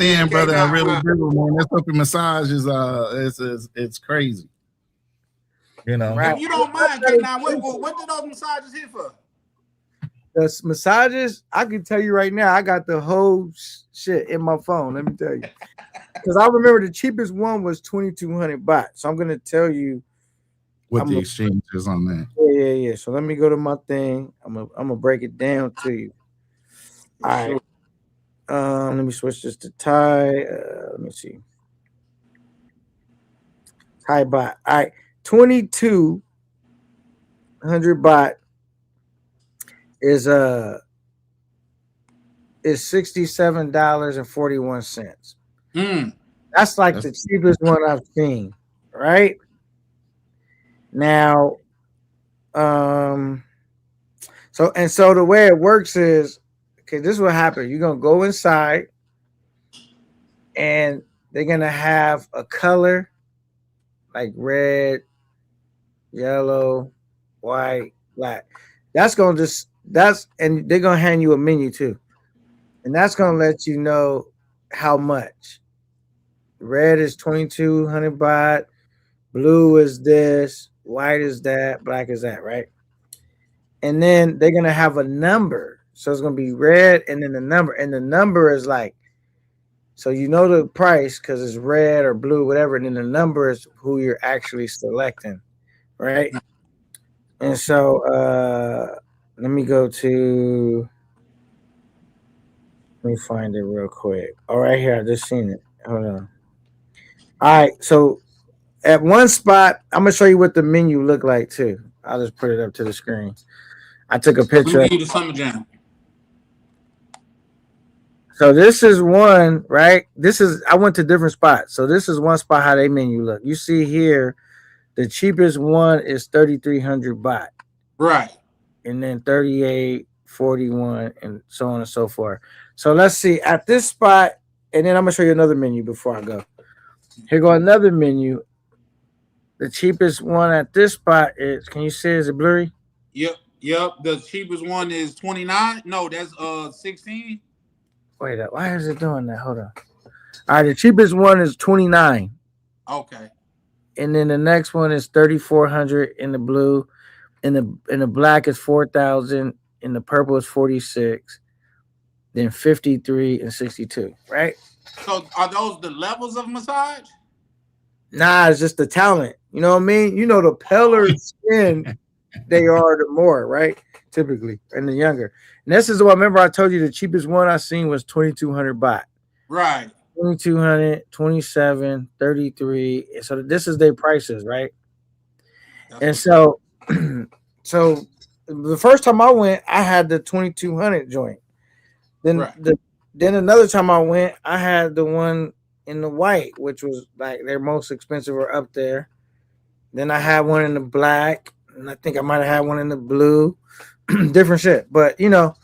stand, Okay, brother, and really now, do, man. That fucking massage is it's crazy. You know. Right. if you don't mind, okay, now what do those massages hit for? The massages, I can tell you right now, I got the whole shit in my phone. Let me tell you, because I remember the cheapest one was 2,200 baht. So I'm gonna tell you What the exchange is on that? Yeah. So let me go to my thing. I'm gonna break it down to you. All right. Let me switch this to Thai. Let me see. Thai baht. All right, 2,200 baht is $67.41. That's like the cheapest one I've seen. Right now, so the way it works is, okay, this is what happens. You're gonna go inside, and they're gonna have a color like red, yellow, white, black. And they're gonna hand you a menu too, and that's gonna let you know how much. Red is 2,200 baht, blue is this, white is that, black is that, right? And then they're gonna have a number, so it's gonna be red, and then the number is like, so you know the price because it's red or blue, whatever, and then the number is who you're actually selecting, right? And so let me find it real quick. All right, here, I just seen it. Hold on. All right, so at one spot, I'm gonna show you what the menu looked like too. I'll just put it up to the screen. I took a picture. The Summer Jam. So this is one, right? I went to different spots. So this is one spot how they menu look. You see here, the cheapest one is 3,300 baht. Right. And then 38, 41, and so on and so forth. So let's see at this spot, and then I'm gonna show you another menu before I go. Here go another menu. The cheapest one at this spot is, can you see, is it blurry? Yep. The cheapest one is 29. No, that's 16. Wait, why is it doing that? Hold on. All right, the cheapest one is 29. Okay. And then the next one is 3,400 in the blue. In the black is 4,000. In the purple is 46. Then 53 and 62. Right? So are those the levels of massage? Nah, it's just the talent. You know what I mean? You know, the paler skin they are, the more, right? Typically, and the younger. And this is what I remember I told you the cheapest one I seen was 2,200 baht. Right. 2,200, 27, 33. So this is their prices, right? And so the first time I went, I had the 2,200 joint. Then then another time I went, I had the one in the white, which was like their most expensive or up there. Then I had one in the black, and I think I might have had one in the blue. Different shit. But you know,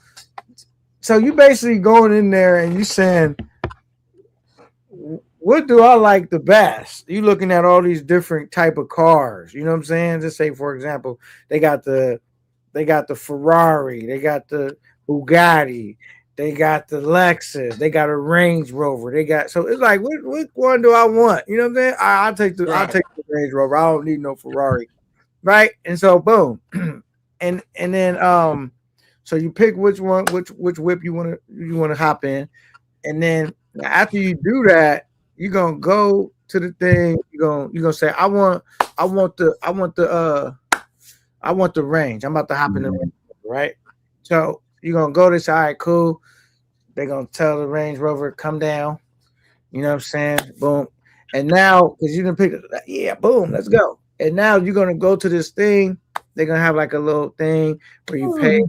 so you basically going in there and you saying, what do I like the best? You looking at all these different type of cars. You know what I'm saying? Just say, for example, they got the Ferrari, they got the Bugatti, they got the Lexus, they got a Range Rover, they got, so it's like, what one do I want? You know what I'm saying? I'll take the Range Rover. I don't need no Ferrari, right? And so boom, and then so you pick which whip you want to hop in, and then after you do that, you're gonna go to the thing. You're gonna say, I want the Range. I'm about to hop in the Range Rover, right? So you're gonna go to say, all right, cool. They're gonna tell the Range Rover, come down. You know what I'm saying? Boom. And now, because you didn't pick it, yeah, boom, let's go. And now you're gonna go to this thing. They're gonna have like a little thing where you pay,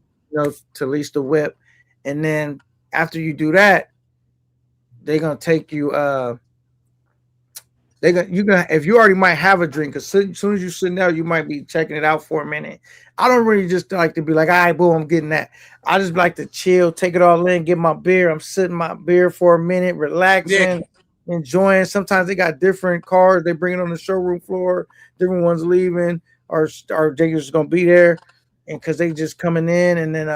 to lease the whip. And then after you do that, they're gonna take you if you already might have a drink, because as soon as you sit down, you might be checking it out for a minute. I don't really just like to be like, all right, boom, I'm getting that. I just like to chill, take it all in, get my beer. I'm sitting my beer for a minute, relaxing, enjoying. Sometimes they got different cars they bring it on the showroom floor, different ones leaving, or they just gonna be there, and because they just coming in, and then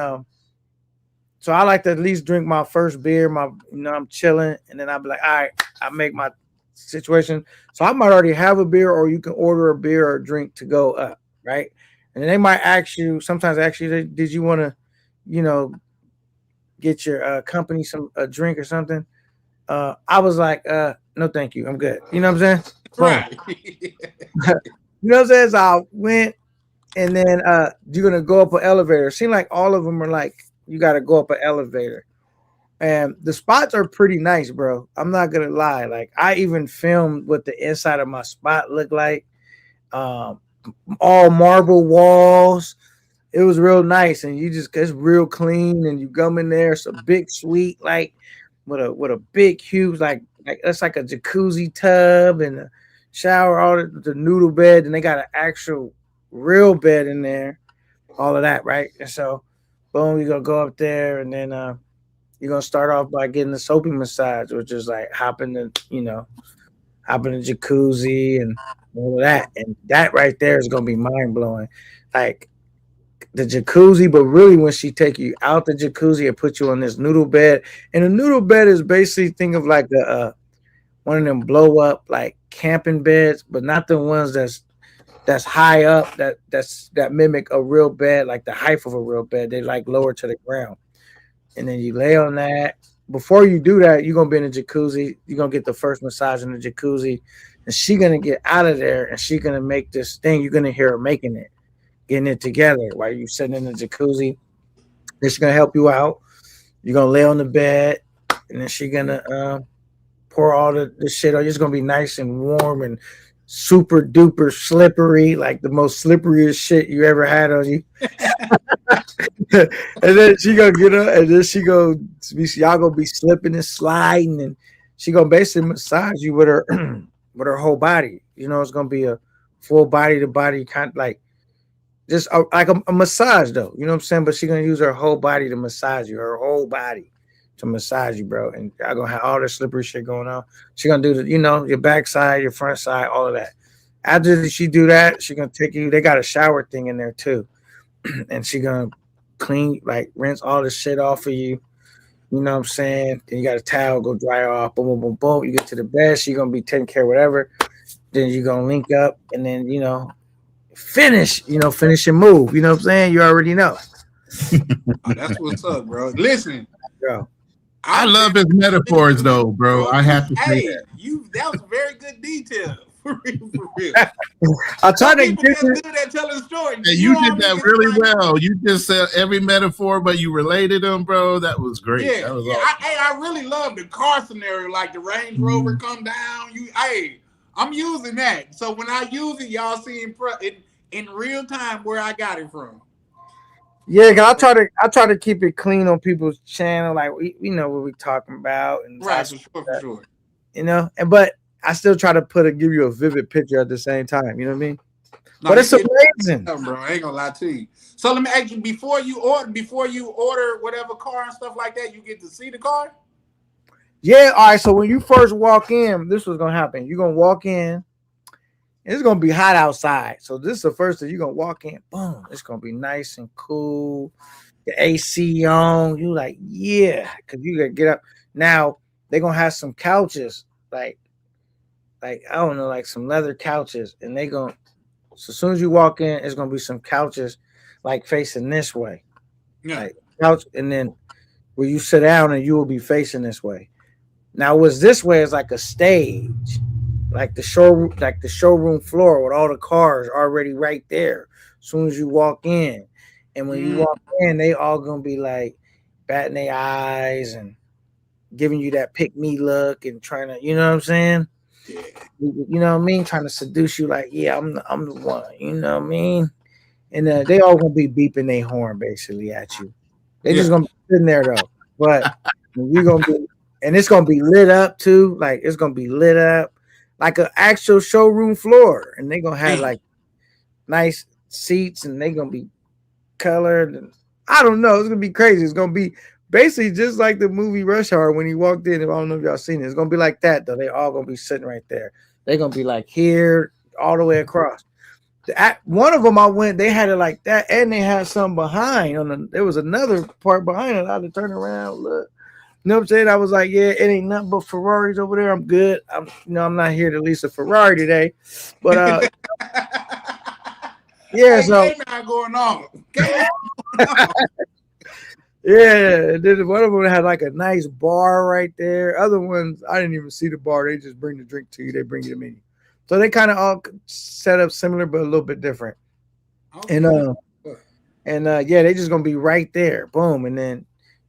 So I like to at least drink my first beer. I'm chilling, and then I'll be like, all right, I make my situation. So I might already have a beer, or you can order a beer or a drink to go up, right? And then they might ask you sometimes. Actually, did you want to, you know, get your company some a drink or something? I was like, no, thank you, I'm good. You know what I'm saying? Right. You know what I'm saying? So I went, and then you're gonna go up an elevator. It seemed like all of them are like you got to go up an elevator, and the spots are pretty nice, bro. I'm not gonna lie. Like I even filmed what the inside of my spot looked like. Um, all marble walls. It was real nice, and it's real clean, and you come in there. It's a big suite, like with a big huge like it's like a jacuzzi tub and a shower, all the noodle bed, and they got an actual real bed in there, all of that, right? And so, boom, you're gonna go up there, and then you're gonna start off by getting the soapy massage, which is like hopping the jacuzzi and all of that, and that right there is gonna be mind blowing, like the jacuzzi. But really, when she take you out the jacuzzi and put you on this noodle bed, and the noodle bed is basically think of like a one of them blow up like camping beds, but not the ones that's high up that mimic a real bed, like the height of a real bed. They like lower to the ground, and then you lay on that. Before you do that, you're gonna be in the jacuzzi. You're gonna get the first massage in the jacuzzi, and she's gonna get out of there, and she's gonna make this thing. You're gonna hear her making it, getting it together while you're sitting in the jacuzzi. Then she's gonna help you out. You're gonna lay on the bed, and then she's gonna pour all the shit on. It's gonna be nice and warm and super duper slippery, like the most slipperiest shit you ever had on you. And then she gonna get up, and then y'all gonna be slipping and sliding, and she gonna basically massage you with her with her whole body. You know, it's gonna be a full body to body kind of like just like a massage though. You know what I'm saying? But she gonna use her whole body to massage you, her whole body to massage you, bro. And y'all gonna have all this slippery shit going on. She gonna do your back side, your front side, all of that. After she do that, she gonna take you. They got a shower thing in there too, and she gonna clean, like rinse all the shit off of you. You know what I'm saying? Then you got a towel, go dry off. Boom, boom, boom, boom. You get to the bed. She gonna be taking care of whatever. Then you gonna link up, and then finish. Finish and move. You know what I'm saying? You already know. Oh, that's what's up, bro. Listen, bro. I love his metaphors, though, bro. I have to say that. That was very good detail. For real. I tried to get good at telling stories. And you did that really well. You just said every metaphor, but you related them, bro. That was great. Yeah, that was yeah. awesome. I really love the car scenario, like the Range Rover come down. I'm using that. So when I use it, y'all see in real time where I got it from. Yeah, cause I try to keep it clean on people's channel, like we know what we're talking about, and right, for sure. But I still try to give you a vivid picture at the same time. You know what I mean? No, but it's amazing, bro. I ain't gonna lie to you. So let me ask you: before you order whatever car and stuff like that, you get to see the car. Yeah. All right. So when you first walk in, this was gonna happen. You're gonna walk in. It's gonna be hot outside, so this is the first thing you're gonna walk in. Boom! It's gonna be nice and cool. The AC on. You like, yeah, because you gotta get up. Now they're gonna have some couches, like I don't know, like some leather couches, and so as soon as you walk in, it's gonna be some couches like facing this way, like couch, and then where you sit down, and you will be facing this way. Now, what's this way is like a stage. Like the showroom floor with all the cars already right there. As soon as you walk in, and when you walk in, they all gonna be like batting their eyes and giving you that pick me look and trying to, you know what I'm saying? Yeah. You know what I mean? Trying to seduce you, like, yeah, I'm the one. You know what I mean? And they all gonna be beeping their horn basically at you. They just gonna be sitting there though. But you're gonna be, and it's gonna be lit up too. Like it's gonna be lit up. Like an actual showroom floor, and they're gonna have like nice seats, and they're gonna be colored. And I don't know, it's gonna be crazy. It's gonna be basically just like the movie Rush Hour when he walked in. If I don't know if y'all seen it, it's gonna be like that though. They all gonna be sitting right there. They're gonna be like here all the way across. One of them I went, they had it like that, and they had some behind there was another part behind it. I had to turn around, look. You know what I'm saying? I was like, yeah, it ain't nothing but Ferraris over there. I'm good. I'm not here to lease a Ferrari today. But yeah, hey, so not going on. yeah, then one of them had like a nice bar right there. Other ones, I didn't even see the bar. They just bring the drink to you. They bring you the menu. So they kind of all set up similar, but a little bit different. Okay. And yeah, they just gonna be right there. Boom, and then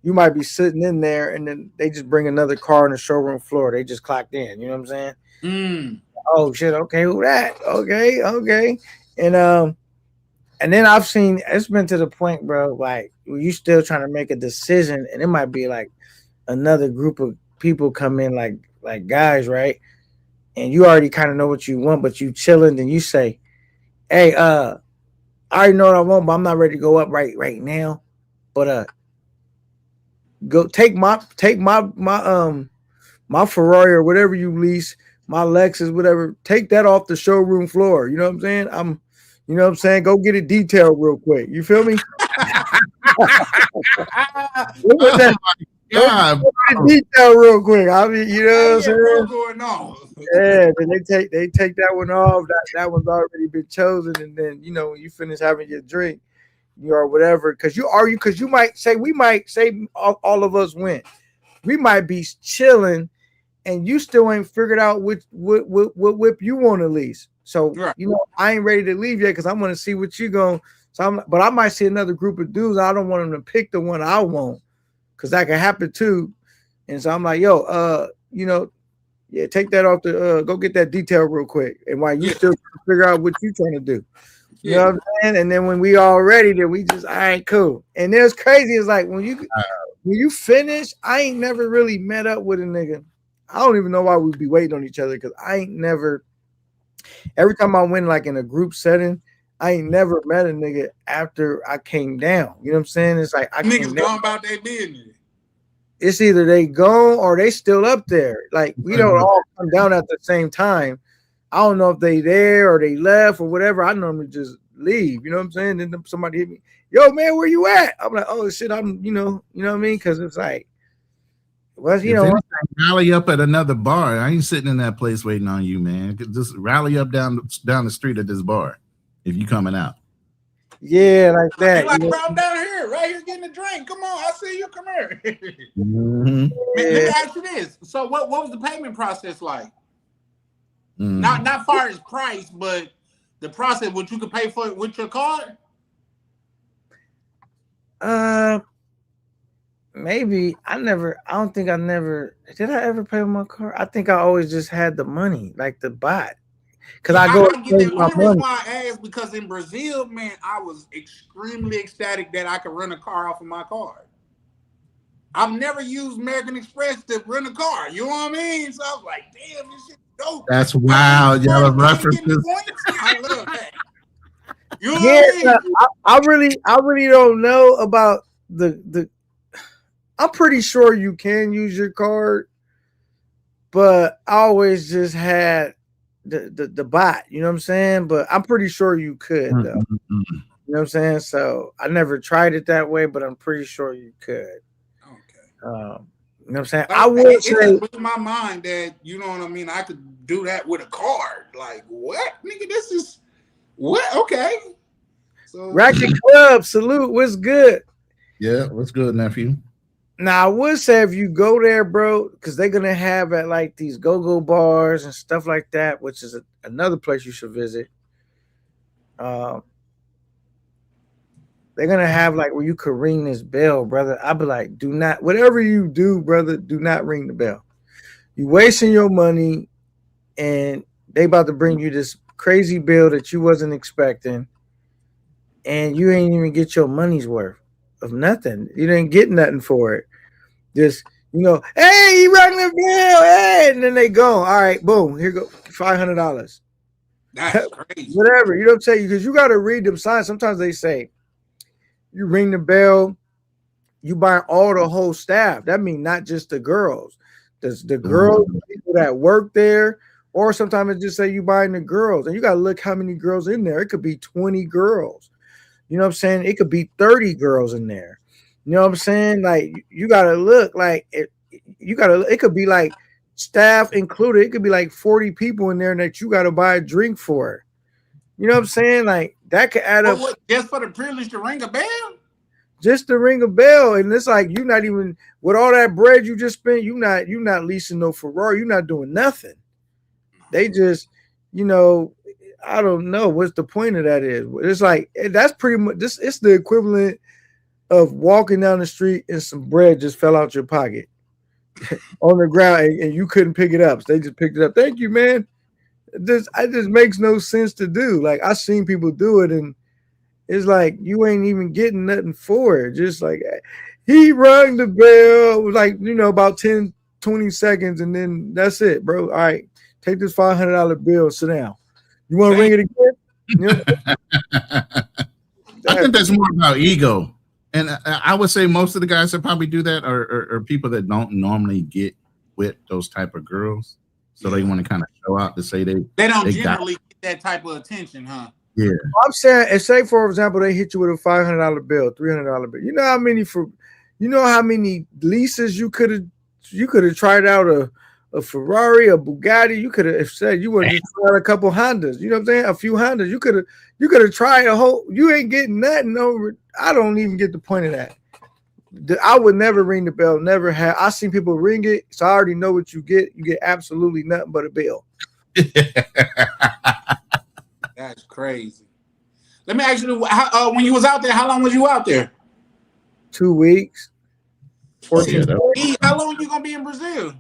you might be sitting in there, and then they just bring another car on the showroom floor. They just clocked in. You know what I'm saying? Oh shit. Okay, who that? Okay. And then I've seen it's been to the point, bro, like you still trying to make a decision, and it might be like another group of people come in, like guys, right? And you already kind of know what you want, but you chilling, and you say, "Hey, I already know what I want, but I'm not ready to go up right now. But go take my Ferrari or whatever you lease, my Lexus, whatever. Take that off the showroom floor. You know what I'm saying? You know what I'm saying? Go get it detailed real quick. You feel me? Yeah, detail real quick. I mean, you know what I'm saying? What's going on? Yeah, then they take that one off. That one's already been chosen, and then when you finish having your drink, or whatever, because you might say all of us went. We might be chilling, and you still ain't figured out what whip you want to lease. So right. I ain't ready to leave yet because I want to see what you going. But I might see another group of dudes. I don't want them to pick the one I want, because that can happen too. And so I'm like, yo, yeah, take that off the go get that detail real quick. And while you still figure out what you trying to do. You know what I'm saying? And then when we all ready, then we just, all right, cool. And it's crazy. It's like when you finish, I ain't never really met up with a nigga. I don't even know why we'd be waiting on each other, because I ain't never, every time I went like in a group setting, I ain't never met a nigga after I came down. You know what I'm saying? It's like niggas gone about their business. It's either they gone or they still up there. Like we don't all come down at the same time. I don't know if they there or they left or whatever. I normally just leave. You know what I'm saying? Then somebody hit me, yo man, where you at? I'm like, oh shit, I'm you know what I mean? Because it's like, well, rally up at another bar. I ain't sitting in that place waiting on you, man. Just rally up down the street at this bar if you coming out. Yeah, like that. Like, bro, I'm down here, right here getting a drink. Come on, I see you. Come here. Mm-hmm. Let me ask you this. So what was the payment process like? Not far as price, but the process, what you could pay for it with your card? Maybe I don't think I never did. I ever pay with my card? I think I always just had the money, like the bot. Because I get the only reason why I asked, because in Brazil, man, I was extremely ecstatic that I could rent a car off of my card. I've never used American Express to rent a car. You know what I mean? So I was like, damn, this shit dope. That's wild. Y'all have references. I love that. You know what I mean? I really don't know about the I'm pretty sure you can use your card, but I always just had the bot, you know what I'm saying? But I'm pretty sure you could though. Mm-hmm. You know what I'm saying? So I never tried it that way, but I'm pretty sure you could. Okay. You know what I'm saying? Like, I would say in my mind that, you know what I mean, I could do that with a card. Like, what? Nigga, this is what? Okay. So Racket Club, salute. What's good? Yeah, what's good, nephew? Now I would say if you go there, bro, because they're gonna have at like these go-go bars and stuff like that, which is another place you should visit. They're gonna have like where you could ring this bell, brother. I'd be like, do not, whatever you do, brother, do not ring the bell. You wasting your money, and they about to bring you this crazy bill that you wasn't expecting, and you ain't even get your money's worth of nothing. You didn't get nothing for it. Just, hey, you rang the bell, hey, and then they go. All right, boom, here go $500. That's crazy. Whatever, you know what I'm saying? Because you got to read them signs. Sometimes they say, you ring the bell, you buy all the whole staff. That means not just the girls. The girls, people that work there, Or sometimes it just say you buying the girls, and you gotta look how many girls in there. It could be 20 girls. You know what I'm saying? It could be 30 girls in there. You know what I'm saying? Like you gotta look like it. You gotta. It could be like staff included. It could be like 40 people in there that you gotta buy a drink for. You know what I'm saying? Like that could add up. What, just for the privilege to ring a bell? Just to ring a bell, and it's like you're not even with all that bread you just spent. You're not leasing no Ferrari. You're not doing nothing. They just, you know, I don't know what's the point of that is. It's like that's pretty much this. It's the equivalent of walking down the street and some bread just fell out your pocket on the ground, and you couldn't pick it up. So they just picked it up. Thank you, man. It just makes no sense to do. Like I've seen people do it, and it's like you ain't even getting nothing for it. Just like he rang the bell, like about 10, 20 seconds, and then that's it, bro. All right, take this $500 bill, sit down. You want to ring it again? I think that's more about ego. And I would say most of the guys that probably do that are people that don't normally get with those type of girls. So they want to kind of show out to say they don't generally get that type of attention, huh? Yeah. I'm saying, and say for example, they hit you with a $500 bill, $300 bill. You know how many leases you could have tried out a Ferrari, a Bugatti. You could have said you would have tried a couple Hondas. You know what I'm saying? A few Hondas. You could have tried a whole. You ain't getting nothing over. I don't even get the point of that. I would never ring the bell. Never have. I seen people ring it, so I already know what you get. You get absolutely nothing but a bill. That's crazy. Let me ask you, when you was out there, how long was you out there? 2 weeks. 14 days. How long you gonna be in Brazil?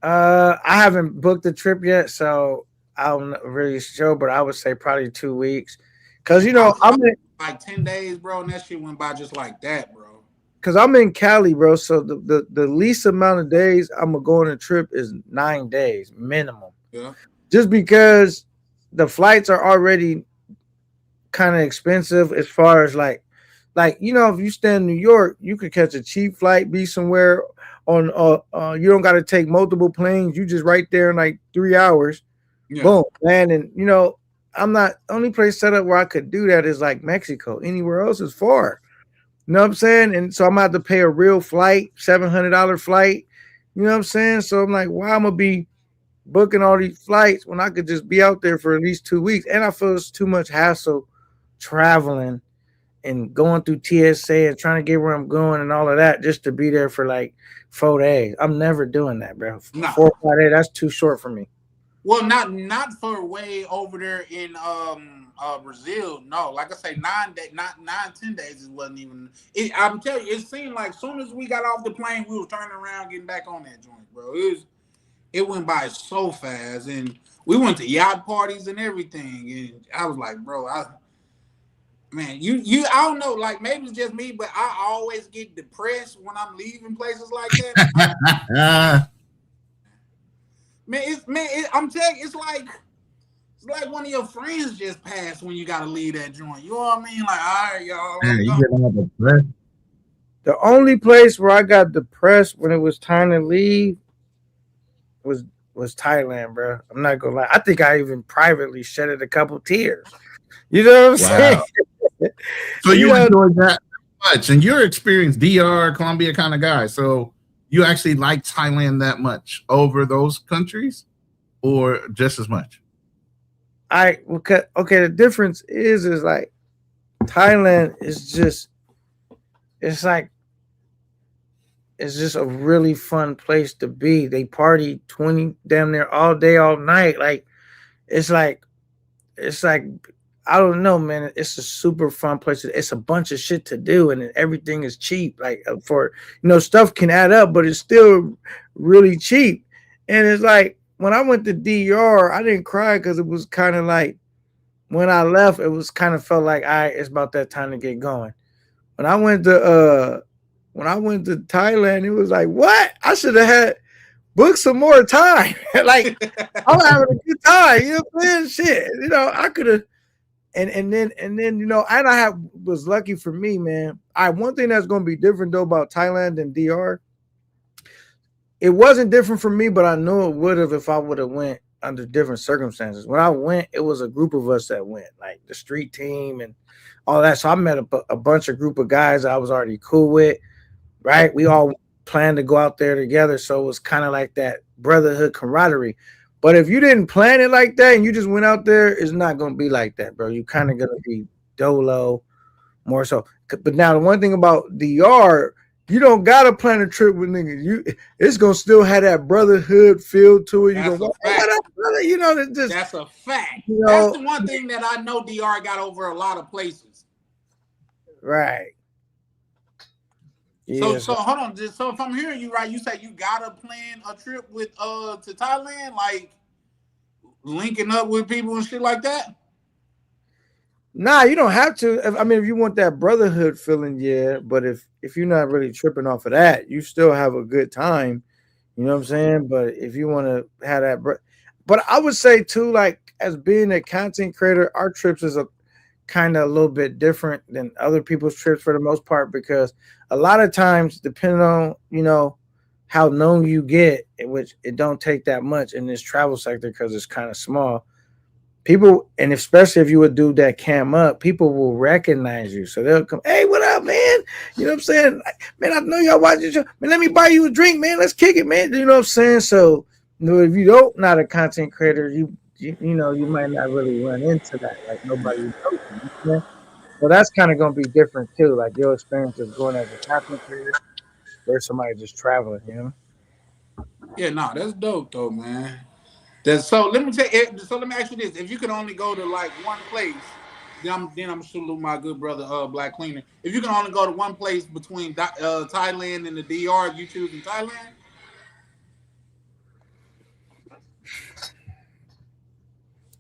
I haven't booked the trip yet, so I'm not really sure, but I would say probably 2 weeks. Cause I'm in like 10 days, bro, and that shit went by just like that, bro. Cause I'm in Cali, bro. So the least amount of days I'm gonna go on a trip is 9 days minimum. Yeah. Just because the flights are already kind of expensive as far as like if you stay in New York, you could catch a cheap flight, be somewhere on you don't got to take multiple planes. You just right there in like 3 hours, boom, land. And I'm not only place set up where I could do that is like Mexico. Anywhere else is far. You know what I'm saying? And so I'm gonna have to pay a real flight, $700 flight. You know what I'm saying? So I'm like, why I'm gonna be booking all these flights when I could just be out there for at least 2 weeks? And I feel it's too much hassle traveling and going through TSA and trying to get where I'm going and all of that just to be there for like 4 days. I'm never doing that, bro. No. 4 or 5 days, that's too short for me. Well, not for way over there in Brazil. No, like I say, 10 days. It wasn't even. I'm telling you, it seemed like as soon as we got off the plane, we were turning around, getting back on that joint, bro. It went by so fast, and we went to yacht parties and everything. And I was like, bro, man, I don't know, like maybe it's just me, but I always get depressed when I'm leaving places like that. I'm telling you, it's like one of your friends just passed when you gotta leave that joint. You know what I mean? Like, all right, y'all. Yeah, you get all depressed. The only place where I got depressed when it was time to leave was Thailand, bro. I'm not gonna lie. I think I even privately shedded a couple tears. You know what I'm saying? So you enjoyed that much, and you're experienced DR, Colombia kind of guy. So you actually like Thailand that much over those countries, or just as much? Okay. The difference is like Thailand is just it's just a really fun place to be. They party 20 damn near all day, all night. Like it's like I don't know, man. It's a super fun place. It's a bunch of shit to do, and everything is cheap. Like for stuff can add up, but it's still really cheap. And it's like when I went to DR, I didn't cry because it was kind of like when I left, it was kind of felt like it's about that time to get going. When I went to Thailand, it was like, what? I should have had booked some more time. Like I'm having a good time. You know what I'm saying? Shit. I could have. And then and I was lucky for me, man. One thing that's gonna be different though about Thailand and DR it wasn't different for me, but I knew it would have if I would have went under different circumstances. When I went, it was a group of us that went, like the street team and all that. So I met a bunch of group of guys I was already cool with, right? We all planned to go out there together. So it was kind of like that brotherhood camaraderie. But if you didn't plan it like that and you just went out there, it's not going to be like that, bro. You kind of going to be dolo more so. But now the one thing about DR, you don't gotta plan a trip with niggas. It's gonna still have that brotherhood feel to it. You go, what up, brother? You know, that's a fact. You know, that's the one thing that I know DR got over a lot of places. Right. Yeah. So hold on. So if I'm hearing you right, you say you gotta plan a trip with to Thailand, like linking up with people and shit like that. Nah, you don't have to. I mean, if you want that brotherhood feeling, yeah. But if you're not really tripping off of that, you still have a good time. You know what I'm saying? But if you want to have that, but I would say too, like as being a content creator, our trips is a kind of a little bit different than other people's trips for the most part, because a lot of times, depending on how known you get, which it don't take that much in this travel sector because it's kind of small. People, and especially if you would do that cam up, people will recognize you. So they'll come, hey, what up, man? You know what I'm saying? Man, I know y'all watching show. Man, let me buy you a drink, man. Let's kick it, man. You know what I'm saying? So, if you don't not a content creator, you might not really run into that. Like nobody knows you. You know? So that's kind of gonna be different too. Like your experience of going as a content creator versus somebody just traveling, you know? Yeah, that's dope though, man. So let me ask you this: if you could only go to like one place, then I'm salute my good brother, Black Cleaner. If you can only go to one place between Thailand and the DR, you choosing Thailand?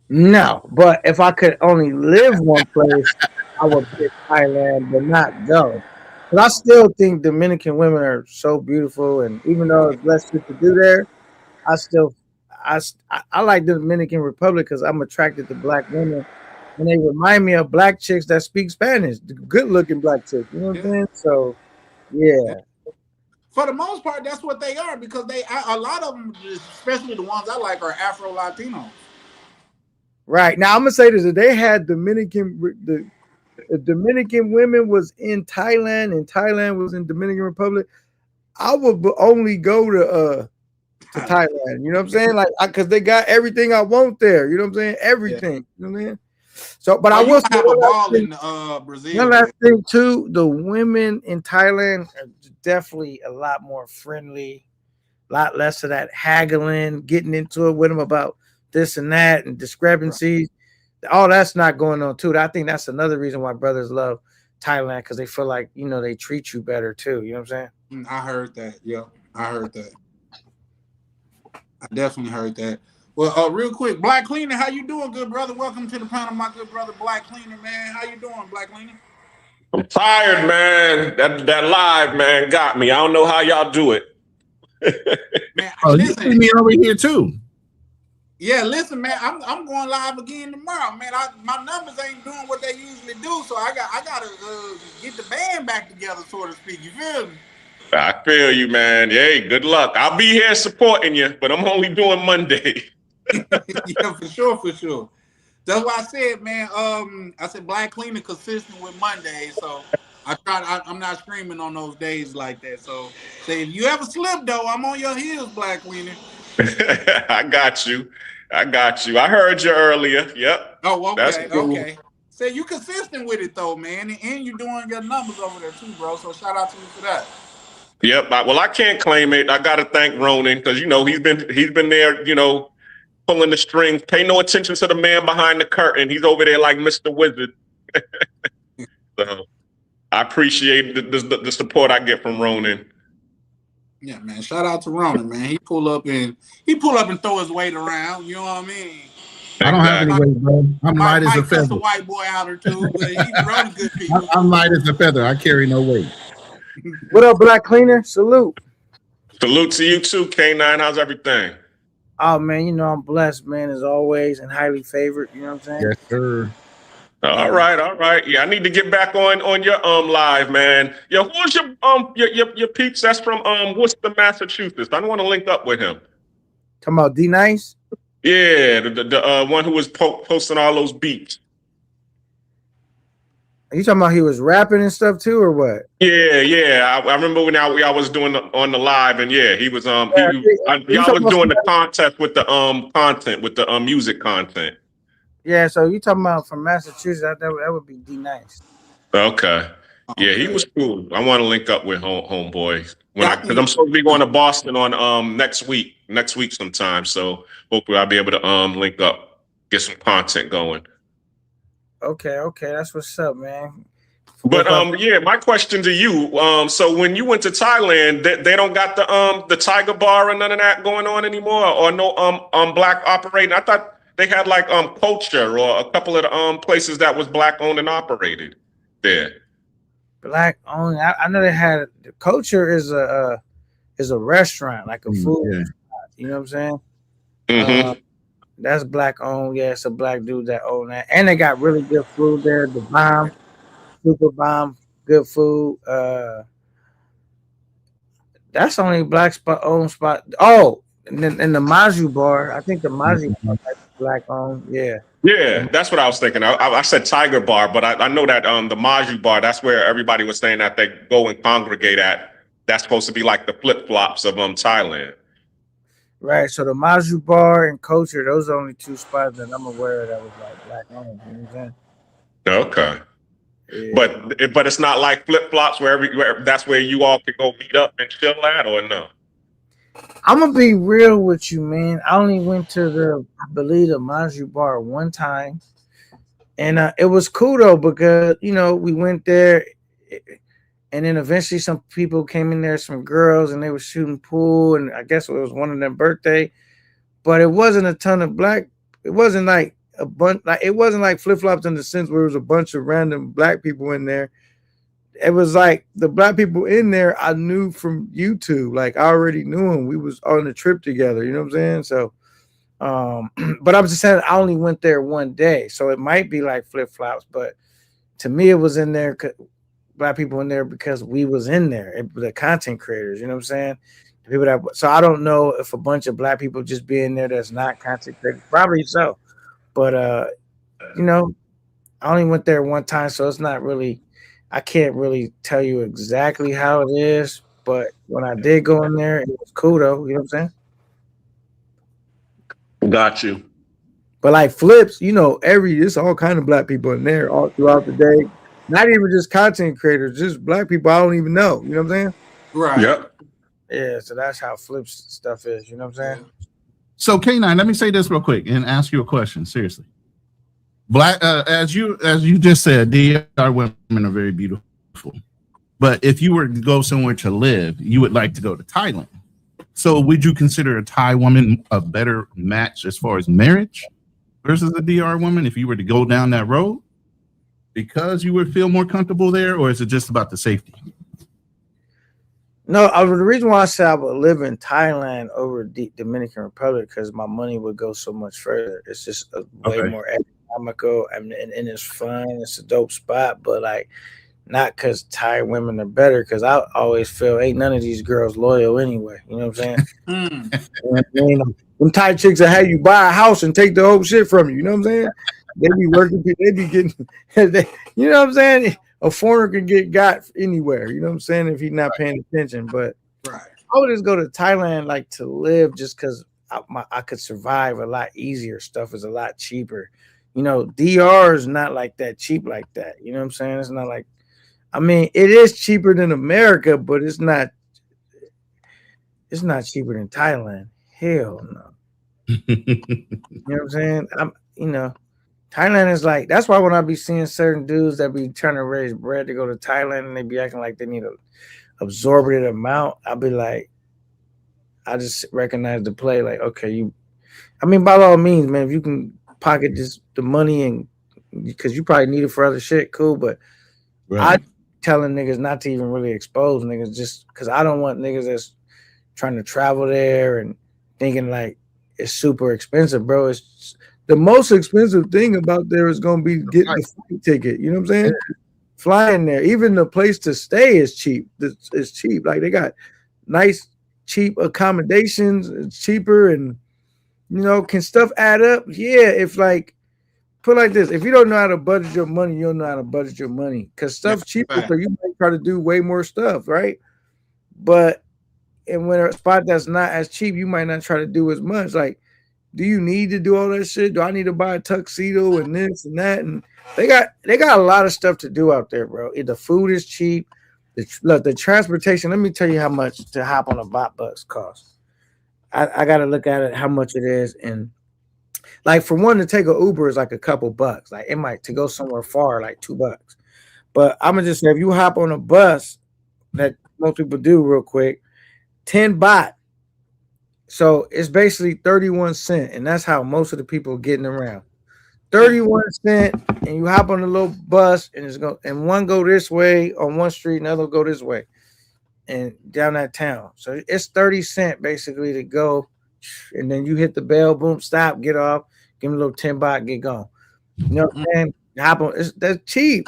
No, but if I could only live one place, I would pick Thailand, but not go. But I still think Dominican women are so beautiful, and even though there's less shit to do there, I like the Dominican Republic because I'm attracted to black women, and they remind me of black chicks that speak Spanish, the good-looking black chicks. You know what I'm saying? So, yeah. For the most part, that's what they are, because a lot of them, especially the ones I like, are Afro Latinos. Right now, I'm gonna say this: if they had the Dominican women was in Thailand and Thailand was in Dominican Republic, I would only go to Thailand. You know what I'm saying? Like, because they got everything I want there. You know what I'm saying? Everything. You know what I'm saying? So, but I will have a ball in Brazil. One last thing too: the women in Thailand are definitely a lot more friendly, a lot less of that haggling, getting into it with them about this and that and discrepancies. Right. All that's not going on too. I think that's another reason why brothers love Thailand, because they feel like they treat you better too. You know what I'm saying? I heard that. Yep, I heard that. I definitely heard that. Well, real quick, Black Cleaner, how you doing, good brother? Welcome to the panel, my good brother, Black Cleaner, man. How you doing, Black Cleaner? I'm tired, man. That live, man, got me. I don't know how y'all do it. Man, you see me over here too. Yeah, listen, man. I'm going live again tomorrow, man. My numbers ain't doing what they usually do, so I gotta get the band back together, so to speak. You feel me? I feel you, man. Hey, good luck. I'll be here supporting you, but I'm only doing Monday. Yeah, for sure. That's why I said, man. I said Black Cleaner consistent with Monday, so I'm not screaming on those days like that. So say if you ever slip though, I'm on your heels, Black Cleaner. I got you. I heard you earlier. Yep. Oh, okay. That's cool. Okay. Say you consistent with it though, man, and you're doing your numbers over there too, bro. So shout out to you for that. Yep. Well, I can't claim it. I got to thank Ronan because he's been there, pulling the strings. Pay no attention to the man behind the curtain. He's over there like Mr. Wizard. So I appreciate the support I get from Ronan. Yeah, man. Shout out to Ronan, man. He pull up and throw his weight around. You know what I mean? I don't have any weight, bro. I'm light as a feather. A white boy out or two, but he's running good people. I'm light as a feather. I carry no weight. What up, Black Cleaner? Salute. Salute to you too, K9. How's everything? Oh man, I'm blessed, man, as always, and highly favored. You know what I'm saying? Yes, sir. All right. Yeah, I need to get back on your live, man. Yo, who's your peeps? That's from Worcester, Massachusetts. I want to link up with him. Talking about D Nice? Yeah, the one who was posting all those beats. Are you talking about he was rapping and stuff too, or what? Yeah. I remember when I was doing on the live, and yeah, he was y'all was doing the contest with the content with the music content. Yeah, so you talking about from Massachusetts? That would be D Nice. Okay. Yeah, he was cool. I want to link up with homeboy because I'm supposed to be going to Boston on next week sometime. So hopefully I'll be able to link up, get some content going. Okay, that's what's up, man. But yeah, my question to you. So when you went to Thailand, they don't got the Tiger Bar or none of that going on anymore, or no black operating. I thought they had like Culture or a couple of the places that was black owned and operated there. Black owned. I know they had the Culture is a restaurant, like a food. Yeah. You know what I'm saying? Mm-hmm. That's black owned. Yeah, it's a black dude that own that, and they got really good food there. The Bomb, Super Bomb, good food. That's only black owned spot. Oh, and then the Maju Bar. I think the Maju Bar is black owned. Yeah. Yeah, that's what I was thinking. I said Tiger Bar, but I know that the Maju Bar, that's where everybody was saying that they go and congregate at. That's supposed to be like the flip-flops of Thailand. Right. So the Maju Bar and Culture, those are the only two spots that I'm aware of that was like black owned. You know what I'm saying? Okay. Yeah. But it's not like flip-flops where that's where you all can go meet up and chill at, or no? I'm gonna be real with you, man. I only went to I believe the Maju Bar one time, and it was cool though because we went there, and then eventually some people came in there, some girls, and they were shooting pool, and I guess it was one of their birthday, but it wasn't a ton of black. It wasn't like a bunch. Like it wasn't like flip flops in the sense where it was a bunch of random black people in there. It was like the black people in there I knew from YouTube. Like I already knew them. We was on the trip together. You know what I'm saying? So, but I'm just saying I only went there one day. So it might be like flip flops, but to me it was in there, black people in there because we was in there. The content creators, you know what I'm saying? The people that, so I don't know if a bunch of black people just be in there that's not content creators. Probably so. But, I only went there one time. So it's not really, I can't really tell you exactly how it is, but when I did go in there, it was cool though. You know what I'm saying? Got you. But like flips, it's all kind of black people in there all throughout the day. Not even just content creators, just black people I don't even know. You know what I'm saying? Right. Yep. Yeah. So that's how flips stuff is. You know what I'm saying? So K9, let me say this real quick and ask you a question. Seriously. Black, as you just said, DR women are very beautiful. But if you were to go somewhere to live, you would like to go to Thailand. So would you consider a Thai woman a better match as far as marriage versus a DR woman if you were to go down that road? Because you would feel more comfortable there, or is it just about the safety? No, the reason why I said I would live in Thailand over the Dominican Republic because my money would go so much further. It's just way more economical and it's fun. It's a dope spot, but like not because Thai women are better. Because I always feel ain't none of these girls loyal anyway. You know what I'm saying? Them Thai chicks that have you buy a house and take the whole shit from you. You know what I'm saying? They be working. They be getting. You know what I'm saying? A foreigner can got anywhere. You know what I'm saying? If he's not paying attention. But right. I would just go to Thailand like to live just because I could survive a lot easier. Stuff is a lot cheaper. DR is not like that cheap like that. You know what I'm saying? It's not like. I mean, it is cheaper than America, but it's not. It's not cheaper than Thailand. Hell no. You know what I'm saying? Thailand is like, that's why when I be seeing certain dudes that be trying to raise bread to go to Thailand and they be acting like they need an absorbent amount, I'll be like, I just recognize the play. Like, okay, by all means, man, if you can pocket just the money and because you probably need it for other shit, cool. But I telling niggas not to even really expose niggas just because I don't want niggas that's trying to travel there and thinking like it's super expensive, bro. It's the most expensive thing about there is going to be getting the flight ticket. You know what I'm saying? Flying there, even the place to stay is cheap. It's cheap. Like they got nice, cheap accommodations. It's cheaper, and can stuff add up? Yeah, if like put like this, if you don't know how to budget your money, you don't know how to budget your money because stuff's cheaper, so you might try to do way more stuff, right? But and when a spot that's not as cheap, you might not try to do as much. Like, do you need to do all that shit? Do I need to buy a tuxedo and this and that? And they got a lot of stuff to do out there, bro. The food is cheap. The transportation. Let me tell you how much to hop on a bot bus costs. I got to look at it, how much it is, and like for one to take an Uber is like a couple bucks. Like it might to go somewhere far, like $2. But I'm gonna just say if you hop on a bus, that most people do real quick, 10 baht. So it's basically 31 cents, and that's how most of the people are getting around. 31 cents, and you hop on a little bus, and one go this way on one street, and another go this way, and down that town. So it's 30 cents basically to go, and then you hit the bell, boom, stop, get off, give me a little 10 baht, get gone. You know what I'm saying? Hop on, that's cheap.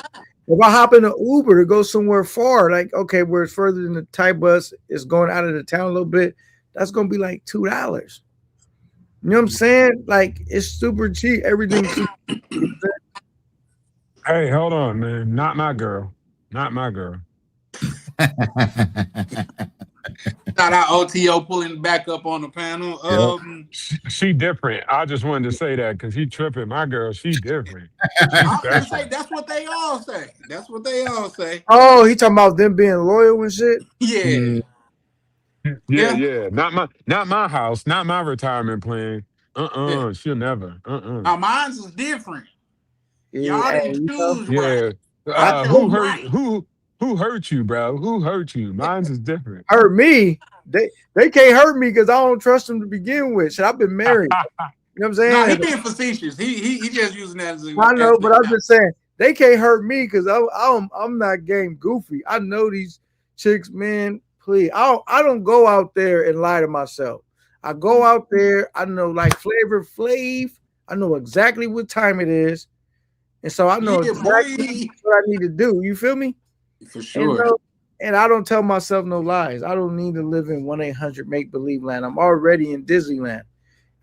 If I hop in an Uber to go somewhere far, like okay, where it's further than the Thai bus is going out of the town a little bit, that's gonna be like $2. You know what I'm saying? Like it's super cheap. Everything's cheap. Hey, hold on, man. Not my girl. Not my girl. Shout out OTO pulling back up on the panel. She different. I just wanted to say that because he tripping. My girl, she different. I'm gonna say that's what they all say. That's what they all say. Oh, he talking about them being loyal and shit. Yeah. Yeah. Not my house. Not my retirement plan. Yeah. She'll never. Now mine's is different. Yeah, Y'all didn't choose right. Who hurt you, bro? Who hurt you? Mine's is different. Hurt me. They can't hurt me because I don't trust them to begin with. Shit, I've been married. You know what I'm saying? No, he being facetious. He just using that as a I know, but I'm just saying they can't hurt me because I'm not game goofy. I know these chicks, man. Please, I don't go out there and lie to myself. I go out there. I know like Flavor Flav. I know exactly what time it is, and so I know exactly what I need to do. You feel me? For sure. And I don't tell myself no lies. I don't need to live in 1-800 make believe land. I'm already in Disneyland.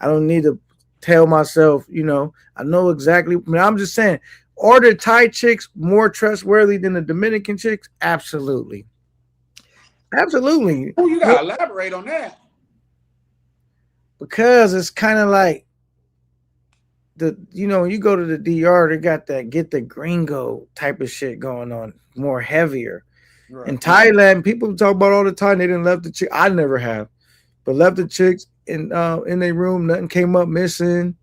I don't need to tell myself, I know exactly. I mean, I'm just saying, are the Thai chicks more trustworthy than the Dominican chicks? Absolutely. Absolutely. Oh, you gotta elaborate on that. Because it's kind of like when you go to the DR, they got that get the gringo type of shit going on, more heavier. Right. In Thailand, people talk about all the time they didn't left the chick. I never have, but left the chicks in their room. Nothing came up missing.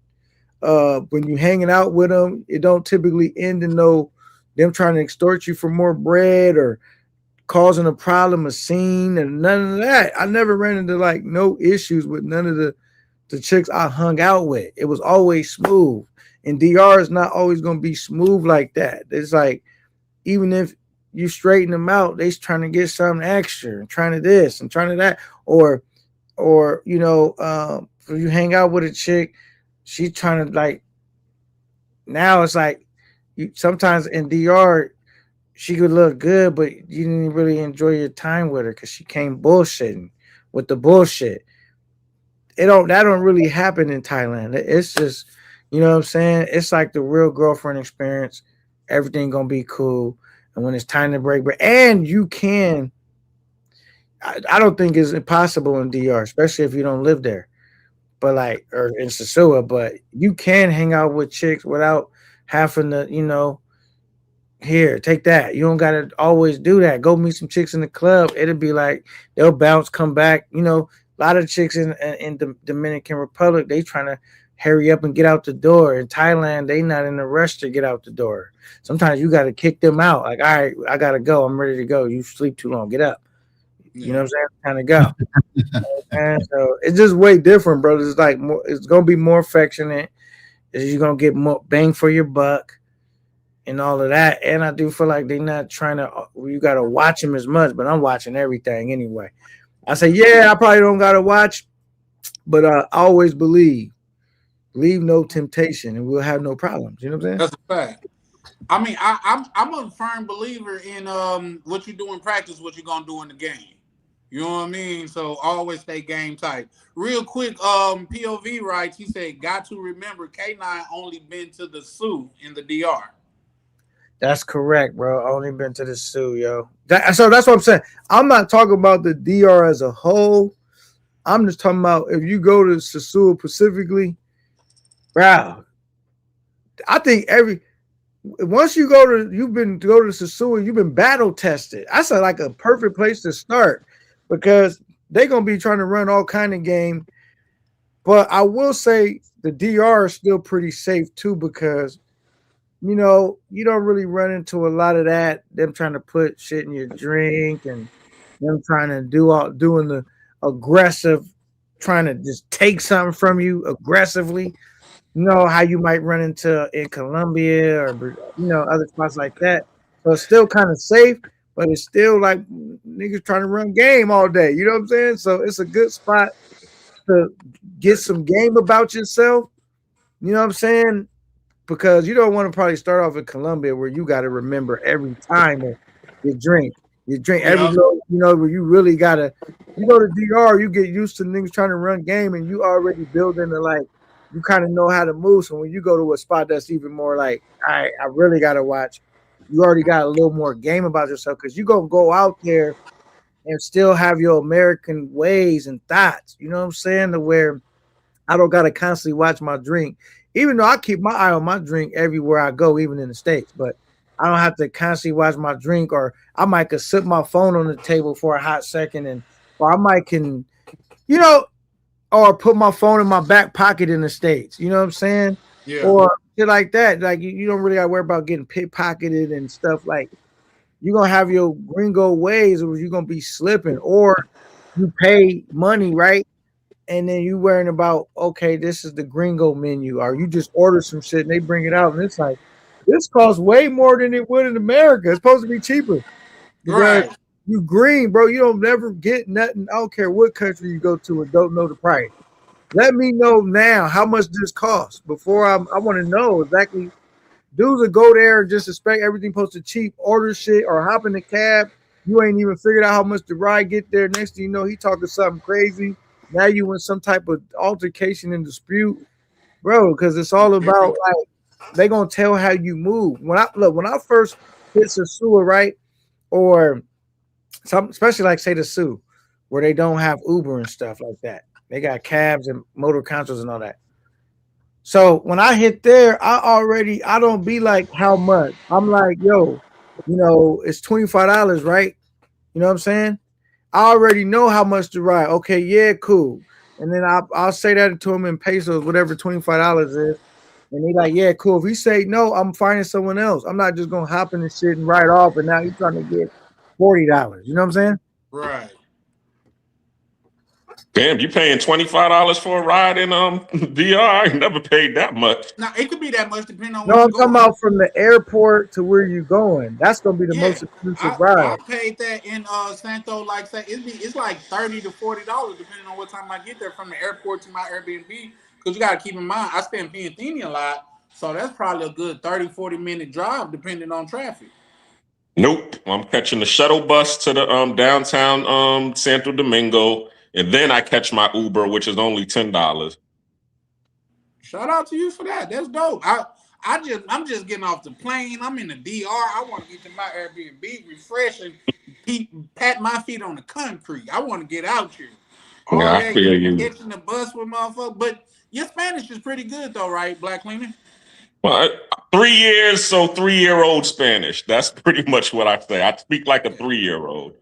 When you hanging out with them, it don't typically end in them trying to extort you for more bread or causing a problem, a scene, and none of that. I never ran into like no issues with none of the chicks I hung out with. It was always smooth. And DR is not always going to be smooth like that. It's like, even if you straighten them out, they's trying to get something extra and trying to this and trying to that. Or if you hang out with a chick, she's trying to like, now it's like, sometimes in DR, she could look good, but you didn't really enjoy your time with her because she came bullshitting with the bullshit. That don't really happen in Thailand. It's just, you know what I'm saying? It's like the real girlfriend experience. Everything gonna be cool. And when it's time to break, and you can, I don't think it's impossible in DR, especially if you don't live there, or in Sasua, but you can hang out with chicks without having to, here, take that. You don't gotta always do that. Go meet some chicks in the club. It'll be like they'll bounce, come back. A lot of chicks in the Dominican Republic, they trying to hurry up and get out the door. In Thailand, they not in a rush to get out the door. Sometimes you got to kick them out. Like, all right, I got to go. I'm ready to go. You sleep too long. Get up. You know what I'm saying? Kind of go. And so it's just way different, bro. It's like it's going to be more affectionate. You're going to get more bang for your buck and all of that. And I do feel like they're not trying to, you got to watch them as much, but I'm watching everything anyway. I say, yeah, I probably don't got to watch, but I always believe. leave no temptation, and we'll have no problems. You know what I'm saying? That's a fact. I mean, I'm a firm believer in what you do in practice, what you're gonna do in the game. You know what I mean? So always stay game tight. Real quick, POV writes, he said, got to remember K9 only been to the Sioux in the DR. That's correct, bro. I only been to the Sioux, yo. So that's what I'm saying. I'm not talking about the DR as a whole. I'm just talking about if you go to Sasua specifically, bro. I think once you go to Sasua, you've been battle tested. That's like a perfect place to start because they're gonna be trying to run all kind of game. But I will say the DR is still pretty safe too because you know you don't really run into a lot of that. Them trying to put shit in your drink and them trying to doing the aggressive, trying to just take something from you aggressively. You know how you might run into in Colombia or other spots like that. So it's still kind of safe, but it's still like niggas trying to run game all day. You know what I'm saying? So it's a good spot to get some game about yourself. You know what I'm saying? Because you don't want to probably start off in Colombia where you got to remember every time you drink. You drink every little, where you really gotta. You go to DR, you get used to niggas trying to run game, and you already building the like. You kind of know how to move. So when you go to a spot that's even more like, all right, I really gotta watch. You already got a little more game about yourself because you gonna go out there and still have your American ways and thoughts. You know what I'm saying? To where I don't gotta constantly watch my drink, even though I keep my eye on my drink everywhere I go, even in the States, but. I don't have to constantly watch my drink, or I might could sit my phone on the table for a hot second, or I might or put my phone in my back pocket in the States. You know what I'm saying? Yeah. Or shit like that. Like you don't really got to worry about getting pickpocketed and stuff. Like you're gonna have your gringo ways, or you're gonna be slipping, or you pay money, right? And then you worrying about, okay, this is the gringo menu, or you just order some shit and they bring it out, and it's like. This costs way more than it would in America. It's supposed to be cheaper. Because Right. you green, bro. You don't never get nothing. I don't care what country you go to and don't know the price. Let me know now how much this costs before I want to know exactly. Dudes that go there and just expect everything posted cheap, order shit or hop in the cab. You ain't even figured out how much the ride get there. Next thing you know, he talking something crazy. Now you in some type of altercation and dispute, bro. Because it's all about like. They gonna tell how you move. When I first hit Sasua, right, or some, especially like say the Sioux, where they don't have Uber and stuff like that. They got cabs and motor consoles and all that. So when I hit there, I don't be like how much. I'm like, yo, it's $25, right? You know what I'm saying? I already know how much to ride. Okay, yeah, cool. And then I'll say that to him in pesos, whatever $25 is. And they like, yeah, cool. If he say no, I'm finding someone else. I'm not just gonna hop in this shit and ride off. And now he's trying to get $40. You know what I'm saying? Right. Damn, you paying $25 for a ride in DR? I ain't never paid that much. Now it could be that much depending on. No, I'm talking about from the airport to where you're going. That's gonna be the most expensive ride. I paid that in Santo. Like say it's like $30 to $40 depending on what time I get there from the airport to my Airbnb. Because you got to keep in mind, I stay in Piantini a lot, so that's probably a good 30-40 minute drive depending on traffic. Nope, I'm catching the shuttle bus to the downtown Santo Domingo, and then I catch my Uber, which is only $10. Shout out to you for that. That's dope. I'm just getting off the plane. I'm in the DR. I want to get to my Airbnb, refresh, and pat my feet on the concrete. I want to get out here. Yeah, I feel you. Catching the bus with motherfuckers, but. Your Spanish is pretty good though, right, Black Cleaner? Well, 3 years, so 3-year-old Spanish. That's pretty much what I say. I speak like a 3-year-old.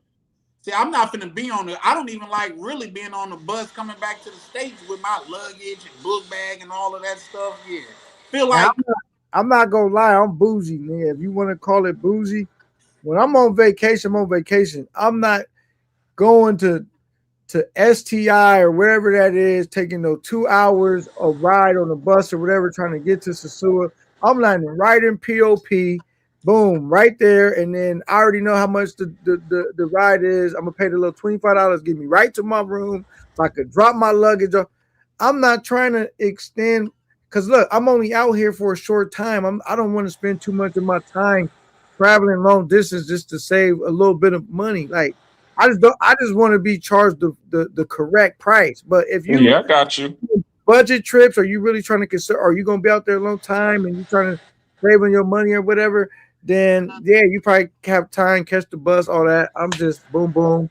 See, I'm not finna be on it. I don't even like really being on the bus coming back to the States with my luggage and book bag and all of that stuff. Yeah. Feel like I'm not gonna lie, I'm bougie, man. If you want to call it bougie, when I'm on vacation, I'm not going to STI or whatever that is, taking those 2 hours of ride on the bus or whatever, trying to get to Sasua. I'm landing right in POP, boom, right there. And then I already know how much the ride is. I'm gonna pay the little $25, get me right to my room. If I could drop my luggage off. I'm not trying to extend because look, I'm only out here for a short time. I don't want to spend too much of my time traveling long distance just to save a little bit of money. Like I just want to be charged the correct price. But if you Yeah, I got you. budget trips, are you really trying to consider? Are you going to be out there a long time and you trying to save on your money or whatever? Then yeah, you probably have time, catch the bus, all that. I'm just boom boom,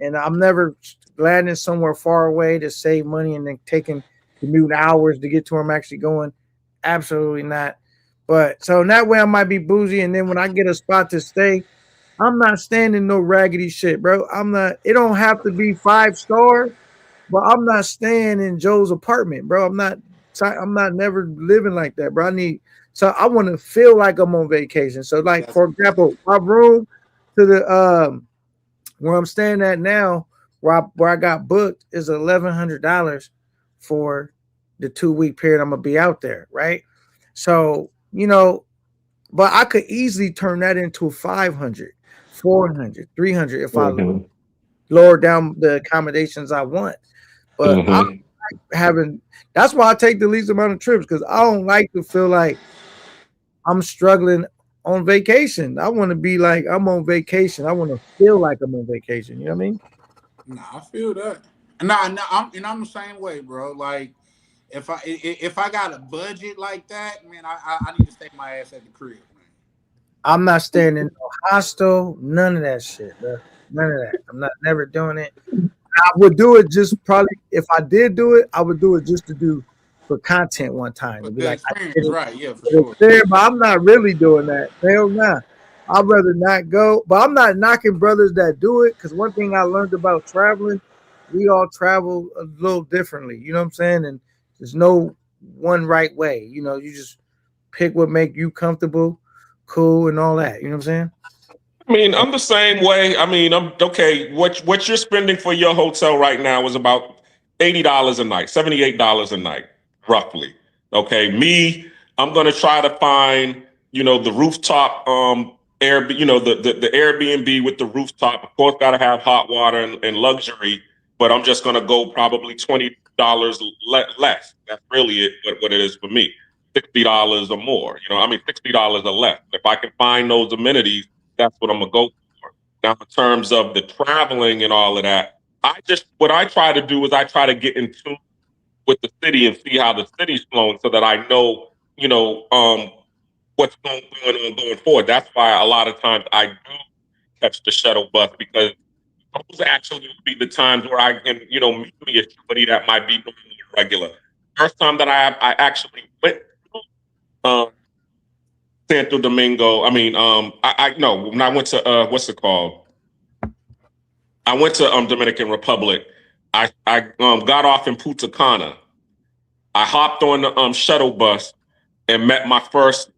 and I'm never landing somewhere far away to save money and then taking commute hours to get to where I'm actually going. Absolutely not. But so in that way I might be bougie, and then when I get a spot to stay, I'm not staying in no raggedy shit, bro. I'm not. It don't have to be 5-star, but I'm not staying in Joe's apartment, bro. I'm not never living like that, bro. I want to feel like I'm on vacation. So, like for example, my room to the where I'm staying at now, where I got booked, is $1,100 for the 2-week period I'm gonna be out there, right? So but I could easily turn that into 500, 400, 300 if I lower down the accommodations I want. But I'm having. That's why I take the least amount of trips, because I don't like to feel like I'm struggling on vacation. I want to be like I'm on vacation. I want to feel like I'm on vacation. You know what I mean? Nah, I feel that. Nah, I'm the same way, bro. Like if I got a budget like that, man, I need to stay my ass at the crib, man. I'm not staying in no hostel, none of that shit, bro. None of that. I'm never doing it. I would do it just probably if I did do it, I would do it just to do for content one time. To be like, right, yeah, for sure. There, but I'm not really doing that. Hell nah. I'd rather not go. But I'm not knocking brothers that do it, because one thing I learned about traveling, we all travel a little differently. You know what I'm saying? And there's no one right way. You just pick what make you comfortable, cool, and all that. You know what I'm saying? I mean, I'm the same way. I mean, I'm okay. What you're spending for your hotel right now is about $80 a night, $78 a night, roughly. Okay, I'm gonna try to find, the rooftop Airbnb, the Airbnb with the rooftop. Of course, gotta have hot water and luxury, but I'm just gonna go probably $20 less. That's really it. What it is for me, $60 or more. $60 or less. If I can find those amenities, that's what I'm gonna go for. Now, in terms of the traveling and all of that, what I try to do is I try to get in tune with the city and see how the city's flowing, so that I know, what's going on going forward. That's why a lot of times I do catch the shuttle bus, because those actually would be the times where I can, meet me a somebody that might be normally regular. First time that I actually went to Santo Domingo. I mean, when I went to what's it called? I went to Dominican Republic. I got off in Punta Cana. I hopped on the shuttle bus and met my first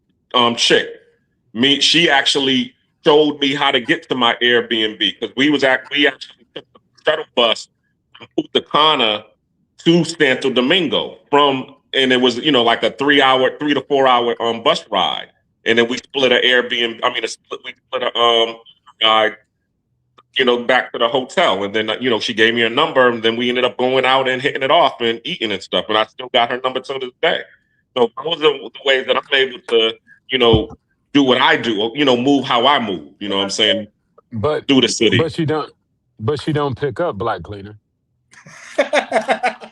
chick. She actually showed me how to get to my Airbnb, because we actually took the shuttle bus from Punta Cana to Santo Domingo and it was like a 3 to 4 hour bus ride. And then we split an Airbnb. We split a guide, back to the hotel. And then, she gave me a number, and then we ended up going out and hitting it off and eating and stuff. And I still got her number to this day. So those are the ways that I'm able to, do what I do, move how I move. You know what I'm saying? But through the city. But she don't pick up, Black Cleaner.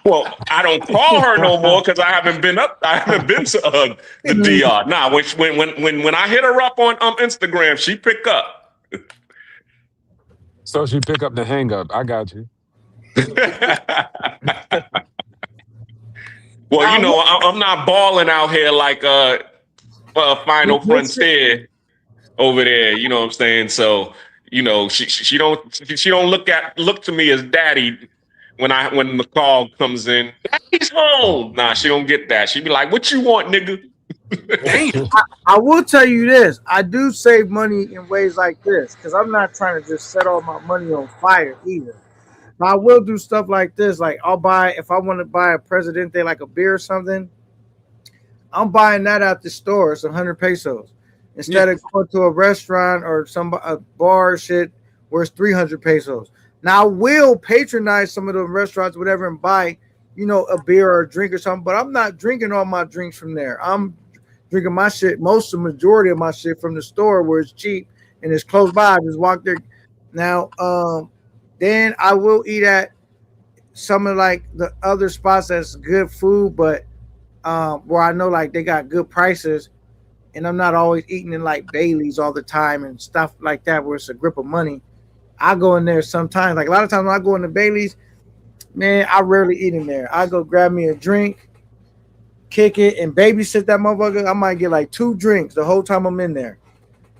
Well, I don't call her no more, because I haven't been to the DR. Nah, when I hit her up on Instagram, she pick up. So she pick up the hang up. I got you. Well, I'm not balling out here like Final Frontier over there. You know what I'm saying? So she don't look to me as daddy. When the call comes in, he's home. Nah, she don't get that. She be like, "What you want, nigga?" I will tell you this. I do save money in ways like this, because I'm not trying to just set all my money on fire either. But I will do stuff like this. Like if I want to buy a Presidente, like a beer or something, I'm buying that at the store. It's 100 pesos. Instead of going to a restaurant or a bar or shit where it's 300 pesos. Now I will patronize some of the restaurants, whatever, and buy a beer or a drink or something, but I'm not drinking all my drinks from there. I'm drinking my shit, the majority of my shit from the store where it's cheap and it's close by. I just walk there. Now, then I will eat at some of like the other spots that's good food, but where I know like they got good prices, and I'm not always eating in like Bailey's all the time and stuff like that where it's a grip of money. I go in there sometimes. Like a lot of times when I go into Bailey's, man, I rarely eat in there. I go grab me a drink, kick it, and babysit that motherfucker. I might get like 2 drinks the whole time I'm in there.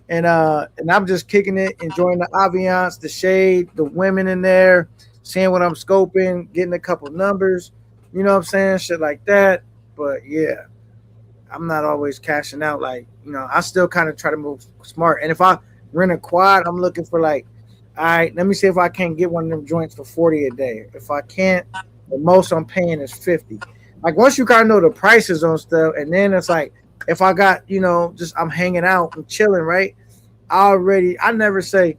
And I'm just kicking it, enjoying the ambiance, the shade, the women in there, seeing what I'm scoping, getting a couple numbers, you know what I'm saying? Shit like that. But yeah, I'm not always cashing out. Like, I still kind of try to move smart. And if I rent a quad, I'm looking for like, all right, let me see if I can't get one of them joints for 40 a day. If I can't, the most I'm paying is 50. Like once you kind of know the prices on stuff, and then it's like, if I got, just I'm hanging out and chilling, right? I never say,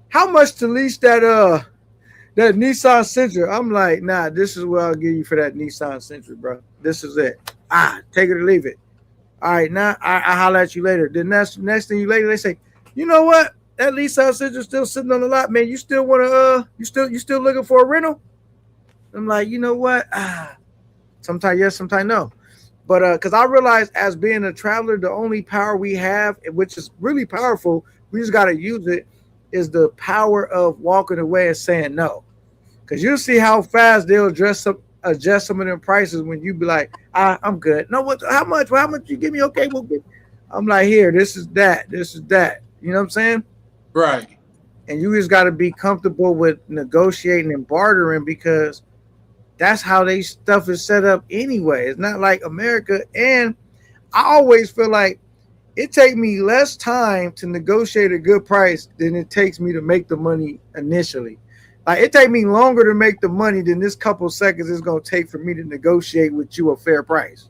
how much to lease that Nissan Sentra? I'm like, nah, this is what I'll give you for that Nissan Sentra, bro. This is it. Take it or leave it. All right, now I holler at you later. Then next thing you later, they say, you know what? That Nissan Sentra still sitting on the lot, man. You still want to you still looking for a rental? I'm like, you know what? Sometimes yes, sometimes no. But because I realize as being a traveler, the only power we have, which is really powerful, we just got to use it, is the power of walking away and saying no. Because you'll see how fast they'll adjust some of them prices when you be like, I'm good. No, how much? Well, how much you give me? Okay, well, I'm like, here, this is that. You know what I'm saying? Right. And you just got to be comfortable with negotiating and bartering because that's how they stuff is set up anyway. It's not like America. And I always feel like it takes me less time to negotiate a good price than it takes me to make the money initially. Like it takes me longer to make the money than this couple seconds it's going to take for me to negotiate with you a fair price.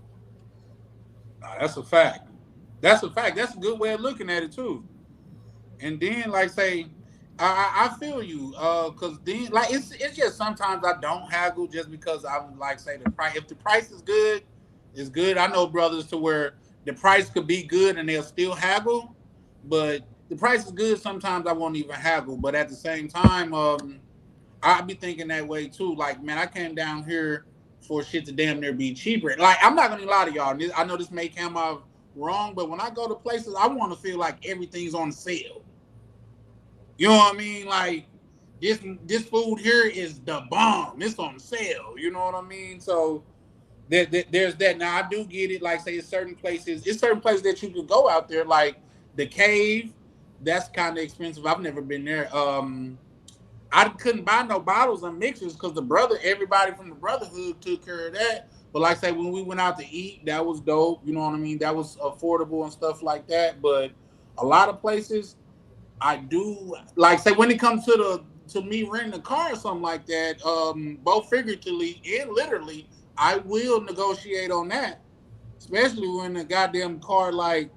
That's a fact. That's a fact. That's a good way of looking at it too. And then like say, I feel you, cause then like it's just sometimes I don't haggle just because I would like say the price. If the price is good, it's good. I know brothers to where the price could be good and they'll still haggle, but the price is good. Sometimes I won't even haggle, but at the same time, I'd be thinking that way too. Like, man, I came down here for shit to damn near be cheaper. Like, I'm not gonna lie to y'all. I know this may come out wrong, but when I go to places, I want to feel like everything's on sale. You know what I mean? Like this food here is the bomb. It's on sale. You know what I mean? So there's that. Now I do get it. Like say it's certain places that you could go out there. Like the Cave, that's kind of expensive. I've never been there. I couldn't buy no bottles and mixers because everybody from the Brotherhood took care of that. But like say when we went out to eat, that was dope. You know what I mean? That was affordable and stuff like that. But a lot of places, I do like say when it comes to me renting a car or something like that, both figuratively and literally, I will negotiate on that. Especially when the goddamn car like,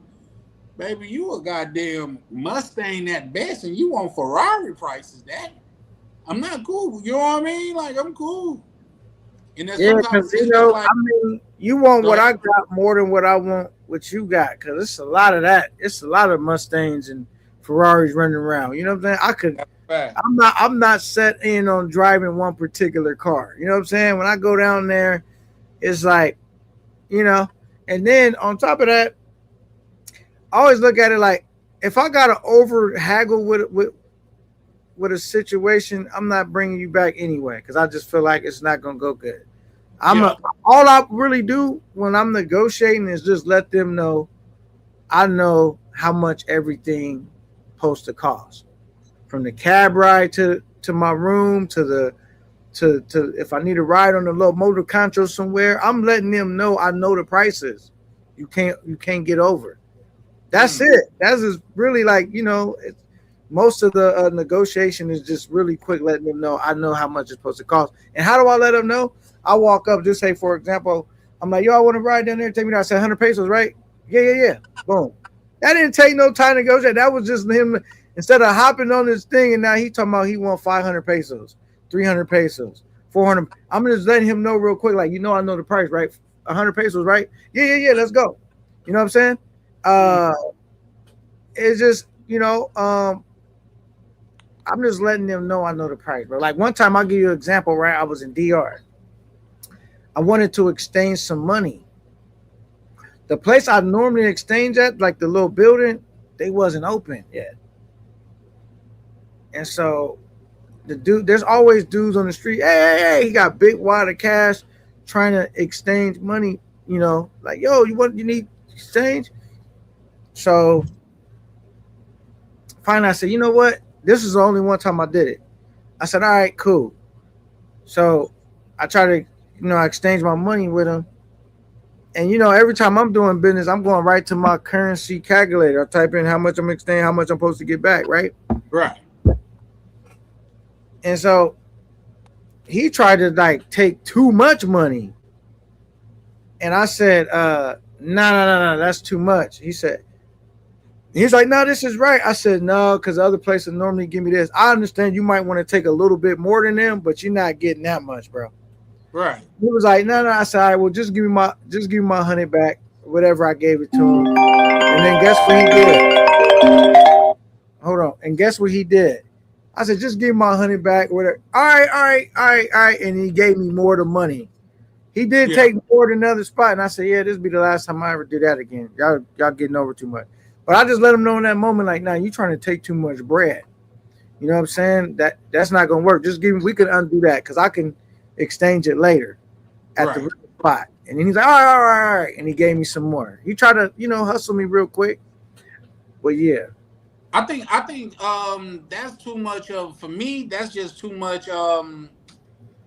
baby, you a goddamn Mustang at best and you want Ferrari prices, that I'm not cool. You know what I mean? Like I'm cool. And because like, I mean, you want what I got more than what I want what you got, because it's a lot of that. It's a lot of Mustangs and Ferraris running around. You know what I'm saying? I'm not set in on driving one particular car. You know what I'm saying? When I go down there, it's like, and then on top of that, I always look at it like if I gotta over haggle with a situation, I'm not bringing you back anyway because I just feel like it's not gonna go good. All I really do when I'm negotiating is just let them know I know how much everything supposed to cost, from the cab ride to my room to if I need a ride on the little motor control somewhere. I'm letting them know I know the prices. You can't get over. That's it. That's just really like most of the negotiation is just really quick letting them know I know how much it's supposed to cost. And how do I let them know? I walk up, just say for example, I'm like, yo, I want to ride down there. Take me down. I said 100 pesos, right? Yeah. Boom. That didn't take no time to negotiate. That was just him. Instead of hopping on this thing, and now he talking about he want 500 pesos, 300 pesos, 400. I'm just letting him know real quick, like, I know the price, right? 100 pesos, right? Yeah, let's go. You know what I'm saying? It's just, I'm just letting them know I know the price, bro. Like one time, I'll give you an example, right? I was in DR. I wanted to exchange some money. The place I normally exchange at, like the little building, they wasn't open yet. And so there's always dudes on the street. Hey, he got big wad of cash trying to exchange money, like, yo, you need exchange? So finally I said, you know what? This is the only one time I did it. I said, all right, cool. So I try to, I exchange my money with him. And, every time I'm doing business, I'm going right to my currency calculator. I type in how much I'm exchanging, how much I'm supposed to get back, right? Right. And so he tried to like take too much money. And I said, no, that's too much. He's like, no, this is right. I said, no, because the other place will normally give me this. I understand you might want to take a little bit more than them, but you're not getting that much, bro. Right. He was like, no. I said, all right, well, just give me my 100 back, whatever I gave it to him. And then guess what he did? Hold on. And guess what he did? I said, just give me my 100 back, whatever. All right. And he gave me more of the money. He did take more than another spot. And I said, yeah, this will be the last time I ever do that again. Y'all getting over too much. But I just let him know in that moment, like, nah, you trying to take too much bread. You know what I'm saying? That's not going to work. Just we can undo that because I can exchange it later at the spot. And then he's like, all right. And he gave me some more. He tried to, hustle me real quick. But yeah. I think that's too much for me, that's just too much.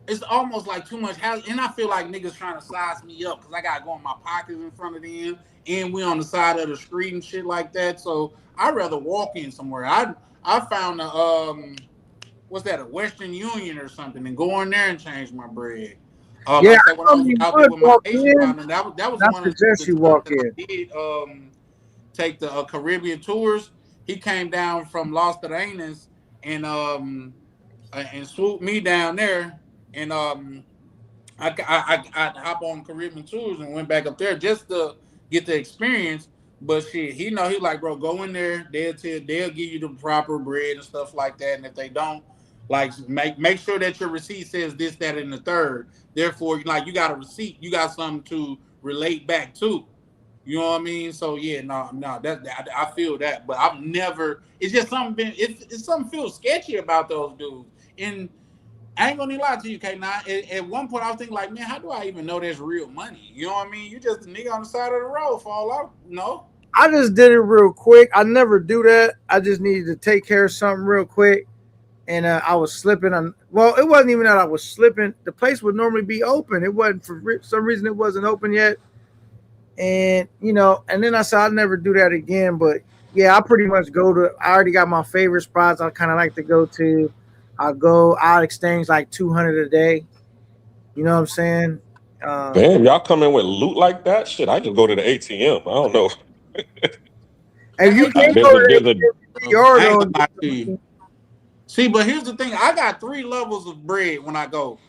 It's almost like too much house, and I feel like niggas trying to size me up because I gotta go in my pockets in front of them, and we on the side of the street and shit like that. So I'd rather walk in somewhere. I found a Western Union or something, and go in there and change my bread. Yeah, like when I was out there with my Asian partner, that was one of the I did take the Caribbean tours. He came down from Las Terrenas and swooped me down there, and I hop on Caribbean tours and went back up there just to get the experience. But shit, he like, bro, go in there. They'll give you the proper bread and stuff like that. And if they don't, like, make sure that your receipt says this, that, and the third. Therefore, like, you got a receipt, you got something to relate back to. You know what I mean? So yeah, no, that I feel that, but I've never. It's just something. It's something feels sketchy about those dudes. And I ain't gonna even lie to you, K9. At one point, I was thinking, like, man, how do I even know there's real money? You know what I mean? You just a nigga on the side of the road, fall out. No. I just did it real quick. I never do that. I just needed to take care of something real quick, and I was slipping on. Well, it wasn't even that I was slipping. The place would normally be open. It wasn't, for some reason it wasn't open yet. And and then I said I'll never do that again. But yeah, I pretty much I already got my favorite spots I kind of like to go to. I'll exchange like 200 a day. You know what I'm saying? Damn, y'all come in with loot like that? Shit, I just go to the ATM. I don't know. And you can't go to the See, but here's the thing. I got 3 levels of bread when I go.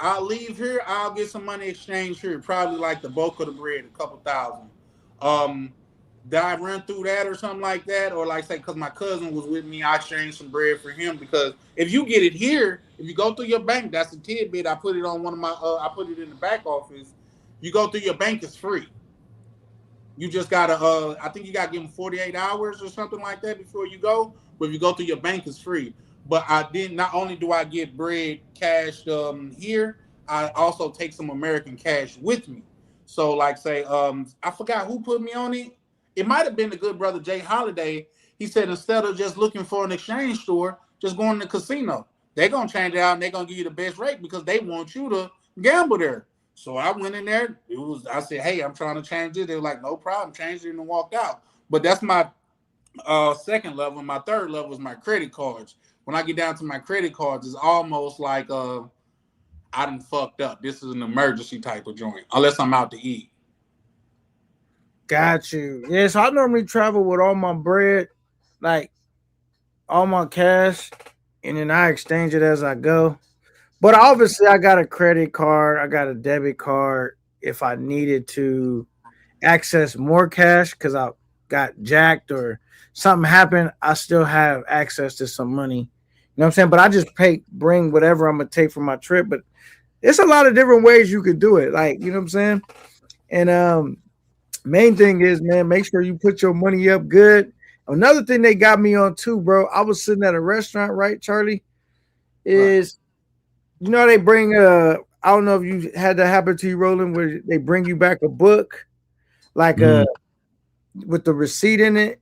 I'll leave here. I'll get some money exchanged here. Probably like the bulk of the bread, a couple thousand. Did I run through that or something like that? Or like say, because my cousin was with me, I exchanged some bread for him. Because if you get it here, if you go through your bank, that's a tidbit. I put it on one of my, I put it in the back office. You go through your bank, it's free. You just gotta, I think you gotta give them 48 hours or something like that before you go. But if you go through your bank, it's free. But not only do I get bread cashed here, I also take some American cash with me. So like say, I forgot who put me on it. It might have been the good brother Jay Holiday. He said instead of just looking for an exchange store, just going to the casino. They're gonna change it out and they're gonna give you the best rate because they want you to gamble there. So I went in there. I said, hey, I'm trying to change it. They were like, no problem, changed it and walked out. But that's my second level. My third level is my credit cards. When I get down to my credit cards, it's almost like I done fucked up. This is an emergency type of joint, unless I'm out to eat. Got you. Yeah, so I normally travel with all my bread, like all my cash, and then I exchange it as I go. But obviously, I got a credit card. I got a debit card. If I needed to access more cash because I got jacked or something happened, I still have access to some money. You know what I'm saying? But I just bring whatever I'm gonna take for my trip. But it's a lot of different ways you could do it. Like, you know what I'm saying? And main thing is, man, make sure you put your money up good. Another thing they got me on too, bro. I was sitting at a restaurant, right, Charlie? Is you know they bring I don't know if you had that happen to you, Roland, where they bring you back a book, like with the receipt in it,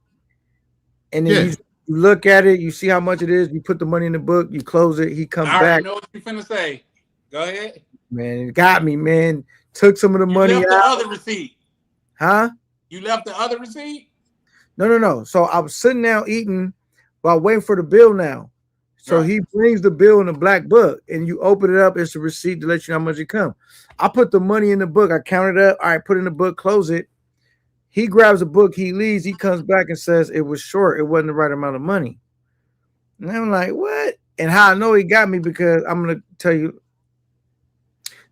and then you look at it, you see how much it is, you put the money in the book, you close it, he comes back. I know what you're finna say. Go ahead. Man, it got me, man. Took some of the money left out. The other receipt. Huh? You left the other receipt? No. So I was sitting down eating while waiting for the bill now. So he brings the bill in a black book and you open it up. It's a receipt to let you know how much it comes. I put the money in the book. I counted up. All right, put in the book, close it. He grabs a book. He leaves. He comes back and says it was short. It wasn't the right amount of money. And I'm like, what? And how I know he got me because I'm going to tell you.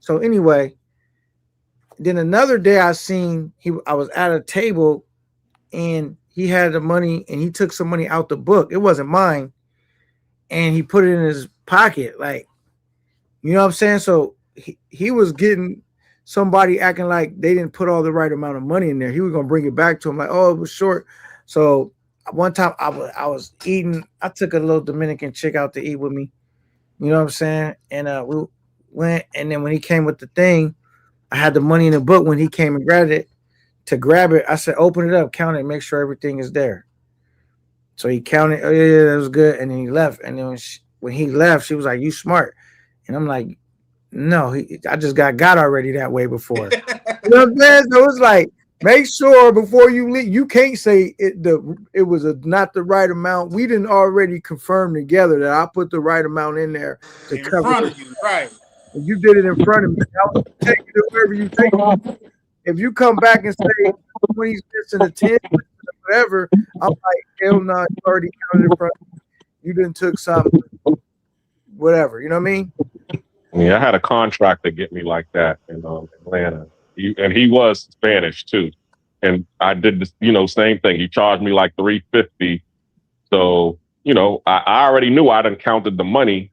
So anyway, then another day I was at a table and he had the money and he took some money out the book. It wasn't mine. And he put it in his pocket. Like, you know what I'm saying? So he was getting somebody acting like they didn't put all the right amount of money in there. He was going to bring it back to him like, oh, it was short. So one time I was eating. I took a little Dominican chick out to eat with me. You know what I'm saying? And we went. And then when he came with the thing, I had the money in the book. When he came and grabbed it, I said, open it up, count it, make sure everything is there. So he counted. Oh yeah, that was good. And then he left. And then when he left, she was like, "You smart." And I'm like, "No, I just got already that way before." You know what I'm saying? So it's like, make sure before you leave, you can't say it was not the right amount. We didn't already confirm together that I put the right amount in there to cover front of you, right? And you did it in front of me. I'll take it wherever you take it. If you come back and say when he's missing a 10, whatever, I'm like, hell no, you already counted in front of me. You didn't took something, whatever. You know what I mean? Yeah, I had a contractor get me like that in Atlanta. He was Spanish too. And I did the same thing. He charged me like $350. So, I already knew I done counted the money.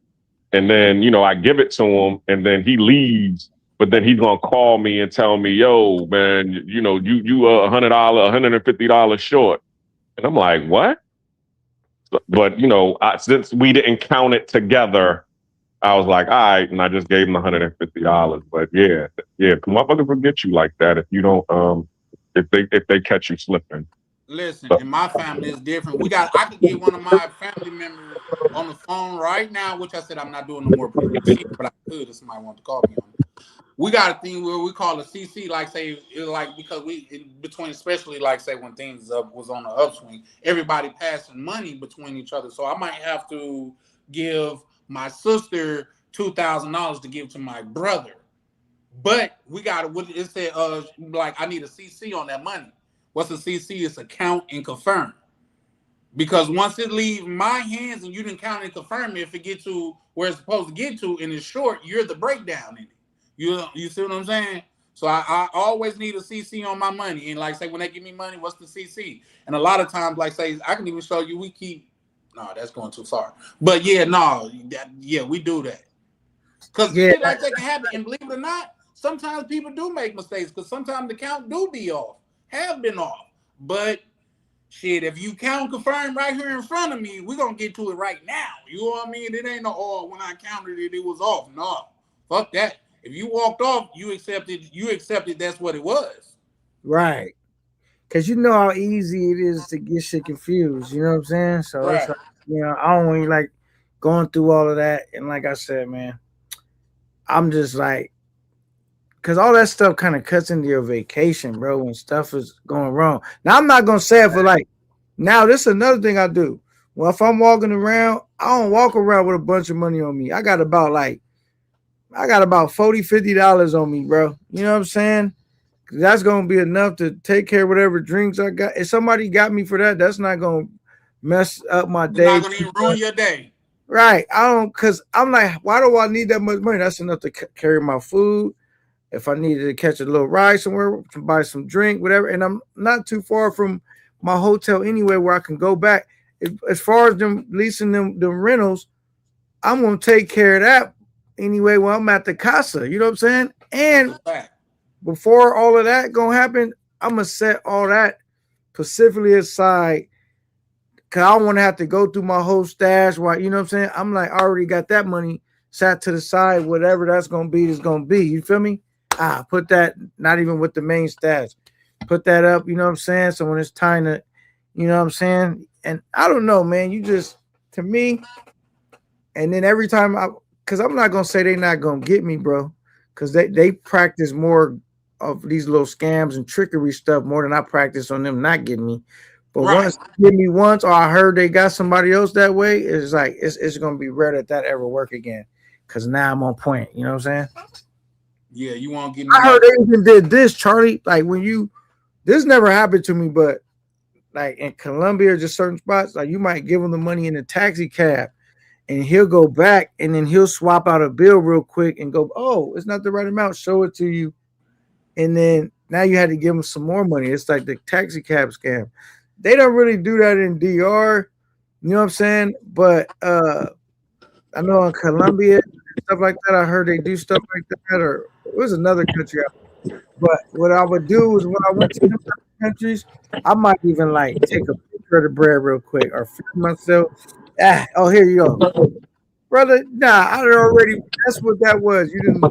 And then, I give it to him and then he leaves. But then he's gonna call me and tell me, "Yo, man, you $100, $150 short," and I'm like, "What?" But since we didn't count it together, I was like, "All right," and I just gave him $150. But yeah, motherfuckers will get you like that if you don't, if they catch you slipping. Listen, in my family it's different. I could get one of my family members on the phone right now, which I said I'm not doing no more, but I could if somebody wanted to call me on it. We got a thing where we call a CC, because between, especially say when things was on the upswing, everybody passing money between each other. So I might have to give my sister $2,000 to give to my brother, but we got it said I need a CC on that money. What's a CC? It's a count and confirm. Because once it leaves my hands and you didn't count and confirm it, if it gets to where it's supposed to get to and it's short, you're the breakdown in it. You see what I'm saying? So I always need a CC on my money. And say when they give me money, what's the CC? And a lot of times, I can even show you no, that's going too far. But yeah, we do that. Because shit like that can happen. And believe it or not, sometimes people do make mistakes because sometimes the count do be off, have been off. But shit, if you count confirm right here in front of me, we're going to get to it right now. You know what I mean? It ain't when I counted it, it was off. No, fuck that. If you walked off, you accepted that's what it was. Right. Because you know how easy it is to get shit confused. You know what I'm saying? So, right. It's I don't want you going through all of that. And like I said, man, I'm just because all that stuff kind of cuts into your vacation, bro, when stuff is going wrong. Now, I'm not going to say it for now, this is another thing I do. Well, if I'm walking around, I don't walk around with a bunch of money on me. I got about $40, $50 on me, bro. You know what I'm saying? That's going to be enough to take care of whatever drinks I got. If somebody got me for that, that's not going to mess up my day. It's not going to even ruin your day. Right. I don't, cause I'm like, why do I need that much money? That's enough to carry my food. If I needed to catch a little ride somewhere, to buy some drink, whatever, and I'm not too far from my hotel anyway, where I can go back. As far as them leasing them rentals, I'm gonna take care of that anyway when I'm at the casa. You know what I'm saying? And before all of that gonna happen, I'm gonna set all that specifically aside. Cause I don't want to have to go through my whole stash. Why, you know what I'm saying? I'm like, I already got that money sat to the side. Whatever that's gonna be is gonna be. You feel me? Put that, not even with the main stash. Put that up, you know what I'm saying? So when it's time to, you know what I'm saying? And I don't know, man. You just, to me, and then every time because I'm not gonna say they're not gonna get me, bro. Because they practice more of these little scams and trickery stuff more than I practice on them not getting me. But once they get me once, or I heard they got somebody else that way, it's like it's gonna be rare that ever work again. Cause now I'm on point. You know what I'm saying? Yeah, you won't get me. I heard they even did this, Charlie. Like this never happened to me, but like in Colombia, just certain spots, like you might give him the money in a taxi cab, and he'll go back and then he'll swap out a bill real quick and go, oh, it's not the right amount, show it to you, and then now you had to give him some more money. It's like the taxi cab scam. They don't really do that in DR, you know what I'm saying? But I know in Colombia, stuff like that, I heard they do stuff like that, or it was another country. But what I would do is when I went to the countries, I might even like take a picture of the bread real quick or film myself. Oh, here you go. Brother, nah, I already, that's what that was. You didn't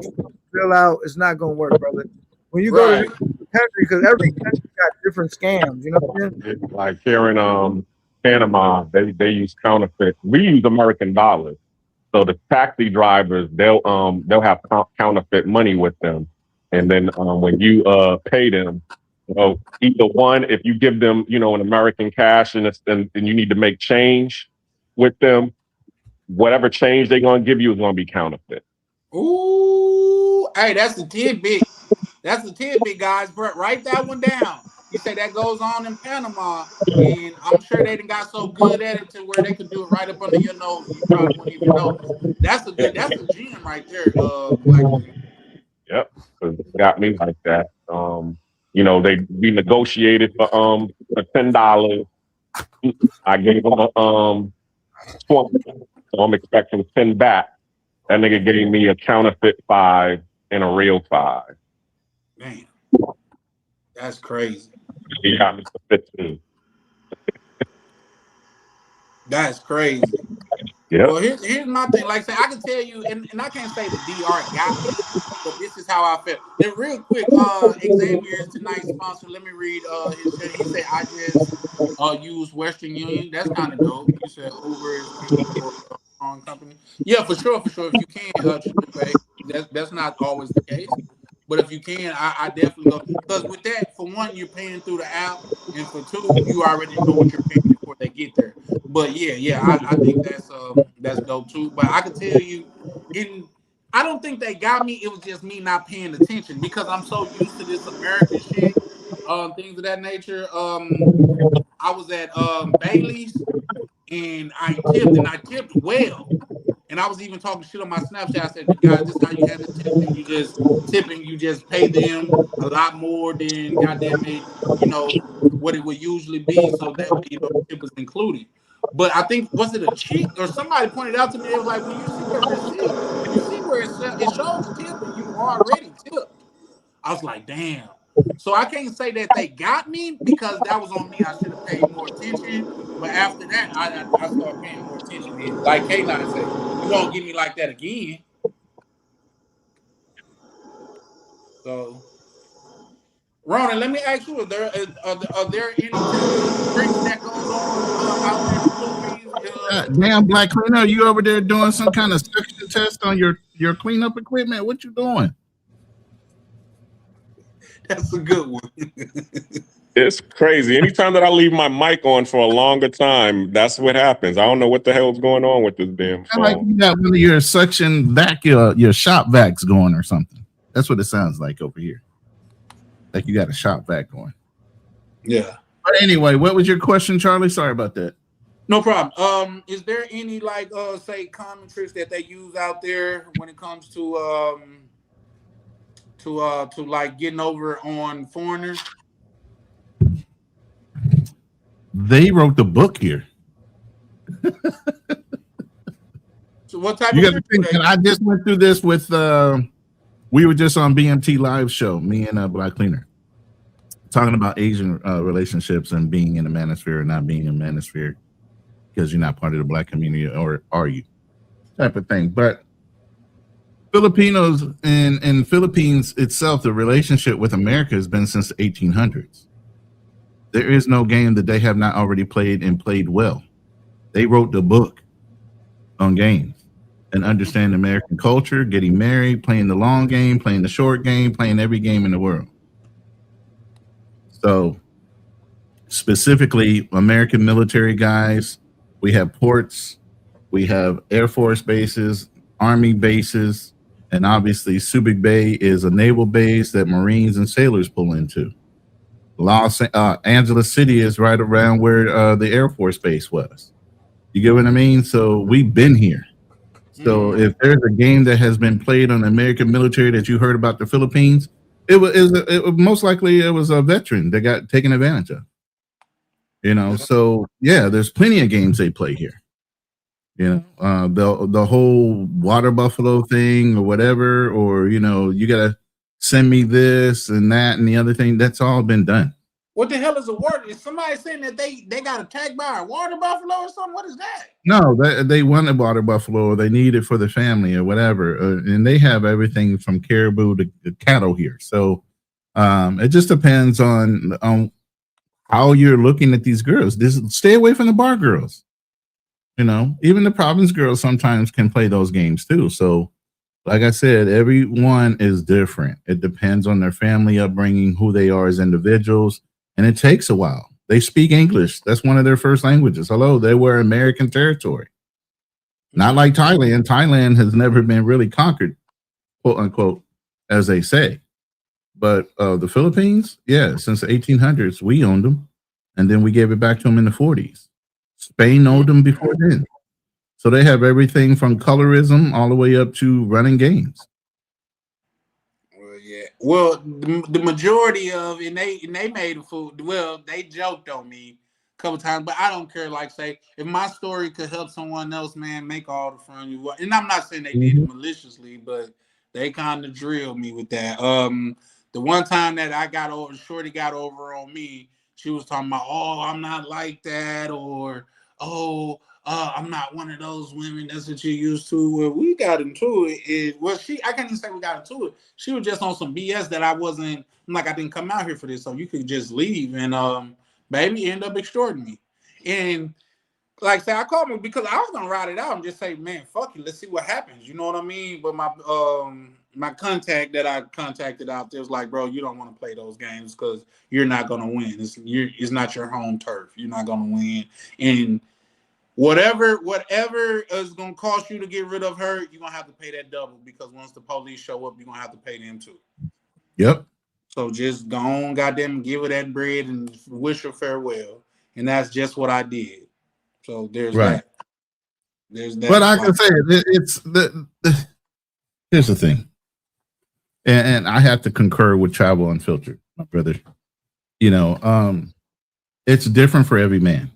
fill out, it's not going to work, brother. When you go to the country, because every country got different scams, you know what I'm saying? Like here in Panama, they use counterfeit. We use American dollars. So the taxi drivers, they'll have counterfeit money with them. And then when you pay them, either one, if you give them, an American cash and you need to make change with them, whatever change they're gonna give you is gonna be counterfeit. Ooh, hey, that's the tidbit. That's the tidbit, guys. But write that one down. You say that goes on in Panama, and I'm sure they done got so good at it to where they could do it right up under your nose. You probably wouldn't even notice. That's a gem right there. Yep, they got me like that. We negotiated for $10. I gave them a 20, so I'm expecting 10 back. That nigga gave me a counterfeit 5 and a real 5. Man, that's crazy. He got me for 15. That's crazy. Yeah. Well, here's my thing. Like I say, I can tell you, and I can't say the DR got me, but this is how I felt. Then real quick, Xavier is tonight's sponsor. Let me read his shit. He said, I just use Western Union. That's kind of dope. You said Uber is for a strong company. Yeah, for sure. If you can pay, that's not always the case. But if you can, I definitely go. Because with that, for one, you're paying through the app. And for two, you already know what you're paying before they get there. But I think that's dope too. But I can tell you, I don't think they got me. It was just me not paying attention because I'm so used to this American shit, things of that nature. I was at Bailey's and I tipped well. And I was even talking shit on my Snapchat. I said, guys, this is how you handle tipping. You just pay them a lot more than goddamn it, what it would usually be. So that tip was included. But I think, was it a cheat or somebody pointed out to me? It was like, when you see your receipt, you see where it shows tip and you already tipped. I was like, damn. So I can't say that they got me because that was on me. I should have paid more attention. But after that, I started paying more attention. And like K9 said, you won't get me like that again. So, Ronan, let me ask you: are there any drinks that goes on out there in the movies? Damn, Black Cleaner, you over there doing some kind of suction test on your cleanup equipment? What you doing? That's a good one. It's crazy. Anytime that I leave my mic on for a longer time, that's what happens. I don't know what the hell's going on with this damn phone. Like you got one of your suction vac, your shop vacs going or something. That's what it sounds like over here. Like you got a shop vac going. Yeah. But anyway, what was your question, Charlie? Sorry about that. No problem. Is there any like say common tricks that they use out there when it comes to like getting over on foreigners? They wrote the book here. So what type You of got to think, and I just went through this with we were just on BMT live show, me and Black Cleaner, talking about Asian relationships and being in the manosphere or not being in the manosphere because you're not part of the Black community, or are you, type of thing. But Filipinos in Philippines itself, the relationship with America has been since the 1800s. There is no game that they have not already played and played well. They wrote the book on games and understand American culture, getting married, playing the long game, playing the short game, playing every game in the world. So specifically, American military guys, we have ports, we have Air Force bases, Army bases, and obviously Subic Bay is a naval base that Marines and sailors pull into. Los Angeles City is right around where the Air Force base was. You get what I mean? So we've been here. So if there's a game that has been played on the American military that you heard about the Philippines, it was most likely it was a veteran that got taken advantage of. You know, so yeah, there's plenty of games they play here. You know, the whole water buffalo thing or whatever, or you know, you gotta send me this and that and the other thing. That's all been done. What the hell is a water? Is somebody saying that they got attacked by a water buffalo or something? What is that? No, they want a water buffalo, or they need it for the family or whatever. And they have everything from caribou to cattle here. So it just depends on how you're looking at these girls. Stay away from the bar girls. You know, even the province girls sometimes can play those games too. So like I said, everyone is different. It depends on their family upbringing, who they are as individuals. And it takes a while. They speak English. That's one of their first languages. Hello, they were American territory. Not like Thailand. Thailand has never been really conquered, quote unquote, as they say. But the Philippines, yeah, since the 1800s, we owned them. And then we gave it back to them in the 40s. Spain owned them before then. So they have everything from colorism all the way up to running games. Well, yeah. Well, the majority of and they made the food. Well, they joked on me a couple times, but I don't care. Like, say, if my story could help someone else, man, make all the fun you want. And I'm not saying they did it maliciously, but they kind of drilled me with that. The one time that I got over, Shorty got over on me. She was talking about, oh, I'm not like that, or oh. I'm not one of those women. That's what you're used to. Well, we got into it. I can't even say we got into it. She was just on some BS that I wasn't. I'm like, I didn't come out here for this, so you could just leave. And baby ended up extorting me. And like I said, I called me because I was gonna ride it out and just say, man, fuck you. Let's see what happens. You know what I mean? But my contact that I contacted out there was like, bro, you don't want to play those games because you're not gonna win. It's not your home turf. You're not gonna win. And whatever is gonna cost you to get rid of her, you're gonna have to pay that double because once the police show up, you're gonna have to pay them too. Yep. So just go on, goddamn, give her that bread and wish her farewell. And that's just what I did. So there's that. There's that. But I can say it's here's the thing. And I have to concur with Travel Unfiltered, my brother. You know, it's different for every man.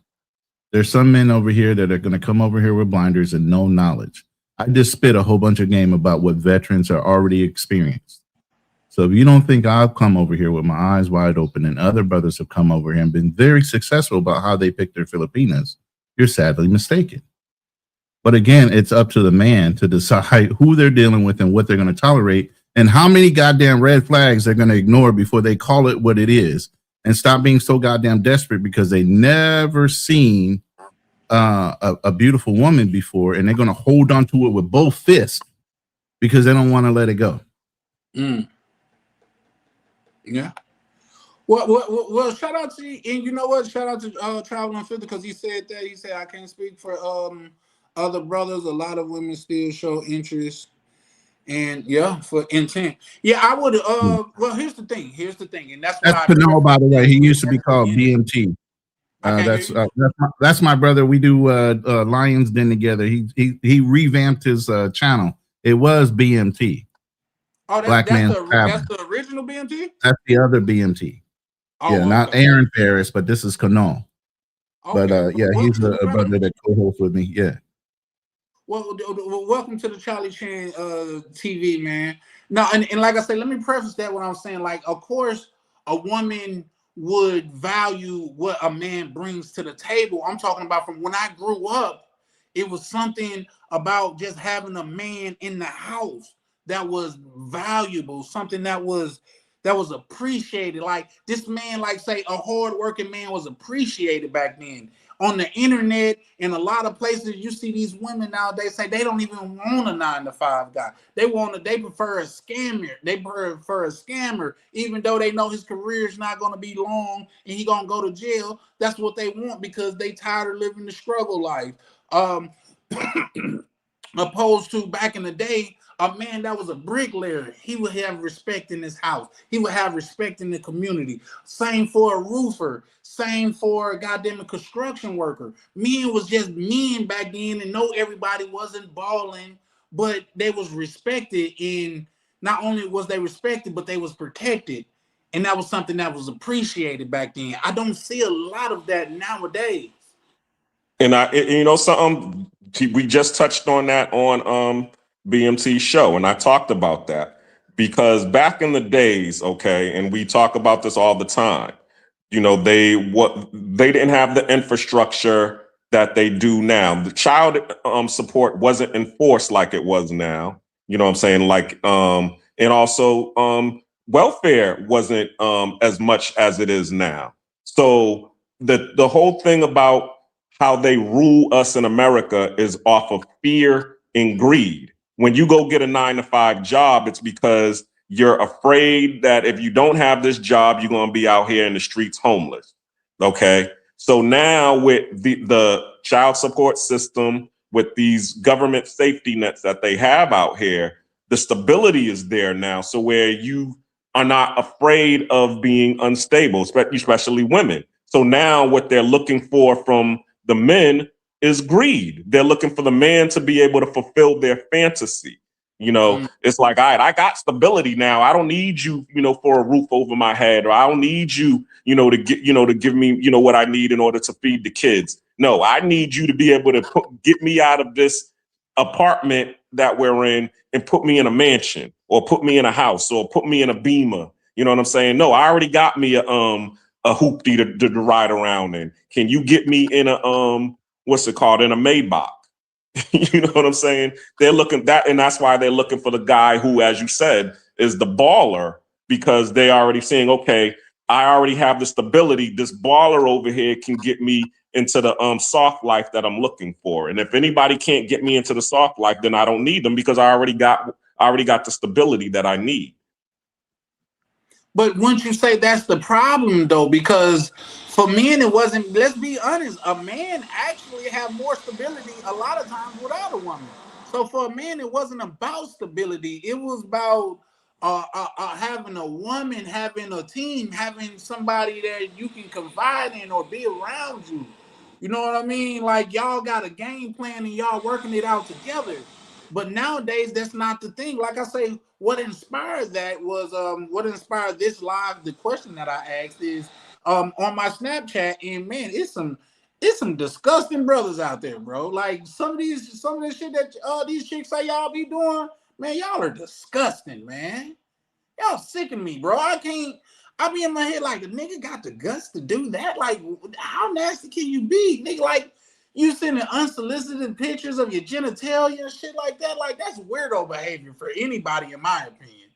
There's some men over here that are going to come over here with blinders and no knowledge. I just spit a whole bunch of game about what veterans are already experienced. So if you don't think I've come over here with my eyes wide open and other brothers have come over here and been very successful about how they pick their Filipinas, you're sadly mistaken. But again, it's up to the man to decide who they're dealing with and what they're going to tolerate and how many goddamn red flags they're going to ignore before they call it what it is and stop being so goddamn desperate because they never seen a beautiful woman before and they're going to hold on to it with both fists because they don't want to let it go. Yeah. Well, shout out to you. And you know what? Shout out to Travel Unfiltered because he said that. He said, I can't speak for other brothers. A lot of women still show interest. And yeah, for intent. Yeah, I would. Well, here's the thing. And that's Pinot, by the way. He used to be called BMT. That's my brother. We do Lions Den together. He revamped his channel. It was BMT. Oh, that's the original BMT. That's the other BMT. Oh, yeah, not Aaron Ferris, but this is Kanon. Okay. But yeah, he's a brother that co-hosts with me. Yeah. Well, welcome to the Charlie Chan TV, man. Now, and like I said, let me preface that what I'm saying. Like, of course, a woman would value what a man brings to the table. I'm talking about from when I grew up, it was something about just having a man in the house that was valuable, something that was appreciated. Like this man, like say a hardworking man was appreciated back then. On the internet, in a lot of places, you see these women nowadays say they don't even want a 9-to-5 guy. They prefer a scammer. They prefer a scammer, even though they know his career is not going to be long and he gonna go to jail. That's what they want because they tired of living the struggle life. Opposed to back in the day, a man that was a bricklayer, he would have respect in his house. He would have respect in the community. Same for a roofer. Same for a goddamn construction worker. Men was just men back then, and no, everybody wasn't balling, but they was respected. And not only was they respected, but they was protected. And that was something that was appreciated back then. I don't see a lot of that nowadays. And something we just touched on that on BMT show, and I talked about that because back in the days, okay, and we talk about this all the time. They didn't have the infrastructure that they do now. The child support wasn't enforced like it was now. You know what I'm saying? Like, and also welfare wasn't as much as it is now. So the whole thing about how they rule us in America is off of fear and greed. When you go get a 9-to-5 job, it's because you're afraid that if you don't have this job, you're going to be out here in the streets homeless. Okay. So now with the child support system, with these government safety nets that they have out here, the stability is there now. So where you are not afraid of being unstable, especially women. So now what they're looking for from the men is greed. They're looking for the man to be able to fulfill their fantasy. It's like, all right, I got stability now. I don't need you, for a roof over my head, or I don't need you, to give me, what I need in order to feed the kids. No, I need you to be able to get me out of this apartment that we're in and put me in a mansion, or put me in a house, or put me in a Beamer. You know what I'm saying? No, I already got me a hoopty to ride around in. Can you get me in a what's it called, in a Maybach? You know what I'm saying? They're looking that, and that's why they're looking for the guy who, as you said, is the baller, because they already saying, okay, I already have the stability. This baller over here can get me into the soft life that I'm looking for. And if anybody can't get me into the soft life, then I don't need them, because I already got the stability that I need. But wouldn't you say that's the problem, though? Because for men, it wasn't. Let's be honest. A man actually have more stability a lot of times without a woman. So for a man, it wasn't about stability. It was about having a woman, having a team, having somebody that you can confide in or be around you. You know what I mean? Like y'all got a game plan and y'all working it out together. But nowadays, that's not the thing. Like I say, what inspired that was what inspired this live. The question that I asked is on my Snapchat, and man, it's some disgusting brothers out there, bro. Like some of this shit that these chicks say y'all be doing, man, y'all are disgusting, man. Y'all sicken me, bro. I be in my head like, the nigga got the guts to do that. Like, how nasty can you be, nigga? Like, you sending unsolicited pictures of your genitalia and shit like that. Like, that's weirdo behavior for anybody, in my opinion.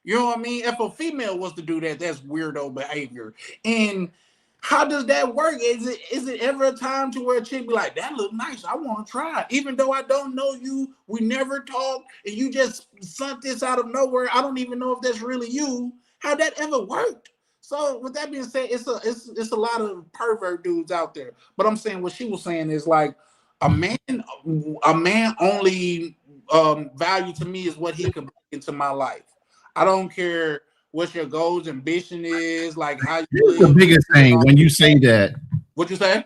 You know what I mean? If a female was to do that, that's weirdo behavior. And how does that work? Is it ever a time to where a chick be like, that look nice, I want to try it, even though I don't know you, we never talked, and you just sent this out of nowhere? I don't even know if that's really you. How that ever worked? So with that being said, it's a lot of pervert dudes out there. But I'm saying what she was saying is like a man only value to me is what he can bring into my life. I don't care what your goals, ambition is, like how you live. The biggest thing when you say that, What you say?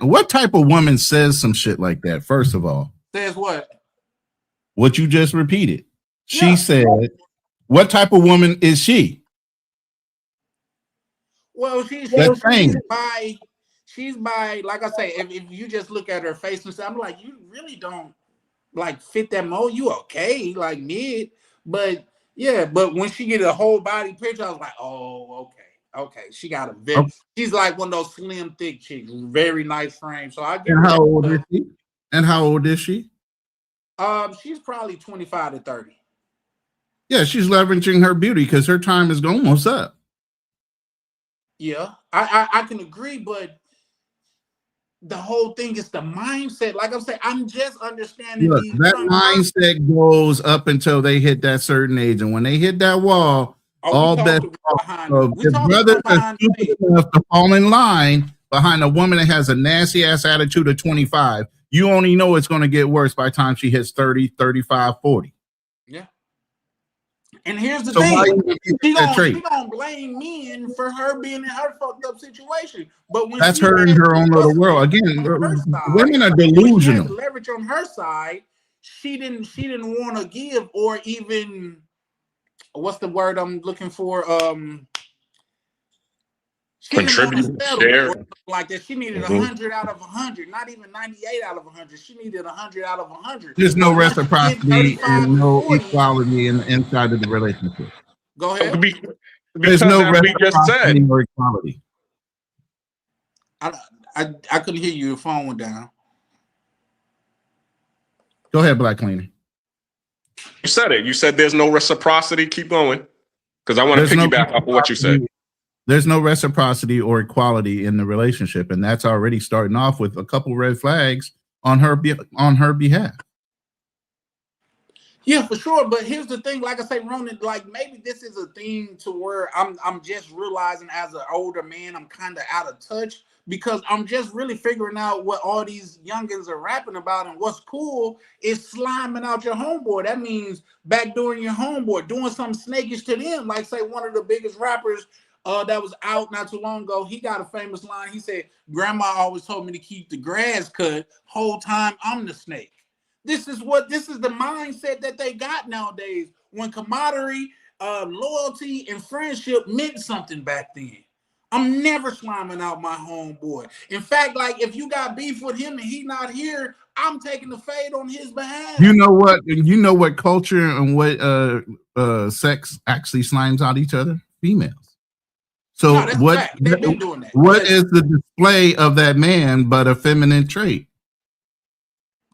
What type of woman says some shit like that? First of all, Says what? What you just repeated. She Yeah. said, "What type of woman is she?" Well, she's by like I say, if you just look at her face and say, I'm like, you really don't like fit that mold. You okay, like mid, but yeah, but when she get a whole body picture, I was like, oh, okay, she got a very. Okay. She's like one of those slim, thick chicks, very nice frame. So I get. And how old is she? And how old is she? She's probably 25 to 30. Yeah, she's leveraging her beauty because her time is almost up. Yeah, I can agree, but the whole thing is the mindset. Like I'm saying, I'm just understanding. Look, that mindset goes up until they hit that certain age, and when they hit that wall, all bets off. So if brothers are stupid enough to fall in line behind a woman that has a nasty ass attitude of 25, you only know it's going to get worse by the time she hits 30, 35, 40. Yeah. And here's the thing. She gonna blame men for her being in her fucked up situation. But when that's her in her own little world. Again, women are delusional. When she had leverage on her side, she didn't want to give or even what's the word I'm looking for? Contribute, share. Like that. She needed 100 out of 100, not even 98 out of 100. She needed 100 out of 100. There's no reciprocity and no equality inside of the relationship. Go ahead. There's no reciprocity or equality. I couldn't hear you. Your phone went down. Go ahead, Black Cleaner. You said it. You said there's no reciprocity. Keep going, because I want to piggyback off of what you said. There's no reciprocity or equality in the relationship, and that's already starting off with a couple red flags on her behalf. Yeah, for sure. But here's the thing, like I say, Ronan, like maybe this is a thing to where I'm just realizing as an older man, I'm kind of out of touch because I'm just really figuring out what all these youngins are rapping about. And what's cool is sliming out your homeboy. That means backdooring your homeboy, doing something snakish to them. Like say one of the biggest rappers that was out not too long ago, he got a famous line. He said, "Grandma always told me to keep the grass cut. Whole time I'm the snake." This is the mindset that they got nowadays. When camaraderie, loyalty, and friendship meant something back then. I'm never sliming out my homeboy. In fact, like if you got beef with him and he not here, I'm taking the fade on his behalf. You know what? You know what culture and what sex actually slimes out each other? Females. So what is the display of that man but a feminine trait?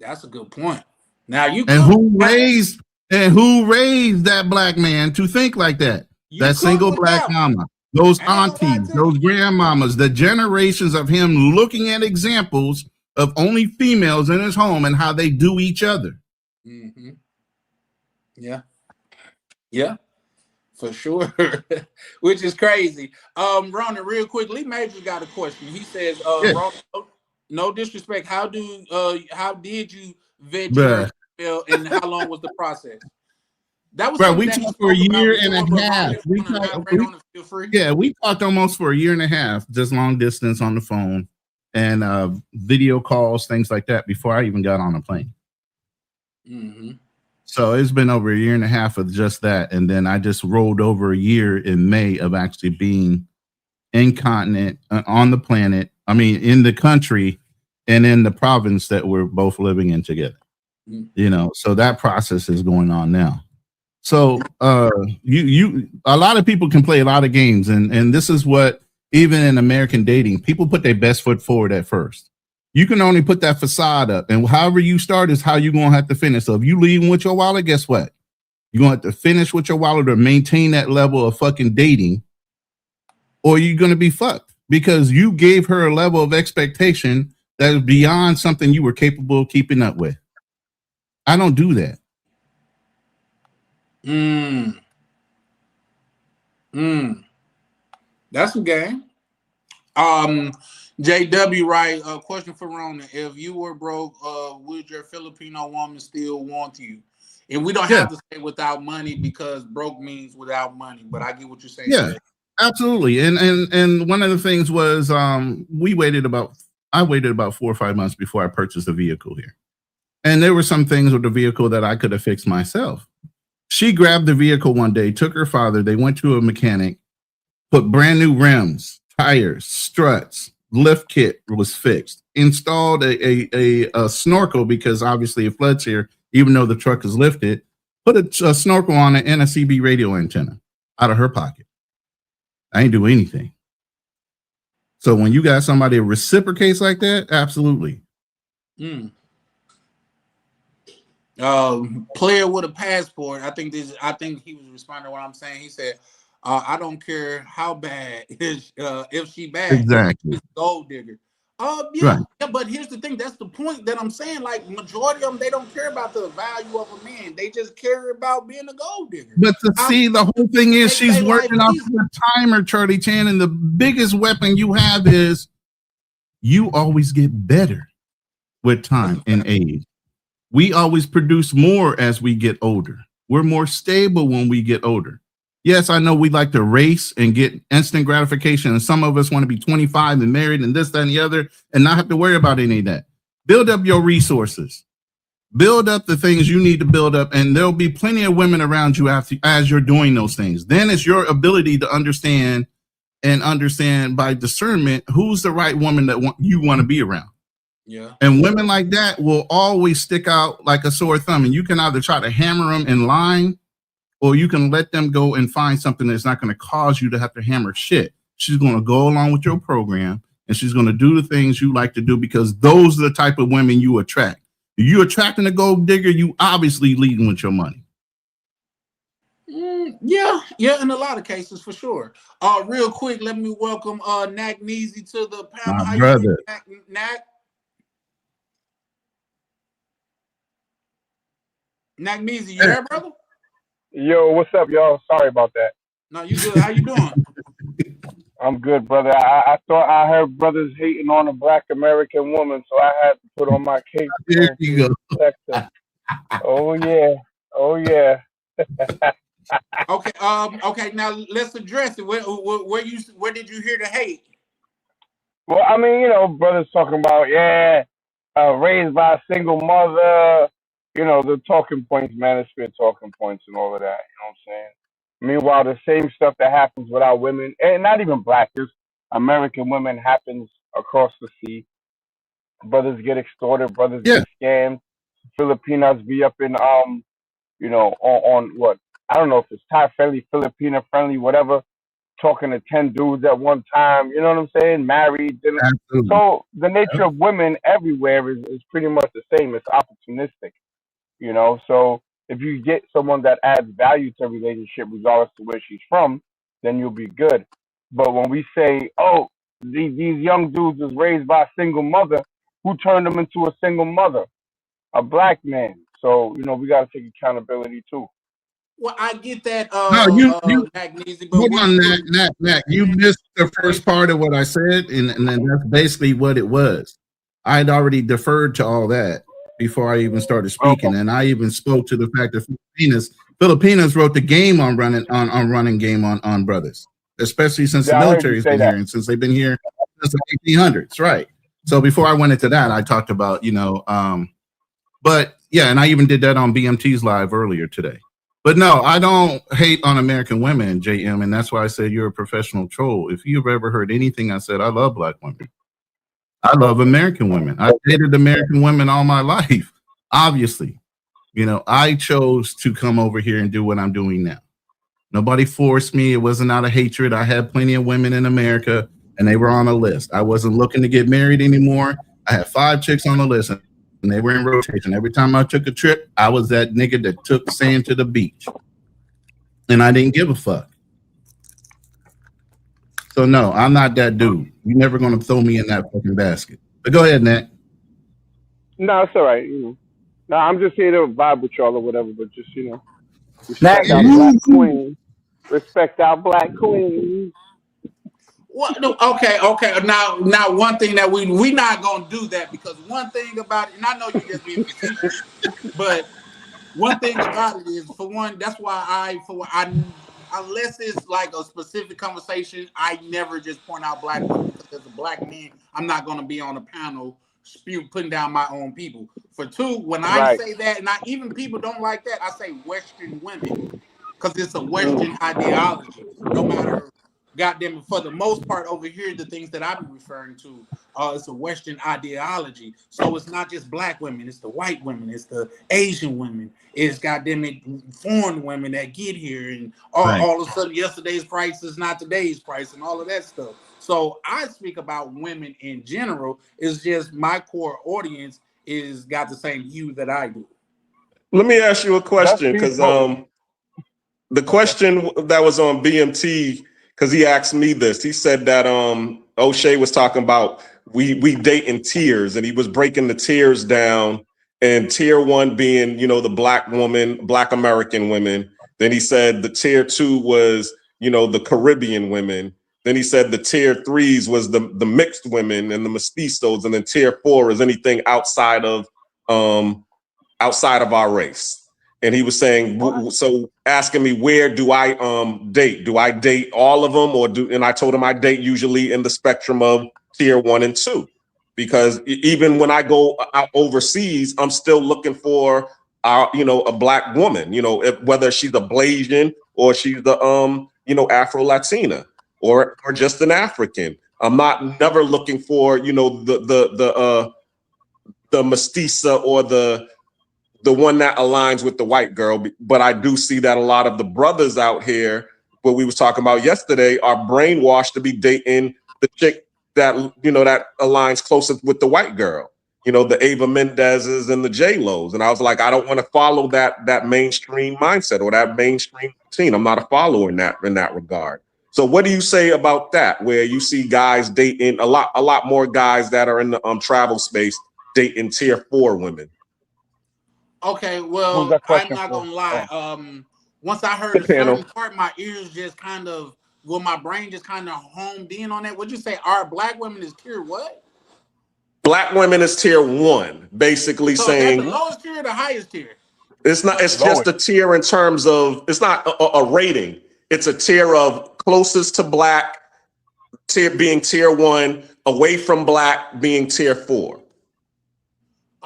That's a good point. Now who raised that black man to think like that? That single black mama, those aunties, those grandmamas, the generations of him looking at examples of only females in his home and how they do each other. Mm-hmm. Yeah. For sure, which is crazy. Ronan, real quick, Lee Majors got a question. He says, Ronan, no disrespect. How did you vet your and how long was the process? That was we talked for a year and a half. We talked almost for a year and a half, just long distance on the phone and video calls, things like that, before I even got on a plane. Mm-hmm. So it's been over a year and a half of just that. And then I just rolled over a year in May of actually being incontinent on the planet. I mean, in the country and in the province that we're both living in together. Mm-hmm. You know, so that process is going on now. So you a lot of people can play a lot of games. And this is what, even in American dating, people put their best foot forward at first. You can only put that facade up, and however you start is how you're going to have to finish. So if you leave with your wallet, guess what? You're going to have to finish with your wallet or maintain that level of fucking dating, or you're going to be fucked because you gave her a level of expectation that is beyond something you were capable of keeping up with. I don't do that. That's a game. JW, right? Question for Ronan. If you were broke, would your Filipino woman still want you? And we don't have to say without money because broke means without money, but I get what you're saying. Yeah. Absolutely. And one of the things was I waited about 4 or 5 months before I purchased a vehicle here. And there were some things with the vehicle that I could have fixed myself. She grabbed the vehicle one day, took her father, they went to a mechanic, put brand new rims, tires, struts, lift kit was fixed, installed a snorkel because obviously it floods here, even though the truck is lifted, put a snorkel on it and a CB radio antenna out of her pocket. I ain't do anything. So when you got somebody that reciprocates like that, absolutely. Player with a passport. I think he was responding to what I'm saying. He said, I don't care how bad if she bad, exactly, she's a gold digger. Right. Yeah, but here's the thing. That's the point that I'm saying. Like, majority of them, they don't care about the value of a man. They just care about being a gold digger. But see, the whole thing is she's working off the timer, Charlie Chan, and the biggest weapon you have is you always get better with time and age. We always produce more as we get older. We're more stable when we get older. Yes, I know we like to race and get instant gratification, and some of us want to be 25 and married and this, that, and the other, and not have to worry about any of that. Build up your resources. Build up the things you need to build up, and there'll be plenty of women around you as you're doing those things. Then it's your ability to understand by discernment who's the right woman that you want to be around. Yeah. And women like that will always stick out like a sore thumb, and you can either try to hammer them in line, or you can let them go and find something that's not going to cause you to have to hammer shit. She's going to go along with your program, and she's going to do the things you like to do, because those are the type of women you attract. If you're attracting a gold digger, you obviously leading with your money. Yeah, in a lot of cases, for sure. Real quick, let me welcome Nak Neezy to the panel. My brother. Nak Neezy, you there, brother? Yo, what's up, y'all? Sorry about that. No, you good. How you doing? I'm good, brother. I thought I heard brothers hating on a Black American woman, so I had to put on my cape. There you go. Oh yeah. Okay. Now let's address it. Where did you hear the hate? Well, I mean, brothers talking about raised by a single mother. The talking points, manosphere talking points and all of that, you know what I'm saying? Meanwhile, the same stuff that happens with our women, and not even black, just American women, happens across the sea. Brothers get extorted, brothers get scammed. Filipinas be up in, on what? I don't know if it's Thai friendly, Filipina friendly, whatever, talking to 10 dudes at one time, you know what I'm saying? Married. So the nature of women everywhere is pretty much the same. It's opportunistic. So if you get someone that adds value to a relationship, regardless of where she's from, then you'll be good. But when we say, oh, these young dudes was raised by a single mother, who turned them into a single mother? A black man. So, we got to take accountability too. Well, I get that. Hold on, Nat. You missed the first part of what I said, and then that's basically what it was. I had already deferred to all that before I even started speaking, and I even spoke to the fact that Filipinas wrote the game on running game on brothers, especially since the military's been here and since they've been here since the 1800s, right? So before I went into that, I talked about but yeah, and I even did that on BMT's live earlier today. But no, I don't hate on American women, JM, and that's why I said you're a professional troll. If you've ever heard anything I said, I love black women. I love American women. I've dated American women all my life. Obviously, I chose to come over here and do what I'm doing now. Nobody forced me. It wasn't out of hatred. I had plenty of women in America, and they were on a list. I wasn't looking to get married anymore. I had 5 chicks on the list, and they were in rotation. Every time I took a trip, I was that nigga that took sand to the beach, and I didn't give a fuck. So no, I'm not that dude. You're never gonna throw me in that fucking basket. But go ahead, Nat. No, it's all right. No, I'm just here to vibe with y'all or whatever. But just respect our black queen. Respect our black queen. What? No, okay. Now, one thing that we not gonna do that, because one thing about it, and I know you just being facetious, but one thing about it is, for one, that's why unless it's like a specific conversation, I never just point out black women because as a black man, I'm not going to be on a panel putting down my own people. For two, when I say that, and even people don't like that, I say Western women because it's a Western ideology. No matter, goddamn it, for the most part over here, the things that I be referring to, it's a Western ideology. So it's not just black women, it's the white women, it's the Asian women, it's goddamn it, foreign women that get here, and all of a sudden yesterday's price is not today's price, and all of that stuff. So I speak about women in general. It's just my core audience is got the same view that I do. Let me ask you a question, because the question that was on BMT, because he asked me this, he said that O'Shea was talking about we date in tiers, and he was breaking the tiers down, and tier 1 being, you know, the black woman, black American women. Then he said the tier 2 was, you know, the Caribbean women. Then he said the tier 3s was the mixed women and the mestizos, and then tier 4 is anything outside of our race. And he was saying, so asking me, where do I date? Do I date all of them, and I told him I date usually in the spectrum of tier 1 and 2, because even when I go out overseas, I'm still looking for a black woman, whether she's a Blasian or she's the Afro Latina or just an African. I'm never looking for the mestiza or the one that aligns with the white girl. But I do see that a lot of the brothers out here, what we was talking about yesterday, are brainwashed to be dating the chick that that aligns closer with the white girl. The Ava Mendez's and the J-Lo's. And I was like, I don't want to follow that mainstream mindset or that mainstream routine. I'm not a follower in that regard. So what do you say about that, where you see guys dating a lot more guys that are in the travel space dating tier 4 women? Okay, well, I'm not gonna lie. Once I heard a certain part, my ears just my brain just kind of homed in on that. What'd you say? Our black women is tier what? Black women is tier 1, basically saying that's the lowest tier or the highest tier? It's not. It's just a tier in terms of, it's not a rating. It's a tier of closest to black, being tier 1, away from black being tier 4.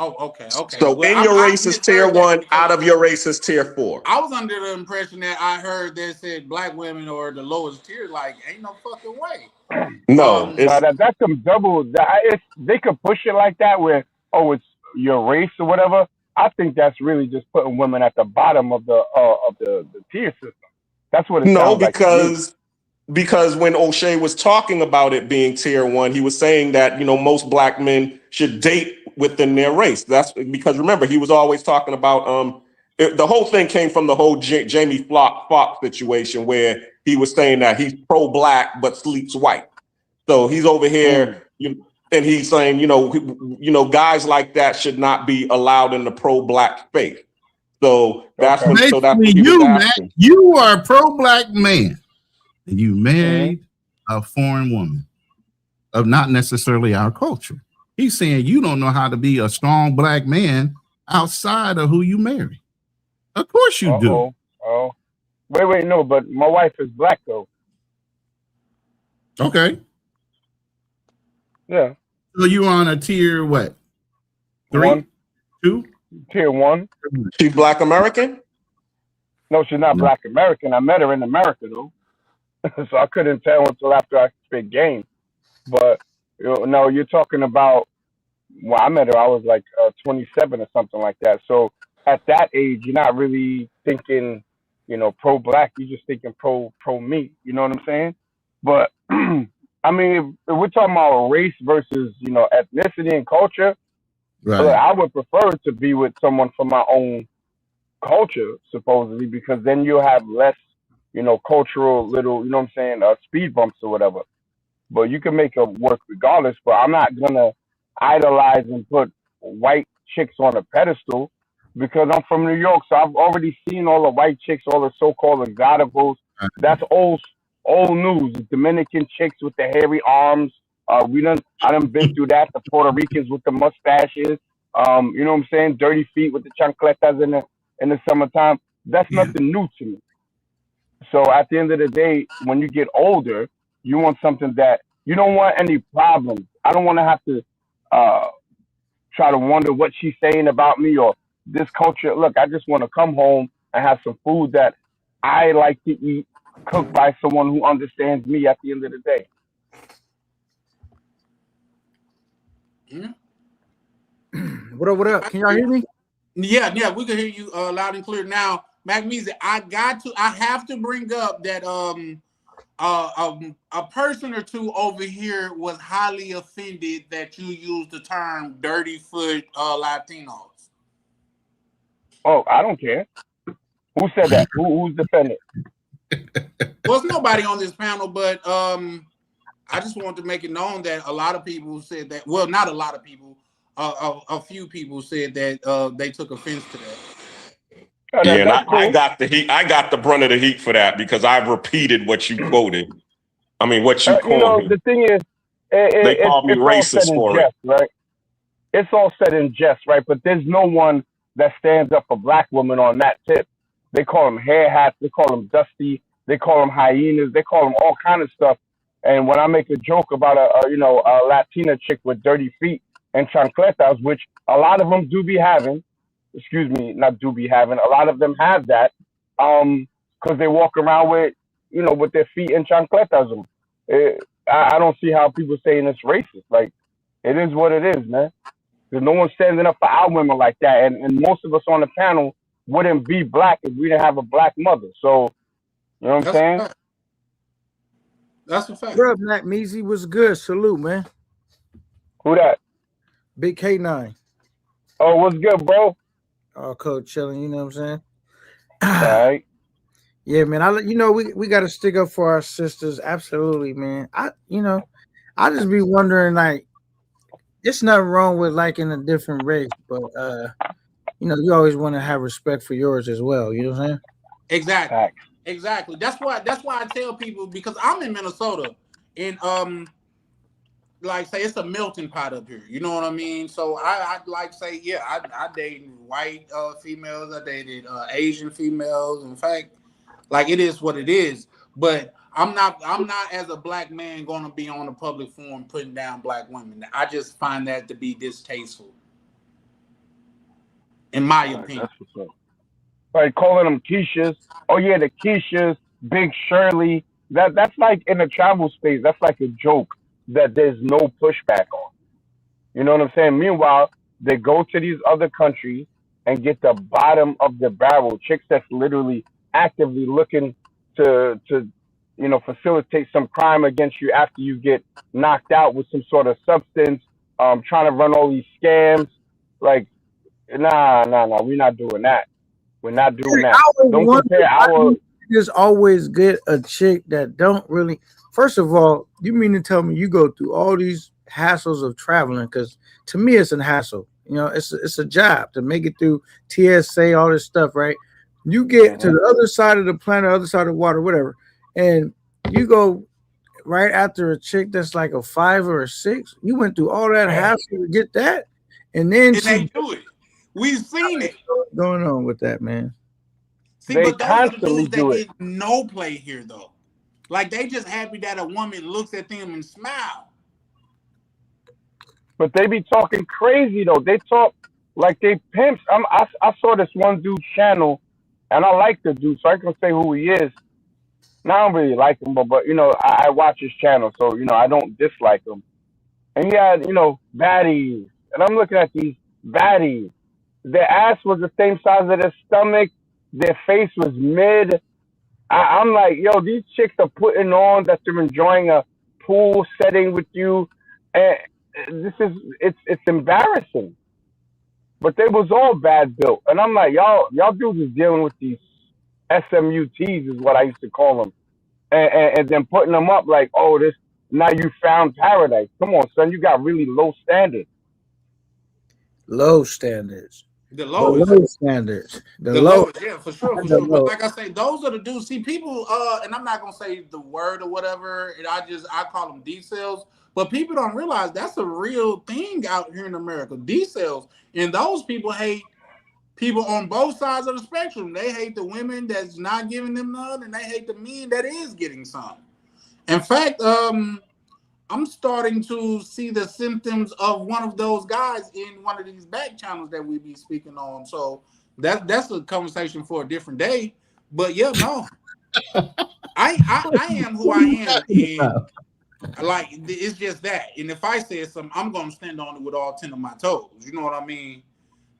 Oh, okay. So in your race is tier 1, out of your race is tier 4. I was under the impression that I heard they said black women or the lowest tier. Like, ain't no fucking way. No, that's some double. They could push it like that, where it's your race or whatever. I think that's really just putting women at the bottom of the tier system. That's what it sounds like. Because when O'Shea was talking about it being tier 1, he was saying that most black men should date within their race. That's because, remember, he was always talking about the whole thing came from the whole Jamie Foxx situation, where he was saying that he's pro-black but sleeps white. So he's over here, and he's saying, guys like that should not be allowed in the pro-black space. So that's what. So that's what you are a pro-black man, and you married a foreign woman of not necessarily our culture. He's saying you don't know how to be a strong black man outside of who you marry. Of course you do. Oh, wait, no, but my wife is black though. Okay. Yeah. So you on a tier what? 3, 1, 2? Tier 1. She's black American? No, she's not black American. I met her in America though, so I couldn't tell until after I spit game. But no, you're talking about. Well, I met her. I was like 27 or something like that. So at that age, you're not really thinking, pro-black. You're just thinking pro-me. You know what I'm saying? But I mean, if we're talking about race versus ethnicity and culture, right. I would prefer to be with someone from my own culture, supposedly, because then you'll have less, cultural little, speed bumps or whatever. But you can make it work regardless. But I'm not gonna idolize and put white chicks on a pedestal because I'm from New York, so I've already seen all the white chicks, all the so-called exoticals. That's old news. The Dominican chicks with the hairy arms. I done been through that. The Puerto Ricans with the mustaches. You know what I'm saying? Dirty feet with the chancletas in the summertime. That's nothing new to me. So at the end of the day, when you get older, you want something that you don't want any problems. I don't want to have to uh, try to wonder what she's saying about me or this culture. Look, I just want to come home and have some food that I like to eat, cooked by someone who understands me at the end of the day. Yeah. What up? What up? Can y'all hear me? Yeah, we can hear you loud and clear. Now, Mac Measy, I have to bring up that a person or two over here was highly offended that you used the term "dirty foot" Latinos. Oh, I don't care. Who said that? Who's defending? Well, it's nobody on this panel, but I just want to make it known that a lot of people said that. Well, not a lot of people. A few people said that they took offense to that. Oh, Yeah, and that's cool. I got the heat. I got the brunt of the heat for that because I've repeated what you quoted. I mean, what you You know, called me. the thing is, They called me it's all racist said in for jest, right? It's all said in jest, right? But there's no one that stands up for black women on that tip. They call them hair hats. They call them dusty. They call them hyenas. They call them all kind of stuff. And when I make a joke about a Latina chick with dirty feet and chancletas, which a lot of them do be having, excuse me, not do be having, a lot of them have that, because they walk around with, with their feet in chancletas. I don't see how people saying it's racist. Like, it is what it is, man. There's no one standing up for our women like that. And most of us on the panel wouldn't be black if we didn't have a black mother. So, you know what I'm saying? That's a fact. What up, Mac Measy? What's good? Salute, man. Who that? Big K9. Oh, what's good, bro? Oh, coach chilling. You know what I'm saying? All right. Yeah, man. We got to stick up for our sisters. Absolutely, man. I just be wondering, like, it's nothing wrong with liking a different race, but you always want to have respect for yours as well. You know what I'm saying? Exactly. Facts. Exactly. That's why I tell people, because I'm in Minnesota, and like say it's a melting pot up here. You know what I mean? So I like say, yeah, I dated white females, I dated Asian females. In fact, like, it is what it is. But I'm not as a black man going to be on a public forum putting down black women. I just find that to be distasteful, in my opinion. That's what's up. Like calling them Keishas. Oh yeah, the Keishas, Big Shirley. That's like in the travel space. That's like a joke that there's no pushback on. You know what I'm saying? Meanwhile, they go to these other countries and get the bottom of the barrel chicks that's literally actively looking to facilitate some crime against you after you get knocked out with some sort of substance, trying to run all these scams. Like, nah, we're not doing that. We're not doing that. Don't compare our. Just always get a chick that don't really. First of all, you mean to tell me you go through all these hassles of traveling? Because to me, it's a hassle. It's a job to make it through TSA, all this stuff, right? You get to the other side of the planet, other side of the water, whatever, and you go right after a chick that's like a 5 or a 6. You went through all that hassle to get that, and then they do it. We've seen it. What's going on with that, man? See, They but those are the constantly dudes do that it. get no play here, though. Like, they just happy that a woman looks at them and smile. But they be talking crazy though. They talk like they pimps. I saw this one dude's channel, and I like the dude, so I can say who he is. Now, I don't really like him, but I watch his channel, so I don't dislike him. And he had baddies, and I'm looking at these baddies. Their ass was the same size as their stomach. Their face was mid. I'm like, yo, these chicks are putting on that they're enjoying a pool setting with you, and it's embarrassing. But they was all bad built, and I'm like, y'all dudes is dealing with these SMUTs is what I used to call them, and then putting them up like, oh, this now you found paradise. Come on, son, you got really low standards. Low standards. The lowest. Low standards. The lowest, yeah, for sure. But like I say, those are the dudes. See, people, and I'm not gonna say the word or whatever, and I call them D-cells. But people don't realize that's a real thing out here in America. D-cells, and those people hate people on both sides of the spectrum. They hate the women that's not giving them none, and they hate the men that is getting some. In fact, I'm starting to see the symptoms of one of those guys in one of these back channels that we be speaking on. So that's a conversation for a different day. But yeah, no, I am who I am, and like it's just that. And if I say something, I'm gonna stand on it with all 10 of my toes. You know what I mean?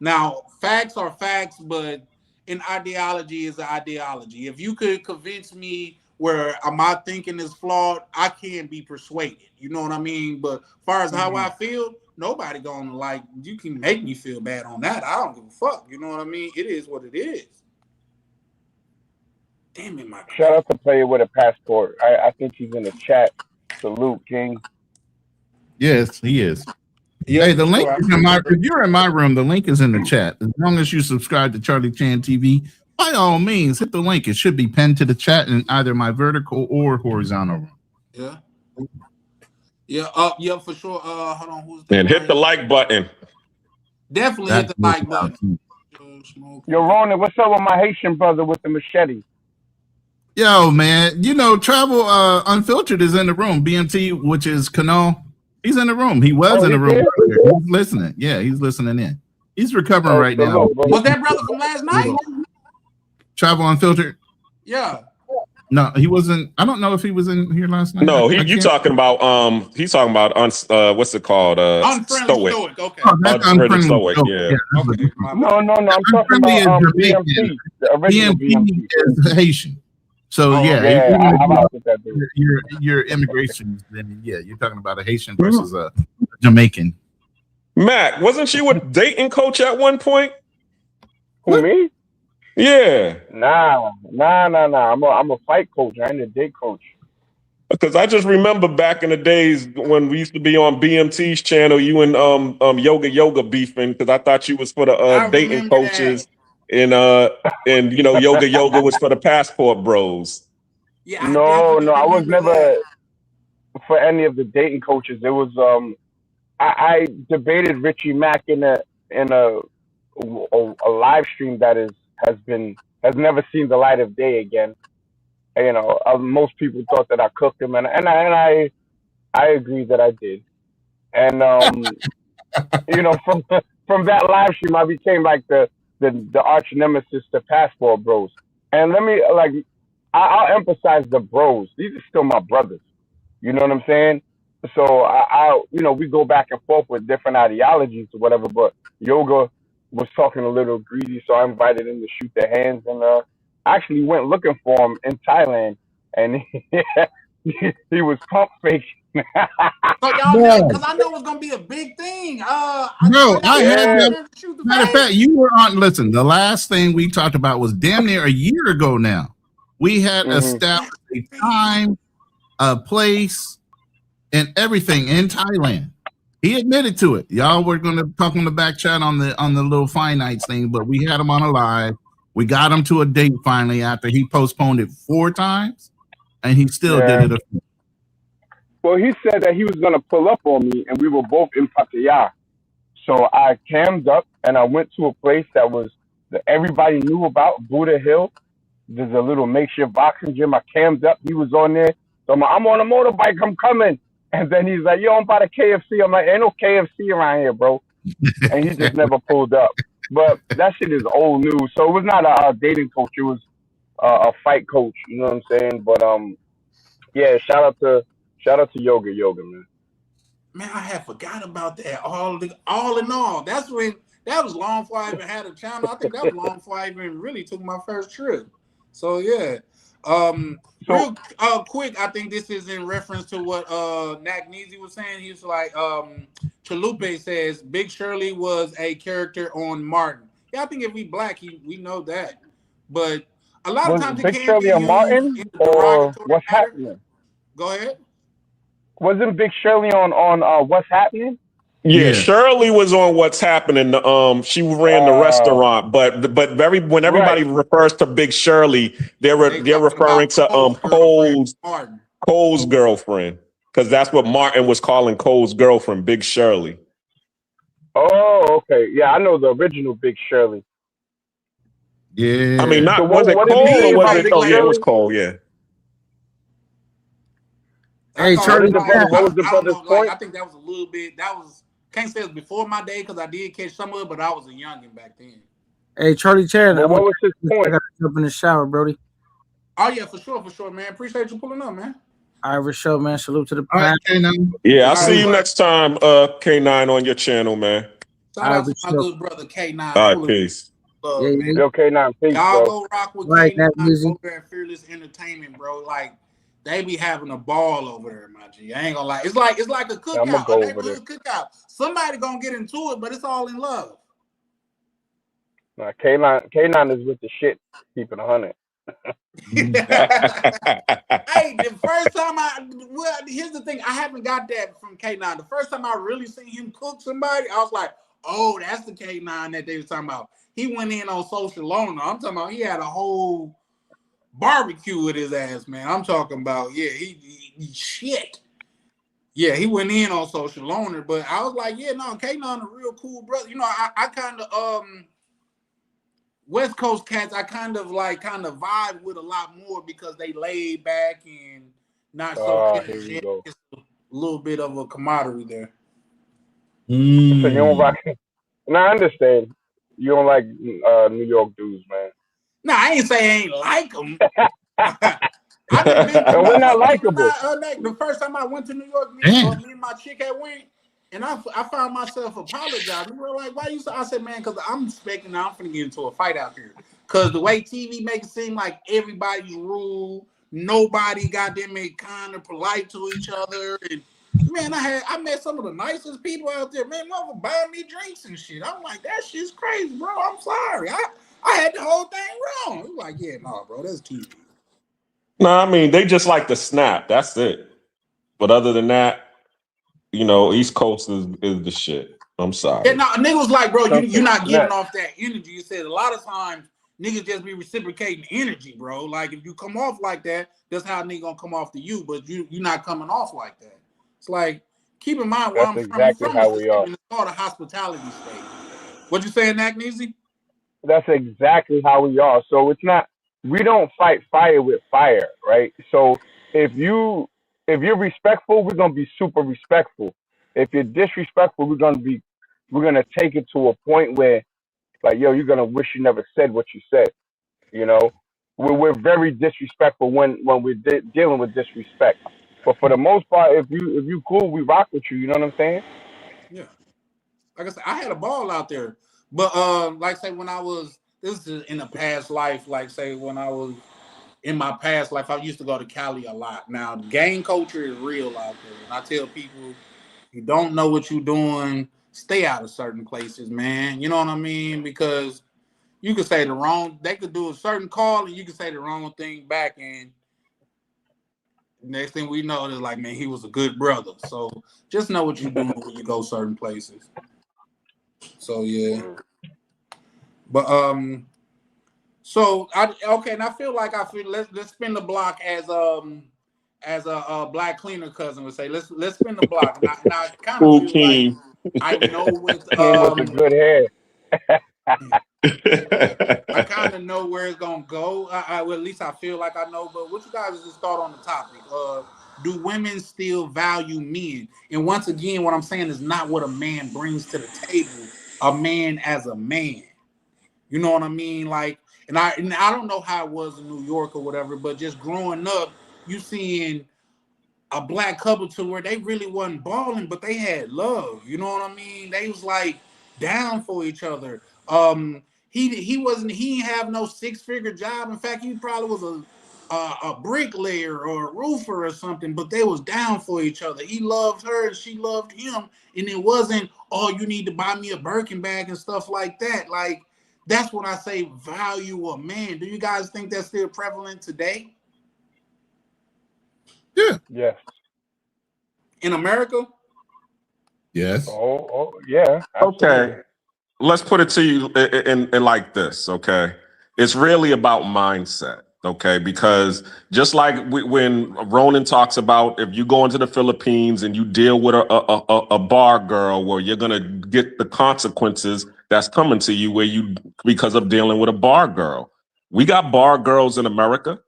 Now, facts are facts, but an ideology is an ideology. If you could convince me where my thinking is flawed, I can't be persuaded. You know what I mean? But as far as how I feel, nobody gonna like, you can make me feel bad on that. I don't give a fuck. You know what I mean? It is what it is. Damn it, my God. Shout out to Player with a Passport. I think he's in the chat. Salute, King. Yes, he is. Yeah, Hey, the link sure. is in my. If you're in my room, the link is in the chat. As long as you subscribe to Charlie Chan TV, by all means, hit the link. It should be pinned to the chat in either my vertical or horizontal room. Yeah. Yeah, for sure. Hold on, who's And hit the like button. Definitely hit the like button. Yo, Ronan, what's up with my Haitian brother with the machete? Yo, man, you know, Travel Unfiltered is in the room. BMT, which is Canal, he's in the room. He was in the room. He's listening. Yeah, he's listening in. He's recovering right now. Was that brother from last night? Travel Unfiltered? Yeah. No, he wasn't. I don't know if he was in here last night. No, you talking about he's talking about what's it called? Unfriendly Stoic. Okay. Oh, that's Unfriendly Unfriendly Stoic, Stoic. yeah. Okay. No, I'm talking Unfriendly about is BMT, the original BMT BMT. is Haitian. So Oh, yeah, I'm out with that dude. your immigration, then yeah, you're talking about a Haitian versus a Jamaican. Mac, wasn't you a dating coach at one point? Who, me? Yeah. Nah. I'm a fight coach. I ain't a date coach. Because I just remember back in the days when we used to be on BMT's channel, you and Yoga beefing because I thought you was for the dating coaches and you know Yoga was for the passport bros. Yeah. No, I was never for any of the dating coaches. It was I debated Richie Mack in a live stream that has never seen the light of day again. You know, most people thought that I cooked him, and I agree that I did. And you know, from that live stream, I became like the arch nemesis to Passport Bros. And let me I'll emphasize the bros. These are still my brothers. You know what I'm saying? So I you know, we go back and forth with different ideologies or whatever. But Yoga was talking a little greedy, so I invited him to shoot their hands, and actually went looking for him in Thailand, and he was pump faking. So y'all, because I know it's gonna be a big thing. No, I had that. Matter of fact, you were on. Listen, the last thing we talked about was damn near a year ago now. We had established a time, a place, and everything in Thailand. He admitted to it. Y'all were going to talk on the back chat on the little Fine Nights thing, but we had him on a live. We got him to a date finally after he postponed it 4 times, and he still did it. Well, he said that he was going to pull up on me, and we were both in Pattaya. So I cammed up, and I went to a place that everybody knew about, Buddha Hill. There's a little makeshift boxing gym. I cammed up. He was on there. So I'm on a motorbike. I'm coming. And then he's like, yo, I'm by the KFC. I'm like, ain't no KFC around here, bro. And he just never pulled up. But that shit is old news. So it was not a dating coach. It was a fight coach. You know what I'm saying? But yeah, shout out to Yoga, man. Man, I had forgot about that. All in all, that was long before I even had a channel. I think that was long before I even really took my first trip. So yeah. Real quick, I think this is in reference to what Nak Neezy was saying. He was like, Chalupe says Big Shirley was a character on Martin. Yeah, I think if we black, we know that. But a lot of times Big Shirley on Martin, or What's Happening? Go ahead. Wasn't Big Shirley on What's Happening? Yeah, Shirley was on What's Happening. She ran the restaurant, but when everybody refers to Big Shirley, they're referring to Cole's girlfriend, because that's what Martin was calling Cole's girlfriend, Big Shirley. Oh, okay. Yeah, I know the original Big Shirley. Yeah. I mean, not So was it what did cold he or say was about it? Big Oh yeah, it was Shirley? cold. Yeah. Hey, thought Charlie, it was yeah. What was the I don't brother's know. Like, point? I think that was a little bit. That was can't say it was before my day because I did catch some of it, but I was a youngin' back then. Hey, Charlie Chad, But what was his I point? gotta jump in the shower, Brody. Oh yeah, for sure, man. Appreciate you pulling up, man. All right, for sure, man. Salute to the All right, panel. K9. Yeah, I'll All see right, you bro. next time, K9 on your channel, man. Shout out to for my sure. good brother K9. All right, Pulling peace. up, Yeah, man. yeah. Okay, now peace, Y'all bro. go rock with Right, K9 that easy. over at Fearless Entertainment, bro. Like they be having a ball over there, my G. I ain't gonna lie. It's like a cookout, I'ma go a over neighborhood cookout. Somebody gonna get into it, but it's all in love. Nah, K9 is with the shit. Keeping 100. Hey, the first time here's the thing. I haven't got that from K9. The first time I really seen him cook somebody, I was like, oh, that's the K9 that they was talking about. He went in on Social Loner. I'm talking about he had a whole barbecue with his ass, man. I'm talking about, yeah, he shit. Yeah, he went in on Social Loner, but I was like, yeah, no, K9 a real cool brother. You know, I kind of West Coast cats, I kind of vibe with a lot more because they laid back and not so Here we energetic. go. It's a little bit of a camaraderie there. So you don't Mm. rock. Now I understand. You don't like New York dudes, man. Nah, I ain't say I ain't like them. I just been to No, New we're not York. likable. The first time I went to New York, me Damn. and my chick had went, and I found myself apologizing. We were like, why you? I said, man, because I'm expecting I'm finna get into a fight out here. Because the way TV makes it seem like everybody's rude, nobody got them kind of polite to each other. And man, I met some of the nicest people out there. Man, mother buying me drinks and shit. I'm like, that shit's crazy, bro. I'm sorry. I had the whole thing wrong. He was like, yeah, no, bro, that's TV. No, I mean they just like to snap. That's it. But other than that, you know, East Coast is the shit. I'm sorry. Yeah, no, nigga was like, bro, you're not Something giving that- off that energy. You said a lot of times niggas just be reciprocating energy, bro. Like if you come off like that, that's how a nigga gonna come off to you, but you're not coming off like that. It's like, keep in mind where That's I'm exactly from how we Mississippi, are. and it's called a hospitality state. What you saying, Agneezy? That's exactly how we are. So it's not. We don't fight fire with fire, right? So if you're respectful, we're gonna be super respectful. If you're disrespectful, we're gonna take it to a point where, like, yo, you're gonna wish you never said what you said. You know, we're very disrespectful when we're dealing with disrespect. But for the most part, if you cool, we rock with you. You know what I'm saying? Yeah. Like I said, I had a ball out there. But like say when I was this is in a past life, like say when I was in my past life, I used to go to Cali a lot. Now gang culture is real out there. And I tell people, you don't know what you're doing, stay out of certain places, man. You know what I mean? Because you could say they could do a certain call and you could say the wrong thing back, and next thing we know is like, man, he was a good brother. So just know what you're doing when you go certain places. So yeah. But so and I feel like let's spin the block as a black cleaner cousin would say. Let's spin the block. Now I kind of feel like I know what With the good hair. I kind of know where it's gonna go. Well, at least I feel like I know. But what you guys just thought on the topic? Do women still value men? And once again, what I'm saying is not what a man brings to the table. A man as a man. You know what I mean? Like, and I don't know how it was in New York or whatever, but just growing up, you seeing a black couple to where they really wasn't balling, but they had love. You know what I mean? They was like down for each other. He didn't have no 6-figure job. In fact, he probably was a bricklayer or a roofer or something, but they was down for each other. He loved her and she loved him, and it wasn't, oh, you need to buy me a Birkin bag and stuff like that. Like, that's when I say value a man. Do you guys think that's still prevalent today? Yeah. Yes. In America? Yes. Oh, yeah. Absolutely. Okay. Let's put it to you in like this, okay? It's really about mindset, okay? Because just like when Ronan talks about if you go into the Philippines and you deal with a bar girl where you're going to get the consequences that's coming to you because of dealing with a bar girl. We got bar girls in America,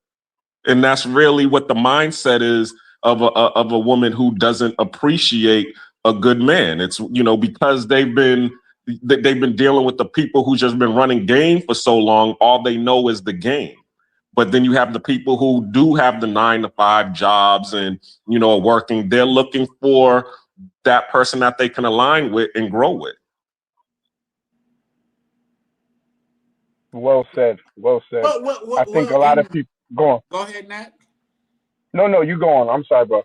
and that's really what the mindset is of a woman who doesn't appreciate a good man. It's, because they've been dealing with the people who just been running game for so long, all they know is the game. But then you have the people who do have the 9-to-5 jobs and, are working. They're looking for that person that they can align with and grow with. Well said. Well said. I think a lot of people go on. Go ahead, Nat. No, you go on. I'm sorry, bro.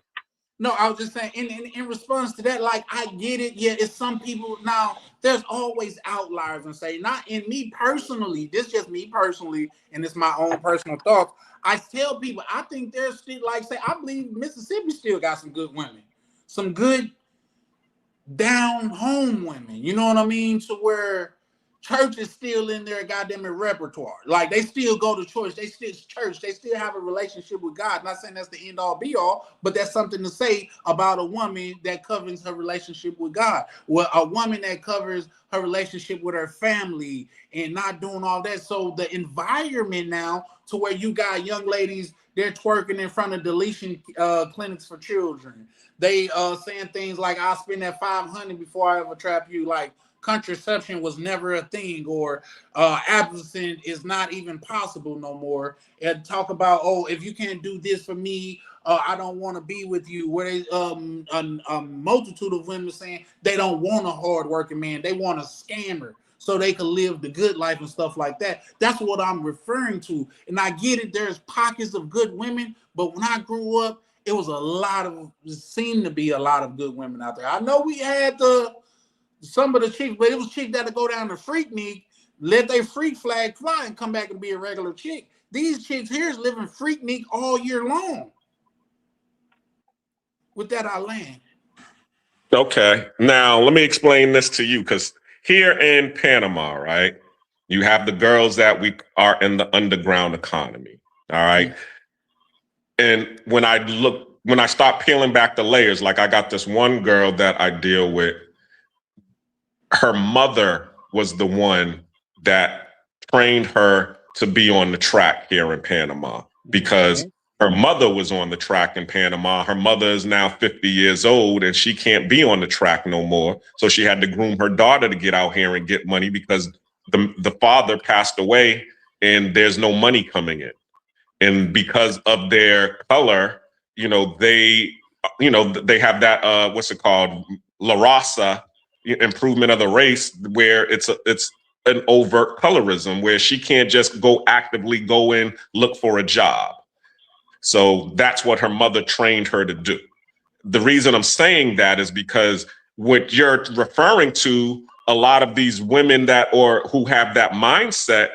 No, I was just saying in response to that, like, I get it. Yeah, it's some people. Now, there's always outliers and say, not in me personally, this just me personally, and it's my own personal thoughts. I tell people, I think there's still, I believe Mississippi still got some good women, some good down home women. You know what I mean? To where church is still in their goddamn repertoire. Like, they still go to church. They still have a relationship with God. Not saying that's the end all be all, but that's something to say about a woman that covers her relationship with God. Well, a woman that covers her relationship with her family and not doing all that. So the environment now to where you got young ladies, they're twerking in front of deletion clinics for children. They saying things like, I'll spend that $500 before I ever trap you. Like, contraception was never a thing, or abstinence is not even possible no more. And talk about, if you can't do this for me, I don't want to be with you. Where they, a multitude of women saying they don't want a hard-working man, they want a scammer so they can live the good life and stuff like that. That's what I'm referring to. And I get it, there's pockets of good women, but when I grew up, it seemed to be a lot of good women out there. I know we had some of the chicks, but it was chicks that go down to Freaknik, let their freak flag fly and come back and be a regular chick. These chicks here is living Freaknik all year long. With that, I land. Okay. Now, let me explain this to you, because here in Panama, right, you have the girls that we are in the underground economy. All right. And when I start peeling back the layers, like, I got this one girl that I deal with. Her mother was the one that trained her to be on the track here in Panama, because her mother was on the track in Panama. Her mother is now 50 years old and she can't be on the track no more. So she had to groom her daughter to get out here and get money, because the father passed away and there's no money coming in. And because of their color, they have that, what's it called? La Raza, improvement of the race, where it's an overt colorism, where she can't just actively go in, look for a job. So that's what her mother trained her to do. The reason I'm saying that is because what you're referring to, a lot of these women who have that mindset,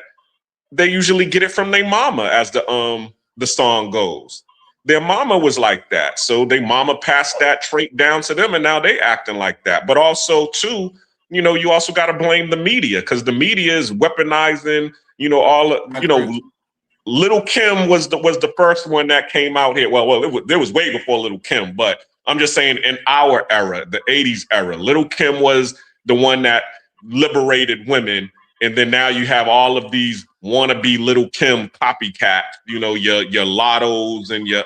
they usually get it from their mama, as the song goes. Their mama was like that. So their mama passed that trait down to them, and now they acting like that. But also, too, you also got to blame the media, because the media is weaponizing, Little Kim was the first one that came out here. There was way before Little Kim, but I'm just saying, in our era, the 80s era, Little Kim was the one that liberated women. And then now you have all of these wannabe Little Kim copycats, your Lottos and your,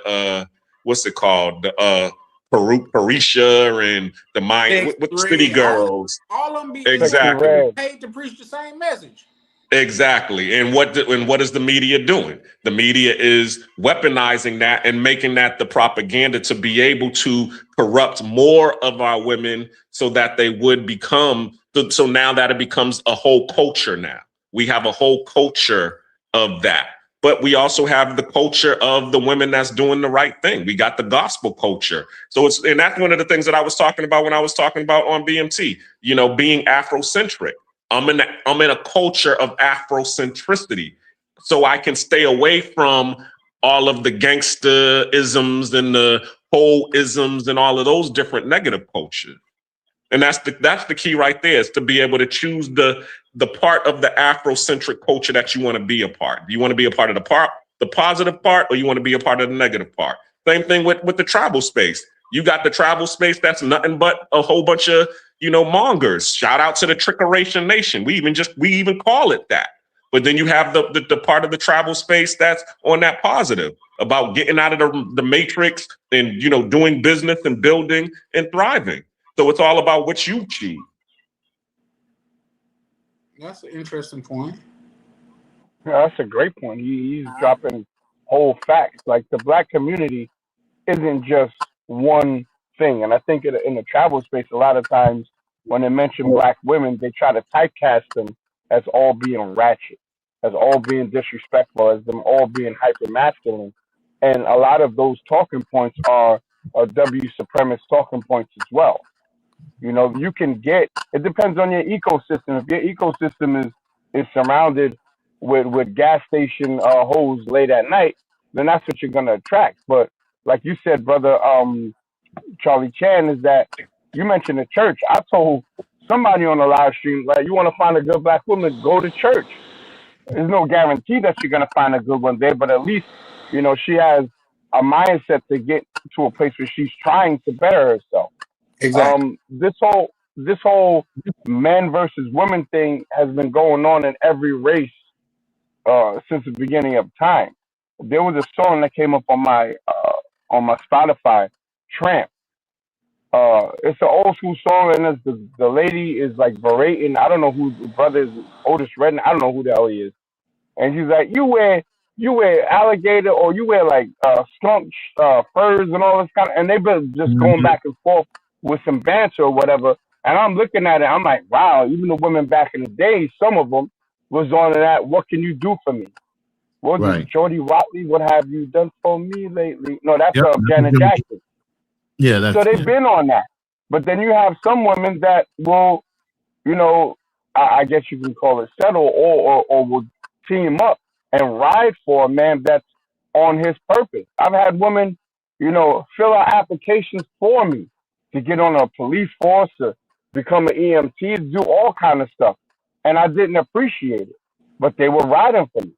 what's it called? The Parisha and the with City Girls. All of them be exactly paid to preach the same message. Exactly. And what is the media doing? The media is weaponizing that and making that the propaganda to be able to corrupt more of our women, so that they would become. So now that it becomes a whole culture. Now we have a whole culture of that. But we also have the culture of the women that's doing the right thing. We got the gospel culture. So and that's one of the things that I was talking about when I was talking about on BMT, being Afrocentric. I'm in a culture of Afrocentricity, so I can stay away from all of the gangster isms and the whole isms and all of those different negative cultures. And that's the key right there, is to be able to choose the part of the Afrocentric culture that you want to be a part. Do you want to be a part of the positive part, or you want to be a part of the negative part? Same thing with the tribal space. You got the travel space that's nothing but a whole bunch of, mongers. Shout out to the Trickeration Nation. We even call it that. But then you have the part of the travel space that's on that positive about getting out of the matrix and, doing business and building and thriving. So it's all about what you achieve. That's an interesting point. Yeah, that's a great point. He's dropping whole facts. Like the black community isn't just one thing. And I think in the travel space, a lot of times when they mention black women, they try to typecast them as all being ratchet, as all being disrespectful, as them all being hyper masculine. And a lot of those talking points are W supremacist talking points as well. You can get, it depends on your ecosystem. If your ecosystem is surrounded with gas station hoes late at night, then that's what you're gonna attract. But like you said, brother, Charlie Chan, is that you mentioned the church. I told somebody on the live stream, like, you want to find a good black woman, go to church. There's no guarantee that you're gonna find a good one there, but at least she has a mindset to get to a place where she's trying to better herself. Exactly. This whole men versus women thing has been going on in every race since the beginning of time. There was a song that came up on my Spotify, Tramp. It's an old school song, and the lady is like berating. I don't know who the brother is, Otis Redding. I don't know who the hell he is. And she's like, you wear alligator, or you wear like skunk furs and all this kind of, and they've been just going back and forth with some banter or whatever. And I'm looking at it, I'm like, wow, even the women back in the day, some of them was on that, what can you do for me? What was it, Jody Watley, what have you done for me lately? No, that's Janet Jackson. Yeah, so they've been on that. But then you have some women that will, I guess you can call it settle, or will team up and ride for a man that's on his purpose. I've had women, fill out applications for me to get on a police force, to become an EMT, to do all kind of stuff. And I didn't appreciate it, but they were riding for me.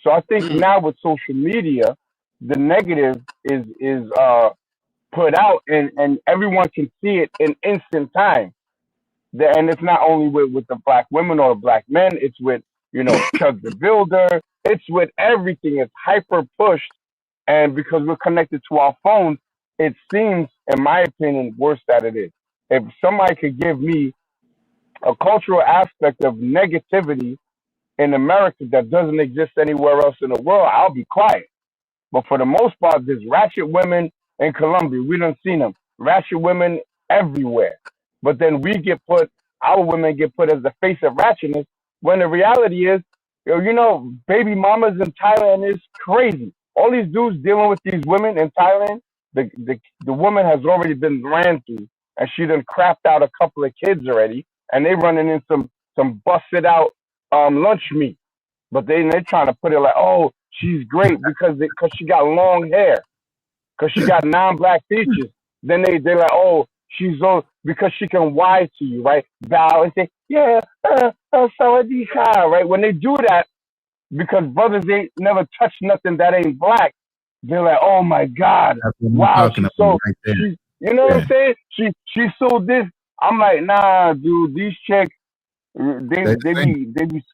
So I think now with social media, the negative is put out, and everyone can see it in instant time. And it's not only with the black women or the black men, it's with, Chuck the Builder, it's with everything. It's hyper pushed. And because we're connected to our phones, it seems, in my opinion, worse that it is. If somebody could give me a cultural aspect of negativity in America that doesn't exist anywhere else in the world, I'll be quiet. But for the most part, there's ratchet women in Colombia. We done seen them. Ratchet women everywhere. But then our women get put as the face of ratchetness, when the reality is, baby mamas in Thailand is crazy. All these dudes dealing with these women in Thailand, the woman has already been ran through, and she done crapped out a couple of kids already, and they running in some busted out lunch meat. But they're trying to put it like, oh, she's great because she got long hair, because she got non-black features. Then they're like, oh, she's so, because she can lie to you, right? Bow and say, yeah, sawadee ka, right? When they do that, because brothers ain't never touched nothing that ain't black, they're like, oh my God, wow, she's so, right, you know what I'm saying? She's so this. I'm like, nah, dude, these chicks, they be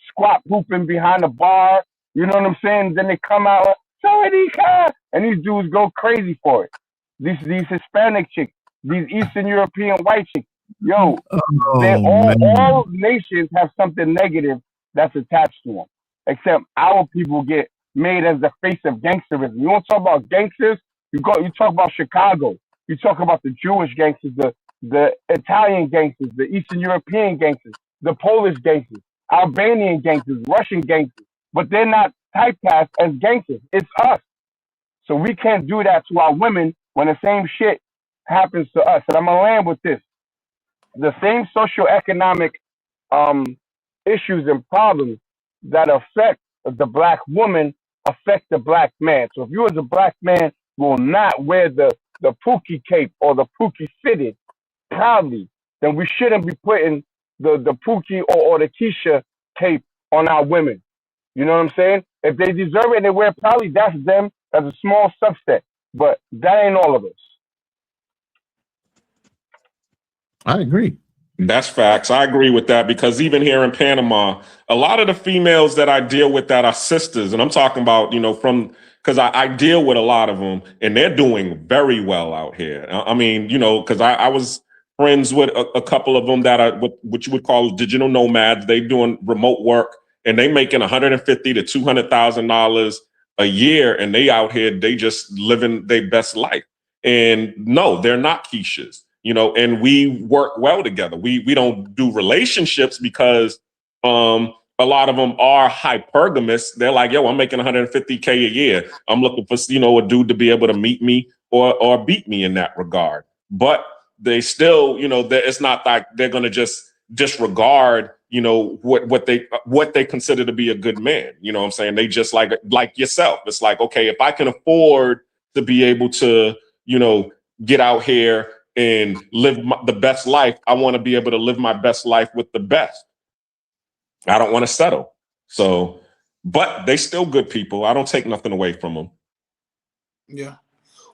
squat pooping behind the bar. You know what I'm saying? Then they come out like, sawadee ka, and these dudes go crazy for it. These Hispanic chicks, these Eastern European white chicks, all nations have something negative that's attached to them. Except our people get made as the face of gangsterism. You want to talk about gangsters? You talk about Chicago. You talk about the Jewish gangsters, the Italian gangsters, the Eastern European gangsters, the Polish gangsters, Albanian gangsters, Russian gangsters. But they're not typecast as gangsters. It's us. So we can't do that to our women when the same shit happens to us. And I'm going to land with this. The same socioeconomic issues and problems that affect the black woman affect the black man. So if you as a black man will not wear the Pookie cape or the Pookie fitted proudly, then we shouldn't be putting the Pookie or the Keisha cape on our women. You know what I'm saying? If they deserve it and they wear it proudly, that's them. That's a small subset. But that ain't all of us. I agree. That's facts. I agree with that because even here in Panama, a lot of the females that I deal with that are sisters, and I'm talking about, from because I deal with a lot of them and they're doing very well out here. I mean, because I was friends with a couple of them that are what you would call digital nomads. They doing remote work and they making $150,000 to $200,000 a year, and they out here, they just living their best life. And no, they're not Keishas. And we work well together. We don't do relationships because a lot of them are hypergamous. They're like, yo, I'm making $150K a year. I'm looking for, a dude to be able to meet me or beat me in that regard. But they still, it's not like they're going to just disregard, what they consider to be a good man. You know what I'm saying? They just like yourself. It's like, okay, if I can afford to be able to, get out here and live the best life, I want to be able to live my best life with the best. I don't want to settle. So, but they still good people. I don't take nothing away from them. Yeah.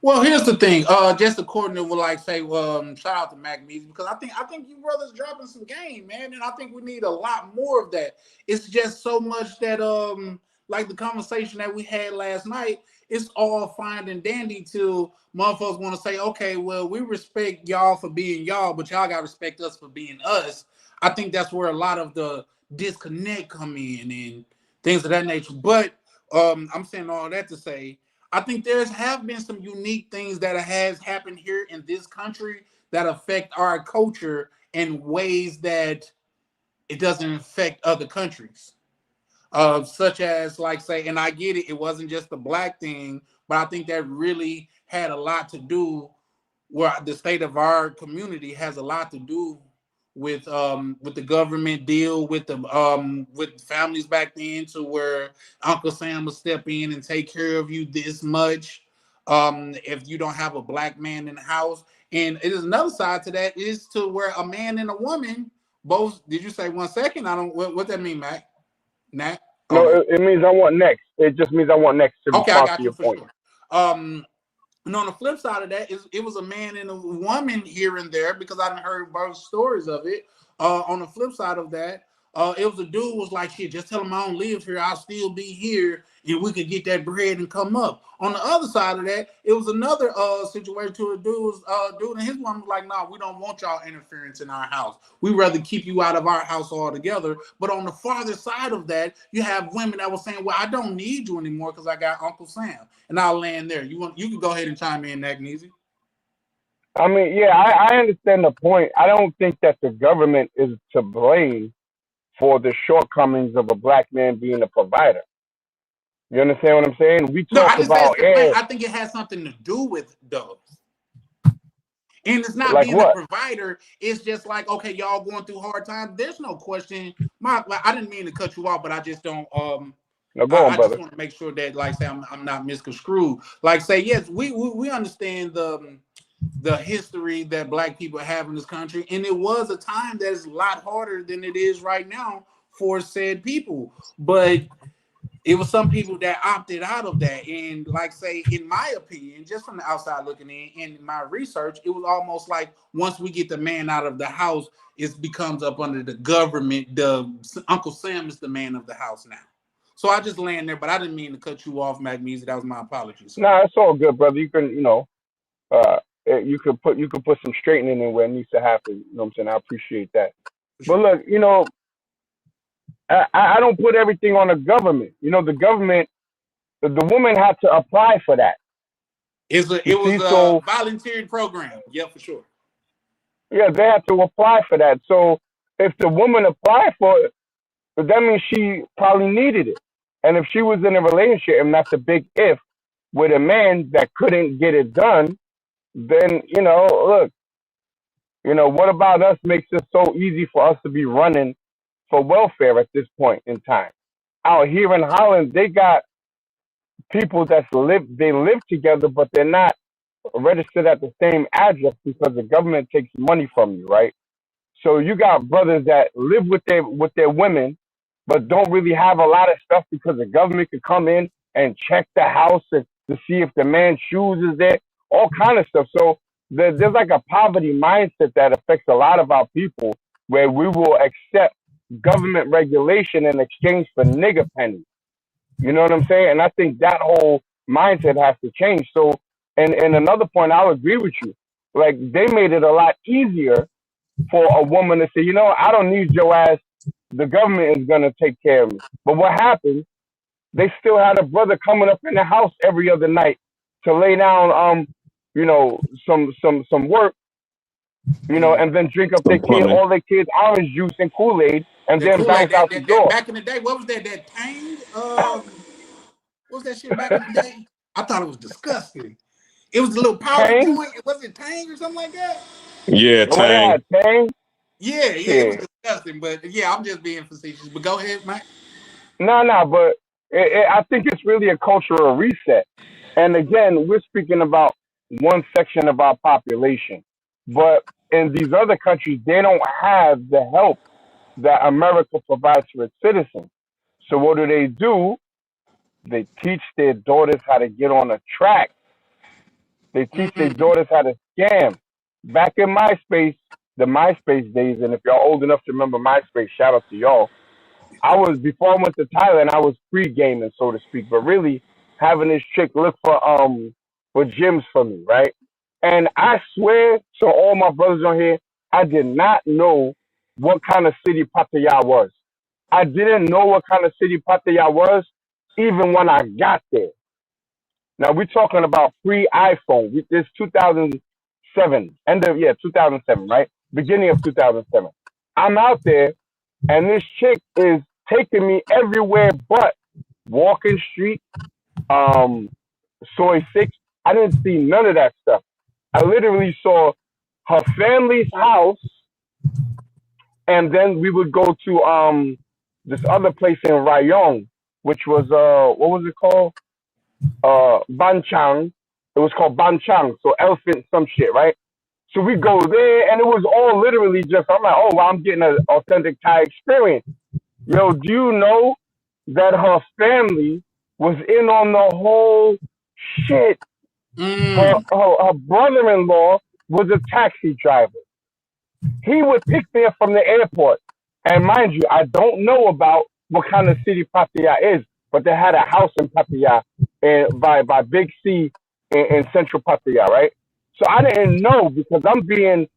Well, here's the thing. Just according to what shout out to Magnesia, because I think you brothers dropping some game, man, and I think we need a lot more of that. It's just so much that like the conversation that we had last night, it's all fine and dandy till motherfuckers want to say, okay, well, we respect y'all for being y'all, but y'all got to respect us for being us. I think that's where a lot of the disconnect come in and things of that nature. But I'm saying all that to say, I think have been some unique things that has happened here in this country that affect our culture in ways that it doesn't affect other countries. Such as say, and I get it, it wasn't just the black thing, but I think that really had a lot to do where the state of our community has a lot to do with the government deal with with families back then, to where Uncle Sam will step in and take care of you this much if you don't have a black man in the house. And it is another side to that is to where a man and a woman both. Did you say 1 second? I don't. What that mean, Mac? Nat? No, it means I want next. It just means I want next to Okay, I respond got to you your for point. sure. And on the flip side of that, it was a man and a woman here and there, because I done heard both stories of it. On the flip side of that, it was a dude who was like, shit, just tell him I don't live here. I'll still be here and we could get that bread and come up. On the other side of that, it was another situation to a dude and his woman was like, nah, we don't want y'all interference in our house. We'd rather keep you out of our house altogether. But on the farther side of that, you have women that were saying, well, I don't need you anymore because I got Uncle Sam. And I'll land there. You can go ahead and chime in, Agnesia. I mean, yeah, I understand the point. I don't think that the government is to blame for the shortcomings of a black man being a provider. You understand what I'm saying? We No, I talk didn't say about it's the plan. I think it has something to do with those. And it's not like being what? a provider. It's just like, okay, y'all going through hard times. There's no question. I didn't mean to cut you off, but I just don't. No, go on, I brother. just want to make sure that, say, I'm not misconstrued. Say, yes, we understand the history that black people have in this country, and it was a time that is a lot harder than it is right now for said people. But it was some people that opted out of that. And say, in my opinion, just from the outside looking in my research, it was almost like once we get the man out of the house, it becomes up under the government. The Uncle Sam is the man of the house now. So I just land there, but I didn't mean to cut you off, Magnesia. That was my apologies. No, it's all good, brother. You can, you could put some straightening in where it needs to happen. You know what I'm saying? I appreciate that. But look, I don't put everything on the government. The government, the woman had to apply for that. It was a volunteered program. Yeah, for sure. Yeah, they had to apply for that. So if the woman applied for it, that means she probably needed it. And if she was in a relationship, and that's a big if, with a man that couldn't get it done, then, look, what about us makes it so easy for us to be running for welfare at this point in time? Out here in Holland, they got people they live together, but they're not registered at the same address because the government takes money from you, right? So you got brothers that live with their women, but don't really have a lot of stuff because the government could come in and check the house to see if the man's shoes is there, all kind of stuff. So there's like a poverty mindset that affects a lot of our people, where we will accept government regulation in exchange for nigger pennies. You know what I'm saying? And I think that whole mindset has to change. So, and another point, I'll agree with you. Like, they made it a lot easier for a woman to say, you know, I don't need your ass. The government is gonna take care of me. But what happens? They still had a brother coming up in the house every other night to lay down, you know, some work, you know, and then drink up Some plumbing. all their kids orange juice and Kool-Aid, and The then Kool-Aid, bounce out the that door. back in the day, what was that? That Tang? What was that shit back in the day? I thought it was disgusting. It was a little powder Tang? joint. Was it Tang or something like that? Yeah, Oh, they Tang. had Tang? Yeah, it was Shit. disgusting. But yeah, I'm just being facetious. But go ahead, Mike. No, but I think it's really a cultural reset. And again, we're speaking about one section of our population. But in these other countries, they don't have the help that America provides for its citizens. So what do? They teach their daughters how to get on a track. They teach their Mm. daughters how to scam. Back in MySpace, the MySpace days, and if y'all old enough to remember MySpace, shout out to y'all. Before I went to Thailand, I was pre gaming, so to speak, but really having this chick look for gyms for me, right? And I swear to all my brothers on here, I did not know what kind of city Pattaya was. I didn't know what kind of city Pattaya was even when I got there. Now we're talking about pre iPhone. This 2007, end of 2007, right? Beginning of 2007. I'm out there, and this chick is taking me everywhere but Walking Street, um, Soy Six. I didn't see none of that stuff. I literally saw her family's house, and then we would go to this other place in Rayong, which was what was it called? Banchang. It was called Banchang, so elephant some shit, right? So we go there, and it was all literally just. I'm like, oh, well, I'm getting an authentic Thai experience. Yo, do you know that her family was in on the whole shit? Her brother-in-law was a taxi driver. He would pick me up from the airport. And mind you, I don't know about what kind of city Pattaya is, but they had a house in Pattaya by Big C in central Pattaya, right? So I didn't know because I'm being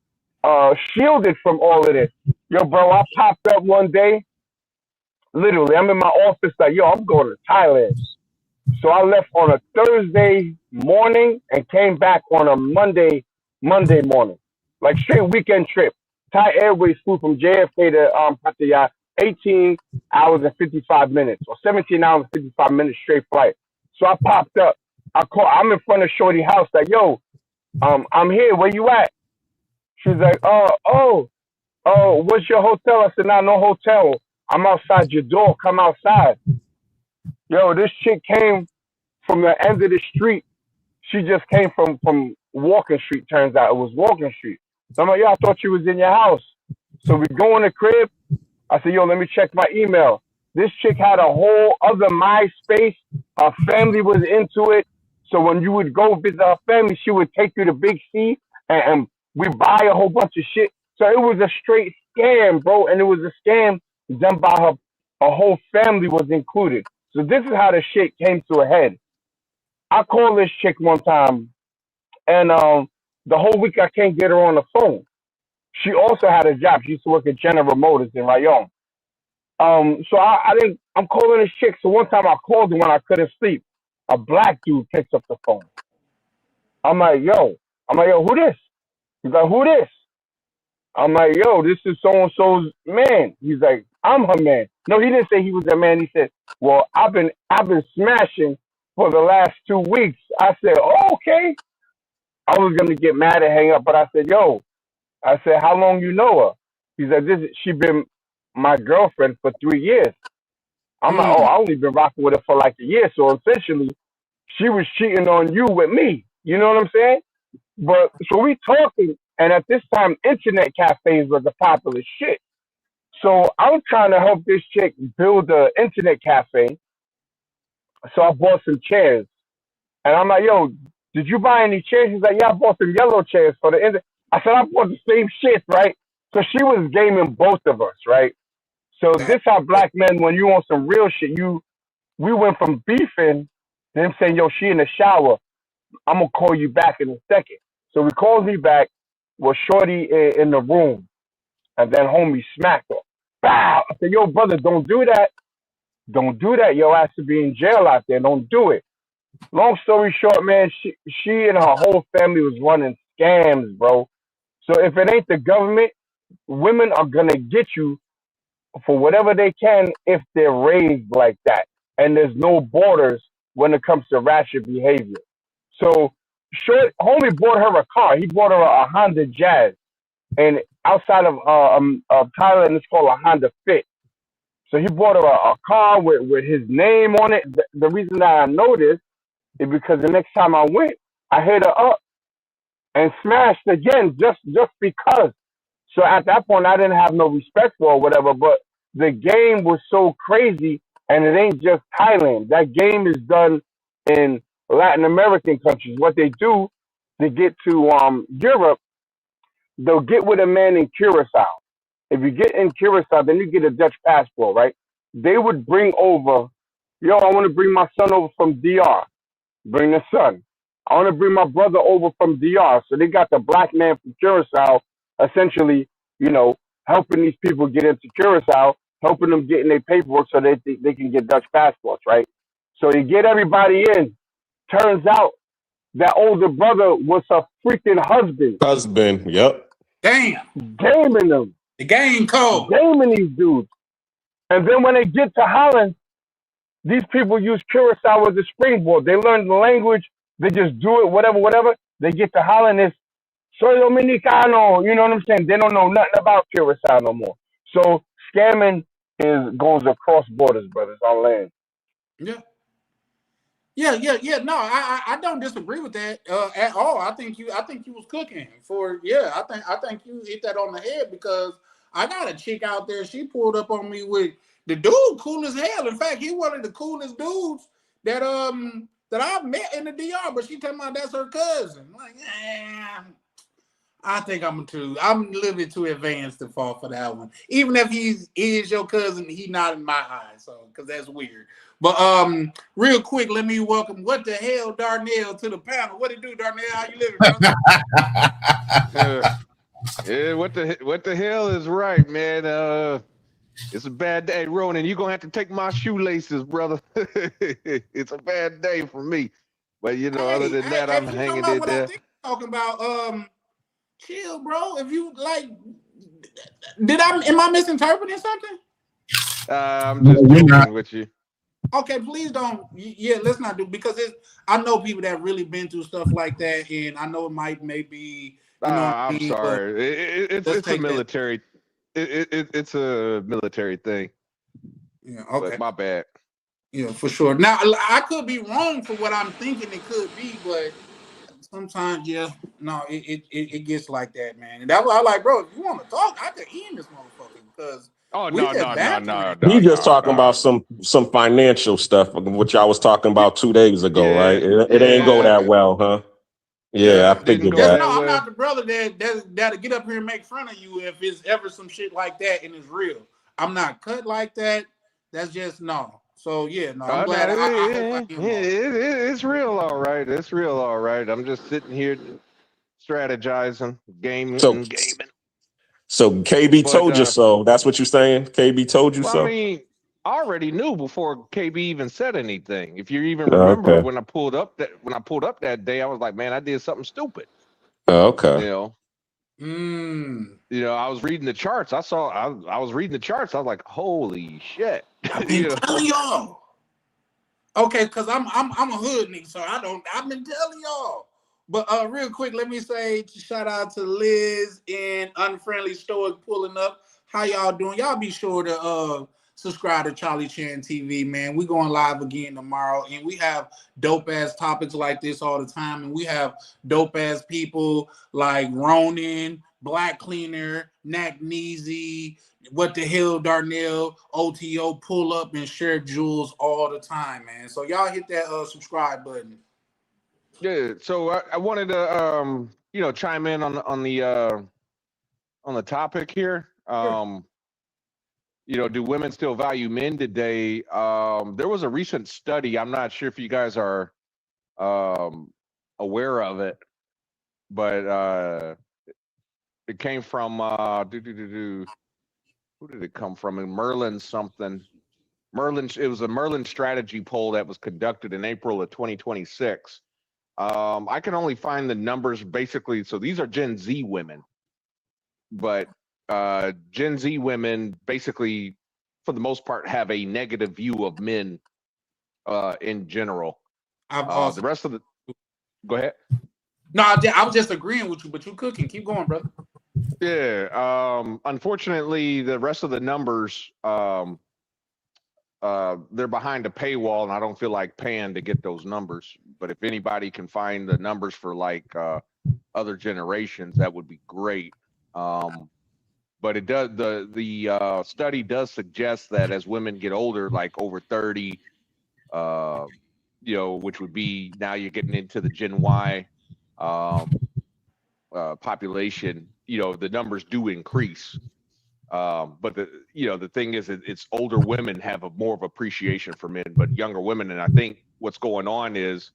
shielded from all of this. Yo, bro, I popped up one day. Literally, I'm in my office like, yo, I'm going to Thailand. So I left on a Thursday morning and came back on a Monday morning. Like straight weekend trip. Thai Airways flew from JFK to Pattaya, 18 hours and 55 minutes, or 17 hours and 55 minutes straight flight. So I popped up. I'm in front of Shorty house like, yo, I'm here. Where you at? She's like, oh, what's your hotel? I said, nah, no hotel. I'm outside your door. Come outside. Yo, this chick came from the end of the street. She just came from Walking Street, turns out. It was Walking Street. So I'm like, yo, I thought you was in your house. So we go in the crib. I said, yo, let me check my email. This chick had a whole other MySpace. Her family was into it. So when you would go visit her family, she would take you to Big C and we buy a whole bunch of shit. So it was a straight scam, bro. And it was a scam done by her. Her whole family was included. So this is how the shit came to a head. I called this chick one time, and the whole week I can't get her on the phone. She also had a job. She used to work at General Motors in Rayong. So I didn't. I'm calling this chick. So one time I called her when I couldn't sleep. A black dude picks up the phone. I'm like, yo, who this? He's like, who this? I'm like, yo, this is so and so's man. He's like, I'm her man. No, he didn't say he was a man. He said, well, I've been smashing for the last 2 weeks. I said, oh, okay. I was gonna get mad and hang up, but I said, yo, I said, how long you know her? He said, she been my girlfriend for 3 years. I'm like, oh, I only been rocking with her for like a year. So essentially, she was cheating on you with me. You know what I'm saying? But so we talking, and at this time, internet cafes was a popular shit. So I'm trying to help this chick build an internet cafe. So I bought some chairs, and I'm like, yo, did you buy any chairs? He's like, yeah, I bought some yellow chairs for the end. I said, I bought the same shit, right? So she was gaming both of us, right? So this how black men, when you on some real shit, we went from beefing to him saying, yo, she in the shower. I'm gonna call you back in a second. So he calls me back with Shorty in the room, and then homie smacked her. Bow! I said, yo, brother, don't do that. Don't do that. Your ass to be in jail out there. Don't do it. Long story short, man, she and her whole family was running scams, bro. So if it ain't the government, women are gonna get you for whatever they can if they're raised like that. And there's no borders when it comes to ratchet behavior. So short homie bought her a car. He bought her a Honda Jazz. And outside of Thailand, it's called a Honda Fit. So he bought her a car with his name on it. The reason that I know this is because the next time I went, I hit her up and smashed again just because. So at that point, I didn't have no respect for her or whatever, but the game was so crazy, and it ain't just Thailand. That game is done in Latin American countries. What they do, they get to Europe, they'll get with a man in Curacao. If you get in Curacao, then you get a Dutch passport, right? They would bring over, yo, I want to bring my son over from DR. Bring the son. I want to bring my brother over from DR. So they got the black man from Curacao, essentially, helping these people get into Curacao, helping them get in their paperwork so they can get Dutch passports, right? So you get everybody in. Turns out that older brother was her freaking husband. Husband, yep. Damn. Gaming them. The game code. Gaming these dudes. And then when they get to Holland, these people use Curacao as a springboard. They learn the language. They just do it, whatever. They get to Holland, it's soy dominicano. You know what I'm saying? They don't know nothing about Curacao no more. So scamming goes across borders, brothers, on land. Yeah. Yeah. No, I don't disagree with that at all. I think you was cooking for. Yeah, I think you hit that on the head, because I got a chick out there. She pulled up on me with the dude, cool as hell. In fact, he one of the coolest dudes that I've met in the DR. But she told me that's her cousin. I'm like, I think I'm a little bit too advanced to fall for that one. Even if he is your cousin, he not in my eyes, so because that's weird. But real quick, let me welcome what the hell Darnell to the panel. What it do, Darnell? How you living, brother? Yeah, what the hell is right, man? It's a bad day, Ronan. You're gonna have to take my shoelaces, brother. It's a bad day for me. But other than that, I'm hanging in there. Talking about chill, bro. If you like, am I misinterpreting something? I'm just joking with you. Okay, please don't. Yeah, let's not do, because I know people that really been through stuff like that, and I know it maybe. I'm sorry. It's a military. It's a military thing. Yeah. Okay. But my bad. Yeah, for sure. Now I could be wrong for what I'm thinking it could be, but sometimes, it gets like that, man. And that's why I like, bro. If you want to talk, I could end this motherfucker, because. Oh no. He just talking about some financial stuff, which I was talking about 2 days ago, right? It ain't go that well, huh? Yeah, I figured that. No, I'm not the brother that'll get up here and make fun of you if it's ever some shit like that and it's real. I'm not cut like that. That's just no. So yeah, no. I'm glad. It's real, all right. It's real, all right. I'm just sitting here strategizing, gaming. So KB told you so. That's what you're saying? KB told you so? I mean, I already knew before KB even said anything. If you even remember when I pulled up that day, I was like, man, I did something stupid. Okay. I was reading the charts. I was reading the charts. I was like, holy shit. I've been telling y'all. Okay, because I'm a hood nigga, so I've been telling y'all. But real quick, let me say shout out to Liz and Unfriendly Stoic pulling up. How y'all doing? Y'all be sure to subscribe to Charlie Chan TV, man. We going live again tomorrow, and we have dope ass topics like this all the time, and we have dope ass people like Ronan, Black Cleaner, Nack Neezy, What the Hell Darnell, OTO, Pull Up, and Sheriff Jules all the time, man. So y'all hit that subscribe button. Yeah, so I wanted to chime in on the topic here. Do women still value men today? There was a recent study. I'm not sure if you guys are aware of it, but it came from who did it come from? Merlin something. It was a Merlin strategy poll that was conducted in April of 2026. I can only find the numbers basically. So these are Gen Z women, but Gen Z women basically, for the most part, have a negative view of men in general. The rest of the, go ahead. No, I was just agreeing with you, but you cooking. Keep going, brother. Yeah. Unfortunately, the rest of the numbers, they're behind a paywall, and I don't feel like paying to get those numbers. But if anybody can find the numbers for like other generations, that would be great. But it does. The study does suggest that as women get older, like over 30, which would be now you're getting into the Gen Y population, the numbers do increase. But the thing is, it's older women have more of appreciation for men, but younger women. And I think what's going on is,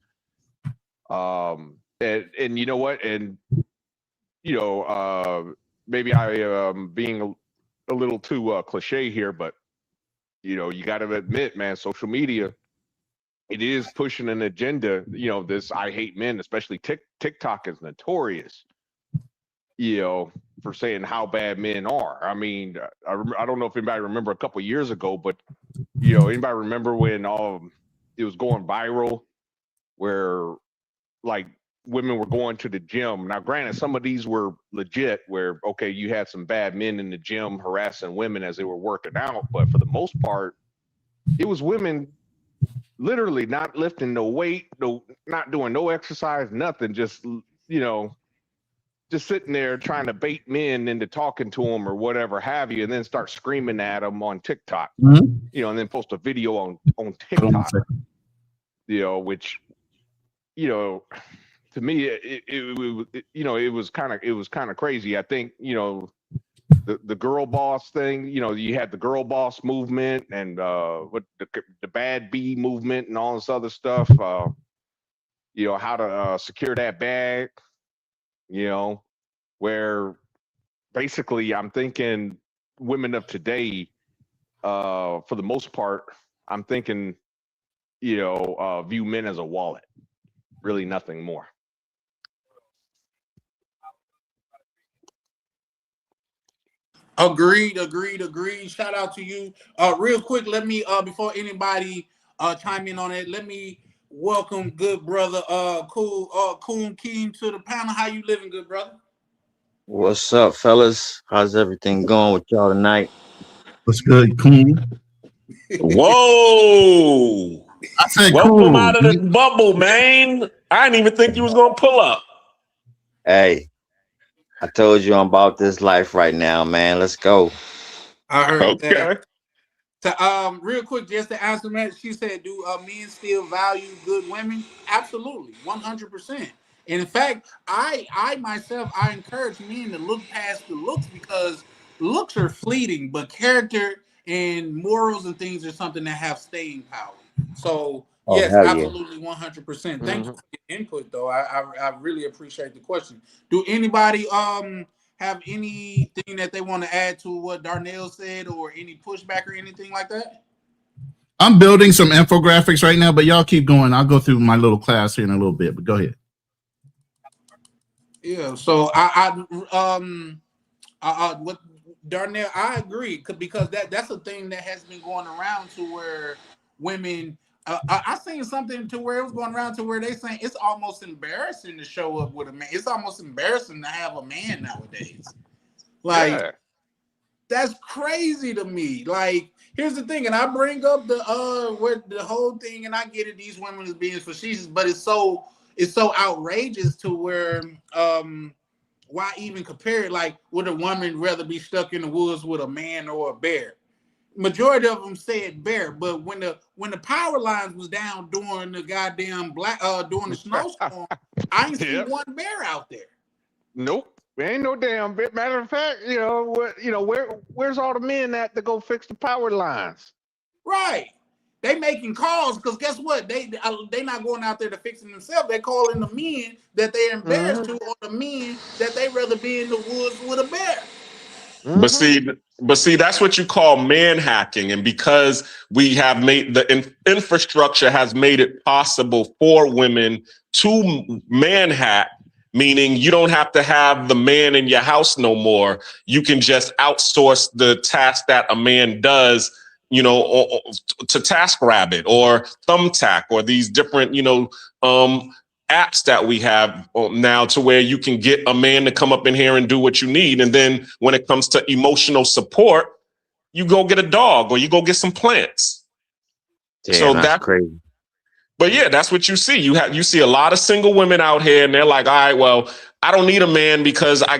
and you know what, and maybe I am being a little too cliche here, but you got to admit, man, social media, it is pushing an agenda. This I hate men, especially TikTok is notorious, for saying how bad men are. I mean, I don't know if anybody remember a couple of years ago, but anybody remember when it was going viral, where like women were going to the gym. Now, granted, some of these were legit, where okay, you had some bad men in the gym harassing women as they were working out, but for the most part, it was women literally not lifting no weight, not doing no exercise, nothing, just just sitting there trying to bait men into talking to them or whatever have you, and then start screaming at them on TikTok, and then post a video on TikTok, which, to me, it was kind of crazy. I think, the girl boss thing, you had the girl boss movement and what the bad bee movement and all this other stuff, how to secure that bag, where basically I'm thinking women of today, for the most part, I'm thinking, view men as a wallet, really nothing more. Agreed. Shout out to you. Real quick, let me before anybody chime in on it, let me welcome good brother Coon Keen to the panel. How you living, good brother? What's up, fellas? How's everything going with y'all tonight? What's good, Coon? Whoa! I said, welcome cool. Out of the bubble, man. I didn't even think you was gonna pull up. Hey, I told you I'm about this life right now, man. Let's go. I heard that. So, real quick, just to answer that, she said, "Do men still value good women?" Absolutely, 100%. And in fact, I myself, I encourage men to look past the looks, because looks are fleeting, but character and morals and things are something that have staying power. So yes, absolutely, 100%. Thank you for your input, though. I really appreciate the question. Do anybody have anything that they want to add to what Darnell said, or any pushback or anything like that? I'm building some infographics right now, but y'all keep going. I'll go through my little class here in a little bit, but go ahead. Yeah, so what Darnell, I agree, because that's a thing that has been going around, to where women, I seen something to where it was going around to where they saying it's almost embarrassing to show up with a man. It's almost embarrassing to have a man nowadays. Like, that's crazy to me. Like, here's the thing, and I bring up the whole thing, and I get it, these women is being facetious, but it's so outrageous to where why even compare it? Like, would a woman rather be stuck in the woods with a man or a bear? majority of them said bear. But when the power lines was down during the goddamn during the snowstorm, I ain't see one bear out there. Nope. There ain't no damn bear. Matter of fact, where's all the men at to go fix the power lines? Right. They making calls because guess what? They not going out there to fix it themselves. They calling the men that they're embarrassed to, or the men that they rather be in the woods with a bear. But see, that's what you call man hacking, and because we have made the infrastructure has made it possible for women to man hack. Meaning you don't have to have the man in your house no more. You can just outsource the task that a man does, to TaskRabbit or Thumbtack or these different, apps that we have now, to where you can get a man to come up in here and do what you need. And then when it comes to emotional support, you go get a dog or you go get some plants. Damn, so that's crazy. But yeah, that's what you see. You see a lot of single women out here, and they're like, all right, well, I don't need a man because I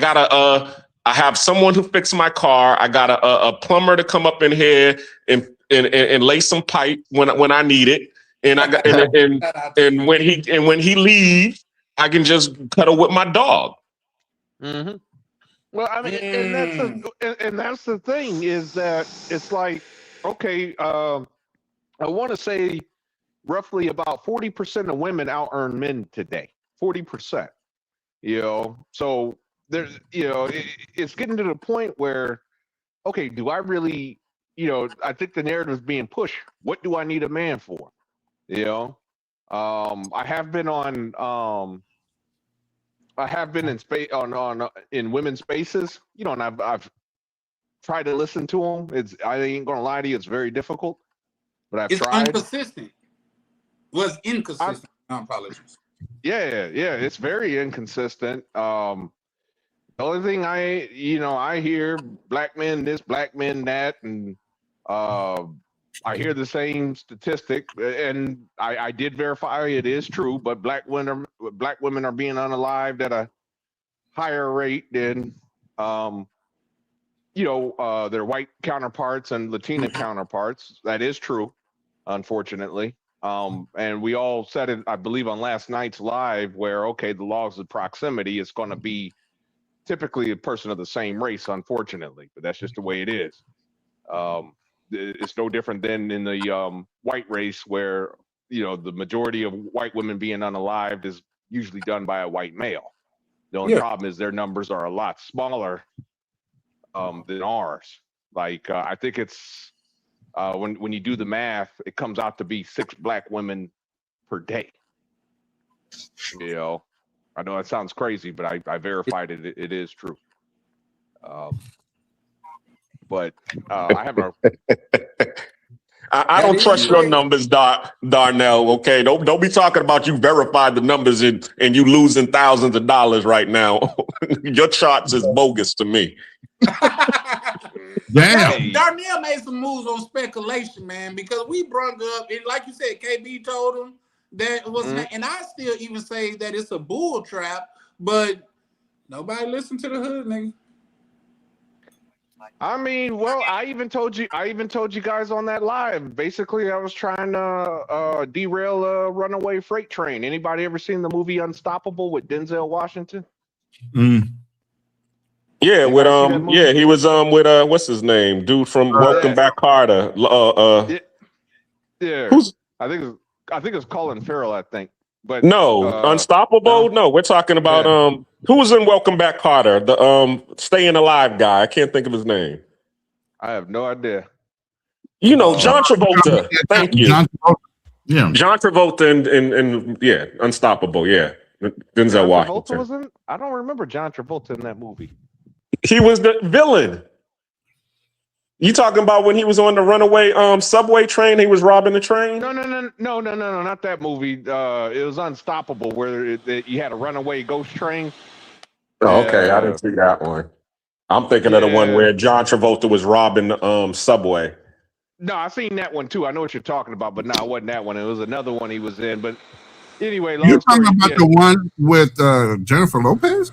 have someone who fixes my car. I got a plumber to come up in here and lay some pipe when I need it. And I got and when he leaves, I can just cuddle with my dog. Mm-hmm. Well, I mean, and that's the thing is that it's like, okay, I want to say roughly about 40% of women out earn men today. 40%. So there's, it's getting to the point where, okay, do I really, I think the narrative is being pushed. What do I need a man for? I have been in space in women's spaces, and I've tried to listen to them. I ain't gonna lie to you, it's very difficult, but I've tried. Inconsistent. Was inconsistent. Apologies. Yeah, it's very inconsistent. The only thing I hear black men this, black men that, and I hear the same statistic, and I did verify it is true. But black women are being unalived at a higher rate than their white counterparts and Latina counterparts. That is true, unfortunately. And we all said it, I believe, on last night's live, where, okay, the laws of proximity is going to be typically a person of the same race, unfortunately, but that's just the way it is. It's no different than in the white race, where, the majority of white women being unalived is usually done by a white male. The only problem is their numbers are a lot smaller than ours. Like, I think it's, when you do the math, it comes out to be 6 black women per day. I know it sounds crazy, but I verified it. It is true. But I have a. I don't trust your numbers, Darnell. Okay, don't be talking about you verified the numbers and you losing thousands of dollars right now. Your charts is bogus to me. Damn. Darnell made some moves on speculation, man, because we brought up, and like you said, KB told him that was, and I still even say that it's a bull trap, but nobody listened to the hood, nigga. I mean, well, I even told you guys on that live. Basically, I was trying to derail a runaway freight train. Anybody ever seen the movie Unstoppable with Denzel Washington? Yeah, with he was with what's his name? Dude from Welcome Back, Carter. Yeah. I think it's Colin Farrell, I think. But no, Unstoppable. No, we're talking about who was in Welcome Back, Carter? The Staying Alive guy. I can't think of his name. I have no idea. John Travolta. Thank you. John Travolta. Yeah, John Travolta and Unstoppable. Yeah, Denzel Washington. I don't remember John Travolta in that movie. He was the villain. You talking about when he was on the runaway subway train? He was robbing the train? No, not that movie. It was Unstoppable, where you had a runaway ghost train. Oh, okay, I didn't see that one. I'm thinking of the one where John Travolta was robbing the subway. No, I seen that one too. I know what you're talking about, but no, it wasn't that one. It was another one he was in. But anyway, you're talking about the one with Jennifer Lopez?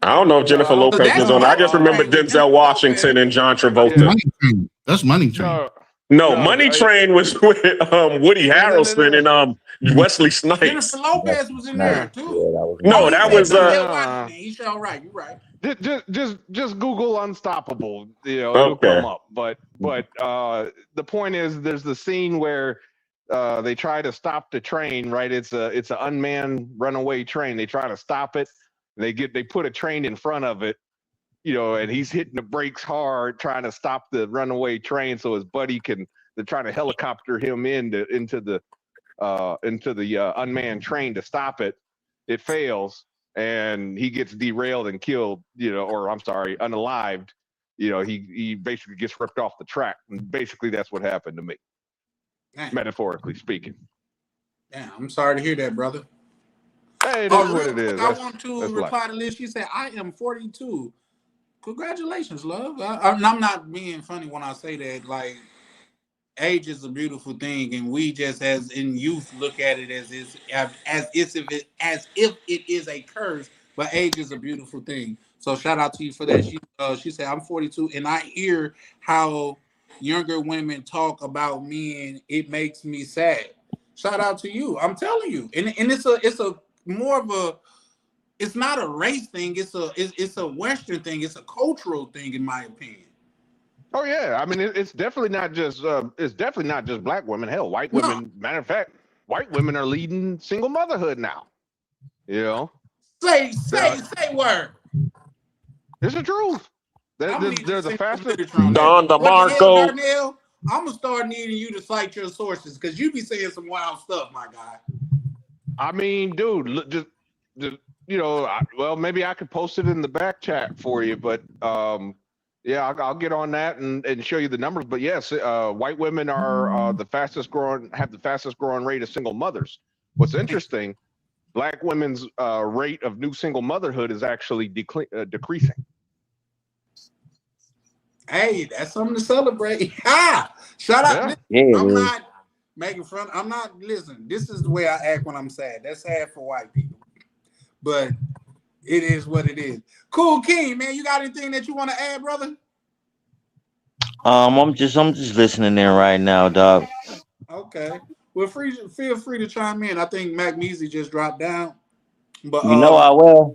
I don't know if Jennifer Lopez was on. I just remember Denzel Washington and John Travolta. That's Money Train. No, No, Money I- Train was with Woody no, Harrelson and Wesley Snipes. Jennifer Lopez was in there too. No, Oh, that he was said Denzel Washington. He's all right. You're right. just Google Unstoppable. You know, it'll Okay. come up. But the point is, there's the scene where they try to stop the train. Right, it's an unmanned runaway train. They try to stop it. They put a train in front of it. You know, and he's hitting the brakes hard, trying to stop the runaway train so his buddy they're trying to helicopter him into the unmanned train to stop it. It fails, and he gets derailed and killed. You know, or I'm sorry, unalived. You know, he basically gets ripped off the track. And basically, that's what happened to me, metaphorically speaking. Yeah, I'm sorry to hear that, brother. Hey, it is what it is. I want to reply to Liz. She said, "I am 42." Congratulations, love. I'm not being funny when I say that. Like, age is a beautiful thing, and we just, as in youth, look at it as if it is a curse. But age is a beautiful thing. So shout out to you for that. She said, "I'm 42, and I hear how younger women talk about men. It makes me sad." Shout out to you. I'm telling you, and it's a more of a. It's not a race thing. It's a Western thing. It's a cultural thing, in my opinion. Oh yeah, I mean it's definitely not just black women. Hell, white women. Matter of fact, white women are leading single motherhood now. You know. Say word. It's the truth. They're the fastest. Don DeMarco. I'm gonna start needing you to cite your sources because you be saying some wild stuff, my guy. I mean, dude, just you know, well, maybe I could post it in the back chat for you, but yeah, I'll get on that and show you the numbers. But yes, white women are have the fastest growing rate of single mothers. What's interesting, black women's rate of new single motherhood is actually decreasing. Hey, that's something to celebrate. Shout out. Yeah, I'm not making fun. I'm not. Listen, this is the way I act when I'm sad. That's sad for white people. But it is what it is. Cool King, man. You got anything that you want to add, brother? I'm just listening in right now, dog. Okay. Well, feel free to chime in. I think Mac Measy just dropped down. But You know I will.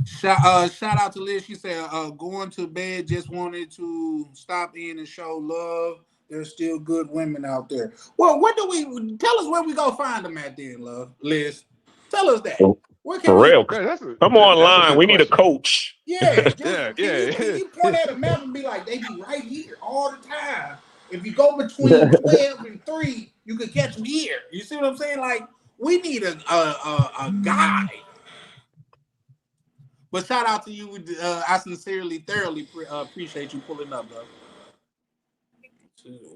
Shout out to Liz. She said, going to bed, just wanted to stop in and show love. There's still good women out there. Well, tell us where we go find them at then, love. Liz. Tell us that. For real. Come online. We need a coach. Yeah. Yeah. Can you point at a map and be like, they be right here all the time. If you go between 12 and 3, you could catch them here. You see what I'm saying? Like, we need a guide. But shout out to you. I sincerely, thoroughly appreciate you pulling up, though.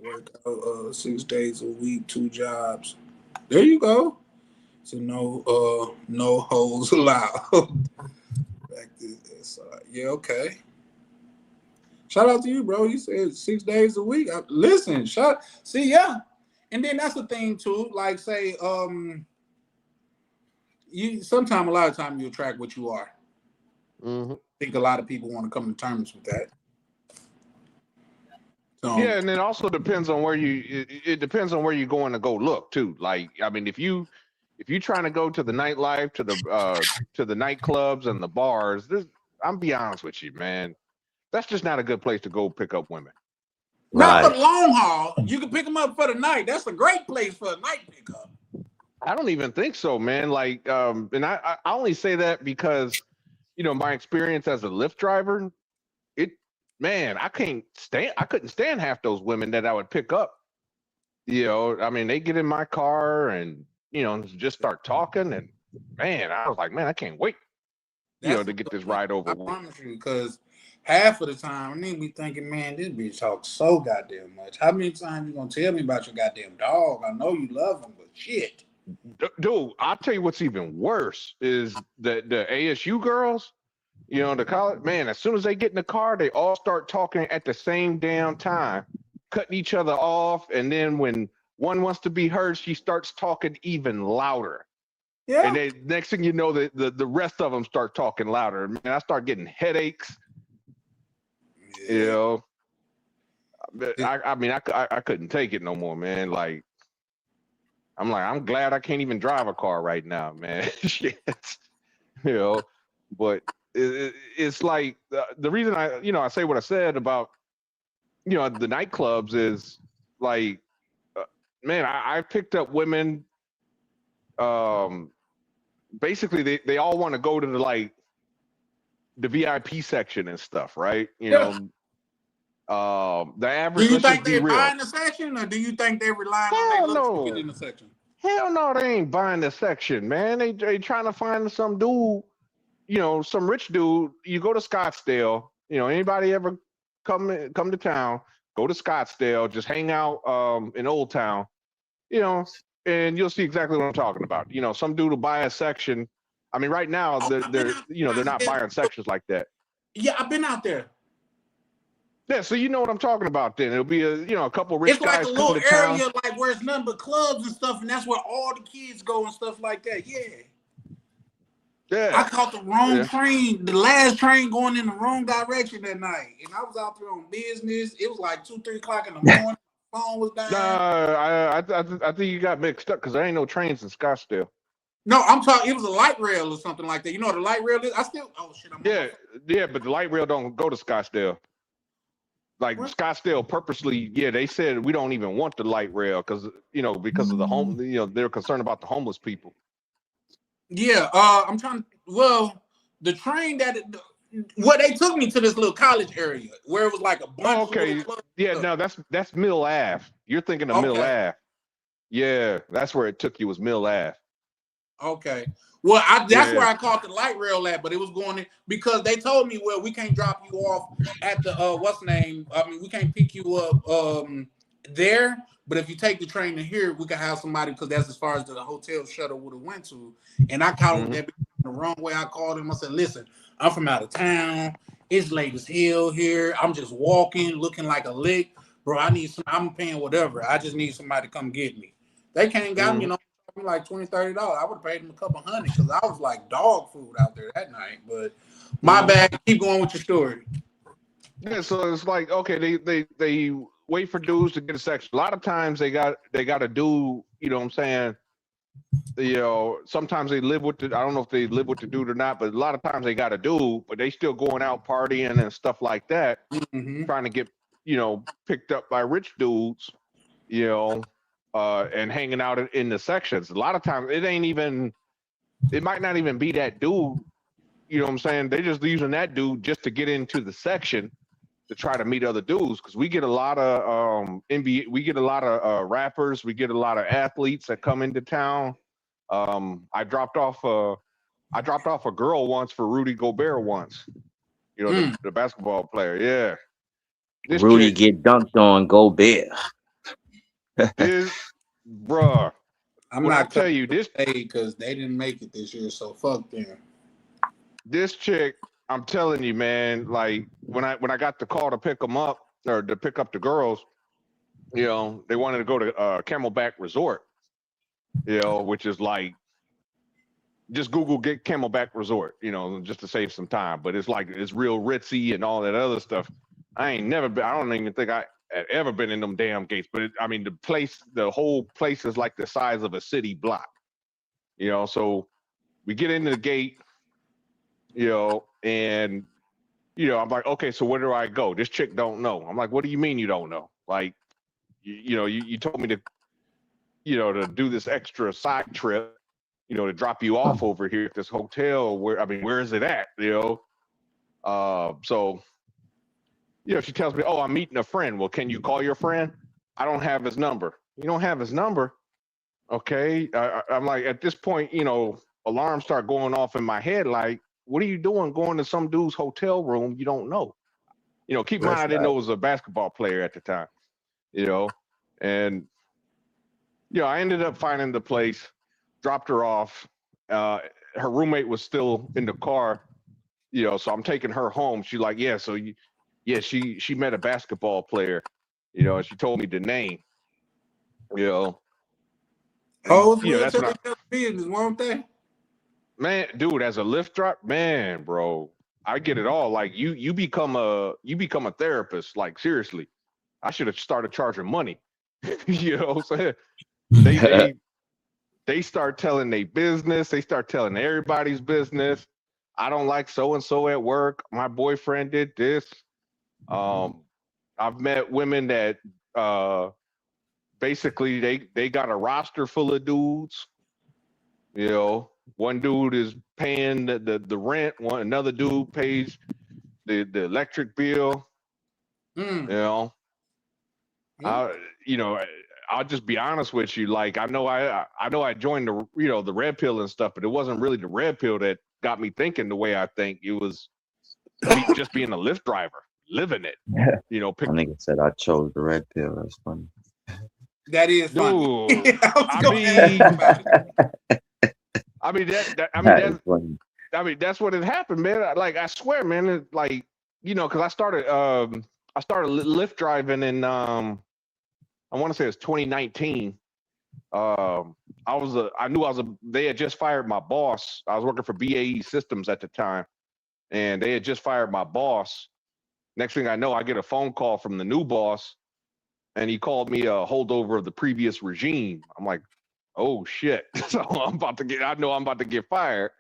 Work out 6 days a week, 2 jobs. There you go. So no holes allowed. Back to this. Yeah, okay. Shout out to you, bro. You said 6 days a week. Listen, yeah. And then that's the thing too. Like, say, a lot of time you attract what you are. Mm-hmm. I think a lot of people want to come to terms with that. So, yeah, and it also depends on where it depends on where you're going to go look too. Like, I mean, if you're trying to go to the nightlife, to the nightclubs and the bars, I'm be honest with you, man. That's just not a good place to go pick up women. Not for the long haul. You can pick them up for the night. That's a great place for a night pickup. I don't even think so, man. Like, and I only say that because, you know, my experience as a Lyft driver, I couldn't stand half those women that I would pick up. You know, I mean, they get in my car and, you know, just start talking, and man, I was like, man, I can't wait, to get this ride over. I promise you, because half of the time, I need to be thinking, man, this bitch talks so goddamn much. How many times you gonna tell me about your goddamn dog? I know you love him, but shit. Dude, I'll tell you what's even worse is the ASU girls, you know, the college, man, as soon as they get in the car, they all start talking at the same damn time, cutting each other off. And then when one wants to be heard, she starts talking even louder. Yeah. And then next thing you know, the rest of them start talking louder. Man, I start getting headaches. Yeah. You know, But I mean, I couldn't take it no more, man. Like, I'm glad I can't even drive a car right now, man. Shit. You know, but it's like the reason I say what I said about, the nightclubs is like, man, I picked up women. Basically, they all want to go to the VIP section and stuff, right? The average. Do you Let's just think be they're real. buying the section, or do you think they're relying on Hell their looks to no. get in the section? Hell no, they ain't buying the section, man. They trying to find some dude, some rich dude. You go to Scottsdale. Anybody ever come to town? Go to Scottsdale. Just hang out in Old Town. And you'll see exactly what I'm talking about. Some dude will buy a section. I mean, right now they're not buying sections like that. Yeah, I've been out there. Yeah, so you know what I'm talking about. Then it'll be a couple rich It's like guys a come little to town. area, like where it's nothing but clubs and stuff, and that's where all the kids go and stuff like that. Yeah. Yeah. I caught the wrong train, the last train going in the wrong direction that night, and I was out there on business. It was like 2-3 o'clock in the morning. My phone was down. I think you got mixed up because there ain't no trains in Scottsdale. No, I'm talking. It was a light rail or something like that. You know what a light rail is? Oh shit! Yeah, but the light rail don't go to Scottsdale. Like What? Scottsdale purposely, they said we don't even want the light rail because of the home. They're concerned about the homeless people. Yeah, I'm trying. Well, the train they took me to this little college area where it was like a bunch. Okay, of clubs. no, that's Mill Ave. You're thinking of Mill Ave. Yeah, that's where it took you, was Mill Ave. Okay. Well, that's where I caught the light rail at, but it was going in because they told me, well, we can't drop you off at the we can't pick you up there, but if you take the train to here, we can have somebody because that's as far as the hotel shuttle would have went to. And I called that the wrong way. I called him. I said, listen, I'm from out of town. It's late as hell here. I'm just walking, looking like a lick. Bro, I'm paying whatever. I just need somebody to come get me. They came and got me, like $20-$30. I would have paid them a couple $100 because I was like dog food out there that night. But my bad. Keep going with your story. Yeah, so it's like, okay, they wait for dudes to get a section. A lot of times they got to do, you know what I'm saying? Sometimes they live with I don't know if they live with the dude or not, but a lot of times they got a dude, but they still going out partying and stuff like that, trying to get, picked up by rich dudes, and hanging out in the sections. A lot of times it might not even be that dude, you know what I'm saying? They just using that dude just to get into the section to try to meet other dudes, because we get a lot of NBA, we get a lot of rappers, we get a lot of athletes that come into town. I dropped off a girl once for Rudy Gobert once, the basketball player. Yeah, Rudy get dunked on Gobert. Bruh, I'm not tell you this because they didn't make it this year, so fuck them. This chick, I'm telling you, man, like when I got the call to pick them up or to pick up the girls, they wanted to go to Camelback Resort, which is like, just Google get Camelback Resort, just to save some time. But it's like, it's real ritzy and all that other stuff. I don't even think I had ever been in them damn gates. But the whole place is like the size of a city block, so we get into the gate, and I'm like, okay, so where do I go? This chick don't know. I'm like, what do you mean you don't know? Like, you told me to, to do this extra side trip, to drop you off over here at this hotel. Where is it at? So, she tells me, oh, I'm meeting a friend. Well, can you call your friend? I don't have his number. You don't have his number? Okay. I'm like, at this point, alarms start going off in my head. Like, what are you doing going to some dude's hotel room you don't know? Keep in mind, I didn't know it was a basketball player at the time, and, I ended up finding the place, dropped her off. Her roommate was still in the car, so I'm taking her home. She's like, she met a basketball player, and she told me the name, that's what business, won't they? Man, dude, as a Lyft driver, man, bro, I get it all. Like you become a therapist, like seriously. I should have started charging money. You know what I'm saying? They start telling their business. They start telling everybody's business. I don't like so and so at work. My boyfriend did this. I've met women that basically they got a roster full of dudes. You know, one dude is paying the rent. Another dude pays the electric bill. You know, I'll just be honest with you. Like I know I joined the red pill and stuff, but it wasn't really the red pill that got me thinking the way I think. It was just being a Lyft driver, living it. You know, I think it said I chose the red pill. That's funny. That is funny. Dude, that's what had happened, man. Like I swear, man. It's like because I started Lyft driving in I want to say it's 2019. They had just fired my boss. I was working for BAE Systems at the time, and they had just fired my boss. Next thing I know, I get a phone call from the new boss, and he called me a holdover of the previous regime. I'm like, oh shit. So I know I'm about to get fired.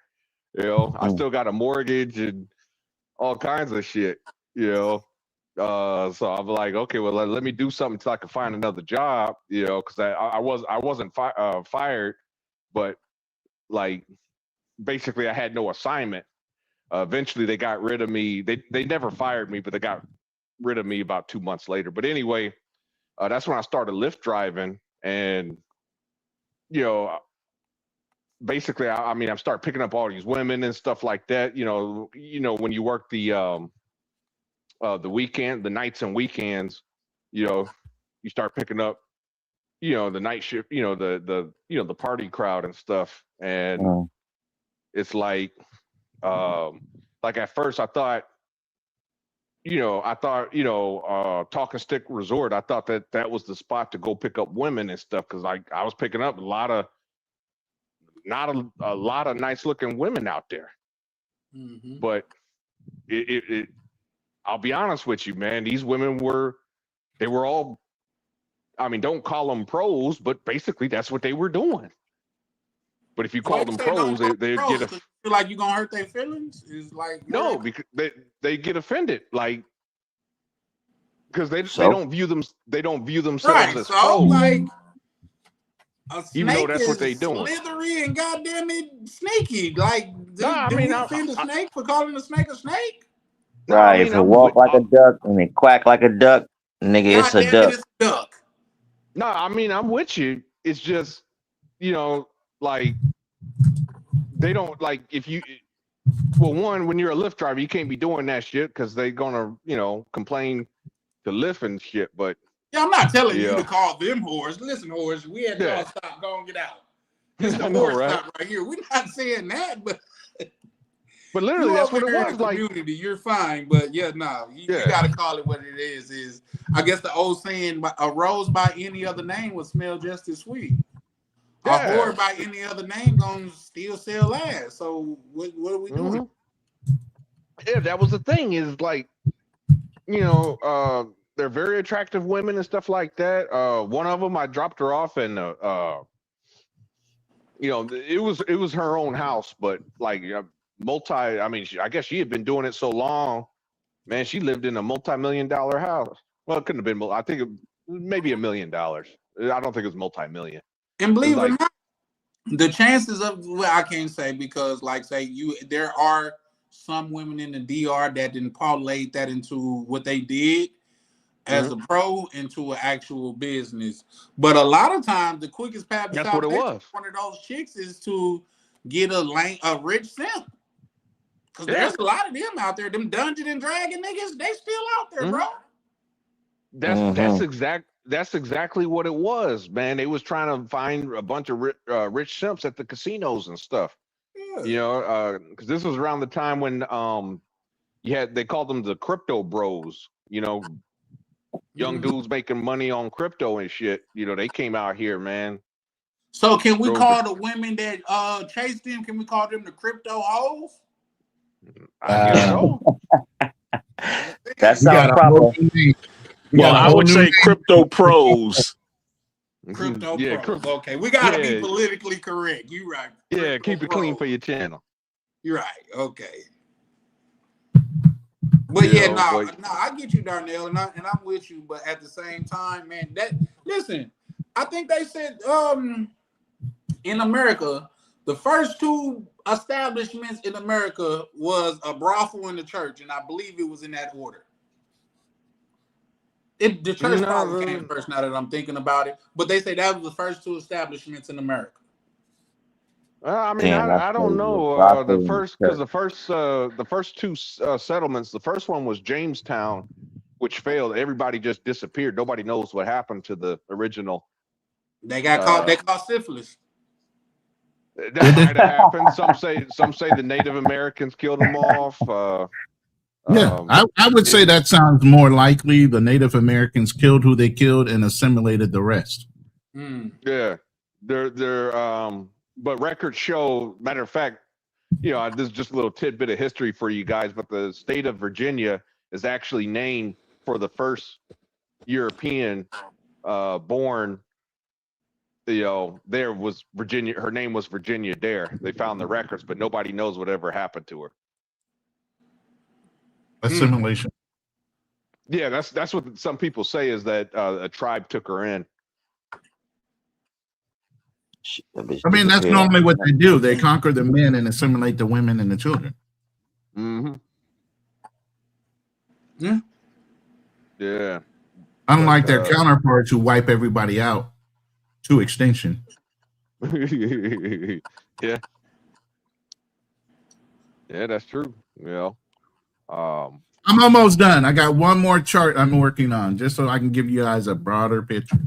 You know, I still got a mortgage and all kinds of shit, you know. So I'm like, okay, well, let me do something so I can find another job, you know, because I wasn't fired, but like basically I had no assignment. Eventually they got rid of me. They never fired me, but they got rid of me about 2 months later. But anyway, that's when I started Lyft driving, and basically I started picking up all these women and stuff like that. You know when you work the weekend, the nights and weekends, you start picking up, the night shift, the party crowd and stuff. And it's like at first I thought, Talking Stick Resort, I thought that was the spot to go pick up women and stuff. Cause I was picking up not a lot of nice looking women out there. Mm-hmm. But I'll be honest with you, man. These women were all, don't call them pros, but basically that's what they were doing. But if you call them pros, they get feel like you're gonna hurt their feelings. Is like no, because they get offended, like because they don't view themselves as pros. Like even though that's what they doing. Slithery and goddamn it sneaky. Like, do you offend a snake for calling a snake a snake? Right, if it walk like a duck and it quack like a duck, nigga, it's a duck. It's a duck. No, I'm with you. It's just, like they don't like when you're a Lyft driver, you can't be doing that shit because they're gonna, complain to Lyft and shit. But yeah, I'm not telling you to call them whores. Listen, whores, we had to stop. Go and get out. It's the whore stop right here. We're not saying that, but literally, that's what it was like. Community, you're fine, but you got to call it what it is. Is I guess the old saying, a rose by any other name would smell just as sweet. Yeah. A whore by any other name gonna still sell ass. So what are we doing? Yeah, that was the thing. Is like, they're very attractive women and stuff like that. One of them, I dropped her off, and it was her own house, but like. I guess she had been doing it so long, man. She lived in a multi-million-dollar house. Well, it couldn't have been. I think maybe $1 million. I don't think it was multi-million. And believe it or not, the chances of I can't say because, there are some women in the DR that didn't parlay that into what they did as a pro into an actual business. But a lot of times, the quickest path to one of those chicks is to get a rich simp. Because there's a lot of them out there, them Dungeon and Dragon niggas, they still out there, bro. That's exactly what it was, man. They was trying to find a bunch of rich simps at the casinos and stuff. Yeah. Because this was around the time when they called them the crypto bros. Young dudes making money on crypto and shit. They came out here, man. So can we call the women that chased them? Can we call them the crypto hoes? I guess so. That sounds proper. You Well, got a I whole would new say name. crypto pros. Crypto Yeah, pros. Okay, we gotta be Yeah. politically correct. You right. yeah, Crypto keep it clean pros. for your channel. You're right. Okay. But You yeah, know, no, but I get you, Darnell, and I'm with you. But at the same time, man, listen, I think they said in America, the first two establishments in America was a brothel and a church, and I believe it was in that order. The church probably came first now that I'm thinking about it, but they say that was the first two establishments in America. I mean, Damn, that's I don't crazy. know. Brothel The first, and because the first two settlements, the first one was Jamestown, which failed. Everybody just disappeared. Nobody knows what happened to the original. They got caught. They caught syphilis. That might have happened. Some say the Native Americans killed them off. Yeah, I would say that sounds more likely. The Native Americans killed who they killed and assimilated the rest. Yeah, they're but records show. Matter of fact, you know, this is just a little tidbit of history for you guys. But the state of Virginia is actually named for the first European born. You know, there was Virginia. Her name was Virginia Dare. They found the records, but nobody knows whatever happened to her. Assimilation. Yeah, that's what some people say is that a tribe took her in. I mean, that's normally what they do. They conquer the men and assimilate the women and the children. Mm-hmm. Yeah. Yeah. Unlike their counterparts who wipe everybody out to extinction. Yeah. Yeah, that's true. You know. I'm almost done. I got one more chart I'm working on just so I can give you guys a broader picture.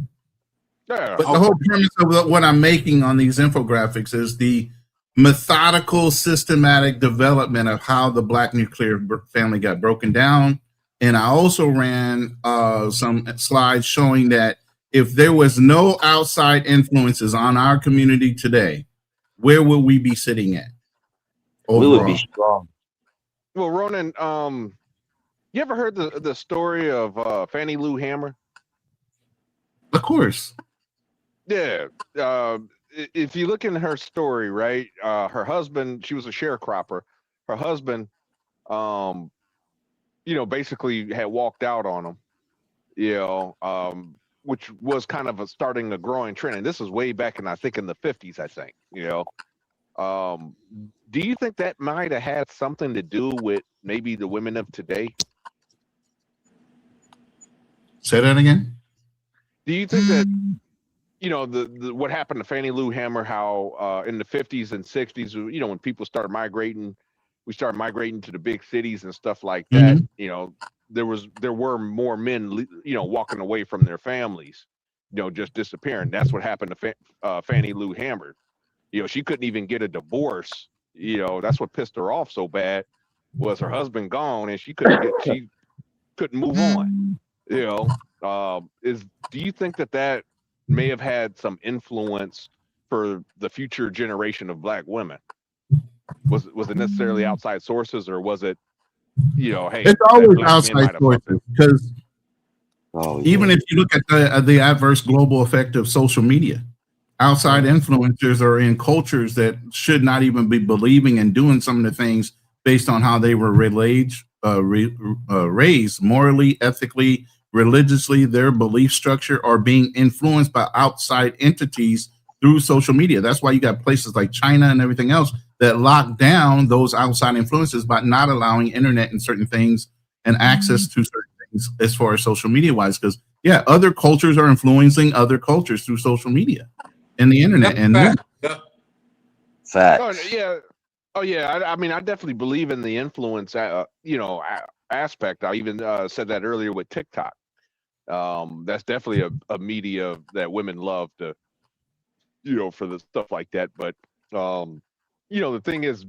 Yeah. But the whole premise of what I'm making on these infographics is the methodical, systematic development of how the Black nuclear family got broken down. And I also ran some slides showing that if there was no outside influences on our community today, where would we be sitting at? Overall? We would be strong. Well, Ronan, you ever heard the story of Fannie Lou Hamer? Of course. Yeah. If you look in her story, right, her husband, she was a sharecropper. Her husband, you know, basically had walked out on him, you know, which was kind of starting a growing trend. And this was way back in, I think, in the 50s, I think, you know. Do you think that might have had something to do with maybe the women of today? Say that again. Do you think that, you know, the what happened to Fannie Lou Hamer, how in the 50s and 60s, you know, when people started migrating, we started migrating to the big cities and stuff like that, you know, there were more men, you know, walking away from their families, you know, just disappearing. That's what happened to Fannie Lou Hamer. You know, she couldn't even get a divorce. You know, that's what pissed her off so bad, was her husband gone and she couldn't move on. You know, do you think that may have had some influence for the future generation of Black women? Was it necessarily outside sources, or was it, you know, hey, it's always outside sources, because even if you look at the adverse global effect of social media, outside influencers are in cultures that should not even be believing and doing some of the things based on how they were raised morally, ethically, religiously. Their belief structure are being influenced by outside entities through social media. That's why you got places like China and everything else that lock down those outside influences by not allowing internet and certain things and access to certain things as far as social media wise. Because other cultures are influencing other cultures through social media and the internet. Facts. Oh yeah. I mean, I definitely believe in the influence, you know, aspect. I even said that earlier with TikTok. That's definitely a media that women love to, you know, for the stuff like that. But you know, the thing is,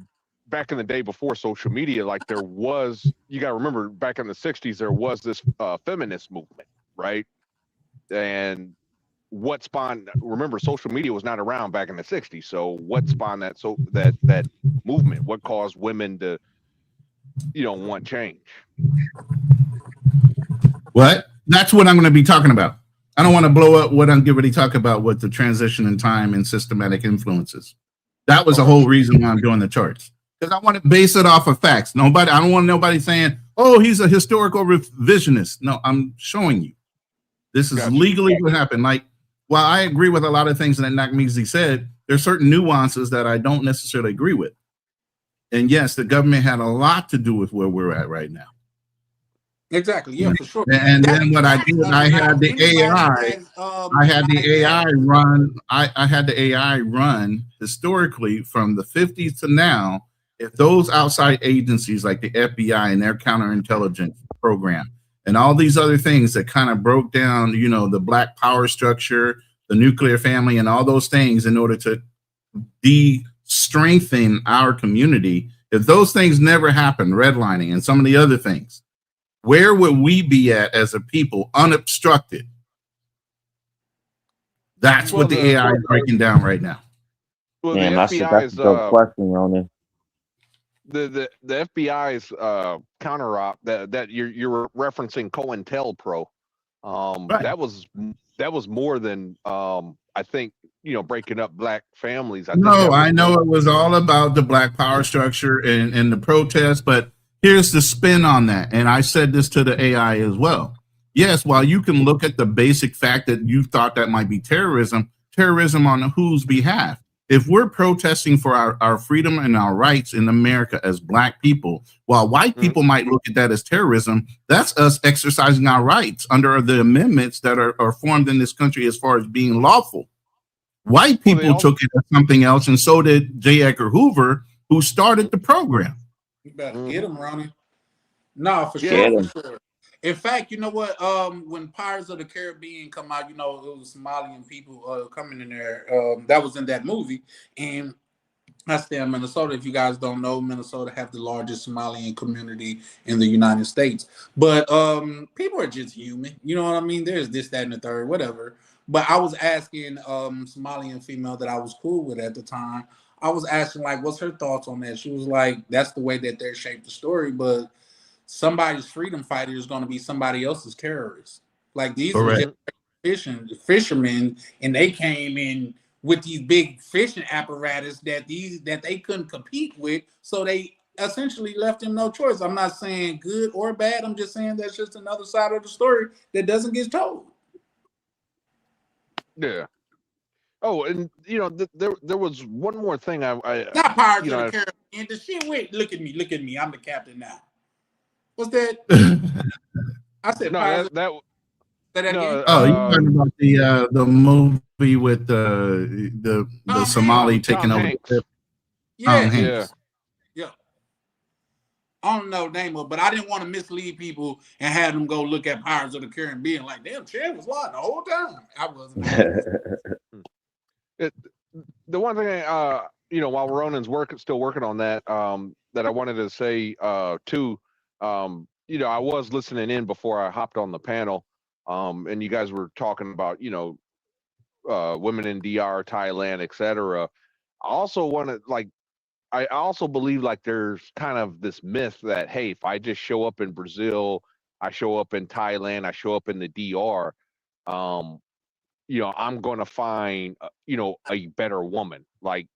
back in the day before social media, like there was, you got to remember, back in the 60s, there was this feminist movement, right? And what spawned, remember, social media was not around back in the 60s. So what spawned that movement? What caused women to, you know, want change? What? That's what I'm going to be talking about. I don't want to blow up what I'm getting ready to talk about with the transition in time and systematic influences. That was the whole reason why I'm doing the charts, because I want to base it off of facts. I don't want nobody saying, "Oh, he's a historical revisionist." No, I'm showing you this is legally what happened. Like, while I agree with a lot of things that Nakmeezy said, there's certain nuances that I don't necessarily agree with. And yes, the government had a lot to do with where we're at right now. Exactly. Yeah, for sure. And then what I did, I had the AI. I had the AI run. I had the AI run historically from the 50s to now. If those outside agencies like the FBI and their counterintelligence program and all these other things that kind of broke down, the black power structure, the nuclear family, and all those things in order to de-strengthen our community, if those things never happened, redlining and some of the other things, where would we be at as a people, unobstructed? That's what the AI is breaking down right now. Well, Man, the that's a dope question, Ronan. The FBI's counter-op that you're referencing COINTELPRO. Right. That was more than I think, breaking up black families. I know it was all about the black power structure and the protests, but here's the spin on that. And I said this to the AI as well. Yes, while you can look at the basic fact that you thought that might be terrorism on whose behalf? If we're protesting for our freedom and our rights in America as black people, while white people might look at that as terrorism, that's us exercising our rights under the amendments that are formed in this country as far as being lawful. White people took it as something else, and so did J. Edgar Hoover, who started the program. You better get him, Ronnie. No, for sure, for sure. In fact, you know what? When Pirates of the Caribbean come out, it was Somalian people coming in there. That was in that movie, and I stay in Minnesota. If you guys don't know, Minnesota have the largest Somalian community in the United States. But people are just human. You know what I mean? There's this, that, and the third, whatever. But I was asking Somalian female that I was cool with at the time. I was asking, like, what's her thoughts on that? She was like, that's the way that they're shaped the story, but somebody's freedom fighter is going to be somebody else's terrorist. Like, these were just fishermen, and they came in with these big fishing apparatus that they couldn't compete with, so they essentially left them no choice. I'm not saying good or bad. I'm just saying that's just another side of the story that doesn't get told. Yeah. Oh, and there was one more thing. I not Pirates of the Caribbean. The shit. Wait, look at me. I'm the captain now. What's that? I said no. That again? You're talking about the movie with the Somali taking over. Yeah. I don't know the name of it, but I didn't want to mislead people and have them go look at Pirates of the Caribbean like, damn, Chad was lying the whole time. I wasn't. The one thing, while Ronan's still working on that, that I wanted to say too, I was listening in before I hopped on the panel, and you guys were talking about, women in DR, Thailand, etc. I also believe like there's kind of this myth that, hey, if I just show up in Brazil, I show up in Thailand, I show up in the DR, I'm going to find, a better woman. Like,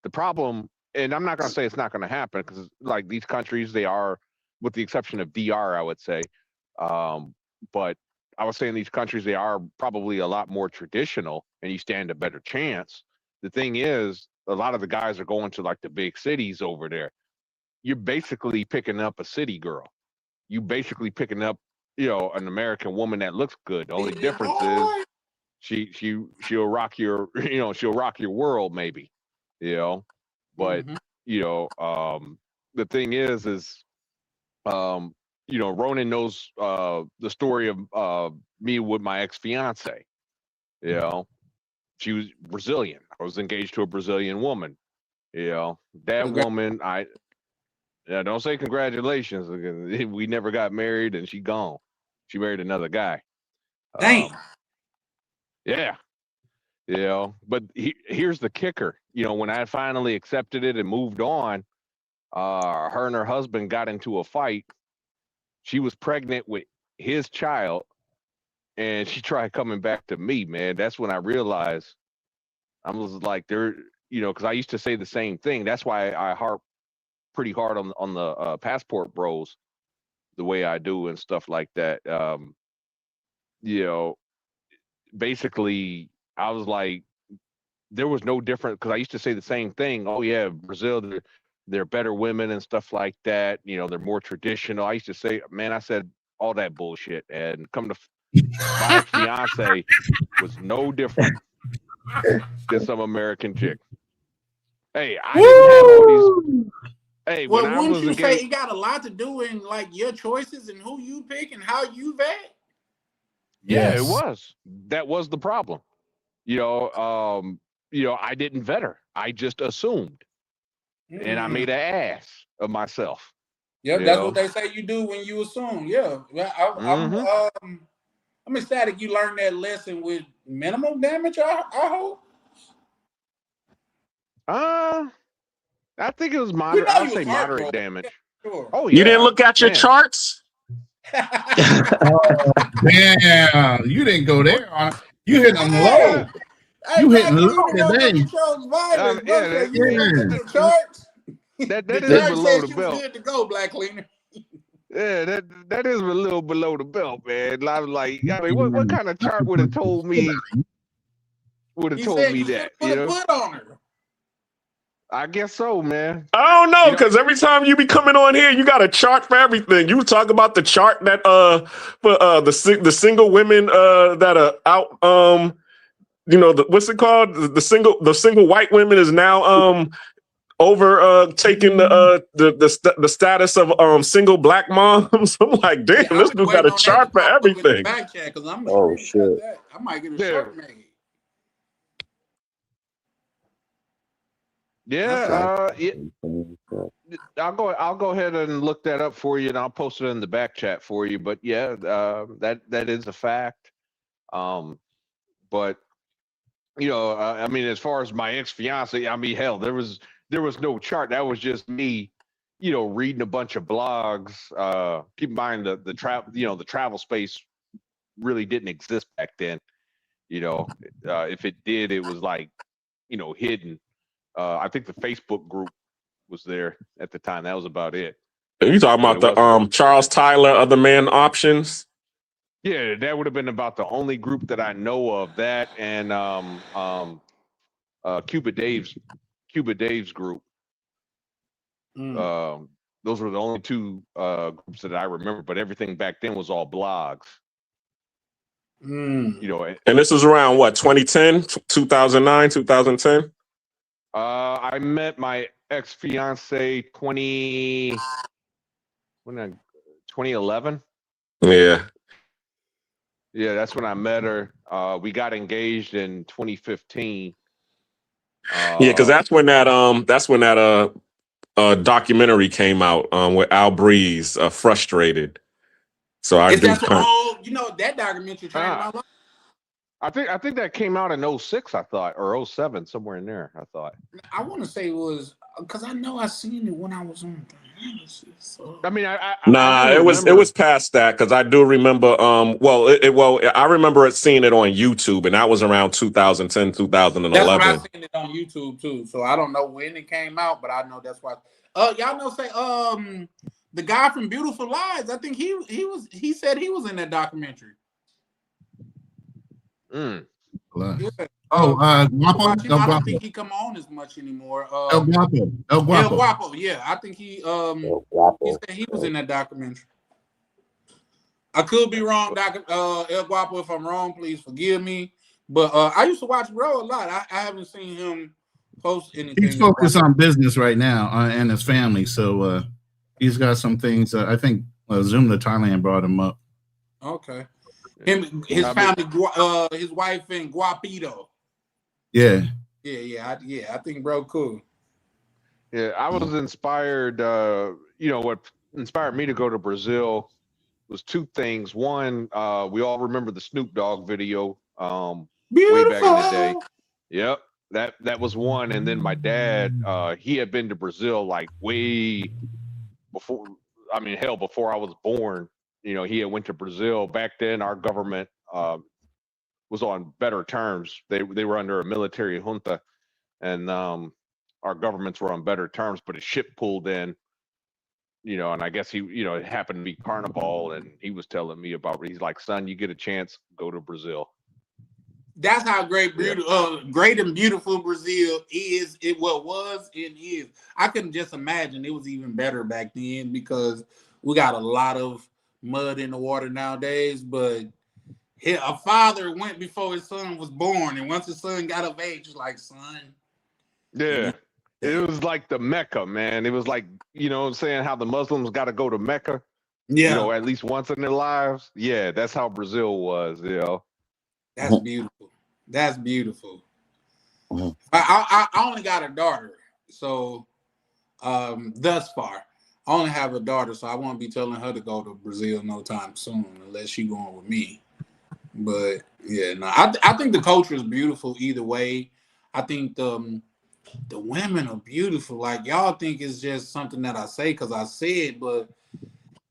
the problem, and I'm not going to say it's not going to happen, because like these countries, they are, with the exception of DR, I would say, but I was saying these countries, they are probably a lot more traditional, and you stand a better chance. The thing is, a lot of the guys are going to like the big cities over there. You're basically picking up a city girl. You basically picking up, an American woman that looks good. The only difference is she'll rock your, she'll rock your world maybe, but the thing is Ronan knows the story of me with my ex-fiance. She was Brazilian. I was engaged to a Brazilian woman. That woman, don't say congratulations, because we never got married and she gone. She married another guy. Dang. Yeah. But here's the kicker. When I finally accepted it and moved on, her and her husband got into a fight. She was pregnant with his child, and she tried coming back to me, man. That's when I realized I was like, there, because I used to say the same thing. That's why I harp pretty hard on the passport bros the way I do and stuff like that. Basically, I was like, there was no difference because I used to say the same thing. Oh yeah, Brazil, they're better women and stuff like that. They're more traditional. I used to say, man, I said all that bullshit, and come to my ex-fiance was no different than some American chick. Hey, I didn't have all these. Hey, well, when I wouldn't was you engaged, say it got a lot to do in like your choices and who you pick and how you vet? yeah, it Yes. was. That was the problem. I didn't vet her. I just assumed, and I made an ass of myself. Yep, that's what they say you do when you assume. Yeah, I'm ecstatic you learned that lesson with minimal damage. I hope. I think it was moderate. We know I'll you say was moderate heartbroken. damage. Yeah, sure. Oh yeah. You didn't look at your man. charts? Damn, you didn't go there. You hit them low. Hey, You Black hitting low Cleaner don't today. look at your violence. Yeah, Bro, you didn't look at the charts. That The is chart below said the she was belt. good to go, Black Cleaner. Yeah, that is a little below the belt, man. I was like, I mean, what kind of chart would have told me? He said you That? put a put on her. I guess so, man. I don't know, because every time you be coming on here, you got a chart for everything. You talk about the chart that for the single women that are out what's it called? The single white women is now over taking the status of single black moms. I'm like, damn, this dude got a chart for everything. Back chat, because I'm Oh shit. that. I might get a shirt made. Yeah, I'll go ahead and look that up for you, and I'll post it in the back chat for you. But yeah, that is a fact. But I mean, as far as my ex-fiance, I mean, hell, there was no chart. That was just me, reading a bunch of blogs. Keep in mind the travel space really didn't exist back then. If it did, it was like, hidden. I think the Facebook group was there at the time. That was about it. You talking about the Charles Tyler Other Man Options? Yeah, that would have been about the only group that I know of. That and Cuba Dave's group. Those were the only two groups that I remember. But everything back then was all blogs. And this was around what, 2010, 2009, 2010? I met my ex-fiance 2011. Yeah. Yeah, that's when I met her. We got engaged in 2015. Yeah, because that's when that documentary came out with Al Breeze, Frustrated. So I do that documentary changed my life. I think that came out in 06, I thought, or 07, somewhere in there, I thought. I want to say it was because I know I seen it when I was on. I mean, it was past that, because I do remember. I remember seeing it on YouTube, and that was around 2010, 2011. That's when I seen it on YouTube too. So I don't know when it came out, but I know that's why. Y'all know, the guy from Beautiful Lies. I think he said he was in that documentary. Yeah. Guapo. I don't think he come on as much anymore. El Guapo. El Guapo. Yeah, I think he said he was in that documentary. I could be wrong, El Guapo. If I'm wrong, please forgive me. But I used to watch Bro a lot. I haven't seen him post anything. He's focused on business right now and his family. So he's got some things. I think Zoom to Thailand brought him up. Okay. His family, his wife and Guapito. Yeah. I think Bro cool. Yeah, I was inspired. What inspired me to go to Brazil was two things. One, we all remember the Snoop Dogg video way back in the day. Yep, that was one. And then my dad, he had been to Brazil like way before. I mean, hell, before I was born. He had went to Brazil. Back then, our government was on better terms. They were under a military junta, and our governments were on better terms. But a ship pulled in, and I guess he, it happened to be Carnival, and he was telling me about it. He's like, son, you get a chance, go to Brazil. That's how great and beautiful Brazil is. It was and is. I couldn't just imagine it was even better back then because we got a lot of mud in the water nowadays. But a father went before his son was born, and once his son got of age, it's like, son. Yeah. It was like the Mecca, man. It was like, saying how the Muslims got to go to Mecca, at least once in their lives. Yeah, that's how Brazil was, That's beautiful. That's beautiful. I only got a daughter, so thus far, I only have a daughter, so I won't be telling her to go to Brazil no time soon, unless she going with me. But yeah, no, I think the culture is beautiful either way. I think the women are beautiful. Like, y'all think it's just something that I say because I said, but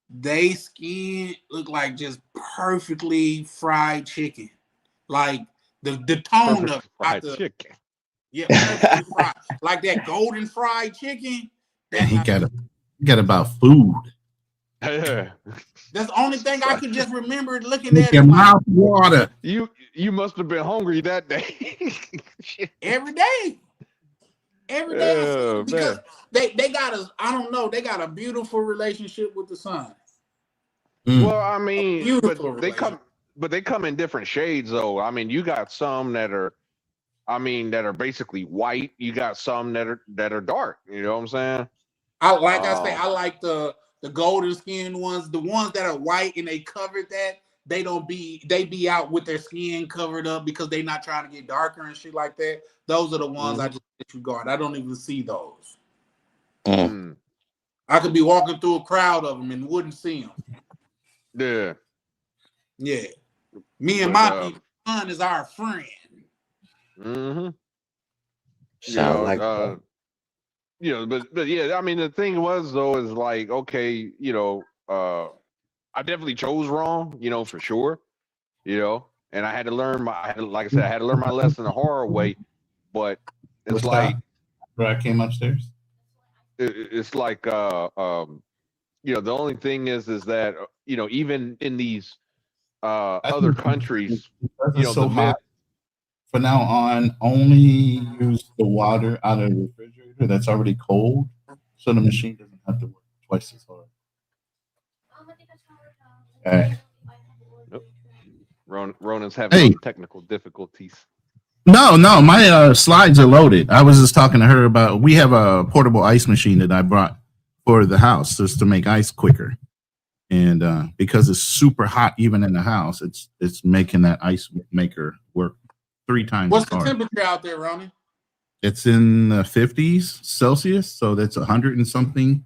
they skin look like just perfectly fried chicken. Like the tone Perfect of fried the chicken. Yeah, perfectly fried. Like that golden fried chicken. He got about food. Yeah. That's the only thing I could just remember looking Make at your it mouth water. You must have been hungry that day. every day. Every day I see Oh, it because man. they got I don't know, they got a beautiful relationship with the sun. Well, I mean, Beautiful but they come in different shades though. I mean, you got some that are basically white. You got some that are dark. You know what I'm saying? I like the golden skinned ones, the ones that are white and they covered that. They be out with their skin covered up because they not trying to get darker and shit like that. Those are the ones I just disregard. I don't even see those. I could be walking through a crowd of them and wouldn't see them. Yeah. Yeah. Me and my people, sun is our friend. Sound like but yeah, I mean, the thing was though is like, okay, I definitely chose wrong, for sure, and I had to learn I had to learn my lesson the hard way, but it's like where I came upstairs. It's like the only thing is that even in these other countries, it's so hot. From now on, only use the water out of the refrigerator that's already cold, so the machine doesn't have to work twice as hard. All right. Nope. Ronan's having technical difficulties. No, my slides are loaded. I was just talking to her about, we have a portable ice machine that I brought for the house just to make ice quicker. And because it's super hot even in the house, it's making that ice maker work 3 times What's as hard. the temperature out there, Ronnie? It's in the 50s Celsius, so that's 100 and something.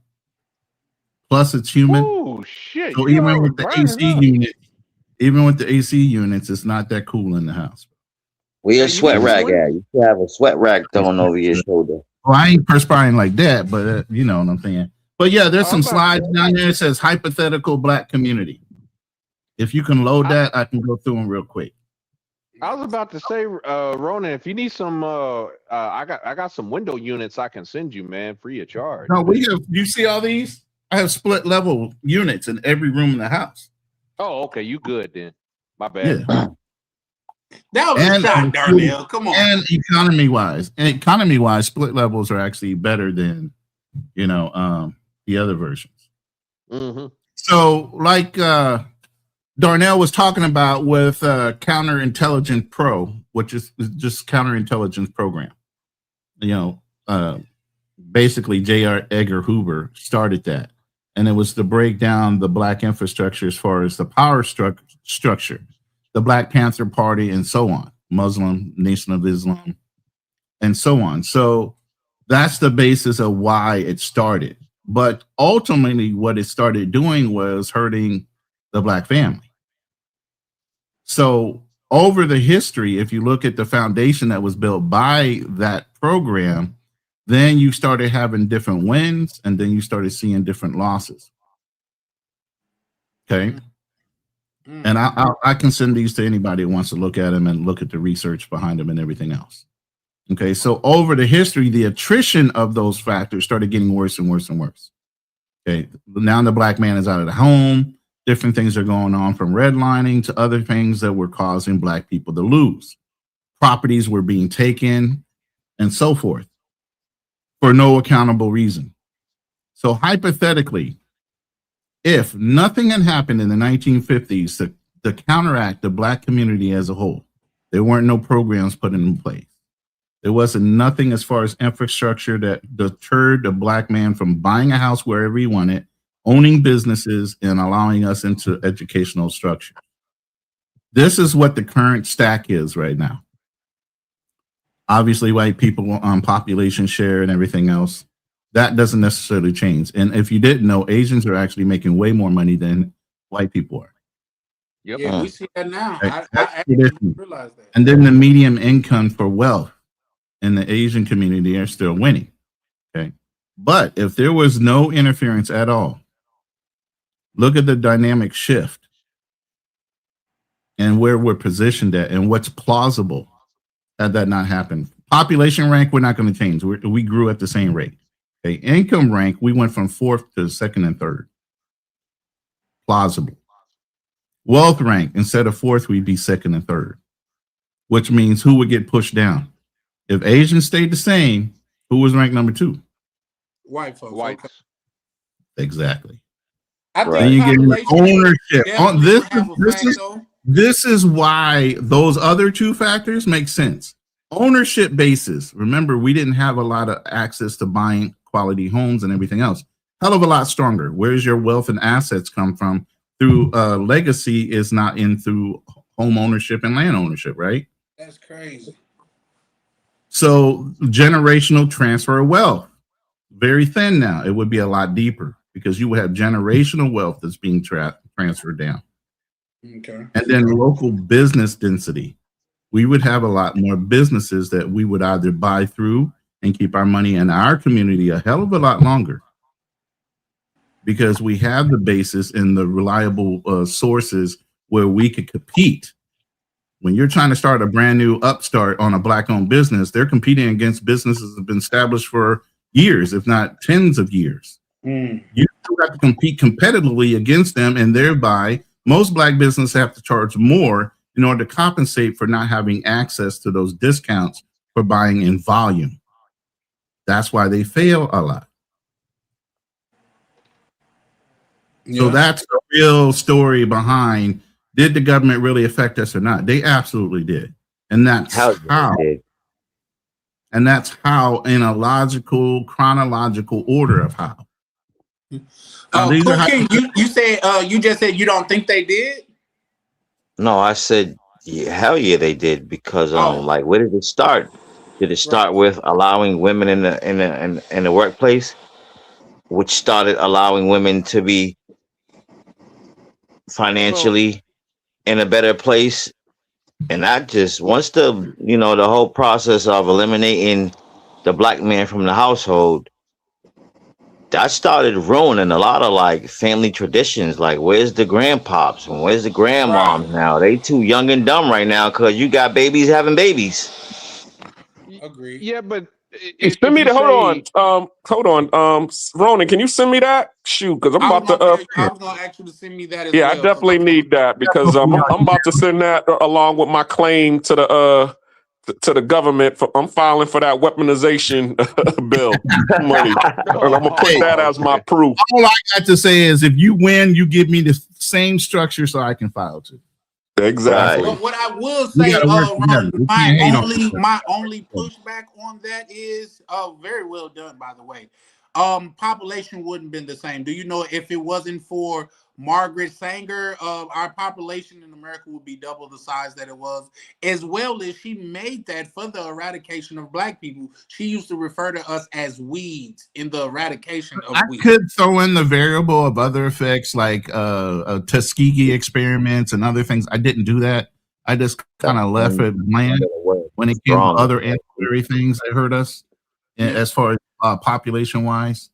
Plus it's humid. Oh shit! So even with the AC units, it's not that cool in the house. Where your sweat rag at? You should have a sweat rag thrown over your shoulder. Well, I ain't perspiring like that, but you know what I'm saying. But yeah, there's some slides down there. It says hypothetical black community. If you can load that, I can go through them real quick. I was about to say, Ronan, if you need some, I got some window units I can send you, man, free of charge. No, we have. You see all these? I have split level units in every room in the house. Oh, okay, you good then? My bad. Yeah. That was a shot, Darnell. Come on. And economy wise, split levels are actually better than, the other versions. Mm-hmm. So, like Darnell was talking about with Counterintelligence Pro, which is just counterintelligence program. Basically J.R. Edgar Hoover started that, and it was to break down the black infrastructure as far as the power structure, the Black Panther Party, and so on, Muslim, Nation of Islam, and so on. So that's the basis of why it started. But ultimately, what it started doing was hurting the black family. So over the history, if you look at the foundation that was built by that program, then you started having different wins, and then you started seeing different losses. Okay. And I can send these to anybody who wants to look at them and look at the research behind them and everything else. Okay, so over the history, the attrition of those factors started getting worse and worse and worse. Okay, now the black man is out of the home. Different things are going on, from redlining to other things that were causing black people to lose. Properties were being taken and so forth for no accountable reason. So hypothetically, if nothing had happened in the 1950s to counteract the black community as a whole, there weren't no programs put in place. There wasn't nothing as far as infrastructure that deterred the black man from buying a house wherever he wanted, owning businesses, and allowing us into educational structure. This is what the current stack is right now. Obviously, white people on population share and everything else, that doesn't necessarily change. And if you didn't know, Asians are actually making way more money than white people are. Yep. Yeah, we see that now. Right. I actually didn't realize that. And then the median income for wealth in the Asian community are still winning. Okay. But if there was no interference at all, look at the dynamic shift and where we're positioned at and what's plausible had that not happened. Population rank, we're not going to change. We grew at the same rate. Okay. Income rank, we went from 4th to 2nd and 3rd. Plausible. Wealth rank, instead of 4th, we'd be 2nd and 3rd, which means who would get pushed down? If Asians stayed the same, who was ranked number 2? White folks. Whites. Okay. Exactly. I think Then you get population ownership. definitely have a factor. This is why those other two factors make sense. Ownership basis. Remember, we didn't have a lot of access to buying quality homes and everything else. Hell of a lot stronger. Where's your wealth and assets come from? Through legacy is not in through home ownership and land ownership, right? That's crazy. So generational transfer of wealth, very thin now. It would be a lot deeper because you would have generational wealth that's being transferred down. Okay. And then local business density. We would have a lot more businesses that we would either buy through and keep our money in our community a hell of a lot longer, because we have the basis and the reliable sources where we could compete. When you're trying to start a brand new upstart on a black-owned business, they're competing against businesses that have been established for years, if not tens of years. You still have to compete competitively against them, and thereby most black businesses have to charge more in order to compensate for not having access to those discounts for buying in volume. That's why they fail a lot. So that's the real story behind, did the government really affect us or not? They absolutely did. And that's how. And that's how, in a logical, chronological order of how. Cool King, you said you just said you don't think they did? No, I said, yeah, hell yeah, they did, because like, where did it start? Did it start with allowing women in the workplace, which started allowing women to be financially in a better place? And that just, once the the whole process of eliminating the black man from the household, that started ruining a lot of like family traditions. Like, where's the grandpops and where's the grandmoms now? They too young and dumb right now because you got babies having babies. Agree. Yeah, but send me the hold on. Ronan, can you send me that? Shoot, because I'm about to. I was gonna ask you to send me that as yeah, well. I definitely need that because I'm about to send that along with my claim to the government. I'm filing for that weaponization bill money. And I'm gonna put that as my proof. All I got to say is, if you win, you give me the same structure so I can file too. Exactly. But what I will say, my only pushback on that is very well done, by the way. Population wouldn't have been the same. Do you know, if it wasn't for Margaret Sanger, our population in America would be double the size that it was, as well as she made that for the eradication of black people. She used to refer to us as weeds in the eradication of weeds. I could throw in the variable of other effects like Tuskegee experiments and other things. I didn't do that. I just kind of left it bland when it came to other ancillary things that hurt us as far as population wise.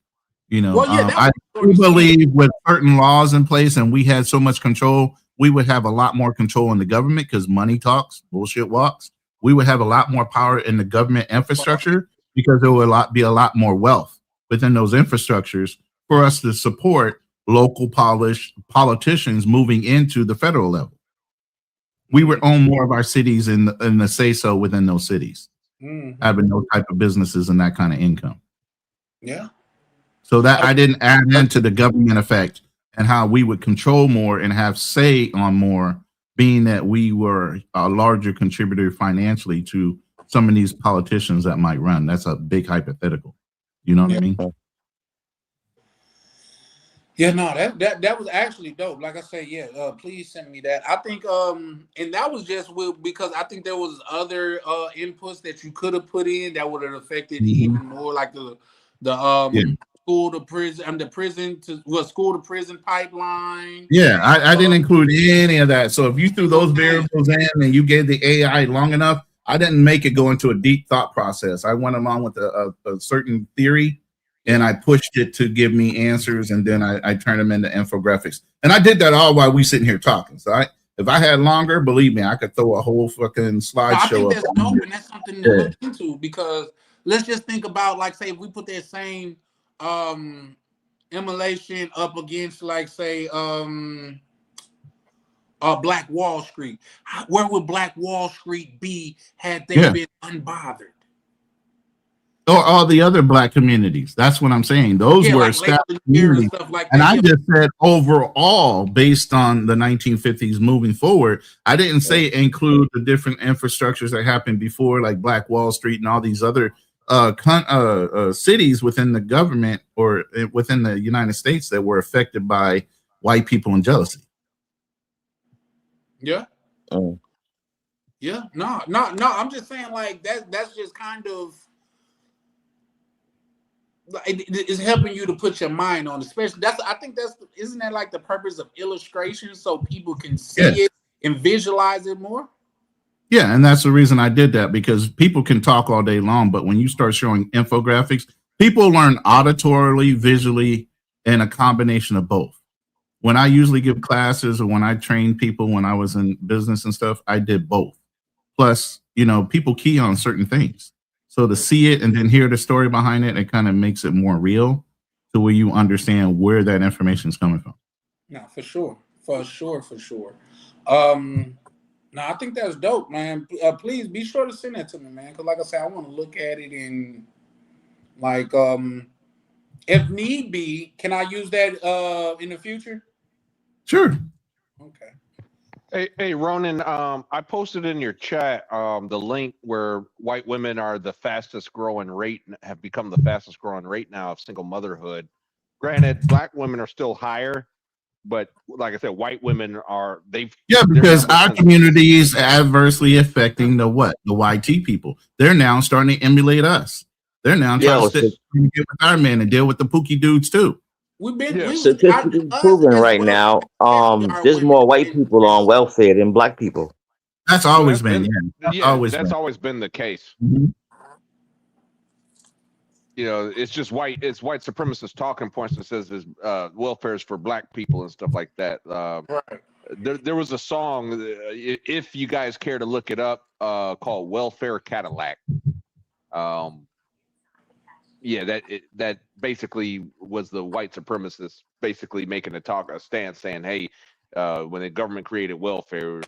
I do believe with certain laws in place and we had so much control, we would have a lot more control in the government because money talks, bullshit walks. We would have a lot more power in the government infrastructure because there would be a lot more wealth within those infrastructures for us to support local politicians moving into the federal level. We would own more of our cities in the say-so within those cities, having those type of businesses and that kind of income. Yeah. So that I didn't add into the government effect and how we would control more and have say on more, being that we were a larger contributor financially to some of these politicians that might run. That's a big hypothetical. You know what I mean? Yeah, no, that was actually dope. Like I said, please send me that. I think and that was just because I think there was other inputs that you could have put in that would have affected even more, like the school to prison pipeline. Yeah, I didn't include any of that. So if you threw those variables in and you gave the AI long enough, I didn't make it go into a deep thought process. I went along with a certain theory and I pushed it to give me answers, and then I turned them into infographics. And I did that all while we sitting here talking. So if I had longer, believe me, I could throw a whole fucking slideshow. I think that's dope, and that's something to look into, because let's just think about, like, say, if we put that same immolation up against, like, say, Black Wall Street. Where would Black Wall Street be had they been unbothered? Or all the other Black communities. That's what I'm saying. Those were like established communities. Stuff like and that. I just said overall, based on the 1950s moving forward, I didn't say include the different infrastructures that happened before, like Black Wall Street and all these other cities within the government or within the United States that were affected by white people and jealousy. Yeah. Oh. Yeah. No. I'm just saying, like, that's just kind of, it's helping you to put your mind on, especially isn't that like the purpose of illustration, so people can see it and visualize it more? Yeah, and that's the reason I did that, because people can talk all day long, but when you start showing infographics, people learn auditorily, visually, and a combination of both. When I usually give classes or when I train people when I was in business and stuff, I did both. Plus, people key on certain things. So to see it and then hear the story behind it, it kind of makes it more real to where you understand where that information is coming from. No, for sure. No, I think that's dope, man. Please be sure to send that to me, man. Because like I said, I want to look at it in, like, if need be, can I use that in the future? Sure. Okay. Hey, Ronan, I posted in your chat the link where white women are the fastest growing rate, have become the fastest growing rate now of single motherhood. Granted, Black women are still higher, but like I said, white women are, because our community is adversely affecting the YT people. They're now starting to emulate us. They're now trying to get with our men and deal with the Pookie dudes too. Statistically proven right now, there's more white people on welfare than Black people. That's always been, that's always been the case. Mm-hmm. It's just white supremacist talking points that says there's welfare is for Black people and stuff like that. Right. There was a song, if you guys care to look it up, called Welfare Cadillac. That basically was the white supremacists basically making a stance saying, hey, when the government created welfare,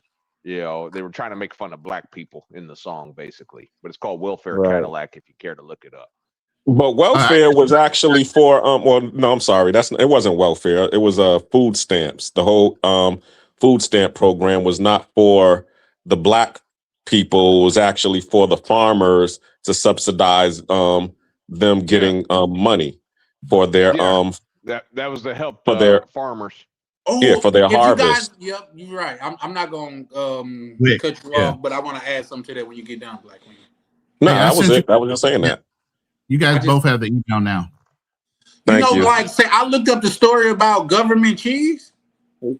they were trying to make fun of Black people in the song, basically. But it's called Welfare Cadillac if you care to look it up. But welfare was actually for I'm sorry, it wasn't welfare. It was food stamps. The whole food stamp program was not for the Black people. It was actually for the farmers to subsidize them getting money for their that was to help for their farmers. For their harvest. You're right. I'm not going to cut you off, but I want to add something to that when you get down, Black women. No, that was it. I was just saying that. You guys both have the email now. Thank you. Like, say, I looked up the story about government cheese. Do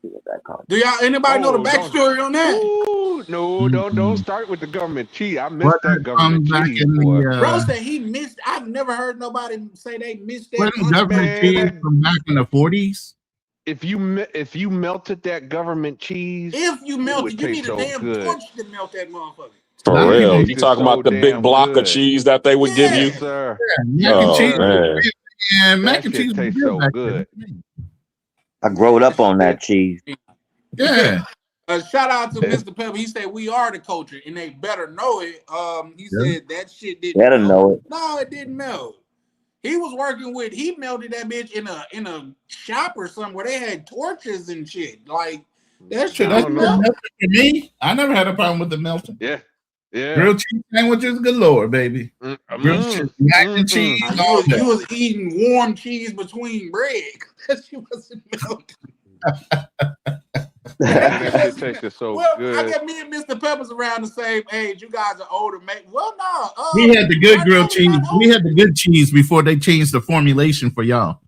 anybody know the backstory on that? Ooh, no, don't start with the government cheese. I missed that government cheese. Bro said he missed. I've never heard nobody say they missed that. Government cheese from back in the 40s. if you melted that government cheese, If you it melt would it, you taste need a so damn good. torch to melt that motherfucker. For Mac and real. cheese You It's talking so about the big damn block of good. cheese that they would give you? Yes, sir. Mac Yes, and Oh cheese, sir. man. and mac That and shit cheese was tastes good so back good. then. I growed up on that That cheese. Yeah. shout out to Mr. Pepper. He said we are the culture, and they better know it. He Yeah. said that shit didn't Better melt. know it. No, it didn't melt. He was working with. He melted that bitch in a shop or something where they had torches and shit. Like that Shit, shit that's didn't good melt. melting for me. I never had a problem with the melting. Yeah. Yeah. Grilled cheese sandwiches, galore, baby. Grilled cheese, mac and cheese, all You that. was eating warm cheese between bread. That shit wasn't melting. That shit tasted so Well, I good. got me and Mr. Pepper's around the same age. You guys are older, mate. Well, no. We had the good my grilled dad's cheese. not We older. had the good cheese before they changed the formulation for y'all.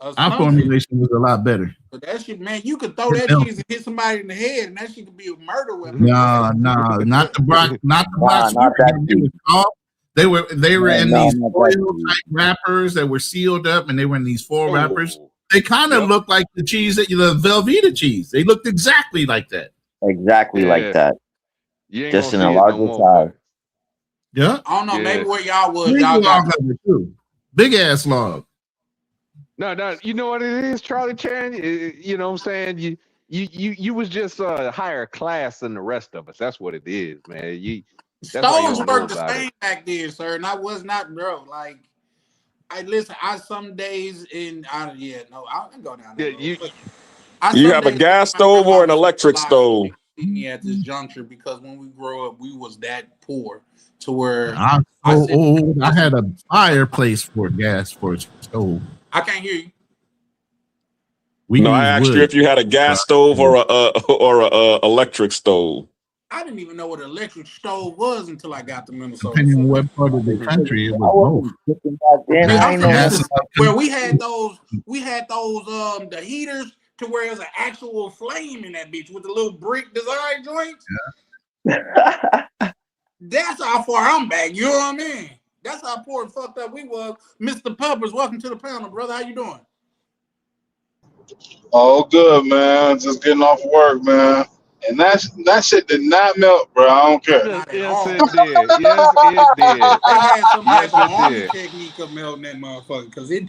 Our Some shit. formulation was a lot better. But that shit, man, you could throw that Milk. cheese and hit somebody in the head, and that shit could be a murder weapon. No, not the black, not the black. Nah, not that They were cheese. soft. They were Yeah, in no, these not that foil cheese. type wrappers that were sealed up, and they were in these foil wrappers. Oh, They kind of Yep. looked like the cheese that the Velveeta cheese. They looked exactly like that. Exactly Yeah. like that. you ain't Just gonna in a see it no larger more. size. Yeah, I don't know, Yeah. maybe where y'all was, big y'all got log of it too. Big ass log. No, you know what it is, Charlie Chan? You know what I'm saying? You was just a higher class than the rest of us. That's what it is, man. That's why you stoves don't know worked the about same it. back then, sir, and I was not, bro. Like, I some days I can go down there. Yeah, You have a gas stove or an electric stove? See me at this juncture because when we grow up, we was that poor to where I'm so old. I had a fireplace for gas for a stove. I can't hear you. We No, I used asked you wood. if you had a gas stove or a electric stove. I didn't even know what an electric stove was until I got to Minnesota. Depending on what part of the country it I was wasn't cooking back then. Man, I I'm ain't from know Gas- Mississippi, where we had those the heaters to where it was an actual flame in that bitch with the little brick design joints. That's how far I'm back. You know what I mean? That's how poor and fucked up we was. Mr. Peppers, welcome to the panel, brother. How you doing? Oh, good, man. Just getting off work, man. And that shit did not melt, bro. I don't care. Not at Yes, all. it did. Yes, it did. They had some Yes, type of it army did. technique of melting that motherfucker because it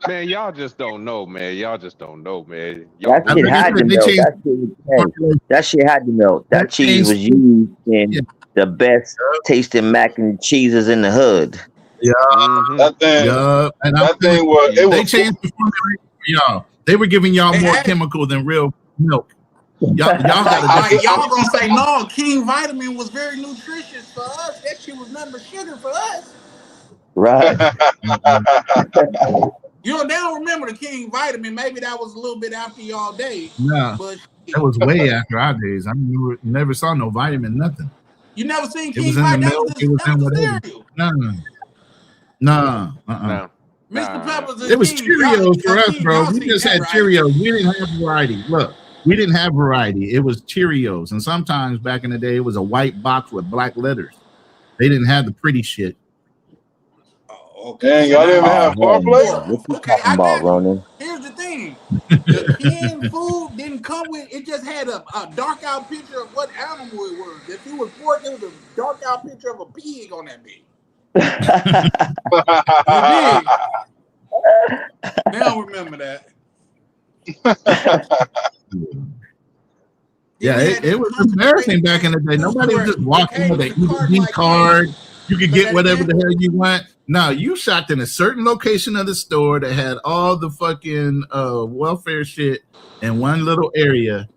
Man, y'all just don't know, man. Y'all just don't know, man. Y'all That shit think had to they melt. changed- That shit had to melt. That cheese was used in the best tasting mac and cheeses in the hood. Mhm. That thing, Yeah, and that thing was. It they was. changed the formulation for y'all. They were giving y'all They more had- chemical than real milk. Y'all got like to y'all gonna say no. King Vitamin was very nutritious for us. That shit was nothing but sugar for us. Right. You know, they don't remember the King Vitamin. Maybe that was a little bit after y'all day, Nah, but that was way after our days. I never saw no vitamin, nothing. you never seen It King was in the Vitamin. milk. It was in whatever. Cereal. Nah. No. Mr. Peppers is It was King. Cheerios for us, King, bro. y'all We seen just that, had right? Cheerios. We didn't have variety. Look, we didn't have variety. It was Cheerios, and sometimes back in the day, it was a white box with black letters. They didn't have the pretty shit. Oh, okay. Dang, y'all didn't even have man. Farplay? What you Okay, talking I about, got you. Ronan? Here's the thing: the canned food didn't come with. It just had a dark out picture of what animal it was. If it was pork, it was a dark out picture of a pig on that bitch. They don't remember that. Yeah, it was embarrassing back in the day. Nobody was just walking with an EBT card. You could get whatever the hell you want. No, you shopped in a certain location of the store that had all the fucking welfare shit in one little area,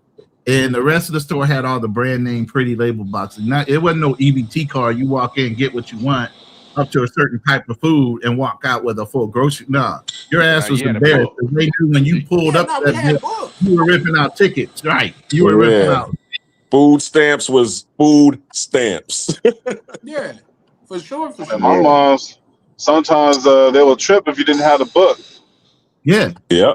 and the rest of the store had all the brand name pretty label boxes. Not, it wasn't no EBT card. You walk in, get what you want, up to a certain type of food, and walk out with a full grocery. Nah, your ass was embarrassed. They knew when you pulled up that bit, you were ripping out tickets, right? You were ripping out. Food stamps was food stamps. Yeah, for sure. For sure. And my mom's sometimes they will trip if you didn't have the book. Yeah, yeah.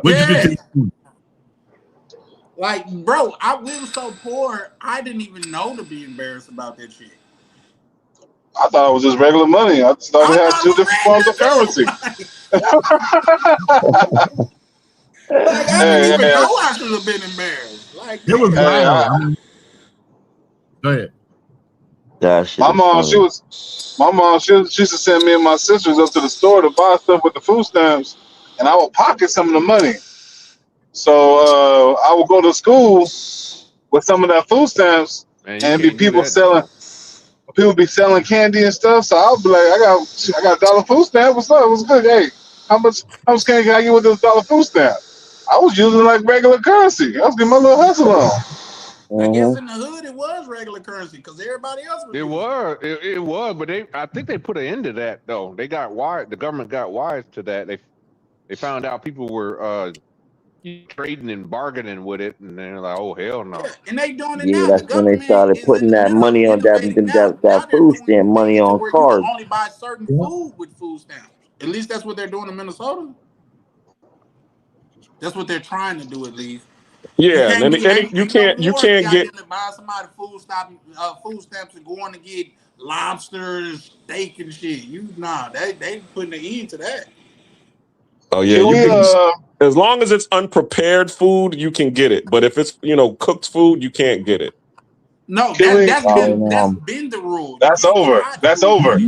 Like, bro, we were so poor, I didn't even know to be embarrassed about that shit. I thought it was just regular money. I just thought we had two different forms of currency. Like I didn't even Hey, know I should have been embarrassed. Like It was damn. wild. I mean, go ahead. That shit my is mom, she funny. used to send me and my sisters up to the store to buy stuff with the food stamps, and I would pocket some of the money. So I would go to school with some of that food stamps, Man, you and be can't do that. people be selling candy and stuff. So I'll be like, I got $1 food stamp. What's up? What's good? Hey, how much candy can I get with this $1 food stamp? I was using like regular currency. I was getting my little hustle on. I guess Mhm. in the hood it was regular currency because everybody else was It using was, it was, but I think they put an end to that though. They got wise. The government got wise to that. They found out people were trading and bargaining with it, and they're like, oh hell no. Yeah, and they doing it Yeah, now. The that's when they government started is putting that money on innovating now. Now that they're food doing stamp money things to on where you can cards. only buy certain food with food stamps. At least that's what they're doing in Minnesota. That's what they're trying to do at least. You Yeah, can't and be you ain't no can't more be out get. there to buy somebody food stamps and going to get lobster, steak and shit. They putting an end to that. Oh yeah, Can you we can. As long as it's unprepared food, you can get it. But if it's cooked food, you can't get it. No, Can we? that's been the rule. You That's can't get over. hot That's food over.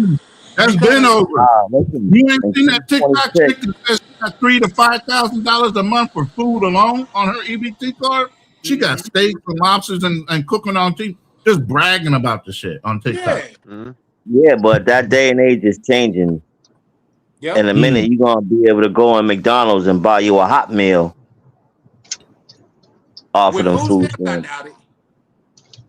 That's because been over. Listen, You ain't in seen that TikTok 2026, chick that says she got $3,000 to $5,000 a month for food alone on her EBT card? She got steaks and lobsters and cooking on TV, just bragging about the shit on TikTok. Yeah. Mhm. yeah, but that day and age is changing. Yep. In a minute, you're gonna be able to go on McDonald's and buy you a hot meal off With of them food food stamps, I stamps. doubt it.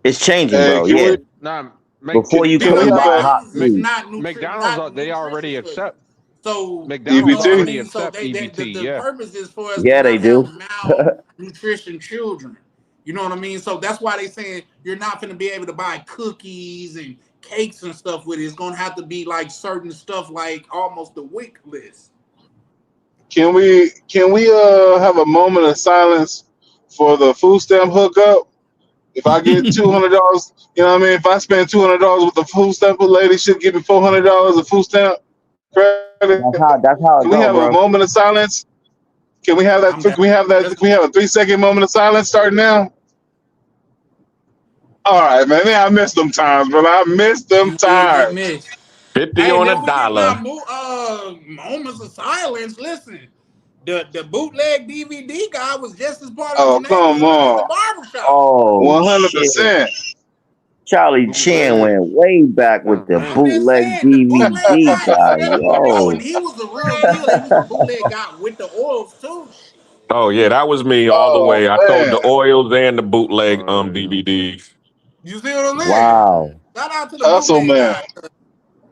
It's changing, Hey, bro. can Yeah, we? Now, before you Can we? couldn't buy hot McDonald's is food. not McDonald's they already nutritious for you. accept. So McDonald's EBT? already so accept EBT. the Yeah. purpose is for us to Yeah, they not have do. malnutrition children. You know what I mean? So that's why they saying you're not going to be able to buy cookies and cakes and stuff with it. It's going to have to be like certain stuff, like almost the WIC list. Can we have a moment of silence for the food stamp hookup? If I get $200, you know what I mean? If I spend $200 with the food stamp, lady should give me $400 of food stamp credit. That's how it Can we go, have a bro. moment of silence? Can we have that? I'm down. Can we have that? Can we have a 3-second moment of silence starting now? All right, man. Yeah, I missed them times, brother. I missed them You did get times. missed. 50 Hey, on don't a forget dollar. my moments of silence. Listen, the bootleg DVD guy was just as part of Oh, the come neighborhood as the on. barbershop. Oh shit! 100%. Charlie Chan Bootleg. went way back with the man. I'm just bootleg saying, the bootleg DVD guy, guy. yo, and Yo, he was the real deal. He was the bootleg guy with the oils too. Oh yeah, that was me all the Oh, way. I sold man. the oils and the bootleg Oh, yeah. DVDs. You see what I'm saying? wow. Shout out to the Hustle, bootleg man. guy.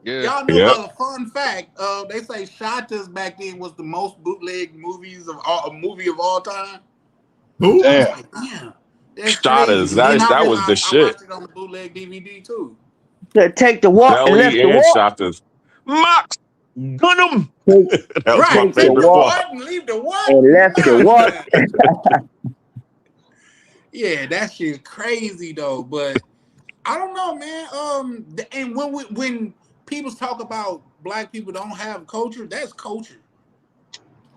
Yeah. Y'all know Yep. a fun fact. They say Shotas back then was the most bootleg movies of a movie of all time. Who? I was Damn. like, damn, that's Shotas, crazy. Then I that was the realized I shit. watched it on the bootleg DVD too. Take the walk and left Belly the and walk. Shotas. Mox, gun 'em. Take, That was my Right, take the the favorite walk part. what and leave the what? and left the walk. Yeah, that shit's crazy though. But I don't know, man. And when people talk about black people don't have culture, that's culture.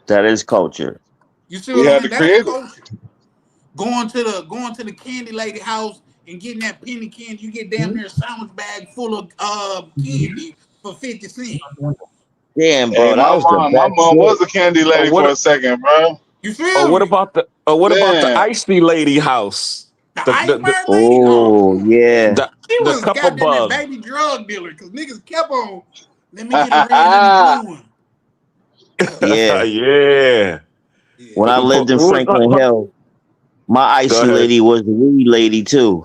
That is culture. You see We what I had mean? to That's create it. culture. Going to the candy lady house and getting that penny candy, you get damn near a sandwich bag full of candy for 50 cents. Damn, Hey, bro, that my was the mom best was shit. a candy Or lady for a what? second, bro. You Or feel what me? about the Man. icy lady house? The The iceberg the lady, Oh come on. yeah, She the was cup of goddamn that bug. baby drug dealer because niggas kept on. Let me get a red, let me blue one. yeah. Yeah. When I lived in Franklin Hill, my Go icy ahead. lady was the weed lady too.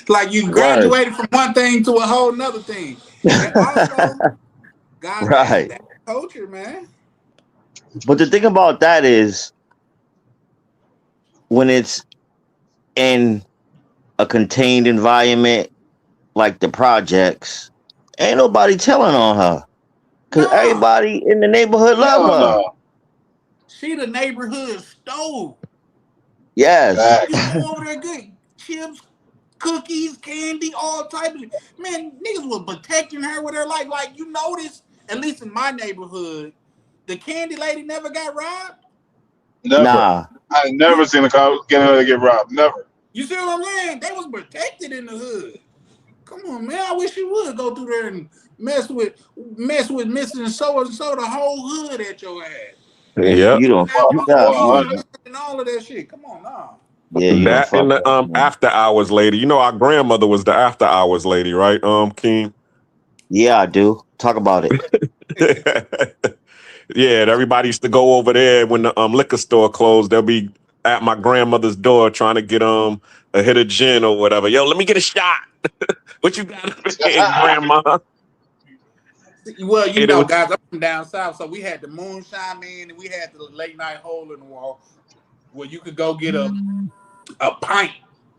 Like you Word. graduated from one thing to a whole nother thing. And also, goddamn, Right. that culture, man. But the thing about that is when it's in a contained environment like the projects, ain't nobody telling on her. Cause No, everybody in the neighborhood love Hell her. no. she the neighborhood stove. Yes. You Facts. go over there, good chips, cookies, candy, all types of man. Niggas was protecting her with her life. Like you notice, at least in my neighborhood, The candy lady never got robbed. Never. Nah. I ain't never seen a Candy get robbed. Never. You see what I'm saying? They was protected in the hood. Come on, man. I wish you would go through there and mess with missing so and so the whole hood at your ass. Yeah. You don't fucked up. And all of that shit. Come on now. Yeah, you That don't and fucked the up, man. after hours lady. You know, our grandmother was the after hours lady, right? King. Yeah, I do. Talk about it. Yeah, everybody used to go over there when the liquor store closed. They'll be at my grandmother's door trying to get a hit of gin or whatever. Yo, let me get a shot. What you got, grandma? Well, you know, guys, I'm from down south, so we had the moonshine man and we had the late night hole in the wall where you could go get a pint,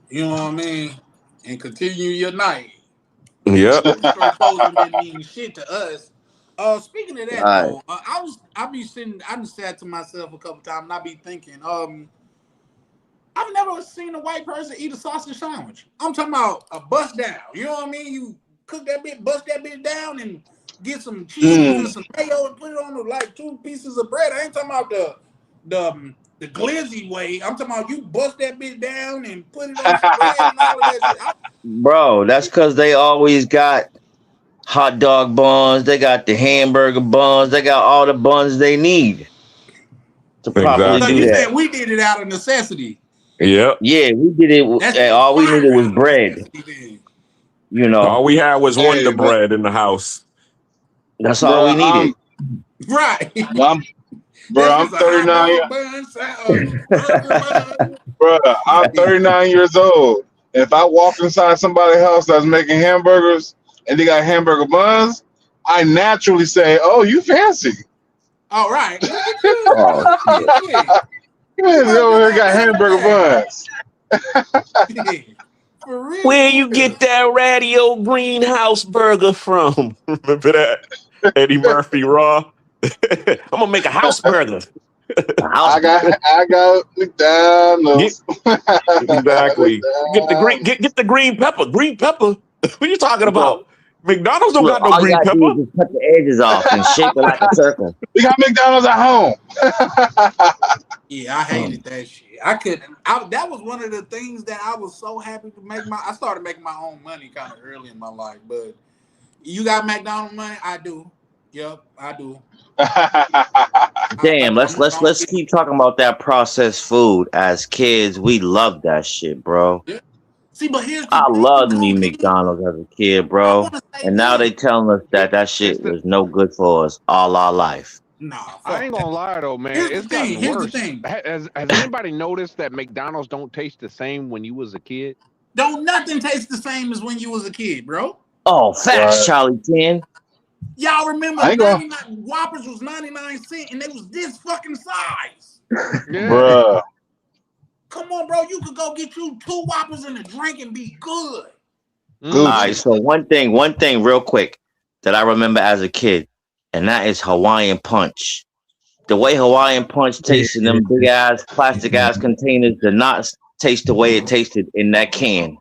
you know what I mean, and continue your night. Yeah. Didn't mean shit to us. Speaking of that, Right. though, I just said to myself a couple times, and I be thinking, I've never seen a white person eat a sausage sandwich. I'm talking about a bust down. You know what I mean? You cook that bit, bust that bit down, and get some cheese and some mayo and put it on like 2 pieces of bread. I ain't talking about the glizzy way. I'm talking about you bust that bit down and put it on some bread and all of that shit. Bro, that's because they always got hot dog buns. They got the hamburger buns. They got all the buns they need to properly So do you that. said we did it out of necessity. Yeah. Yeah, we did it. All we needed was bread. You know, All we had was Wonder Bread in the house. That's all we needed. Right. I'm 39. Bro, I'm 39 years old. If I walk inside somebody's house that's making hamburgers and they got hamburger buns, I naturally say, "Oh, you fancy." All right. You over here got hamburger buns. For real. Where you get that Radio Greenhouse burger from? Remember that? Eddie Murphy Raw. I'm gonna make a house burger. I got McDonald's. Exactly. Get the green pepper. Green pepper. What are you talking about? McDonald's don't got no green pepper. Do is just cut the edges off and shape it like a circle. We got McDonald's at home. Yeah, I hated that shit. I couldn't. That was one of the things that I was so happy to make I started making my own money kind of early in my life. But you got McDonald's money? I do. Yep, I do. Damn, let's keep talking about that processed food. As kids, we loved that shit, bro. Yeah. See, but I loved me McDonald's as a kid, bro. And now they telling us that shit was no good for us all our life. Nah, I ain't gonna lie though, man. It's gotten worse. Has anybody noticed that McDonald's don't taste the same when you was a kid? Don't nothing taste the same as when you was a kid, bro. Oh, facts, Charlie 10. Y'all remember Whoppers was 99 cents and they was this fucking size. Yeah. Bruh. Come on, bro. You could go get you 2 Whoppers and a drink and be good. All right, so one thing real quick that I remember as a kid, and that is Hawaiian Punch. The way Hawaiian Punch tastes in them big ass plastic ass containers did not taste the way it tasted in that can.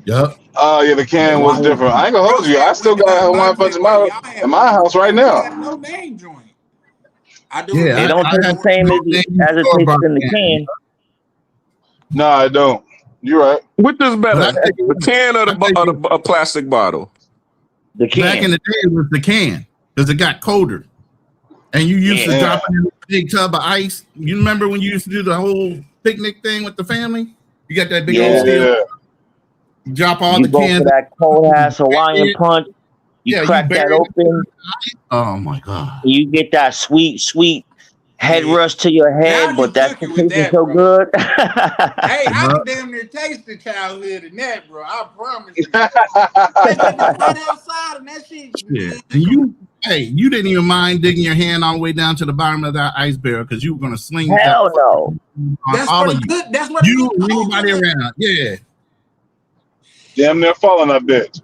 Yep. Oh yeah, the can was different. I ain't gonna hold you. I still got Hawaiian Punch in my house right now. No name joint. I do. Yeah, it don't taste the same as it tastes in the can. No, I don't. You're right. Which is better, the can or the plastic bottle? The can. Back in the day, it was the can because it got colder, and you used to drop it in a big tub of ice. You remember when you used to do the whole picnic thing with the family? You got that big old steel. You drop all the cans. For that cold ass Hawaiian Punch. You crack that open. Oh my god! You get that sweet head rush to your head, but that's tasting so good. Hey, I can damn near taste the childhood in that, bro. I promise you. Right outside and that shit. Yeah. And you didn't even mind digging your hand all the way down to the bottom of that ice barrel because you were going to sling. Hell no. That's all what of good. That's what you and anybody around. Yeah. Damn near falling that bitch.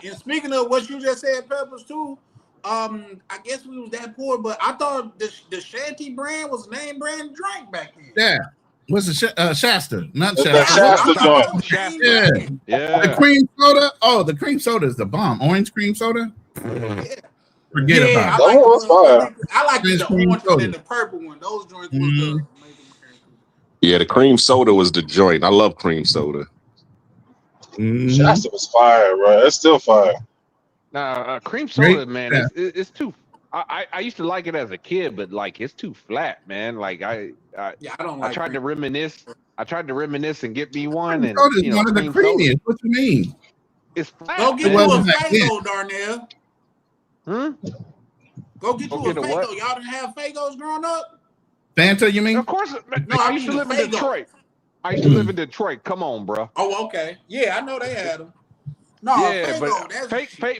And speaking of what you just said, Peppers too. I guess we was that poor, but I thought the Shanty brand was name brand drink back then. Yeah. What's the Shasta? Not It's Shasta. the Shasta joint. Yeah. The cream soda. Oh, the cream soda is the bomb. Orange cream soda. Yeah. Forget Yeah, about I it. like Oh, that's fire. I like the It's cream orange one soda. and the purple one. Those joints was Mhm. the Yeah, the cream soda was the joint. I love cream soda. Mhm. Shasta was fire, bro. It's still fire. Nah, cream Great. soda, man. Yeah. It's too. I used to like it as a kid, but like it's too flat, man. Like Yeah, I don't I like tried cream. to reminisce. I tried to reminisce and get me one, Cream and soda is you know, one of the cream soda. creamiest. What you mean? It's flat. Go get It you a wasn't back then. Faygo, Darnell. Hmm? Go get Go you a get a what? Faygo. Y'all didn't have Faygos growing up? Fanta, you mean? Of course. No, I I used to mean live in Faygo. Detroit. I used to live in Detroit. Come on, bro. Oh, okay. Yeah, I know they had them. No, Yeah, but Faygo, that's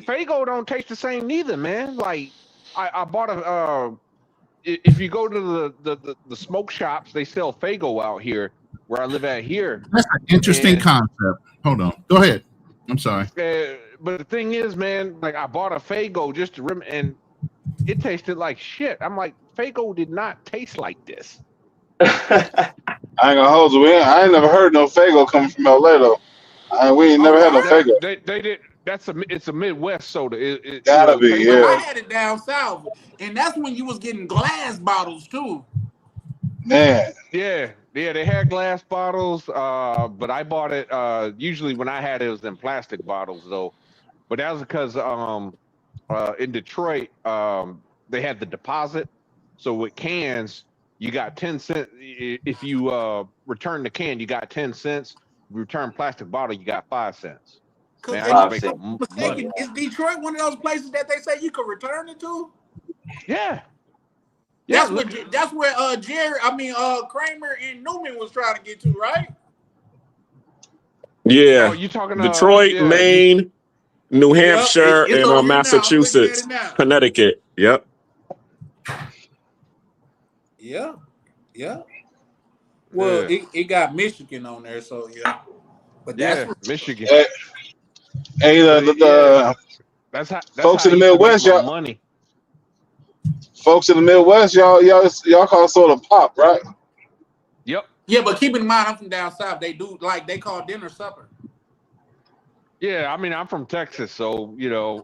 Faygo don't taste the same neither, man. Like I bought a. If you go to the smoke shops, they sell Faygo out here where I live at here. That's an interesting And concept. Hold on. Go ahead. I'm sorry. but the thing is, man, like I bought a Faygo just to and it tasted like shit. I'm like, Faygo did not taste like this. I ain't gonna hold you. I ain't never heard no Faygo coming from LA though. We ain't never had no Faygo. They did. It's a Midwest soda. Gotta be, I yeah. had it down south, and that's when you was getting glass bottles too. Man. Yeah, they had glass bottles, but I bought it. Usually when I had it, it was in plastic bottles though. But that was because in Detroit, they had the deposit. So with cans, you got 10 cents. If you return the can, you got 10 cents. Return plastic bottle, you got 5 cents. Man, I used to make money. Is Detroit one of those places that they say you can return it to? Yeah. That's where Jerry, Kramer and Newman was trying to get to, right? Yeah. Oh, you talking Detroit, yeah, Maine, New Hampshire, it's over and here now. Massachusetts, I'm looking at it now. Connecticut. Yep. Yeah. Well, it got Michigan on there, so yeah. But that's Michigan. Hey, that's folks how in the I used to make Midwest, my y'all. money. Folks in the Midwest, y'all call soda pop, right? Yep. Yeah, but keep in mind, I'm from down south. They do they call dinner supper. Yeah, I mean, I'm from Texas, so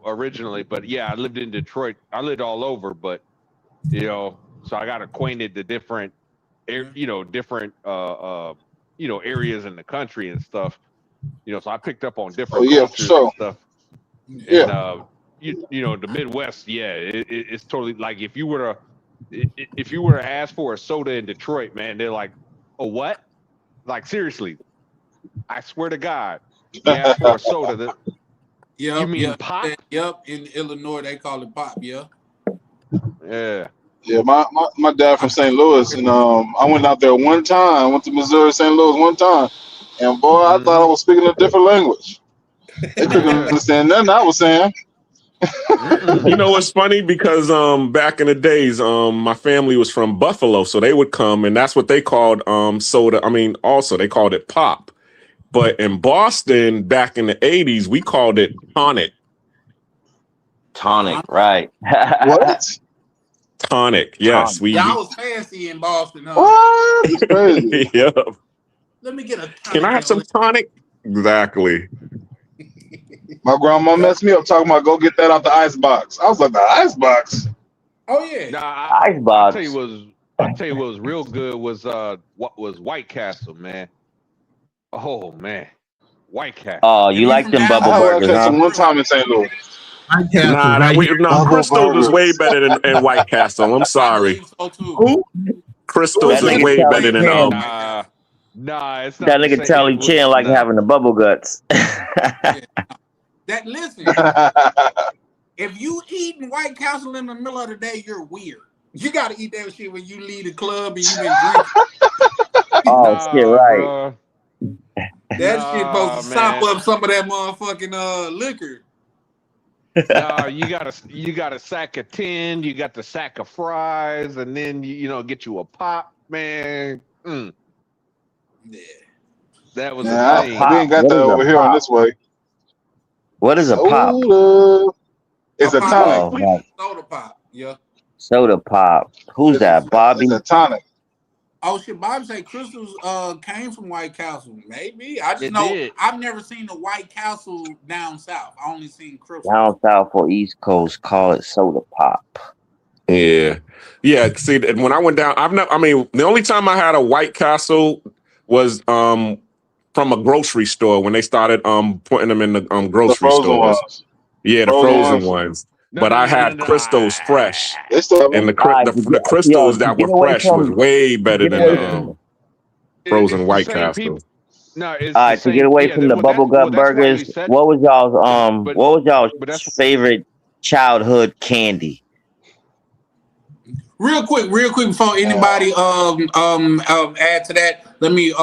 originally, but yeah, I lived in Detroit. I lived all over, but so I got acquainted to different, different areas in the country and stuff. So I picked up on different cultures and stuff. Yeah. And the Midwest, it's totally like if you were to ask for a soda in Detroit, man, they're like, oh, what? Like seriously, I swear to God, you ask for a soda. You mean pop? Yep. In Illinois, they call it pop. Yeah. Yeah. Yeah, my dad from St. Louis, and I went out there one time. Went to Missouri, St. Louis one time, and boy, I thought I was speaking a different language. They couldn't understand nothing I was saying. You know what's funny? Because back in the days, my family was from Buffalo, so they would come, and that's what they called soda. I mean, also they called it pop. But in Boston, back in the 80s, we called it tonic. Tonic, right? What? Tonic, yes. Y'all was fancy in Boston, huh? What? It's crazy. Yep. Let me get a tonic. Can I have some tonic? Exactly. My grandma messed me up talking about go get that out the ice box. I was like, the ice box? Oh yeah. Nah, Ice box. I'll tell you what was real good was what was White Castle, man. Oh man, White Castle. Oh, you like them bubble I had burgers, White Castle huh? one time in St. Louis. Crystal is way better than White Castle. I'm sorry. So too. Crystal's That is nigga way Charlie better than Chan. Nah, it's not That the nigga same. Charlie Chan like having the bubble guts. That listen. If you eating White Castle in the middle of the day, you're weird. You gotta eat that shit when you leave the club and you been drinking. Oh shit, right. That shit supposed to sop up some of that motherfucking liquor. No, you got a sack of 10, you got the sack of fries, and then you get you a pop, man. Yeah. That was a thing. We ain't got that over here on this way. What is a pop? It's a tonic. Soda pop, yeah. Soda pop. Who's that? Bobby? It's a tonic. Oh shit, Bob say crystals came from White Castle. Maybe. I just It know did. I've never seen the White Castle down south. I only seen crystals. Down south or East Coast, call it soda pop. Yeah. See, when I went down, the only time I had a White Castle was from a grocery store when they started putting them in the grocery frozen stores. ones. Yeah, the Frozen frozen ones. ones. But I had crystals fresh, They still have and them. the crystals that were fresh was way better than the frozen It's the White same Castle. people. No, it's All the right, to same. get away Yeah, from the well, that's bubble gut that's why you burgers, said. what was y'all's But that's favorite childhood candy? Real quick before anybody add to that, let me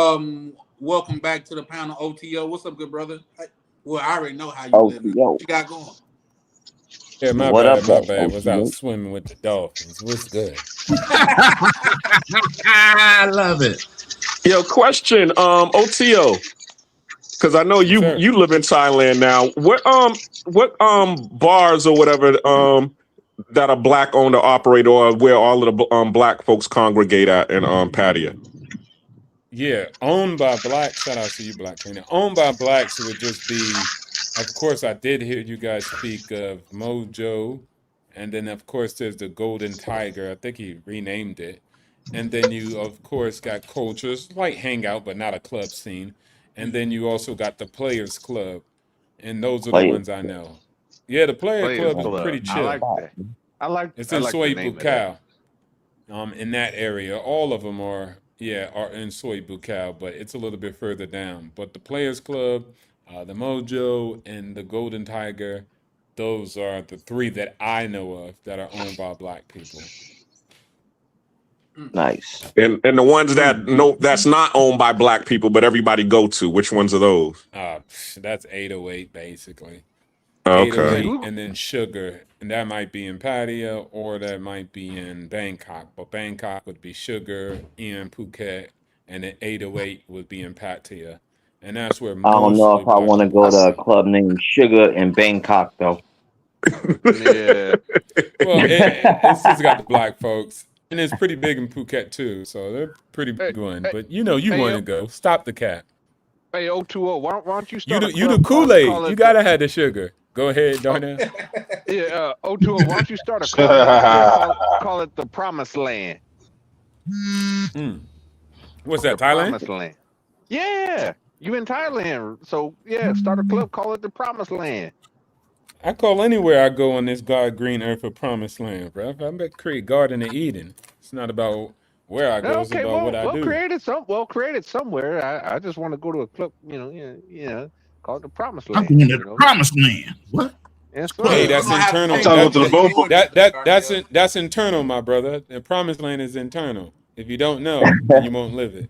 welcome back to the panel OTO. What's up, good brother? Well, I already know how you living. OTO. What you got going? Yeah, my What bad, up, my though, bad. Was out OTO? swimming with the dolphins. What's good? I love it. Yo, question, OTO, because I know you Sir. you live in Thailand now. What bars or whatever that are black owned or operated, or where all of the black folks congregate at in Pattaya? Yeah, owned by blacks. Shout out to you, Black Cleaner. Owned by blacks would just be, of course, I did hear you guys speak of Mojo, and then of course there's the Golden Tiger. I think he renamed it. And then you, of course, got Cultures, like hangout, but not a club scene. And then you also got the Players Club, and those are the ones I know. Yeah, the Player Club is pretty chill. I like that. It's in the Soy name of that. Bucal, in that area. All of them are in Soy Bucal, but it's a little bit further down. But the Players Club, the Mojo, and the Golden Tiger, those are the three that I know of that are owned by black people. Nice. And the ones that's not owned by black people, but everybody go to. Which ones are those? That's 808 basically. Okay. 808 and then Sugar, and that might be in Pattaya or that might be in Bangkok. But Bangkok would be Sugar, in Phuket, and then 808 would be in Pattaya. And that's where I don't know if I want to go to a club named Sugar in Bangkok though. Yeah. Well, it's just got the black folks. And it's pretty big in Phuket too, so they're pretty big one. But you know you want to go. Stop the cap. Hey, O2O, why don't you start You the Kool-Aid. You gotta have the sugar. Go ahead, Darnell. Yeah, O2O, why don't you start a club? Call it the Promised Land. What's that, Thailand? Promised Land. Yeah, you in Thailand, so yeah, start a club. Call it the Promised Land. I call anywhere I go on this God green earth a promised land, bro. I'm about to create Garden of Eden. It's not about where I go, it's about what I do. Create it somewhere. I just want to go to a club, call it the Promised Land. I'm going to the Promised Land. What? Hey, that's internal. That's internal, my brother. The Promised Land is internal. If you don't know, you won't live it.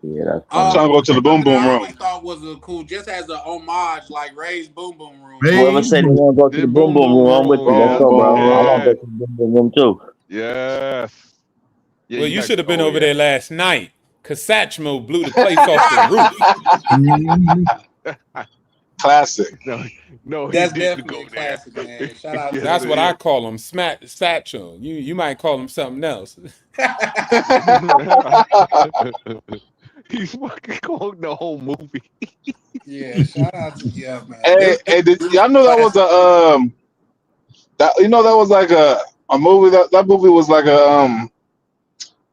Yeah, that's I'm trying to go to the Boom Boom I Room. always thought was a cool, just as an homage, like Ray's Boom Boom Room. Whoever said they want to go to the Boom Boom Room, I'm with you. Let's go, bro. I want to go to the Boom Boom Room too. Yes. Yeah, well, you should have been over there last night, because Satchmo blew the place off the roof. Classic. No, that's definitely a classic, man. Shout out to That's what I call him, Satchel. You might call him something else. He's fucking quoting the whole movie. Yeah, shout out to man. Hey, y'all know that was that was like a movie that movie was like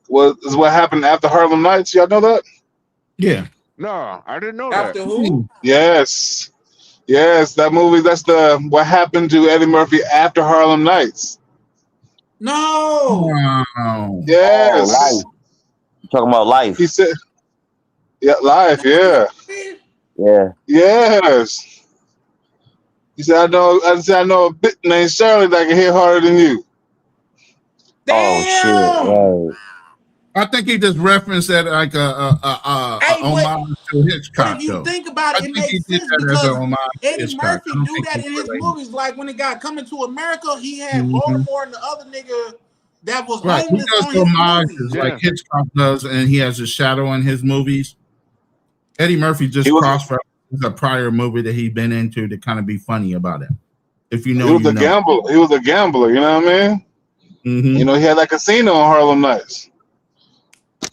was what happened after Harlem Nights. Y'all know that? Yeah. No, I didn't know After that. who? Yes, that movie. That's what happened to Eddie Murphy after Harlem Nights. No. Wow. Yes. Life. You talking about Life? He said, "Yeah, Life. Yeah. Yeah. Yes." He said, I know a bit named Shirley that can hit harder than you." Oh shit! Right. I think he just referenced that like a homage to Hitchcock. But if you though. think about it, I it think he makes did sense that as a because homage to Eddie Hitchcock. Murphy I don't do think that he in his related. movies. Like when it got Coming to America, he had Mhm. Baltimore and the other nigga that was Right, he homeless does on his homages movies. like Hitchcock does, and he has a shadow in his movies. Eddie Murphy just cross-references a prior movie that he'd been into to kind of be funny about it. If you know, He was a gambler. He was a gambler. You know what I mean? Mm-hmm. You know, he had that casino on Harlem Nights.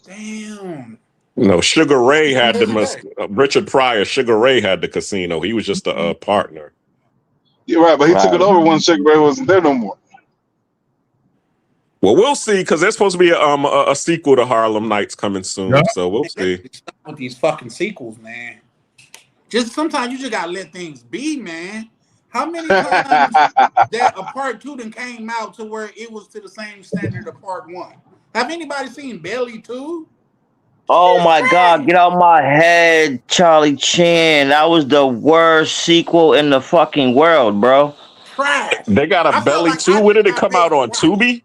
Damn. No, Sugar Ray had the Hey. Richard Pryor. Sugar Ray had the casino. He was just a partner. You're right, but he took it over when Sugar Ray wasn't there no more. Well, we'll see because there's supposed to be a sequel to Harlem Nights coming soon. Yeah. So we'll see. With these fucking sequels, man. Just sometimes you just gotta let things be, man. How many times that a part 2 then came out to where it was to the same standard of part 1? Have anybody seen Belly 2? Oh my God, get out my head, Charlie Chan. That was the worst sequel in the fucking world, bro. Trash. They got a Belly 2. When did it come out on Tubi?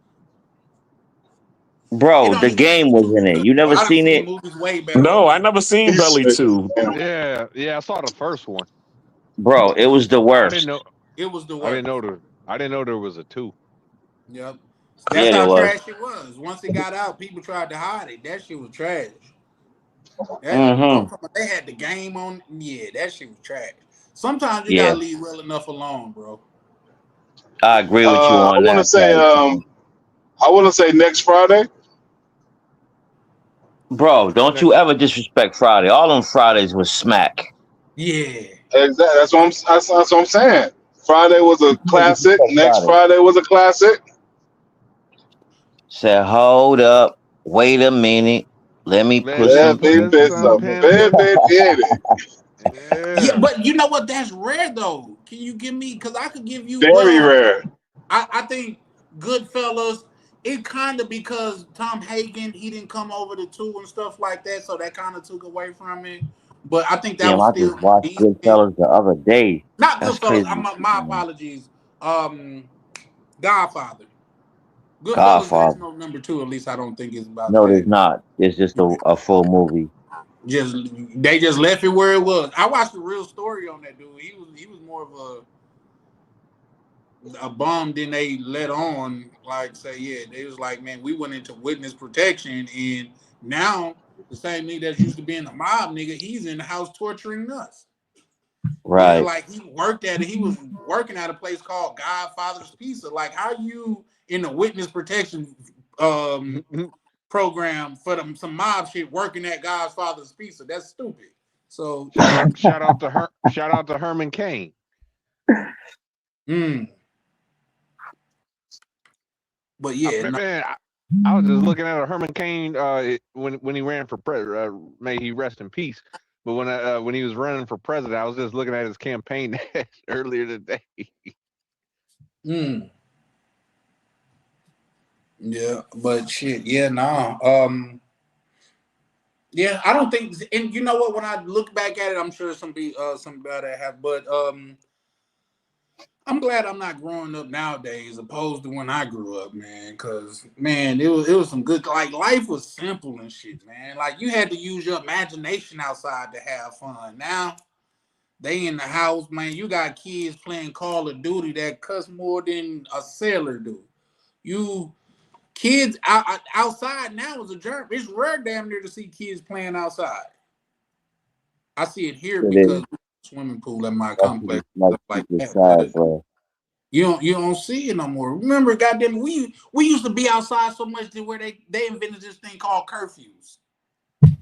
Bro, the game was in it. You never seen it? No, I never seen Belly 2. Yeah, I saw the first one. Bro, it was the I worst. didn't know. It was the worst. I didn't know there was a 2. Yep. Yeah, That's it how was. trash it was. Once it got out, people tried to hide it. That shit was trash. They had the game on. Yeah, that shit was trash. Sometimes you gotta leave well enough alone, bro. I agree with you on I want to say, next Friday. Bro, don't you ever disrespect Friday. All them Fridays was smack. Yeah. Exactly. That's what I'm saying. Friday was a classic. Next Friday was a classic. Said, hold up, wait a minute. Let me put some. Yeah, but you know what? That's rare though. Can you give me? Because I could give you very rare. I think Goodfellas. It kind of because Tom Hagen he didn't come over to 2 and stuff like that, so that kind of took away from it. But I think that was I still just watched Goodfellas the other day. Not That's Goodfellas. crazy. My apologies. Godfather. Goodfellas Godfather. there's no number 2. At least I don't think it's about. No, that. there's not. It's just a full movie. They just left it where it was. I watched the real story on that dude. He was more of a bum than they let on. Like say, yeah, they was like, man, we went into witness protection, and now the same nigga that used to be in the mob, nigga, he's in the house torturing us. Right. Yeah, like he worked at it. He was working at a place called Godfather's Pizza. Like, how you in the witness protection program for some mob shit working at Godfather's Pizza? That's stupid. So shout out to Herman Cain. But yeah, man, I was just looking at a Herman Cain when he ran for president. May he rest in peace. But when he was running for president, I was just looking at his campaign earlier today. Yeah, but shit, yeah, nah. Yeah, I don't think, and you know what? When I look back at it, I'm sure some better have, but I'm glad I'm not growing up nowadays, opposed to when I grew up, man. Because man, it was some good. Like life was simple and shit, man. Like you had to use your imagination outside to have fun. Now they in the house, man. You got kids playing Call of Duty that cuss more than a sailor do. Kids outside now is a germ. It's rare damn near to see kids playing outside. I see it here because swimming pool at my complex like that. You don't see it no more. Remember, goddamn, we used to be outside so much that where they invented this thing called curfews. You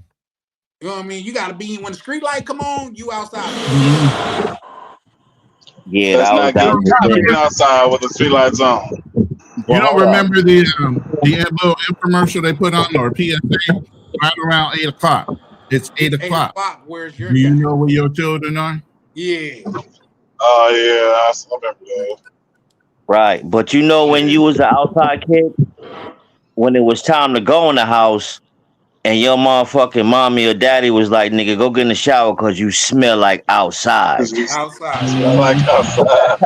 know what I mean? You gotta be when the street light come on, you outside. Yeah, that's not good outside with the street lights on. You don't remember the little infomercial they put on or PSA right around 8 o'clock? It's 8 o'clock. Where's your Do you know where your children are? Yeah. Oh yeah, I remember that. Right, but you know when you was an outside kid, when it was time to go in the house, and your motherfucking mommy or daddy was like, "Nigga, go get in the shower because you smell like outside." Outside. Smell like outside.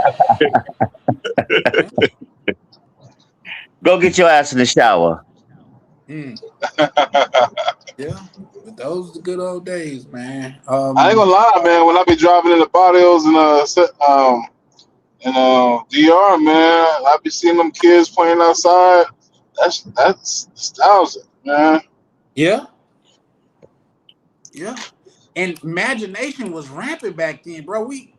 Go get your ass in the shower. Yeah, but those are the good old days, man. I ain't gonna lie, man. When I be driving in the barrios and DR, man, I be seeing them kids playing outside. That's nostalgic, man. Yeah. And imagination was rampant back then, bro. We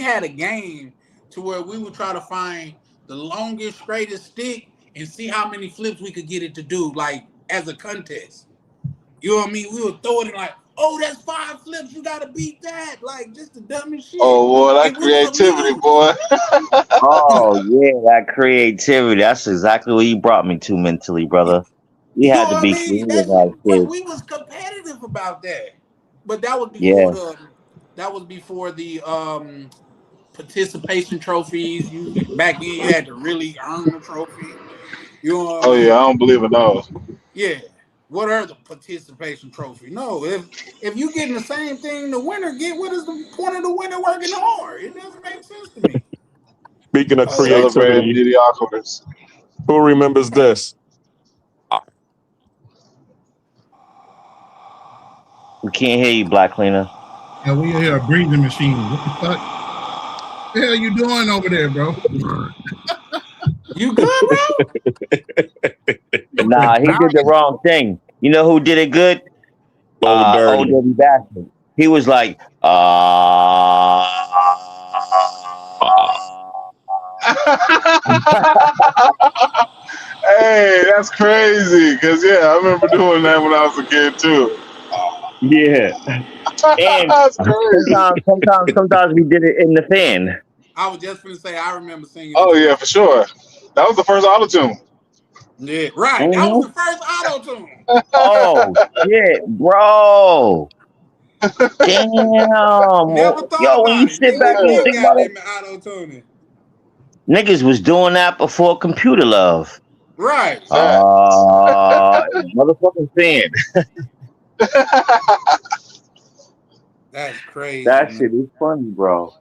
had a game to where we would try to find the longest, straightest stick and see how many flips we could get it to do, like as a contest. You know what I mean? We would throw it in like, oh, that's 5 flips. You gotta beat that. Like just the dumbest shit. Oh boy, that And we was creativity, amused. boy. Oh yeah, that creativity. That's exactly what you brought me to mentally, brother. We You know had to what I be mean? creative That as shit, but kids. we was competitive about that. But that was Yeah. before the participation trophies. Back then you had to really earn the trophy. You know what I Oh mean? yeah, I don't believe in those. Yeah. What are the participation trophy? No, if you getting the same thing the winner get, what is the point of the winner working hard? It doesn't make sense to me. Speaking of Celebrating creativity, mediocrities. who remembers this? We can't hear you, Black Cleaner. Yeah, we hear a breathing machine. What the fuck? What the hell you doing over there, bro? You good, bro? Nah, he did the wrong thing. You know who did it good? Old Dirty Bastard. He was like, Hey, that's crazy. Cause yeah, I remember doing that when I was a kid too. yeah. And That's crazy. sometimes we did it in the fan. I was just gonna say I remember singing. Oh yeah, for sure. That was the first auto tune. Yeah, right. That was the first auto tune. Oh shit, bro. Damn. Never thought Yo, when you about it. sit back and you think about it, Auto tuning. niggas was doing that before computer love. Right. Motherfucking fan. That's crazy. That man. shit is funny, bro.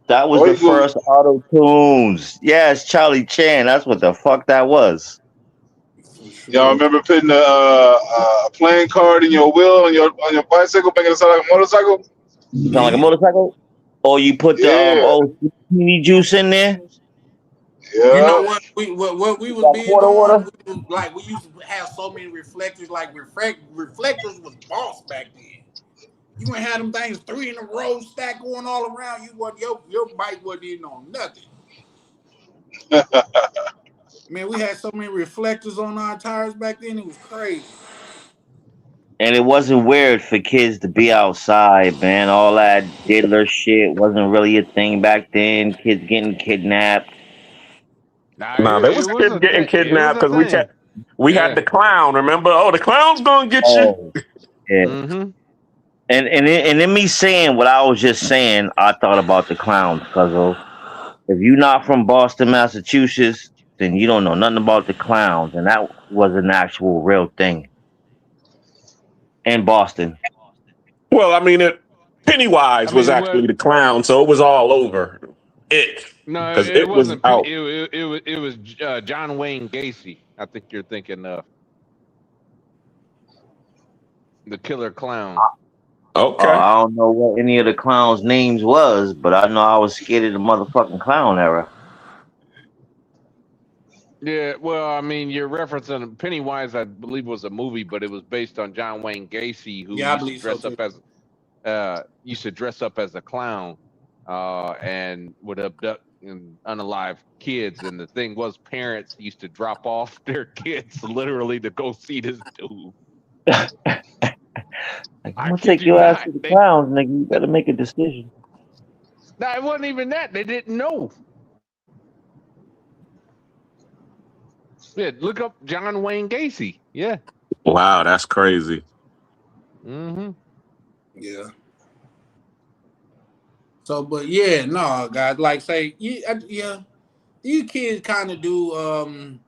That was the first auto tunes. Yes, Charlie Chan. That's what the fuck that was. Y'all remember putting a playing card in your wheel on your bicycle, making it sound like a motorcycle? Sound like a motorcycle? Or you put the old teeny juice in there? Yeah. You know what? We was being on. We used to have so many reflectors. Like reflectors was boss back then. You ain't had them things 3 in a row stack going all around. Your bike wasn't even on nothing. Man, we had so many reflectors on our tires back then. It was crazy. And it wasn't weird for kids to be outside, man. All that diddler shit wasn't really a thing back then. Kids getting kidnapped. Nah, there was kids getting kidnapped because we had the clown. Remember? Oh, the clown's gonna get you. Yeah. Mm-hmm. And in me saying what I was just saying, I thought about the clowns, because if you're not from Boston, Massachusetts, then you don't know nothing about the clowns, and that was an actual real thing in Boston. Well, I mean, Pennywise was actually the clown, so it was all over it. No, because it wasn't. was out. It was John Wayne Gacy. I think you're thinking of the killer clown. Okay. I don't know what any of the clowns' names was, but I know I was scared of the motherfucking clown era. Yeah, well, I mean, you're referencing Pennywise. I believe was a movie, but it was based on John Wayne Gacy, who used to dress up as a clown, and would abduct and unalive kids. And the thing was, parents used to drop off their kids literally to go see this dude. I'm gonna take your ass to the clowns, nigga. You better make a decision. No, it wasn't even that. They didn't know. Yeah, look up John Wayne Gacy. Yeah. Wow, that's crazy. Mm-hmm. Yeah. So, but yeah, no, guys, like say, yeah, these kids kind of do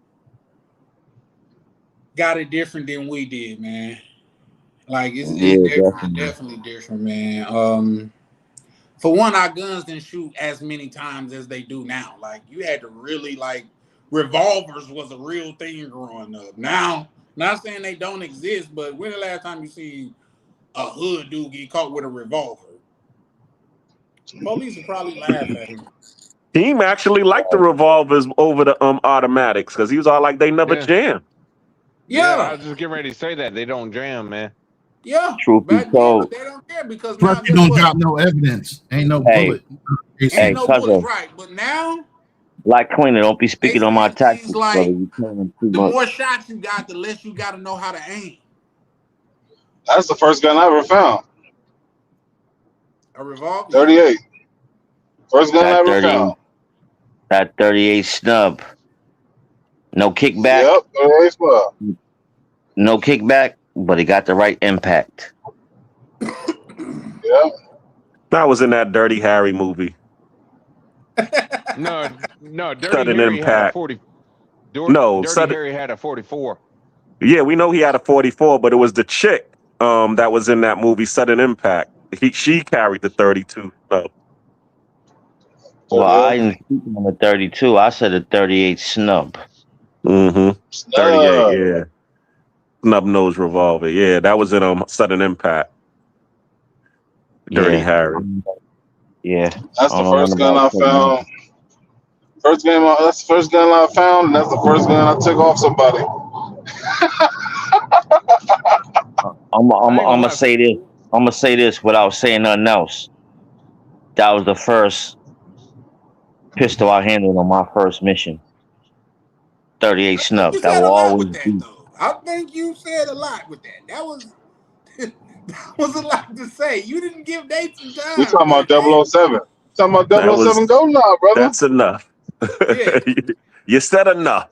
got it different than we did, man. Like it's definitely different, man. For one, our guns didn't shoot as many times as they do now. Like you had to really revolvers was a real thing growing up. Now, not saying they don't exist, but when the last time you see a hood dude get caught with a revolver? Police would probably laugh at him. Team actually liked the revolvers over the automatics because he was all like, they never jam. Yeah, I was just getting ready to say that they don't jam, man. Yeah, truth be told, they don't care because plus you don't drop no evidence. Ain't no bullet. Hey, no bullet, right? But now, Black Cleaner, don't be speaking on my tactics, brother. You the more shots you got, the less you got to know how to aim. That's the first gun I ever found. A revolver. 38. First gun I That ever 30, found. that 38 snub. No kickback, Yep. 38 spot. no kickback, but it got the right impact. Yep. That was in that Dirty Harry movie. No, Dirty Sudden Harry had a impact. 40. No, Dirty Harry had a 44. Yeah, we know he had a 44, but it was the chick that was in that movie, Sudden Impact. She carried the 32. So. Well, I didn't speak on the 32. I said a 38 snub. Mm-hmm. 38, yeah. Snub nose revolver. Yeah, that was in Sudden Impact. Dirty Harry. Yeah. That's the first gun I found. That's the first gun I found, and that's the first gun I took off somebody. I'm gonna say this. I'm gonna say this without saying nothing else. That was the first pistol I handled on my first mission. 38 snub. You That said will a lot always with that, be. though. I think you said a lot with that. That was that was a lot to say. You didn't give dates and time. We talking about 007. Talking about 007 Goldeneye, brother. That's enough. Yeah. You said enough.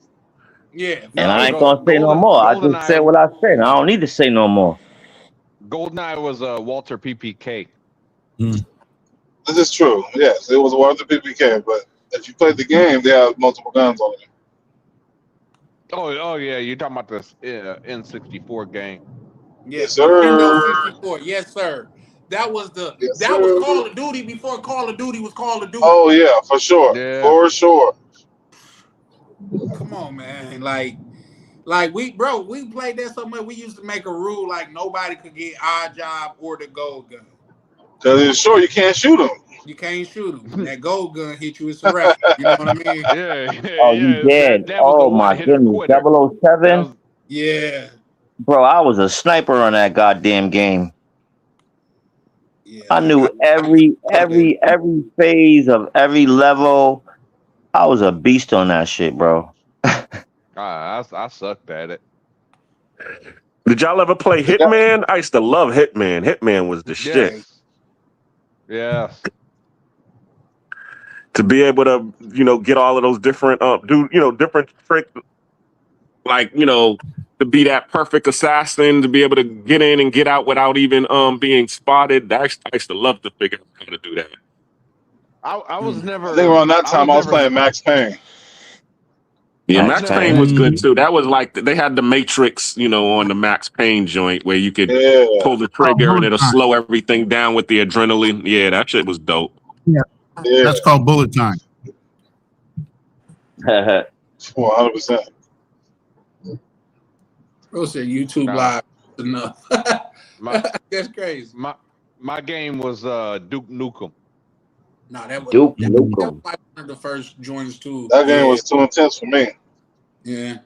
Yeah. And I ain't gonna say no more. I just said what I said. I don't need to say no more. Goldeneye was Walter PPK. This is true. Yes, it was Walter PPK, but if you played the game, they have multiple guns on it. Oh yeah, you're talking about this N64 game. Yes, sir. Nintendo 64. Yes, sir. That was Yes, that sir. was Call of Duty before Call of Duty was Call of Duty. Oh yeah, for sure. Yeah. For sure. Come on, man. Like we played that so much. We used to make a rule like nobody could get Odd Job or the gold gun. Because it's sure you can't shoot them. You can't shoot them. That gold gun hit you, it's a wrap. You know what I mean? Oh, you dead. Oh my goodness. 007? Yeah. Bro, I was a sniper on that goddamn game. Yeah. I knew every phase of every level. I was a beast on that shit, bro. I sucked at it. Did y'all ever play Hitman? I used to love Hitman. Hitman was the shit. Yeah. To be able to, get all of those different, different tricks, like, to be that perfect assassin, to be able to get in and get out without even being spotted. I used to love to figure out how to do that. I was never. I think around that time I was playing Max Payne. Yeah, Max Payne was good too. That was like they had the Matrix, on the Max Payne joint where you could pull the trigger and it'll slow everything down with the adrenaline. Yeah, that shit was dope. Yeah. That's called bullet time. 100%. Bro said YouTube Live enough. That's crazy. My game was Duke Nukem. No, that was Duke that Nukem. was like one of the first joints too. That game was too intense for me. Yeah.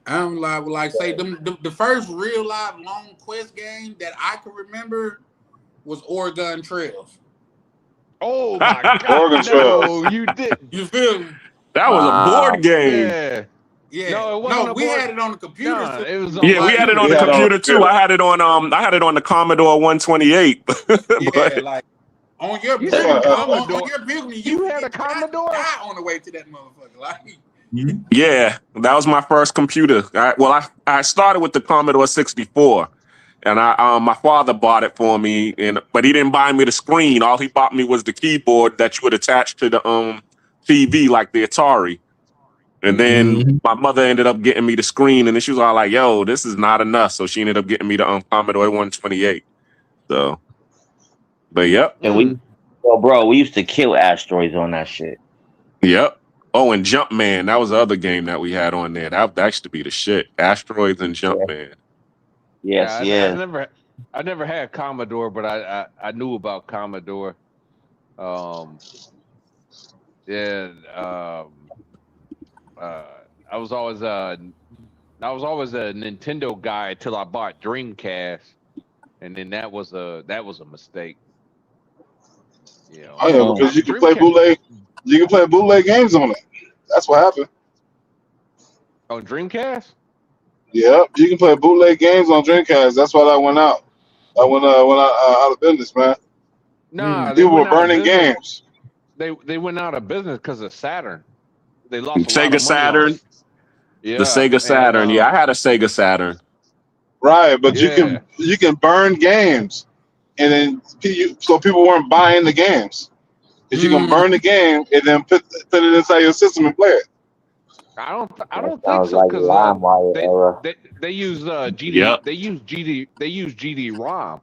I'm like say the first real live long quest game that I can remember was Oregon Trails. Oh my god! Oregon Trails. You did. You feel me? That was a board game. Yeah. Yeah. No, it wasn't. we had it on the computer. No, it was We had it on the computer too. I had it on the Commodore 128. Yeah, like on your You said Commodore. on your Pilgrim, You had a Commodore? die on the way to that motherfucker. Like Yeah, that was my first computer. I started with the Commodore 64, and my father bought it for me, but he didn't buy me the screen. All he bought me was the keyboard that you would attach to the TV, like the Atari. And then my mother ended up getting me the screen, and then she was all like, "Yo, this is not enough." So she ended up getting me the Commodore 128. So, but yep. And we used to kill asteroids on that shit. Yep. Oh, and Jumpman. That was the other game that we had on there. That used to be the shit. Asteroids and Jumpman. Yes, I never had Commodore, but I knew about Commodore. I was always a Nintendo guy until I bought Dreamcast, and then that was a mistake. Oh yeah, because you can play bootleg. You can play bootleg games on it. That's what happened. On Dreamcast? Yep, you can play bootleg games on Dreamcast. That's why I went out. I went out of business, man. Nah, they People were went out of burning business. games. They went out of business because of Saturn. They lost a lot Sega of money Saturn. on. Yeah, The Sega Saturn. Yeah, I had a Sega Saturn. Right, but Yeah. you can burn games, and then so people weren't buying the games because you can burn the game and then put it inside your system and play it. I don't think Sounds so like because LimeWire era. they use GD Yep. they use GD-ROM.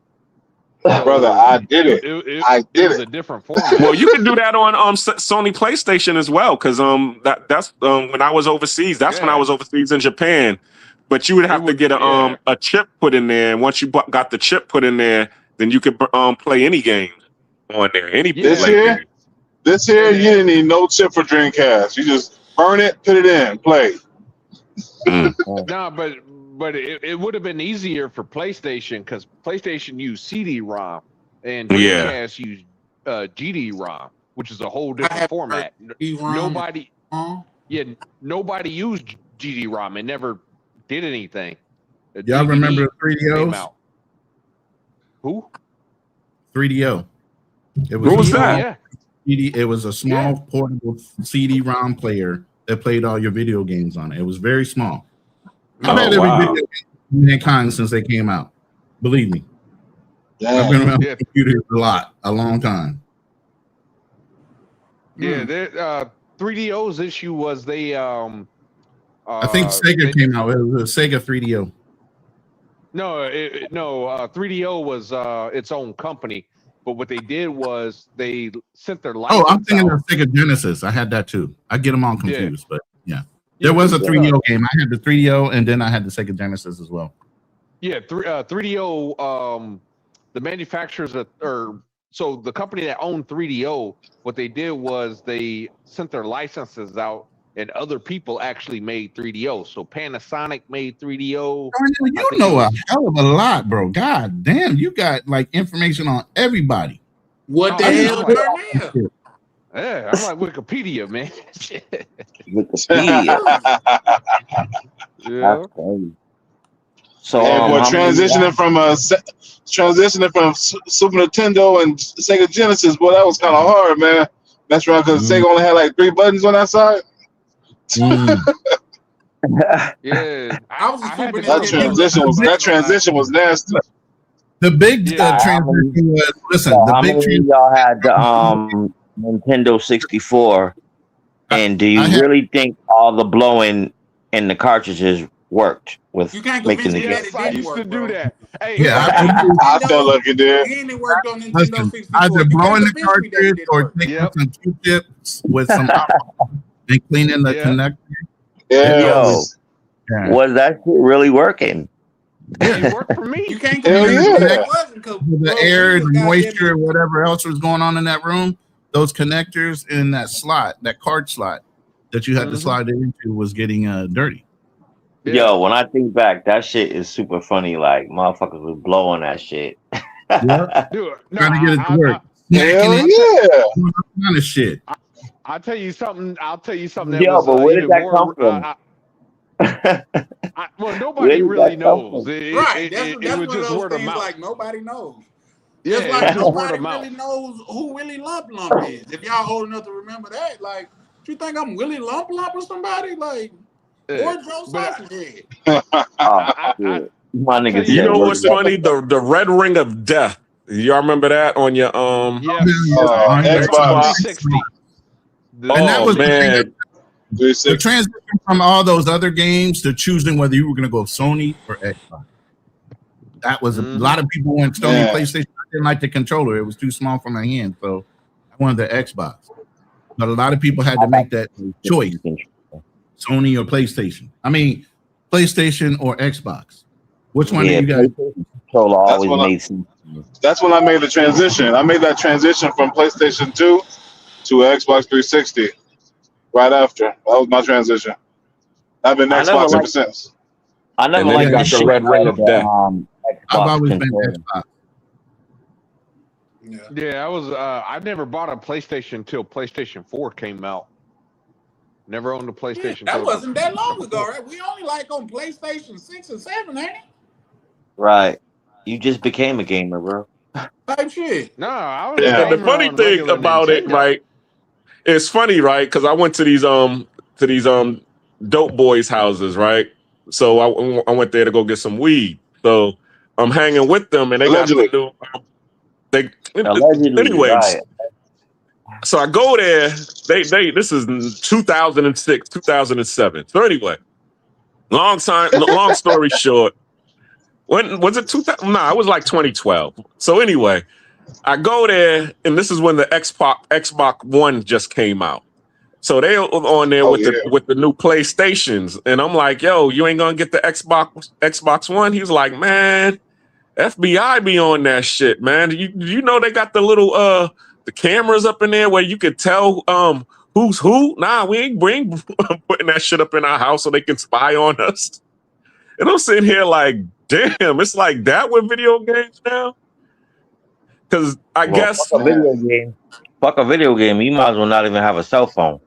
Brother, I did it. I It did was it. a different format. Well, you can do that on Sony PlayStation as well, because that's when I was overseas. That's when I was overseas in Japan. But you would have to get a chip put in there, and once you got the chip put in there, then you could play any game on there. Any This play year, game. you didn't need no chip for Dreamcast. You just burn it, put it in, play. No, but it would have been easier for PlayStation because PlayStation used CD-ROM and Dreamcast used GD-ROM, which is a whole different format. Nobody used GD-ROM. It never did anything. Y'all remember 3DOs? Who? 3DO. What was that? Yeah. It was a small portable CD-ROM player that played all your video games on it. It was very small. I've had every video game in mankind since they came out. Believe me. I've been around computers a long time. Yeah, 3DO's issue was they I think Sega came out. It was a Sega 3DO. No, 3DO was its own company, but what they did was they sent their license. Oh, I'm thinking out. of Sega Genesis. I had that too. I get them all confused, but yeah. There was a 3DO game. I had the 3DO and then I had the Sega Genesis as well. Yeah, 3DO, the manufacturers so the company that owned 3DO, what they did was they sent their licenses out and other people actually made 3DO. So Panasonic made 3DO. You know a hell of a lot, bro. God damn, you got like information on everybody. What the hell, Darnell? Yeah, I'm like Wikipedia, man. Wikipedia. Yeah. So transitioning from Super Nintendo and Sega Genesis, boy, that was kind of hard, man. That's right, because Sega only had like 3 buttons on that side. Yeah, I was a Super That transition was nasty. The big transition was how many of y'all had the Nintendo 64? And do you really think all the blowing in the cartridges worked with making the game? I used to do that. Hey, I felt like it did. And it worked on Nintendo Listen, 64. either You blowing can't the convince me that it cartridge didn't or work. taking some Q-tips with some and cleaning the connector. Yo, was that shit really working? It worked for me. You can't Hell convince me yeah. that it wasn't, 'cause, The bro, air, you the goddamn- moisture, whatever else was going on in that room, those connectors in that slot, that card slot that you had to slide it into was getting dirty. Yo, when I think back, that shit is super funny. Like motherfuckers was blowing that shit. Yeah. Dude, Trying to get it to work. Hell Smacking yeah. all kind of shit. I'll tell you something. That Yo, was, but where did even that more, come from? well, Where nobody did really that come knows. from? Right, that's It one was of just those word of things mouth. like nobody knows. Yeah, Just it like was just word nobody of mouth. really knows who Willie Lump is. If y'all old enough to remember that, like, you think I'm Willie Lump or somebody? Like, or Joe Sausage Head? Oh, shit. My nigga You said, know look what's at that. funny? The Red Ring of Death. Y'all remember that on your Yeah. Xbox. 360. And that was the thing, man. the transition from all those other games to choosing whether you were going to go Sony or Xbox. That was a lot of people went Sony, Yeah. PlayStation. I didn't like the controller; it was too small for my hand, so I wanted the Xbox. But a lot of people had to make that choice: Sony or PlayStation. I mean, PlayStation or Xbox. Which one do you guys? Controller always when I- made sense. That's when I made the transition. I made that transition from PlayStation 2 to Xbox 360 right after. That was my transition. I've been I never Xbox ever liked- since. I never And then liked you the got the shit Red Ring out of the, Death. I've Xbox always been controller. Xbox. Yeah, I never bought a PlayStation until PlayStation 4 came out. Never owned a PlayStation. That 4. wasn't that long ago, right? We only like on PlayStation 6 and 7, ain't it? Right. You just became a gamer, bro. Type shit. No, I was Yeah. a The gamer funny on thing regular about it, Nintendo. right? It's funny, right? Because I went to these dope boys' houses, right? So I went there to go get some weed. So I'm hanging with them, and they Allegedly. got the new. Allegedly, Anyways, right. so I go there. They this is 2006, 2007. So anyway, long story short, when was it 2000? Nah, it was like 2012. So anyway, I go there, and this is when the Xbox One just came out. So they on there Oh, with yeah. the new PlayStations, and I'm like, "Yo, you ain't gonna get the Xbox One?" He's like, "Man, FBI be on that shit, man. You know they got the little the cameras up in there where you could tell who's who. Nah, we ain't putting that shit up in our house so they can spy on us." And I'm sitting here like, damn, it's like that with video games now. Because I guess fuck a video game. Fuck a video game. You might as well not even have a cell phone.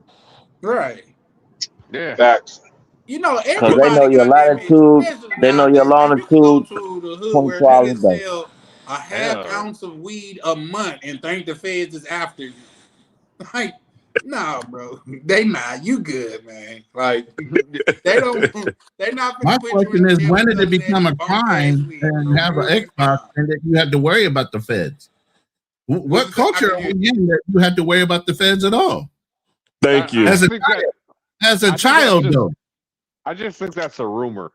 Right. Yeah. Facts. You know, Because they know everybody your got that latitude. especially They know your nowadays, man. You can go longitude to the hood 24 where hours a niggas day. sell a half ounce of weed a month and think the feds is after you. Like, nah, bro. They not. You good, man. Like, they don't. They not My gonna put you question in is, jail when did it because of become a that bunk ass crime weed, and bro. have an Real Xbox and that you had to worry about the feds? What What's that? I culture can are hear we in that you had to worry about the feds at all? thank you. As a think that- as I a think child, that's just- though, I just think that's a rumor.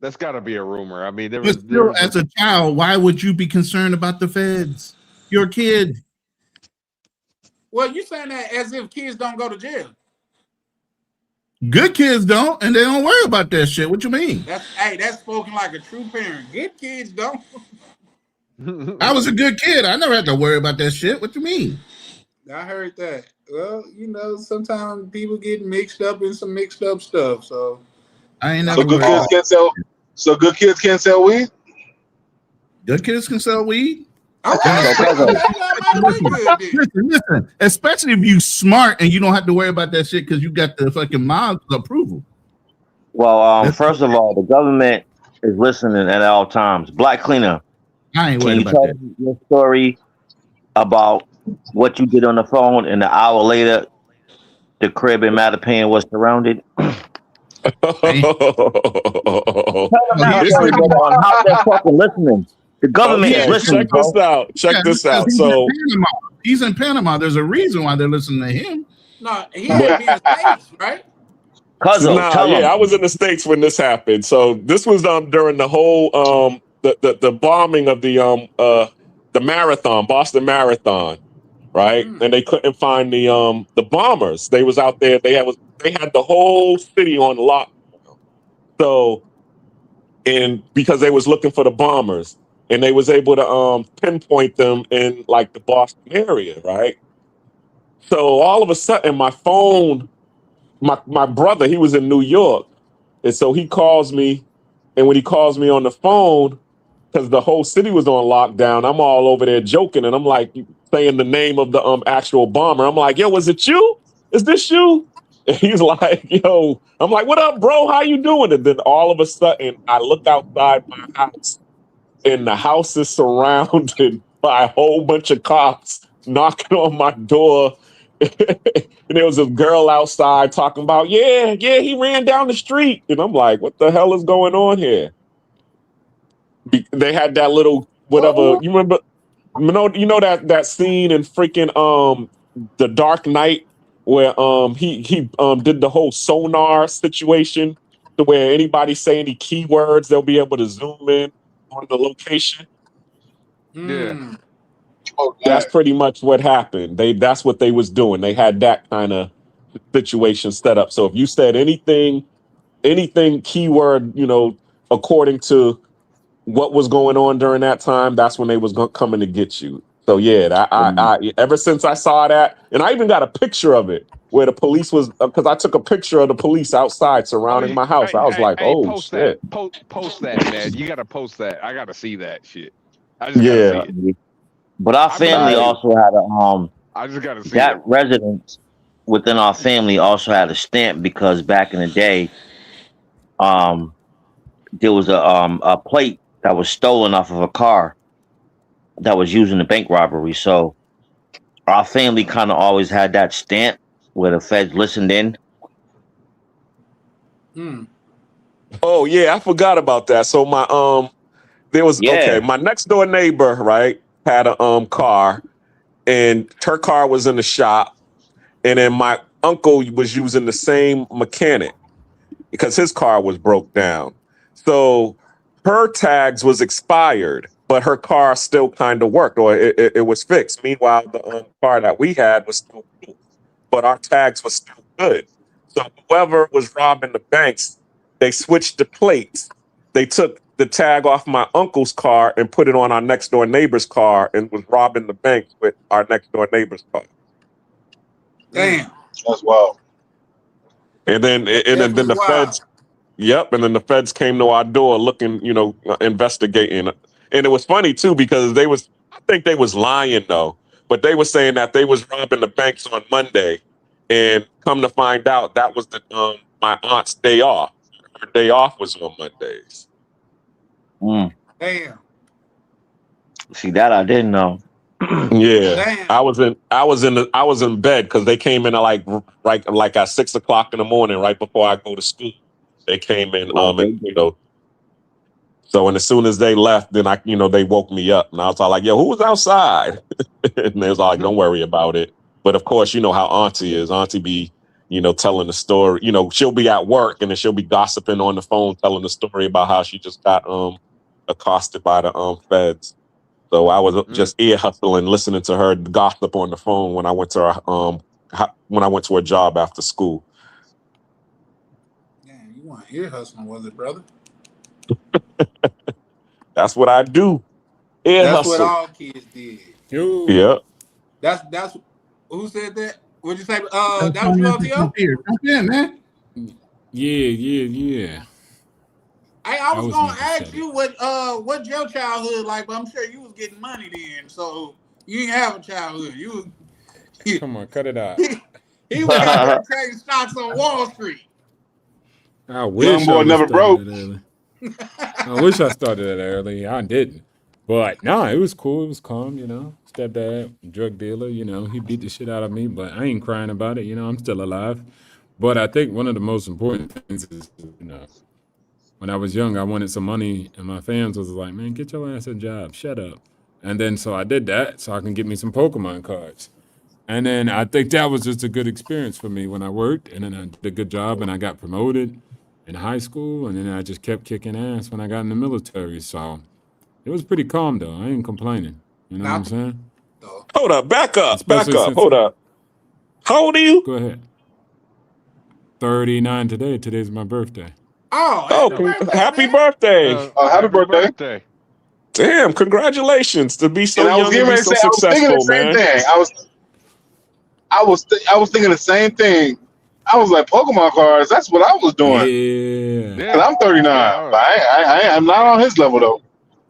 That's got to be a rumor. I mean, there but was, still, as a child, why would you be concerned about the feds? You're a kid. Well, you saying that as if kids don't go to jail. Good kids don't, and they don't worry about that shit. What you mean? That's spoken like a true parent. Good kids don't. I was a good kid. I never had to worry about that shit. What you mean? I heard that. Well, you know, sometimes people get mixed up in some mixed up stuff. So I ain't So never good worried kids about can't sell. So good kids can't sell weed. Good kids can sell weed. all right, that might be good then. Listen. Especially if you smart and you don't have to worry about that shit because you got the fucking mom's approval. Well, first of all, the government is listening at all times. Black Cleaner, I ain't can worried you about tell that. me your story about what you did on the phone and an hour later the crib in Mattapan was surrounded? Tell them that story, brother, on how they're fucking listening. The government is listening, check this out. Check this out. He's So in Panama. He's in Panama. There's a reason why they're listening to him. No, he had to be in States, right? Cuzzo, tell them. I was in the States when this happened. So this was during the whole the bombing of the marathon, Boston Marathon, right? And they couldn't find the bombers. They was out there. They had the whole city on lockdown. So, and because they was looking for the bombers, and they was able to pinpoint them in like the Boston area, right? So all of a sudden, my phone, my brother, he was in New York, and so he calls me, and when he calls me on the phone, because the whole city was on lockdown, I'm all over there joking, and I'm like saying the name of the actual bomber. I'm like, "Yo, was it you? Is this you?" And he's like, "Yo," I'm like, "What up, bro? How you doing?" And then all of a sudden, I look outside my house, and the house is surrounded by a whole bunch of cops knocking on my door. And there was a girl outside talking about, yeah, he ran down the street. And I'm like, what the hell is going on here? They had that little whatever. You remember? You know that scene in freaking The Dark Knight where he did the whole sonar situation to where anybody say any keywords, they'll be able to zoom in on the location. Yeah. That's pretty much what happened. That's what they was doing. They had that kind of situation set up. So if you said anything keyword, according to what was going on during that time, that's when they was coming to get you. So yeah, I ever since I saw that, and I even got a picture of it where the police was, because I took a picture of the police outside surrounding my house. I was like, oh post shit. that. Post that, man. You gotta post that. I gotta see that shit. I just gotta see it. But our family also had I just gotta see that it. residence within our family also had a stamp because back in the day, there was a plate that was stolen off of a car that was used in the bank robbery. So our family kind of always had that stamp where the feds listened in. Oh yeah, I forgot about that. So my there was my next door neighbor, right, had a car, and her car was in the shop, and then my uncle was using the same mechanic because his car was broke down. So her tags was expired, but her car still kind of worked, or it was fixed. Meanwhile, the car that we had was still new, but our tags were still good. So whoever was robbing the banks, they switched the plates. They took the tag off my uncle's car and put it on our next door neighbor's car and was robbing the bank with our next door neighbor's car. Damn. That's wild. And then then the feds, and then the feds came to our door looking, investigating. And it was funny too because I think they was lying though, but they were saying that they was robbing the banks on Monday, and come to find out that was my aunt's day off. Her day off was on Mondays. Damn. See that I didn't know. Yeah, Damn. I was in bed because they came in at like at 6 o'clock in the morning, right before I go to school. They came in, So and as soon as they left, then they woke me up, and I was all like, "Yo, who was outside?" And they was all like, "Don't worry about it." But of course, you know how Auntie is. Auntie be, telling the story. She'll be at work and then she'll be gossiping on the phone, telling the story about how she just got accosted by the feds. So I was just ear hustling, listening to her gossip on the phone when I went to her job after school. Yeah, you want ear hustling, was it, brother? That's what I do. Ear That's hustle. what all kids did. Yeah. That's who said that? What'd you say? That was you, LTO? Jump in, man. Yeah. Hey, I was gonna ask you what your childhood like, but I'm sure you was getting money then, so you didn't have a childhood. Come on, cut it out. He was out there trading stocks on Wall Street. I wish Young boy never broke. I wish I started that early. I didn't. But no, it was cool. It was calm, Stepdad, drug dealer, he beat the shit out of me, but I ain't crying about it. I'm still alive. But I think one of the most important things is, when I was young, I wanted some money, and my fans was like, "Man, get your ass a job. Shut up." And then so I did that so I can get me some Pokemon cards. And then I think that was just a good experience for me when I worked, and then I did a good job, and I got promoted in high school, and then I just kept kicking ass when I got in the military. So it was pretty calm, though. I ain't complaining. You know what I'm saying? Hold up, back up. Especially since- Hold up. How old are you? Go ahead. 39 today. Today's my birthday. Happy birthday. Happy birthday. Damn, congratulations to be so And I was young getting and ready be to so say, I was thinking the successful, same man. thing. I was thinking the same thing. I was like, Pokemon cards, that's what I was doing. Yeah. And I'm 39. But I'm not on his level, though.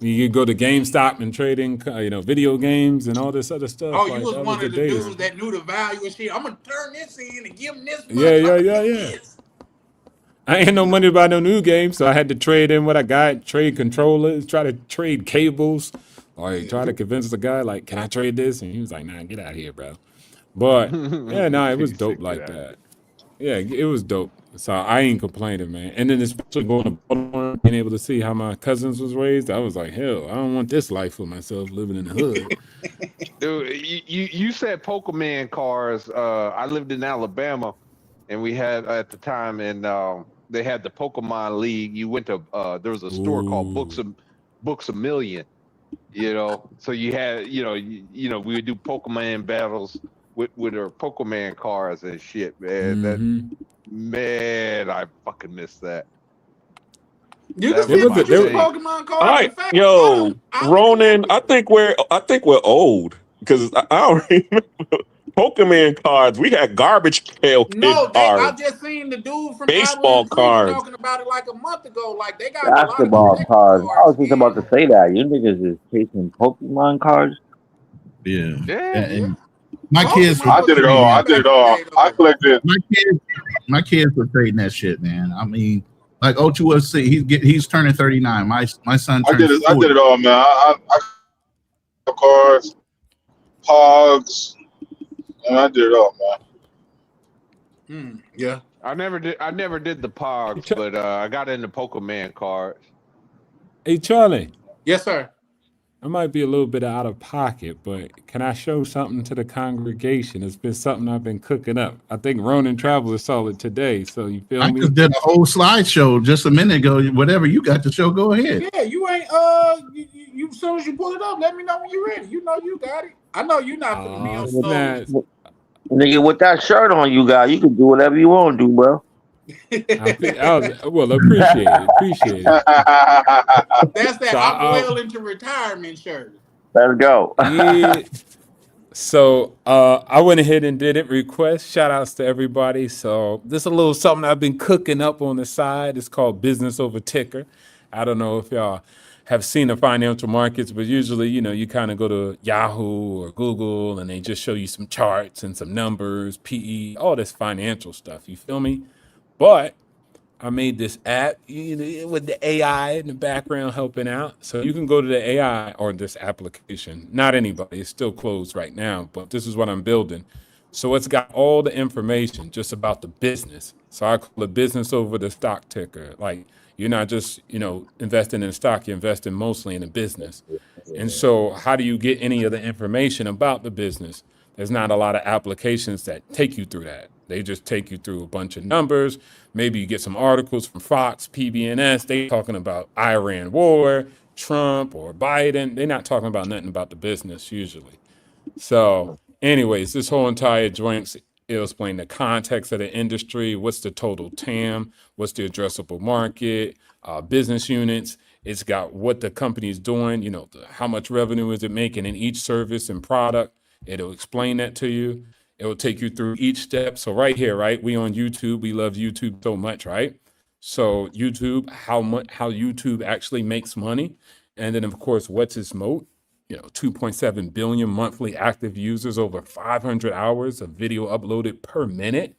You could go to GameStop and trade in, video games and all this other stuff. Oh, like, you was that one of the days. dudes that knew the value of shit. I'm gonna turn this in and give him this much. Yeah. I ain't had no money to buy no new games, so I had to trade in what I got, trade controllers, try to trade cables, or try to convince the guy, like, "Can I trade this?" And he was like, "Nah, get out of here, bro." But it was dope like that. Yeah, it was dope. So I ain't complaining, man. And then especially going to Baltimore, being able to see how my cousins was raised, I was like, hell, I don't want this life for myself living in the hood. Dude, you said Pokemon cards. I lived in Alabama, and we had at the time, and they had the Pokemon League. You went to there was a store called Books a Million. So you had we would do Pokemon battles with our Pokemon cards and shit, man. Man, I fucking miss that. You can still get Pokemon cards. All right, yo, Ronan, I think we're old because I don't remember Pokemon cards. We had garbage pail kid I cards, just seen the dude from baseball cards. talking about it like a month ago. Like they got Basketball cards. I was just about to say that. You niggas is chasing Pokemon cards. Yeah. My kids, I did it all. I did it all. I collected. my kids were trading that shit, man. I mean, like O2OC, he's turning 39. My son I turned did it. 40. I did it all, man. I cards, hogs, and I did it all, man. Yeah. I never did the Pogs, but I got into Pokemon cards. Hey, Charlie. Yes, sir. I might be a little bit out of pocket, but can I show something to the congregation? It's been something I've been cooking up. I think Ronin Traveler saw it today, so you feel I me? just did a whole slideshow just a minute ago. Whatever you got to show, go ahead. Yeah, you ain't you as soon as you pull it up, let me know when you're ready. You know you got it. I know you're not putting me on Nigga, with that shirt on, you can do whatever you want to do, bro. Well, appreciate it. That's that I'm well into retirement shirt. Let's go. Yeah. So I went ahead and did it. Request shout outs to everybody. So this is a little something I've been cooking up on the side. It's called Business Over Ticker. I don't know if y'all have seen the financial markets, but usually, you kind of go to Yahoo or Google and they just show you some charts and some numbers, PE, all this financial stuff. You feel me? But I made this app with the AI in the background helping out. So you can go to the AI or this application. Not anybody. It's still closed right now, but this is what I'm building. So it's got all the information just about the business. So I call it business over the stock ticker. Like you're not just, investing in stock, you're investing mostly in a business. And so how do you get any of the information about the business? There's not a lot of applications that take you through that. They just take you through a bunch of numbers. Maybe you get some articles from Fox, PBS. They talking about Iran war, Trump or Biden. They're not talking about nothing about the business usually. So anyways, this whole entire joint, it'll explain the context of the industry. What's the total TAM? What's the addressable market? Business units. It's got what the company's doing. How much revenue is it making in each service and product. It'll explain that to you. It will take you through each step. So right here, right? We on YouTube. We love YouTube so much, right? So YouTube, how YouTube actually makes money. And then of course, what's its moat? 2.7 billion monthly active users, over 500 hours of video uploaded per minute.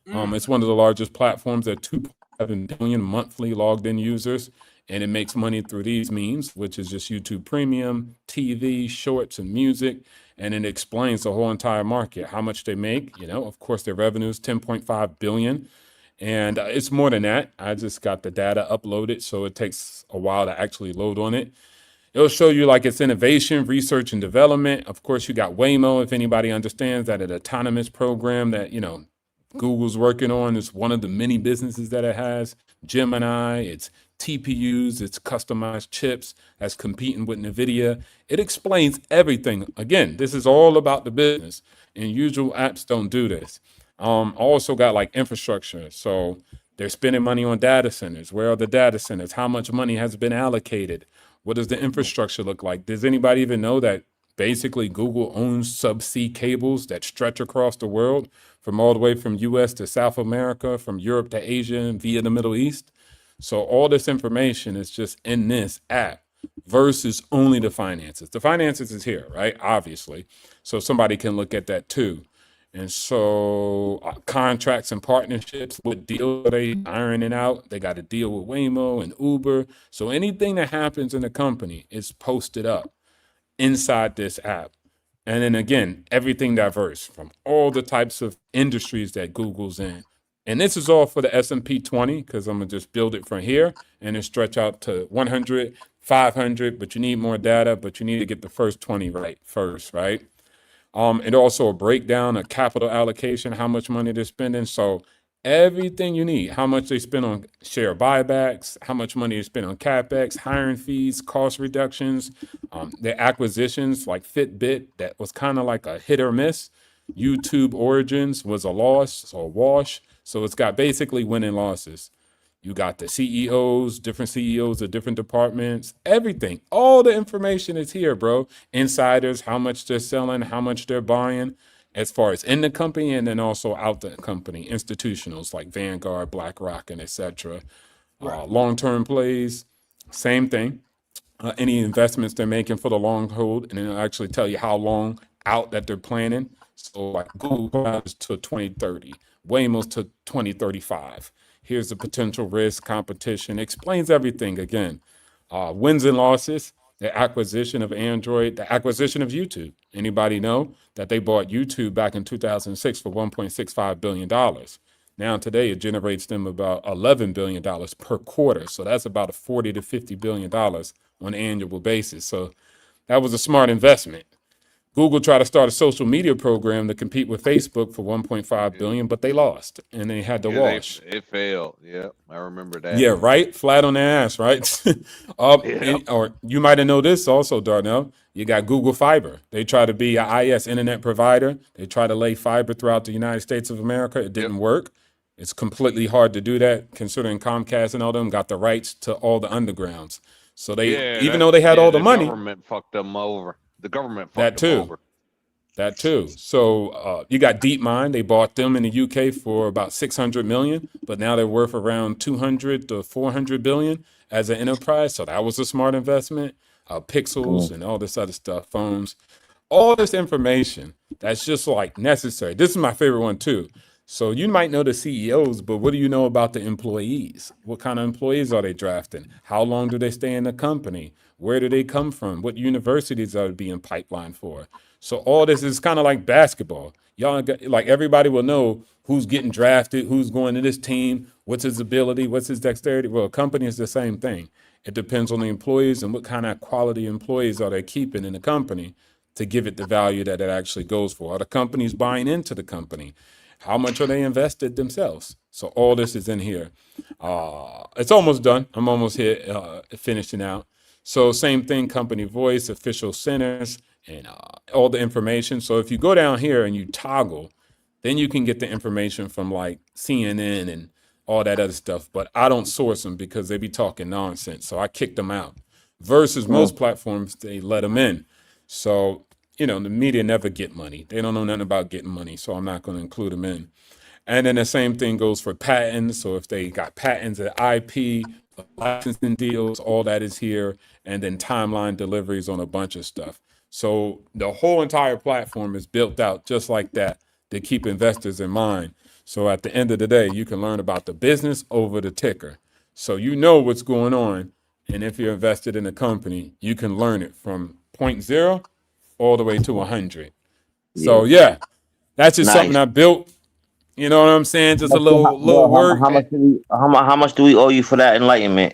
It's one of the largest platforms at 2.7 billion monthly logged in users. And it makes money through these means, which is just YouTube Premium, TV, shorts, and music. And it explains the whole entire market, how much they make. Of course, their revenue is 10.5 billion. And it's more than that. I just got the data uploaded, so it takes a while to actually load on it. It'll show you like it's innovation, research, and development. Of course, you got Waymo, if anybody understands that, an autonomous program that, Google's working on. It's one of the many businesses that it has. Gemini, it's TPUs, it's customized chips that's competing with NVIDIA. It explains everything. Again, this is all about the business, and usual apps don't do this. Also got like infrastructure. So they're spending money on data centers. Where are the data centers? How much money has been allocated? What does the infrastructure look like? Does anybody even know that basically Google owns subsea cables that stretch across the world from all the way from US to South America, from Europe to Asia and via the Middle East? So all this information is just in this app versus only the finances. The finances is here, right? Obviously. So somebody can look at that too. And so contracts and partnerships, what deal are they ironing out? They got a deal with Waymo and Uber. So anything that happens in the company is posted up inside this app. And then again, everything diverse from all the types of industries that Google's in. And this is all for the S&P 20, because I'm going to just build it from here and then stretch out to 100, 500, but you need more data, but you need to get the first 20 right first, right? And also a breakdown of capital allocation, how much money they're spending. So everything you need, how much they spend on share buybacks, how much money they spend on CapEx, hiring fees, cost reductions, their acquisitions like Fitbit, that was kind of like a hit or miss. YouTube Origins was a loss or a wash. So it's got basically win and losses. You got the CEOs, different CEOs of different departments, everything. All the information is here, bro. Insiders, how much they're selling, how much they're buying, as far as in the company and then also out the company. Institutionals like Vanguard, BlackRock, and etc. Long-term plays, same thing. Any investments they're making for the long hold, and it'll actually tell you how long out that they're planning. So like Google Cloud is to 2030, Waymo's to 2035. Here's the potential risk, competition, explains everything again. Wins and losses, the acquisition of Android, the acquisition of YouTube. Anybody know that they bought YouTube back in 2006 for $1.65 billion? Now today it generates them about $11 billion per quarter. So that's about a $40 to $50 billion on an annual basis. So that was a smart investment. Google tried to start a social media program to compete with Facebook for 1.5 billion, but they lost and they had to wash. It failed. Yeah, I remember that. Yeah, right. Flat on their ass, right? Or you might have known this also, Darnell. You got Google Fiber. They try to be an IS internet provider. They try to lay fiber throughout the United States of America. It didn't work. It's completely hard to do that, considering Comcast and all them got the rights to all the undergrounds. So they, even though they had all the money, the government fucked them over. The government fucked that them too. over. That too. So you got DeepMind. They bought them in the UK for about 600 million, but now they're worth around 200 to 400 billion as an enterprise. So that was a smart investment. Pixels and all this other stuff, phones, all this information that's just like necessary. This is my favorite one too. So you might know the CEOs, but what do you know about the employees? What kind of employees are they drafting? How long do they stay in the company? Where do they come from? What universities are being pipelined for? So all this is kind of like basketball. Y'all got, like everybody will know who's getting drafted, who's going to this team, what's his ability, what's his dexterity. Well, a company is the same thing. It depends on the employees and what kind of quality employees are they keeping in the company to give it the value that it actually goes for. Are the companies buying into the company? How much are they invested themselves? So all this is in here. It's almost done. I'm almost here, finishing out. So same thing, company voice, official centers, and all the information. So if you go down here and you toggle, then you can get the information from like CNN and all that other stuff. But I don't source them because they be talking nonsense. So I kicked them out. Versus most platforms, they let them in. So, you know, the media never get money. They don't know nothing about getting money. So I'm not going to include them in. And then the same thing goes for patents. So if they got patents at IP, licensing deals, all that is here. And then timeline deliveries on a bunch of stuff. So the whole entire platform is built out just like that to keep investors in mind. So at the end of the day, you can learn about the business over the ticker. So you know what's going on. And if you're invested in a company, you can learn it from 0.0 all the way to 100. So yeah, that's just something I built. You know what I'm saying? Just a little work. How much do we owe you for that enlightenment?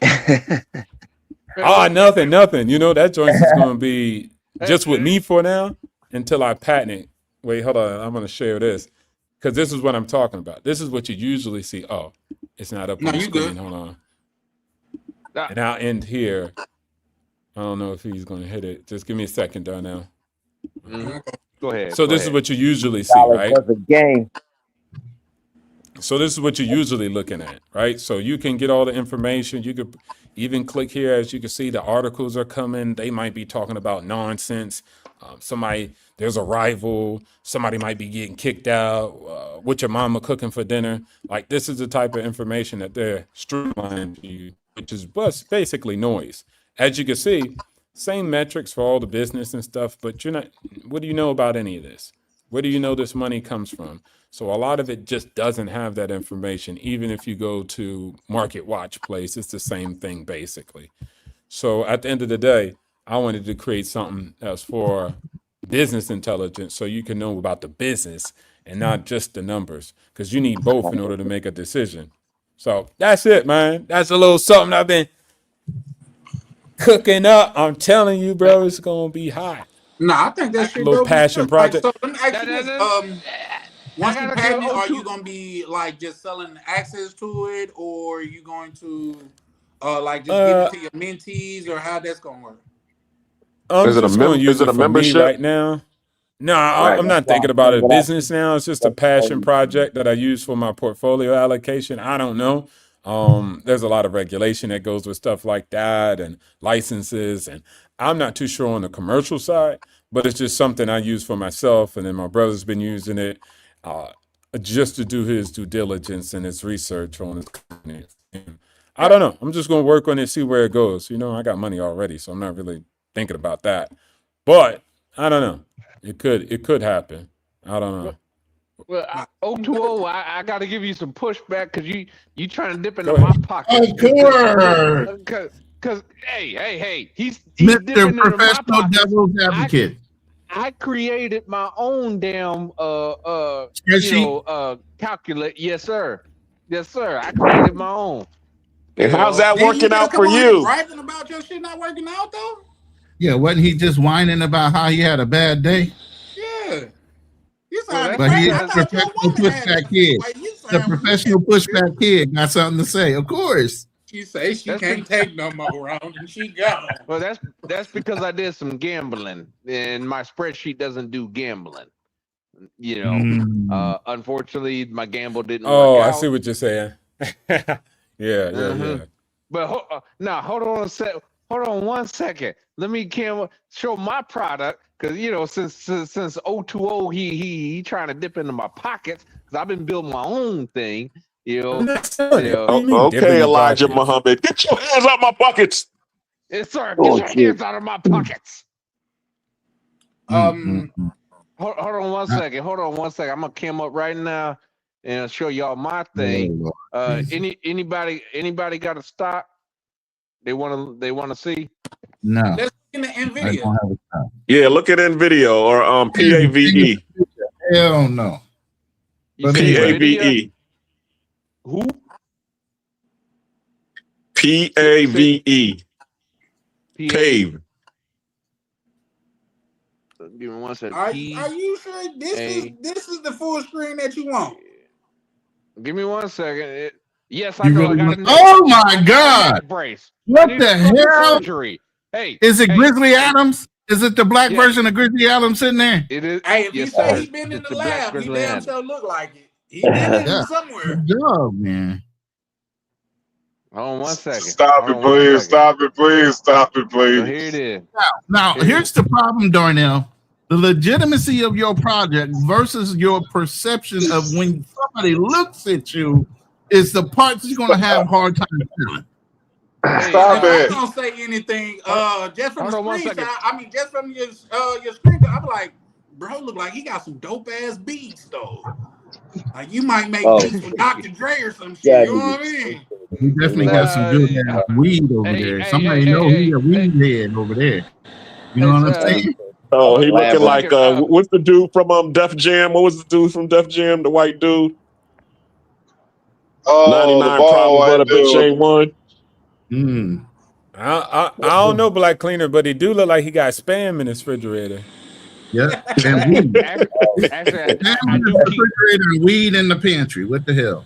Nothing. You know, that joint is going to be just with me for now until I patent it. Wait, hold on. I'm going to share this because this is what I'm talking about. This is what you usually see. Oh, it's not up on the screen. Hold on. And I'll end here. I don't know if he's going to hit it. Just give me a second, Darnell. Go ahead. So this is what you usually see, right? So this is what you're usually looking at, right? So you can get all the information. You could even click here. As you can see, the articles are coming. They might be talking about nonsense. There's a rival. Somebody might be getting kicked out. What your mama cooking for dinner? Like this is the type of information that they're streamlining to you, which is basically noise. As you can see, same metrics for all the business and stuff, but you're not. What do you know about any of this? Where do you know this money comes from? So a lot of it just doesn't have that information. Even if you go to Market Watch Place, it's the same thing basically. So at the end of the day, I wanted to create something that's for business intelligence so you can know about the business and not just the numbers, because you need both in order to make a decision. So that's it, man. That's a little something I've been cooking up. I'm telling you, bro, it's going to be hot. I think that shit a little passion project. Like, so let me ask you this, once you patent it, are you gonna be like just selling access to it, or are you going to like just give it to your mentees, or how that's gonna work? Is it a membership right now? No, I'm not thinking about a business now. It's just a passion project that I use for my portfolio allocation. I don't know. There's a lot of regulation that goes with stuff like that and licenses, and I'm not too sure on the commercial side, but it's just something I use for myself, and then my brother's been using it just to do his due diligence and his research on his company. I don't know. I'm just going to work on it, see where it goes. You know, I got money already, so I'm not really thinking about that. But I don't know. It could happen. I don't know. Well, 020, I got to give you some pushback because you trying to dip into Go my ahead. pocket. Of course, Because hey, he's dipping Mr. into my Professional pockets. Devil's Advocate. I created my own damn Spreadsheet? calculate. Yes, sir. I created my own. And how's that Then you working better out come for on here you? bragging about your shit not working out though. Yeah, wasn't he just whining about how he had a bad day? Yeah. You Well, sound that's But he crazy. is I a thought your professional woman had pushback it. kid. Like, you The sound professional pushback kid got something to say. Of course. She say she That's can't take no more round and she gone. Well, that's because I did some gambling, and my spreadsheet doesn't do gambling. You know, unfortunately, my gamble didn't Oh, work I out. see what you're saying. Yeah. But now, hold on one second. Let me show my product because since 020 he trying to dip into my pockets because I've been building my own thing. What do you mean, dip in Okay, the Elijah pockets? Muhammad, get your hands out my pockets. Yes, sir. Get your hands out of my pockets. Hold on one second. I'm gonna come up right now and show y'all my thing. Anybody got a stock they wanna see? No. Let's get in the NVIDIA. Yeah, look at NVIDIA or PAVE. Hell no. You say PAVE. NVIDIA? Who? PAVE. Pave. Give me one second. Are you sure this is the full screen that you want? Give me one second. Yes, I You know. really I got want- a Oh my I got a God. neck brace. What I need the a fucking hell? Surgery. Hey, Is it hey, Grizzly Adams? Is it the black Yeah. version of Grizzly Adams sitting there? It is. Hey, if you Yes, say sir. he been in It's the the Black lab, he Grizzly damn Adams. sure look like it. He been in Yeah. somewhere. Good job, man. Hold on one second. Stop Hold it, on one please. second. Stop it, please. Stop it, So here please. it is. Now, Here it here's is. the problem, Darnell. The legitimacy of your project versus your perception of when somebody looks at you is the parts you're going to have a hard time feeling. Hey, Stop If I'm it. gonna say anything, just from Hold the on one second. screenshot, I mean, just from your screenshot, I'm like, bro, look like he got some dope ass beats though. Like you might make beats for Dr. Dre or some shit. You know what I mean? He definitely got some good ass weed over Hey, there. hey, Somebody hey, know hey, he's a weed head over there. You know what I'm saying? Oh, he Lab looking like second, what's the dude from Def Jam? What was the dude from Def Jam? The white dude. Oh, the 99 ball problems, white but a bitch dude. ain't one. I don't know Black Cleaner, but he do look like he got spam in his refrigerator. Yeah. And weed. Actually, Spam I in the do keep. refrigerator and weed in the pantry. What the hell?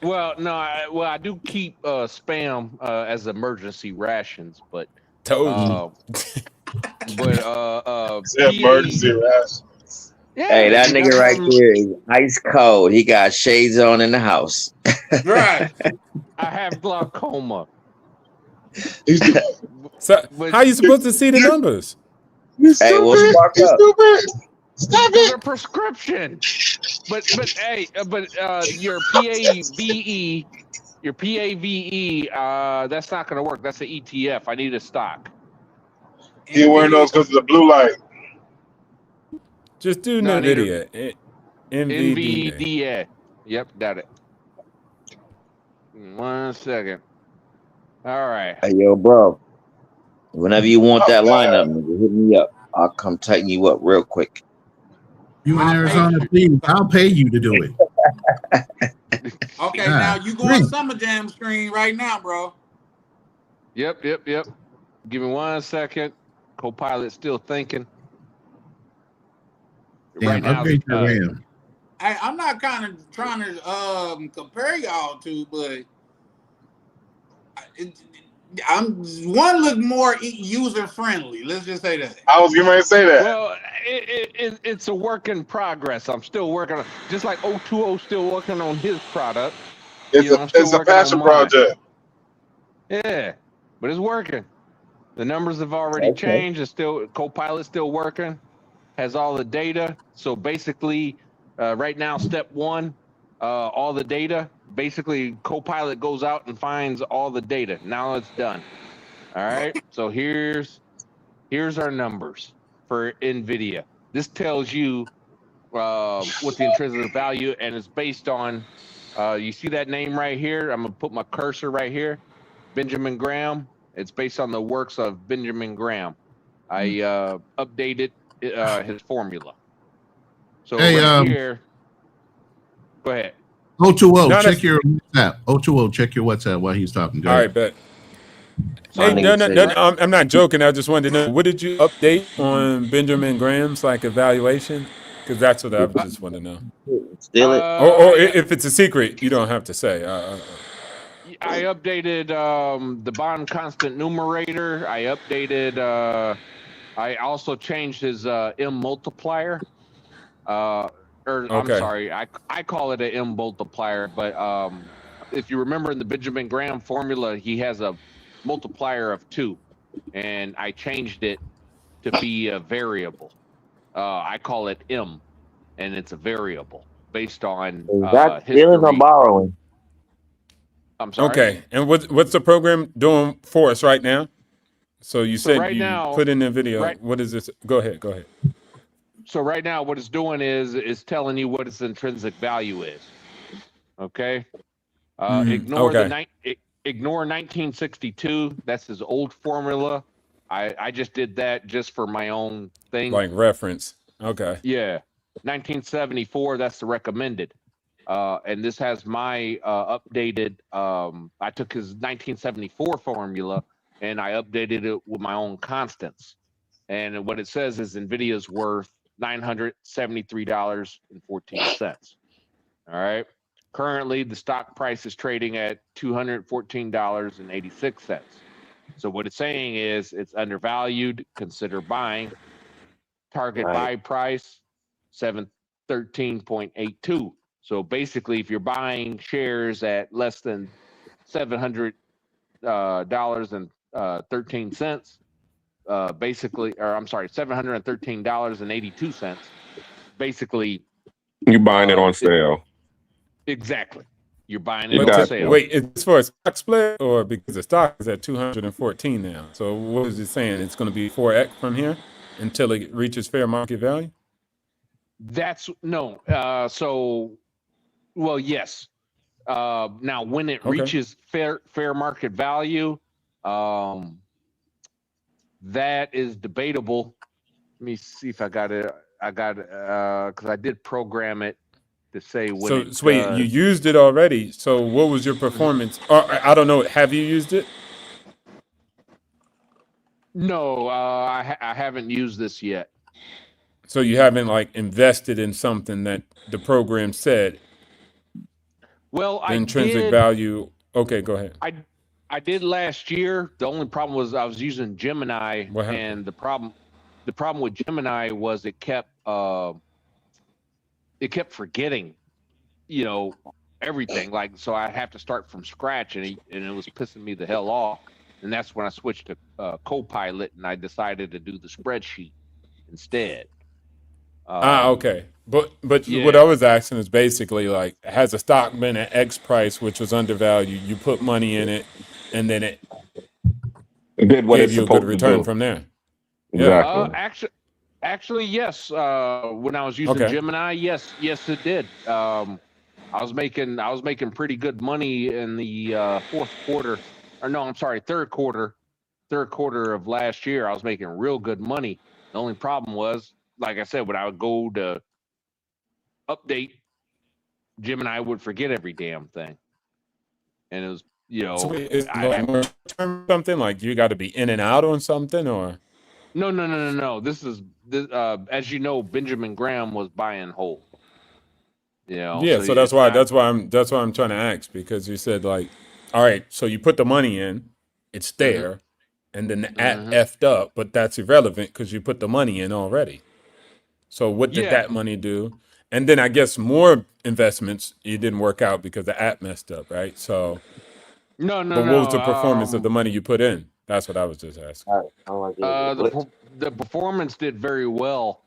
Well, no, I do keep spam as emergency rations, but Told Emergency rations. yeah, Hey, that you got nigga right something- there is ice cold. He got shades on in the house. Right. I have glaucoma. So But- how you supposed to see the numbers? You Hey, well, stupid. spark You up. stupid. Stop There's it. a prescription. But your PAVE, that's not gonna work. That's an ETF. I need a stock. You wearing those because of the blue light. Just do No, I need NVIDIA. NVDA. NVDA. Yep, got it. 1 second. All right. Hey, yo, bro. Whenever you want that lineup, nigga, hit me up. I'll come tighten you up real quick. You in I'll Arizona, pay please. I'll pay you to do it. Okay, Ah, now you go on great. Summer Jam screen right now, bro. Yep. Give me 1 second. Copilot's still thinking. Damn, upgrade your RAM. Hey, I'm not kind of trying to compare y'all to, but one look more user friendly. Let's just say that. I was getting ready to say that. Well, it's a work in progress. I'm still working on, just like 020 still working on his product. It's I'm still it's a working on passion mine. project. Yeah, but it's working. The numbers have already Okay. changed. It's still Copilot's still working. Has all the data. So basically, right now, step one, all the data. Basically, Copilot goes out and finds all the data. Now it's done. All right. So here's our numbers for NVIDIA. This tells you with the intrinsic value, and it's based on. You see that name right here? I'm gonna put my cursor right here, Benjamin Graham. It's based on the works of Benjamin Graham. I updated his formula. So Hey, right here, go ahead. O2O, No, check that's your WhatsApp. O2O, check your WhatsApp while he's talking. Go all ahead. right, but My hey, nigga said, I'm not joking. I just wanted to know, what did you update on Benjamin Graham's like evaluation? Because that's what I just want to know. steal it. Or if it's a secret, you don't have to say. I updated the bond constant numerator. I updated. I also changed his M multiplier. I'm Okay. sorry. I call it an M multiplier, but if you remember in the Benjamin Graham formula, he has a multiplier of 2, and I changed it to be a variable. I call it M, and it's a variable based on Is that stealing or history. borrowing? I'm sorry. Okay. And what's the program doing for us right now? So you So said right you now- put in the video. right- What is this? Go ahead. So right now, what it's doing is telling you what its intrinsic value is. Okay. Ignore okay. ignore 1962. That's his old formula. I just did that just for my own thing. Like reference. Okay. Yeah. 1974. That's the recommended. And this has my updated. I took his 1974 formula and I updated it with my own constants. And what it says is NVIDIA's worth $973.14. All right. Currently, the stock price is trading at $214.86. So what it's saying is it's undervalued. Consider buying. Target buy price 713.82. So basically, if you're buying shares at less than $700.13, basically, or I'm sorry, $713.82. Basically, You buying it on sale. Exactly. You're buying You it got on it. sale. Wait, it's for a stock split or because the stock is at 214 now? So what is it saying? It's going to be 4x from here until it reaches fair market value? That's no. Well, yes. Now, when it Okay. reaches fair market value, that is debatable. Let me see if I got it. Because I did program it to say when. So wait, you used it already. So what was your performance? Or I don't know. Have you used it? No, I haven't used this yet. So you haven't like invested in something that the program said Well, the I intrinsic did. value. Okay, go ahead. I did last year. The only problem was I was using Gemini, What happened? and the problem with Gemini was it kept forgetting, everything. Like, so I have to start from scratch, and it was pissing me the hell off. And that's when I switched to Copilot, and I decided to do the spreadsheet instead. Okay. But yeah. what I was asking is basically like, has a stock been at X price, which was undervalued? You put money in it, and then it did what gave it's you a supposed good to return do. from there. Exactly. Actually, yes. When I was using Okay. Gemini, yes, it did. I was making pretty good money in the third quarter of last year. I was making real good money. The only problem was, like I said, when I would go to update, Gemini would forget every damn thing, and it was, So wait, is it like more term something like you got to be in and out on something, or No. This is as you know, Benjamin Graham was buy and hold. yeah? So that's why I'm trying to ask, because you said like, all right, so you put the money in, it's there, and then the app effed up, but that's irrelevant because you put the money in already. So what did that money do? And then I guess more investments, it didn't work out because the app messed up, right? So No. but what was the performance of the money you put in? That's what I was just asking. The performance did very well.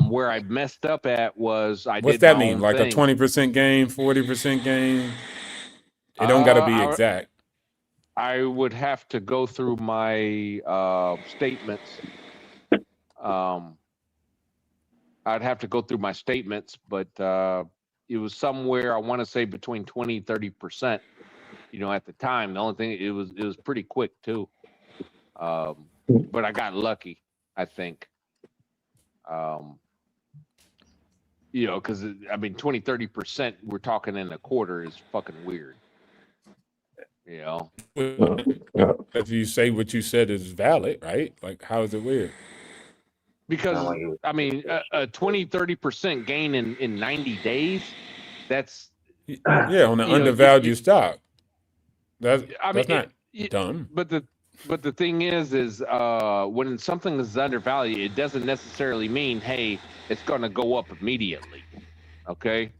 Where I messed up at was What's that mean? Like a 20% gain, 40% gain? It don't got to be exact. I would have to go through my statements. I'd have to go through my statements, but it was somewhere, I want to say between 20 and 30%, at the time. The only thing, it was pretty quick too. But I got lucky, I think. Because 20, 30%, we're talking in a quarter is fucking weird. If you say what you said is valid, right? Like, how is it weird? Because a 20, 30% gain in 90 days, that's on an undervalued stock. That's not dumb. But the thing is when something is undervalued, it doesn't necessarily mean, hey, it's going to go up immediately. Okay.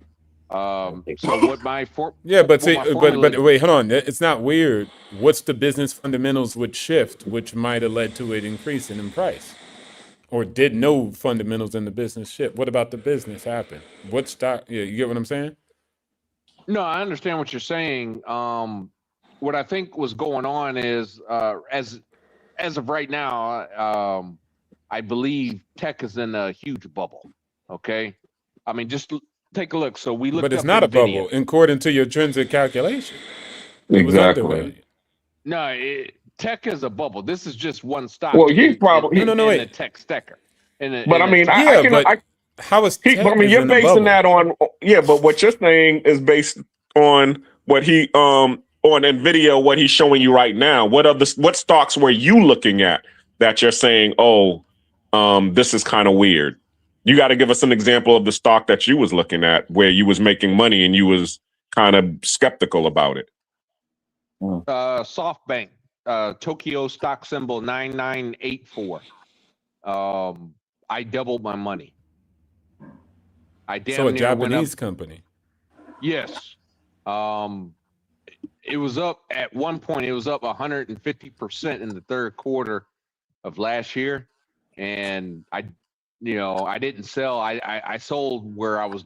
So what my but wait, hold on. It's not weird. What's the business fundamentals would shift, which might have led to it increasing in price, or did no fundamentals in the business shift? What about the business happen? What stock? Yeah, you get what I'm saying? No, I understand what you're saying. What I think was going on is, as of right now, I believe tech is in a huge bubble. Okay, just take a look. So we looked, but it's not a bubble according to your intrinsic calculation. Exactly. No, tech is a bubble. This is just one stock. Well, he's probably in a tech stacker. How is tech? You're basing that on but what you're saying is based on what he on NVIDIA, what he's showing you right now. What stocks were you looking at that you're saying, this is kind of weird? You got to give us an example of the stock that you was looking at where you was making money and you was kind of skeptical about it. SoftBank, Tokyo stock symbol 9984. I doubled my money. So a Japanese company. Yes. It was up at one point. It was up 150% in the third quarter of last year, and I didn't sell. I sold where I was,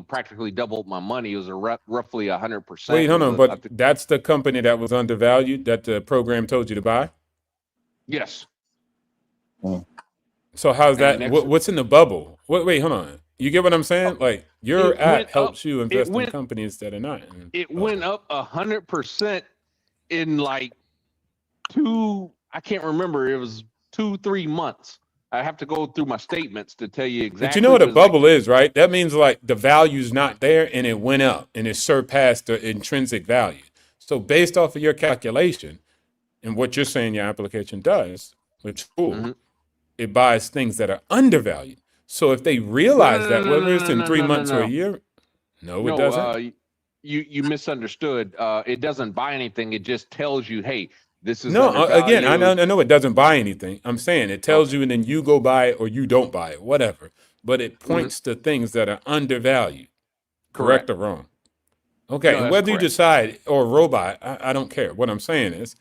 practically doubled my money. It was roughly 100%. Wait, hold on, but that's the company that was undervalued that the program told you to buy? Yes. So how's that? What's in the bubble? Wait, hold on. You get what I'm saying? Like, your app helps you invest in companies that are not. It went up 100% in like I can't remember. It was 2-3 months. I have to go through my statements to tell you exactly. But you know what a bubble is, right? That means like the value's not there and it went up and it surpassed the intrinsic value. So based off of your calculation and what you're saying your application does, which is cool, it buys things that are undervalued. So if they realize that, whether it's in 3 months or a year, it doesn't. You misunderstood. It doesn't buy anything. It just tells you, hey, this is again. I know it doesn't buy anything. I'm saying it tells you, and then you go buy it or you don't buy it, whatever. But it points to things that are undervalued, correct or wrong. Okay, and whether you decide or a robot, I don't care. What I'm saying is,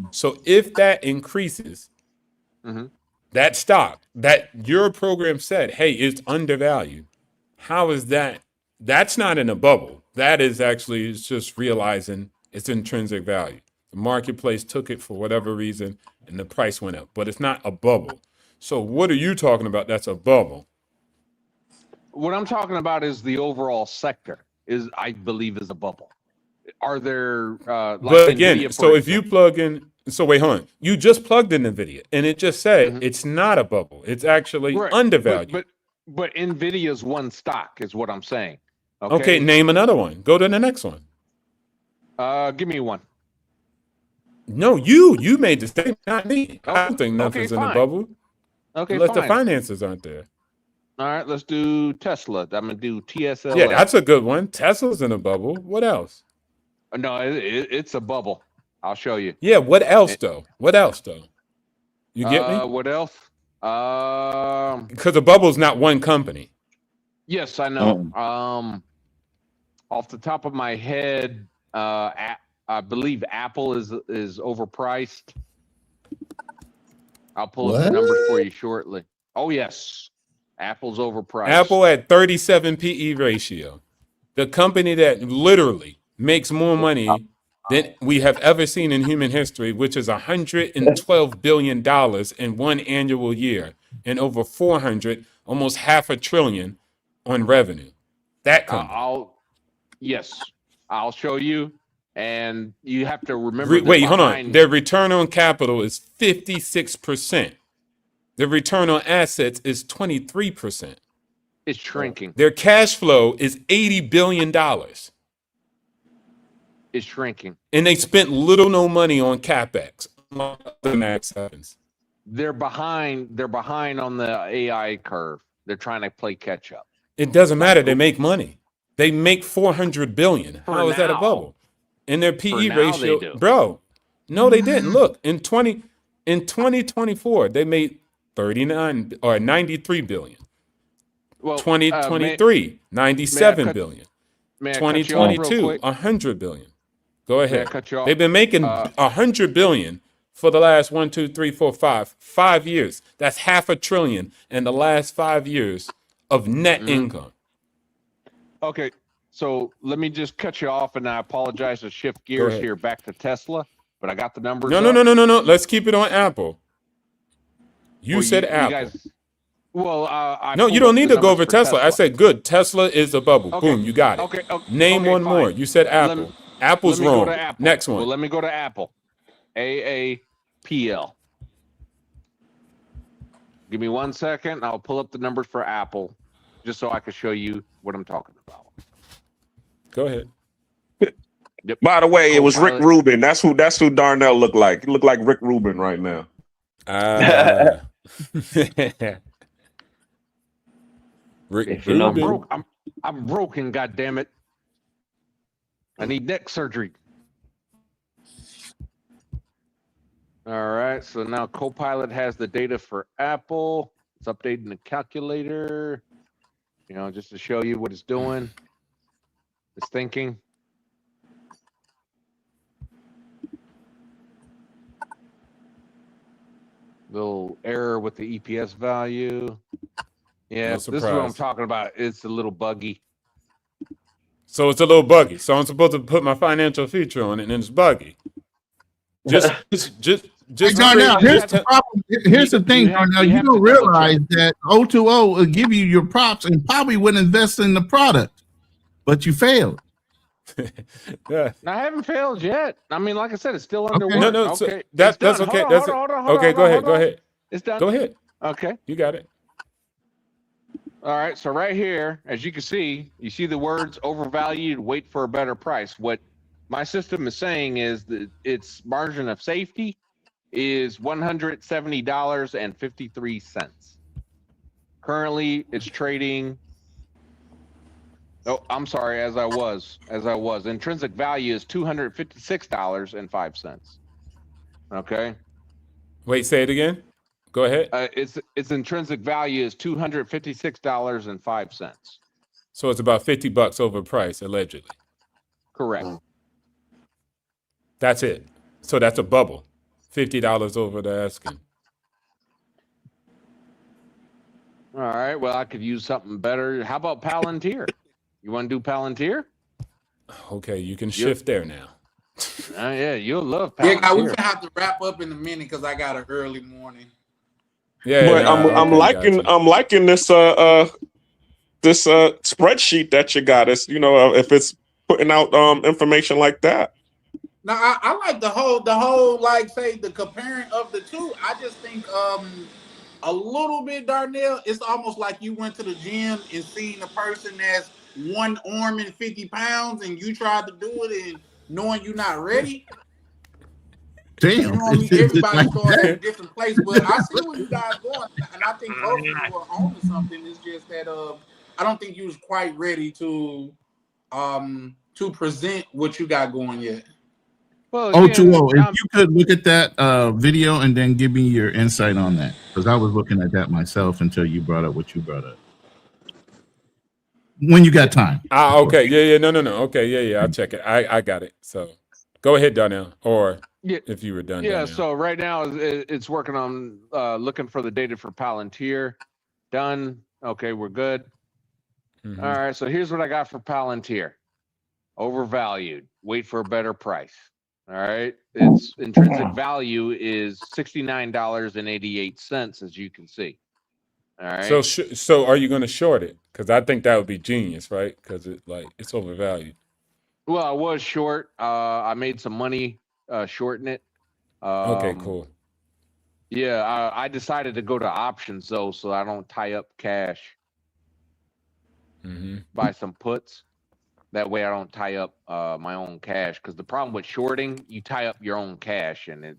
so if that increases, that stock that your program said, hey, it's undervalued. How is that? That's not in a bubble. That is actually, it's just realizing its intrinsic value. The marketplace took it for whatever reason and the price went up, but it's not a bubble. So what are you talking about that's a bubble? What I'm talking about is the overall sector I believe is a bubble. Are there but again, so if you plug in, so wait, hold on. You just plugged in NVIDIA and it just said it's not a bubble. It's actually undervalued. But NVIDIA's one stock is what I'm saying. Okay, name another one. Go to the next one. Give me one. No, you made the statement, not me. I don't think nothing's in the bubble. Okay, unless the finances aren't there. All right, let's do Tesla. I'm gonna do TSL. Yeah, that's a good one. Tesla's in a bubble. What else? No, it's a bubble. I'll show you. Yeah, what else though? You get me? What else? Because a bubble's not one company. Yes, I know. Off the top of my head, I believe Apple is overpriced. I'll pull up the numbers for you shortly. Oh yes, Apple's overpriced. Apple at 37 PE ratio. The company that literally makes more money than we have ever seen in human history, which is $112 billion in one annual year. and over 400, almost half a trillion on revenue. That company. I'll show you. And you have to remember. Wait, hold on. Their return on capital is 56%. Their return on assets is 23%. It's shrinking. Their cash flow is $80 billion. It's shrinking. And they spent little no money on CapEx. They're behind on the AI curve. They're trying to play catch up. It doesn't matter. They make money. They make $400 billion. How is that a bubble? And their PE ratio, bro. No, they didn't. Look, in 2024, they made 39 or 93 billion. Well, 2023, 97 billion. 2022, 100 billion. Go ahead. They've been making 100 billion for the last 5 years. That's half a trillion in the last 5 years of net income. Okay. So let me just cut you off, and I apologize to shift gears here back to Tesla, but I got the numbers. No. Let's keep it on Apple. You said Apple. No, you don't need to go over Tesla. I said good. Tesla is a bubble. Okay. Boom, you got it. Okay. Name one more. You said Apple. Apple's wrong. Next one. Well, let me go to Apple. AAPL. Give me 1 second. I'll pull up the numbers for Apple, just so I can show you what I'm talking about. Go ahead. Yep. By the way, it was Rick Rubin. That's who Darnell looked like. He looked like Rick Rubin right now. Rick Rubin. I'm broken, goddammit. I need neck surgery. All right, so now Copilot has the data for Apple. It's updating the calculator, just to show you what it's doing. It's thinking. Little error with the EPS value. Yeah, this is what I'm talking about. It's a little buggy. So it's a little buggy. So I'm supposed to put my financial feature on it, and it's buggy. Just Darnell, here's the problem. Here's the thing, Darnell. You don't realize that O2O will give you your props and probably would invest in the product, but you failed. Yeah. I haven't failed yet. I mean, like I said, it's still underway. No. Okay. So that's okay. Go ahead. It's done. Go ahead. Okay. You got it. All right. So right here, as you can see, you see the words overvalued, wait for a better price. What my system is saying is that its margin of safety is $170.53. Currently, it's trading. Oh, I'm sorry. As I was. Intrinsic value is $256.05. Okay. Wait, say it again. Go ahead. Its intrinsic value is $256.05. So it's about $50 overpriced, allegedly. Correct. That's it. So that's a bubble. $50 over the asking. All right. Well, I could use something better. How about Palantir? You want to do Palantir? Okay, you can shift there now. Yeah, you'll love Palantir. Yeah, we're gonna have to wrap up in a minute because I got an early morning. Yeah, but I'm liking this this spreadsheet that you got. It's if it's putting out information like that. Now I like the whole like say the comparing of the two. I just think a little bit, Darnell, it's almost like you went to the gym and seen a person that's one arm and 50 pounds and you tried to do it and knowing you're not ready. Damn. You know what I mean? Everybody started at a different place, but I see where you guys going, and I think both of you are on to something. It's just that I don't think you was quite ready to present what you got going yet. Well, O2O, if you could look at that video and then give me your insight on that, because I was looking at that myself until you brought up what you brought up. When you got time. Okay. Yeah. No. Okay. Yeah. I'll check it. I got it. So go ahead, Darnell, or if you were done. Yeah. Darnell. So right now it's working on looking for the data for Palantir. Done. Okay, we're good. Mm-hmm. All right. So here's what I got for Palantir. Overvalued. Wait for a better price. All right. Its intrinsic value is $69.88, as you can see. All right. So are you going to short it? Because I think that would be genius, right? Because it's overvalued. Well, I was short. I made some money shorting it. Okay, cool. Yeah, I decided to go to options though, so I don't tie up cash. Buy some puts. That way I don't tie up my own cash. Because the problem with shorting, you tie up your own cash, and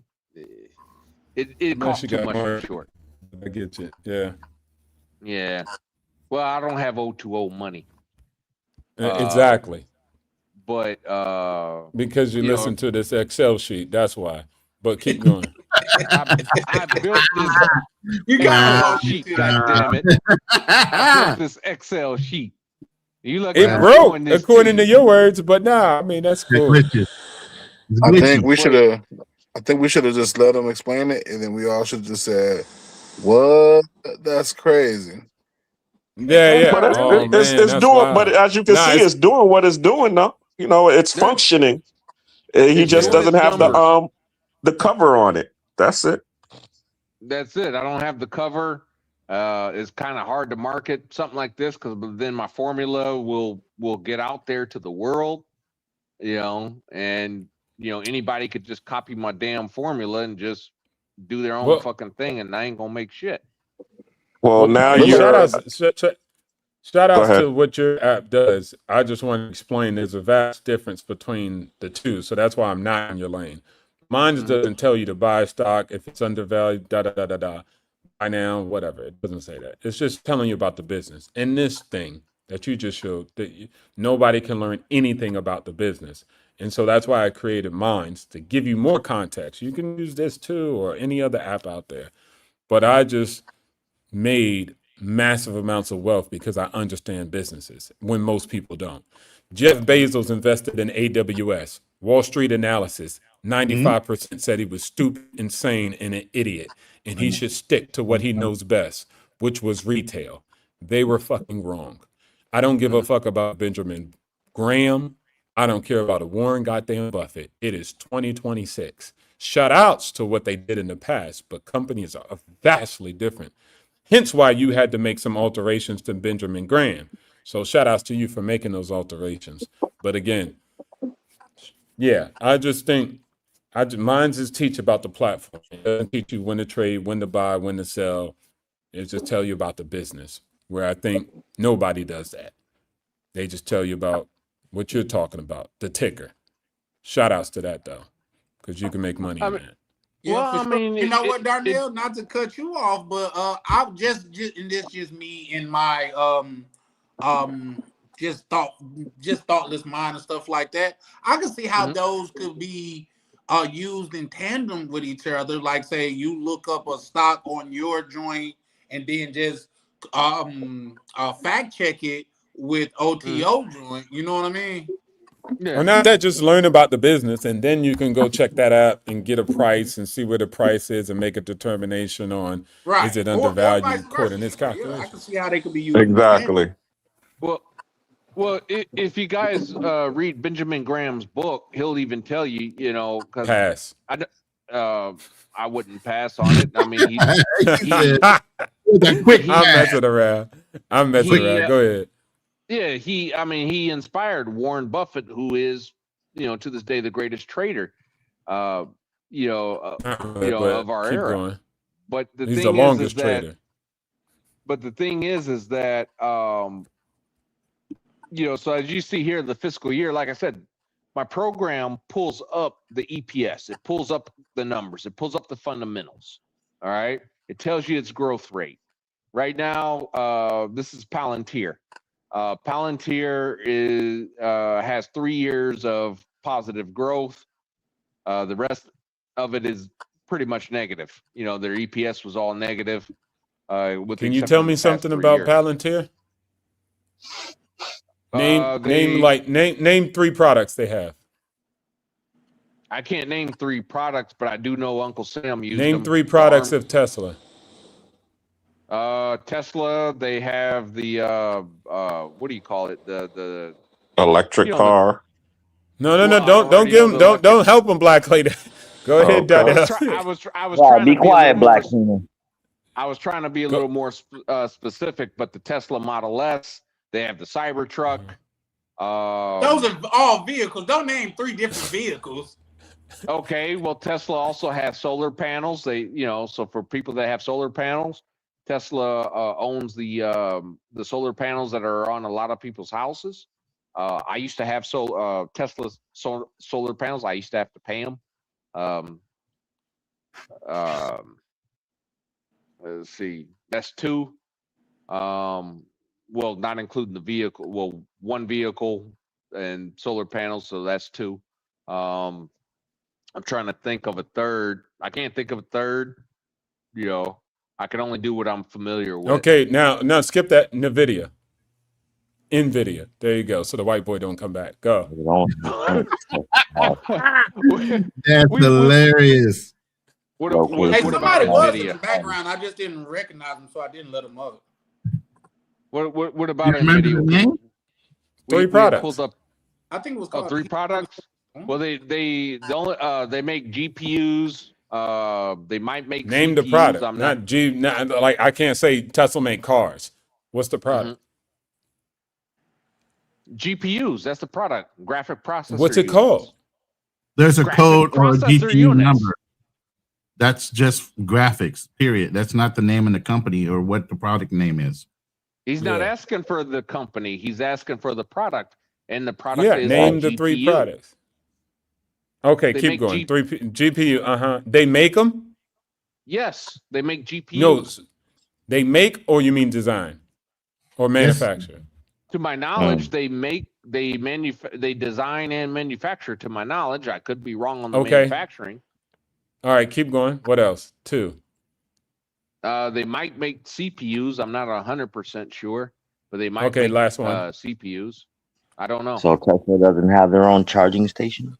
it costs too much to short. I get you. Yeah. Yeah. Well, I don't have O2O money. Exactly. But because you listen to this Excel sheet, that's why. But keep going. I built this Excel sheet, goddammit. I built this Excel sheet. You look it broke, according to your words, but nah, I mean that's cool. I think we should have just let him explain it, and then we all should have just said, "What? That's crazy." Yeah. But it's doing. Wild. But as you can see, it's doing what it's doing now. You know, it's functioning. He just doesn't have the cover on it. That's it. That's it. I don't have the cover. It's kind of hard to market something like this because then my formula will get out there to the world, and anybody could just copy my damn formula and just do their own fucking thing, and I ain't gonna make shit. Well, now you shout outs to what your app does. I just want to explain there's a vast difference between the two, so that's why I'm not in your lane. Mine doesn't tell you to buy stock if it's undervalued, buy now, whatever. It doesn't say that. It's just telling you about the business. And this thing that you just showed, nobody can learn anything about the business. And so that's why I created Minds, to give you more context. You can use this too, or any other app out there. But I just made massive amounts of wealth because I understand businesses when most people don't. Jeff Bezos invested in AWS. Wall Street Analysis, 95% said he was stupid, insane, and an idiot, and he should stick to what he knows best, which was retail. They were fucking wrong. I don't give a fuck about Benjamin Graham. I don't care about a Warren goddamn Buffett. It is 2026. Shout outs to what they did in the past, but companies are vastly different. Hence why you had to make some alterations to Benjamin Graham. So shout outs to you for making those alterations. But again, yeah, I just think mine's is teach about the platform. It doesn't teach you when to trade, when to buy, when to sell. It just tell you about the business, where I think nobody does that. They just tell you about what you're talking about, the ticker. Shout outs to that though, because you can make money on that. Yeah, well, sure. You know what, Darnell? Not to cut you off, but I've just and this just me in my just thoughtless mind and stuff like that. I can see how those could be used in tandem with each other. Like, say you look up a stock on your joint and then just fact check it with OTO joint. You know what I mean? Yeah. Well, not that, just learn about the business, and then you can go check that out and get a price and see where the price is and make a determination on is it undervalued according to its calculation. I can see how they could be used. Exactly. Well, if you guys read Benjamin Graham's book, he'll even tell you, because pass. I wouldn't pass on it. I mean, I'm messing around. Go ahead. Yeah, he inspired Warren Buffett, who is, to this day, the greatest trader, of our era. Going. But he's the longest trader. But the thing is that, so as you see here, the fiscal year, like I said, my program pulls up the EPS. It pulls up the numbers. It pulls up the fundamentals. All right. It tells you its growth rate. Right now, this is Palantir. Palantir has 3 years of positive growth. The rest of it is pretty much negative. Their EPS was all negative. Can you tell me something about Palantir? Name 3 products they have. I can't name 3 products, but I do know Uncle Sam used them. Name 3 products of Tesla. Tesla, they have the what do you call it? The electric car. No, don't give him, don't help him, Black Lady. Go ahead, Daniel. I was trying be to quiet, Black Tina. I was trying to be a Go. little more specific, but the Tesla Model S, they have the Cybertruck. Those are all vehicles. Don't name 3 different vehicles. Okay, well, Tesla also has solar panels. They, so for people that have solar panels, Tesla owns the solar panels that are on a lot of people's houses. I used to have Tesla solar panels. I used to have to pay them. Let's see, that's 2. Well, not including the vehicle. Well, 1 vehicle and solar panels, so that's 2. I'm trying to think of a third. I can't think of a third. I can only do what I'm familiar with. Okay, now skip that NVIDIA. There you go. So the white boy don't come back. Go. That's hilarious. What Hey, about somebody was in NVIDIA? the background. I just didn't recognize them, so I didn't let them up. What about You remember NVIDIA? the name? 3 products. Pulled up, I think it was called 3 products. Well, they make GPUs. They might make Name CPUs. the product. I'm Not like I can't say Tesla make cars. What's the product? GPUs. That's the product. Graphic processor. What's it units. called? There's a Graphic code or a processor GPU units. number. That's just graphics, period. That's not the name of the company or what the product name is. He's not Yeah. asking for the company. He's asking for the product, and the product Yeah, is name a the 3 GPU. products. Okay, They keep make going. 3 GPU. They make them? Yes, they make GPUs. No, they make, or you mean design or manufacture? To my knowledge, they design and manufacture. To my knowledge, I could be wrong on the Okay. manufacturing. All right, keep going. What else? 2. They might make CPUs. I'm not 100% sure, but they might. Okay, make, last one. CPUs. I don't know. So Tesla doesn't have their own charging station?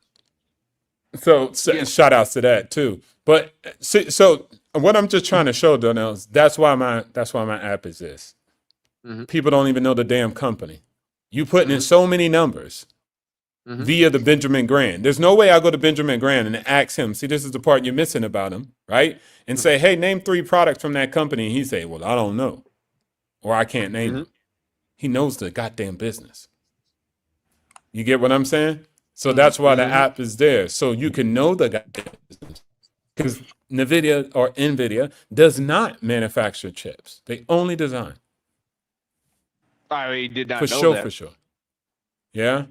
So Yeah. shout outs to that too. But so what I'm just trying to show, Donnell, is that's why my app is this. Mhm. People don't even know the damn company. You putting in so many numbers via the Benjamin Graham. There's no way I go to Benjamin Graham and ask him, see, this is the part you're missing about him, right? And say, hey, name 3 products from that company. And he say, well, I don't know. Or I can't name them. He knows the goddamn business. You get what I'm saying? So that's why the app is there. So you can know the goddamn business. Because NVIDIA does not manufacture chips. They only design. I did not For know sure, that. for sure. Yeah.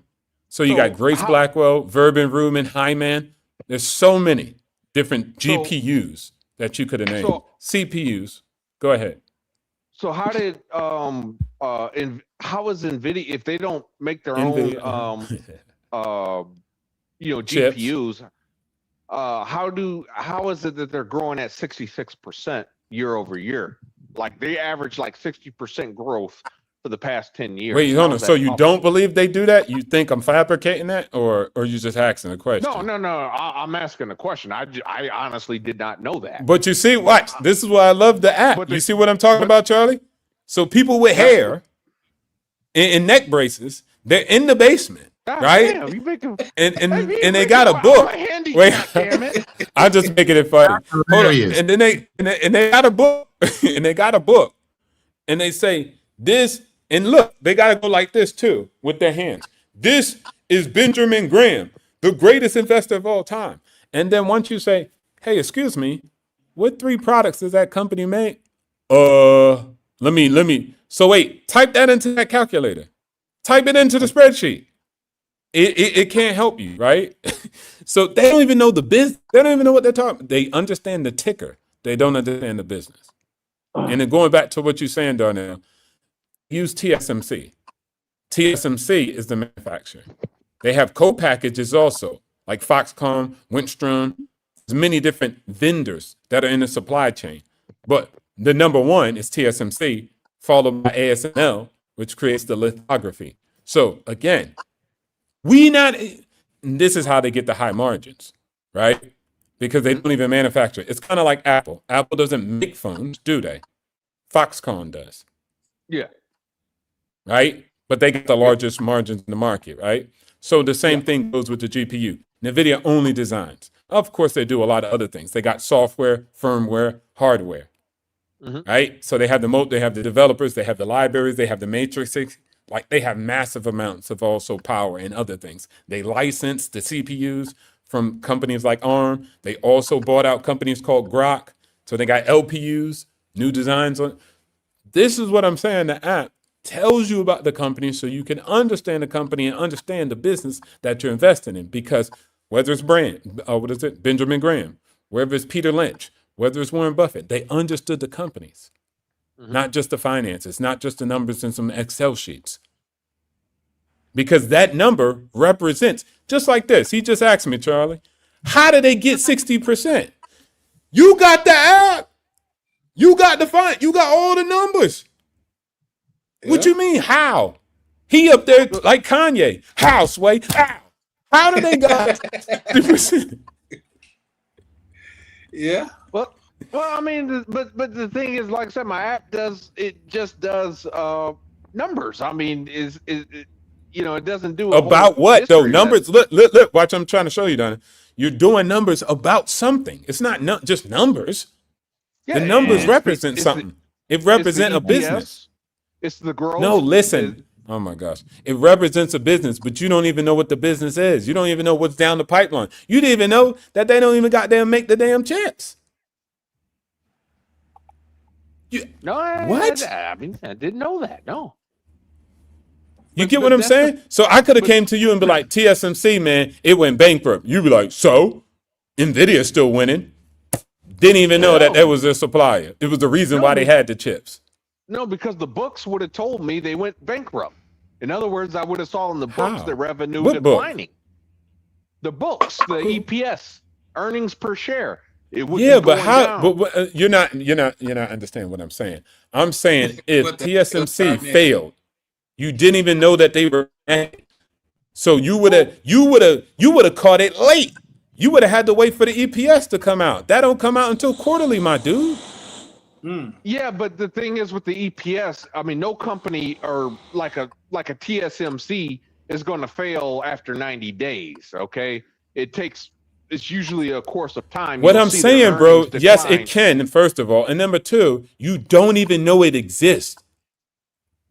So you So got Grace how- Blackwell, Verbin Rubin, Hyman. There's so many different GPUs that you could have named. so- CPUs. Go ahead. So how did how is NVIDIA, if they don't make their NVIDIA. own Chips. GPUs, how is it that they're growing at 66% year over year? Like they average like 60% growth for the past 10 years. Wait, How hold on. is that So you possible? don't believe they do that? You think I'm fabricating that, or you just asking a question? No. I'm asking a question. I honestly did not know that. But you see, watch. This is why I love the app. But You the- see what I'm talking about, Charlie? So people with hair and neck braces, they're in the basement, God right? damn, you making, And you they making got a my book. handicap, Wait, damn it. I'm just making it funny. Hold on. hilarious. And then they got a book, and they got a book, and they say this. And look, they got to go like this too with their hands. This is Benjamin Graham, the greatest investor of all time. And then once you say, "Hey, excuse me, what 3 products does that company make?" Let me. So wait, type that into that calculator. Type it into the spreadsheet. It can't help you, right? So they don't even know the business. They don't even know what they're talking. They understand the ticker. They don't understand the business. And then going back to what you're saying, Darnell, use TSMC. TSMC is the manufacturer. They have co-packages also, like Foxconn, Windstrom. There's many different vendors that are in the supply chain. But the number one is TSMC, followed by ASML, which creates the lithography. So again, this is how they get the high margins, right? Because they don't even manufacture. It's kind of like Apple. Apple doesn't make phones, do they? Foxconn does. Yeah. Right? But they get the largest margins in the market, right? So the same thing goes with the GPU. NVIDIA only designs. Of course, they do a lot of other things. They got software, firmware, hardware. right? So they have the moat, they have the developers, they have the libraries, they have the matrixes. Like they have massive amounts of also power and other things. They license the CPUs from companies like ARM. They also bought out companies called Grok. So they got LPUs, new designs on. This is what I'm saying. The app tells you about the company so you can understand the company and understand the business that you're investing in. Because whether it's Benjamin Graham, whether it's Peter Lynch, whether it's Warren Buffett, they understood the companies, not just the finances, not just the numbers in some Excel sheets. Because that number represents, just like this. He just asked me, Charlie, how did they get 60%? You got the app. You got the you got all the numbers. Yeah. What you mean, how? He up there like Kanye. How, Sway? How did they got 60%? Yeah. Well, I mean, but the thing is, like I said, my app just does numbers. I mean, it doesn't do about what though? Numbers. Look! Watch, I'm trying to show you, Donna. You're doing numbers about something. It's not just numbers. Yeah, the numbers represent something. It represents a business. It's the growth. No, listen. Oh my gosh. It represents a business, but you don't even know what the business is. You don't even know what's down the pipeline. You didn't even know that they don't even goddamn make the damn chips. What? I mean, I didn't know that. No. You get what I'm saying? So I could have came to you and be like, TSMC, man, it went bankrupt. You'd be like, so? NVIDIA's still winning. Didn't even know that was their supplier. It was the reason why they had the chips. No, because the books would have told me they went bankrupt. In other words, I would have saw in the books the revenue declining. The books, the EPS, earnings per share. It would but how? But you're not understanding what I'm saying. I'm saying if TSMC failed, you didn't even know that they were. So you would have caught it late. You would have had to wait for the EPS to come out. That don't come out until quarterly, my dude. Yeah, but the thing is with the EPS, I mean, no company or like a TSMC is going to fail after 90 days. Okay, it's usually a course of time. What I'm saying, bro, yes, it can. First of all, and number two, you don't even know it exists.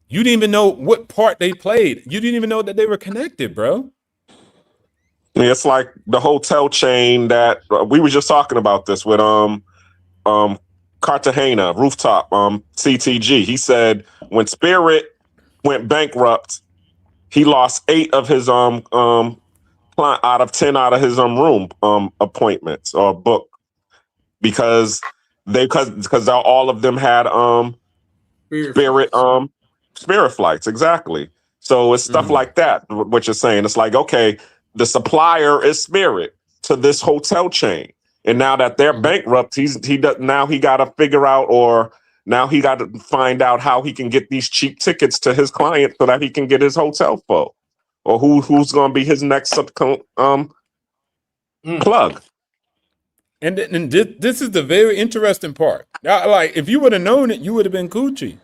You didn't even know what part they played. You didn't even know that they were connected, bro. It's like the hotel chain that we were just talking about this with Cartagena Rooftop CTG. He said when Spirit went bankrupt, he lost 8 of his out of 10 out of his room appointments or book because all of them had Spirit flights. Exactly. So it's stuff like that. What you're saying, it's like, okay, the supplier is Spirit to this hotel chain. And now that they're bankrupt, he got to figure out, or now he got to find out how he can get these cheap tickets to his client so that he can get his hotel full, or who's going to be his next plug. And this is the very interesting part. Like if you would have known it, you would have been Gucci.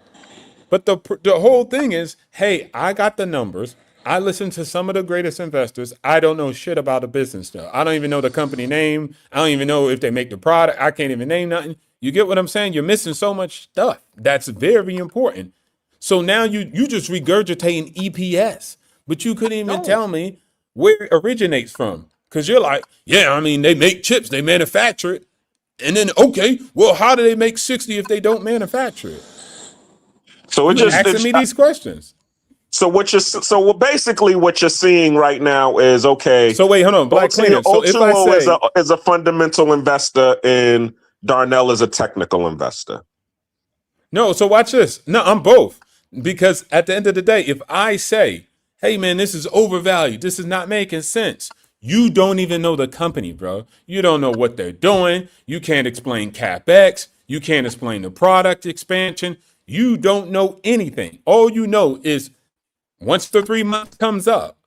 But the whole thing is, hey, I got the numbers. I listened to some of the greatest investors. I don't know shit about the business though. I don't even know the company name. I don't even know if they make the product. I can't even name nothing. You get what I'm saying? You're missing so much stuff. That's very important. So now you just regurgitating EPS, but you couldn't even tell me where it originates from. Because you're like, yeah, I mean, they make chips, they manufacture it. And then, okay, well, how do they make 60 if they don't manufacture it? So you're asking me these questions. So basically what you're seeing right now is, okay. So wait, hold on. Black Cleaner. So if I say, is a fundamental investor and Darnell is a technical investor. No, so watch this. No, I'm both. Because at the end of the day, if I say, hey man, this is overvalued, this is not making sense, you don't even know the company, bro. You don't know what they're doing. You can't explain CapEx. You can't explain the product expansion. You don't know anything. All you know is once the 3 months comes up,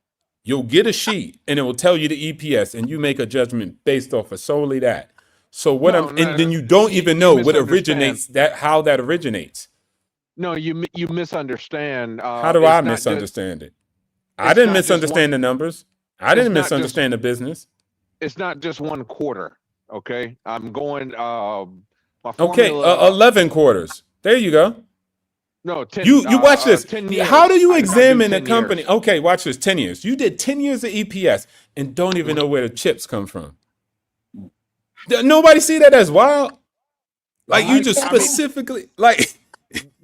you'll get a sheet and it will tell you the EPS and you make a judgment based off of solely that. So then you don't even know what originates how that originates. No, you misunderstand. How do I misunderstand it? I didn't misunderstand the numbers. I didn't misunderstand the business. It's not just one quarter. Okay. I'm going My Okay, formula, 11 quarters. There you go. no, 10. You watch this. 10 years. How do you I do examine a 10 company? years. Okay, watch this. 10 years. You did 10 years of EPS and don't even know where the chips come from. Nobody see that as wild. Like you just specifically like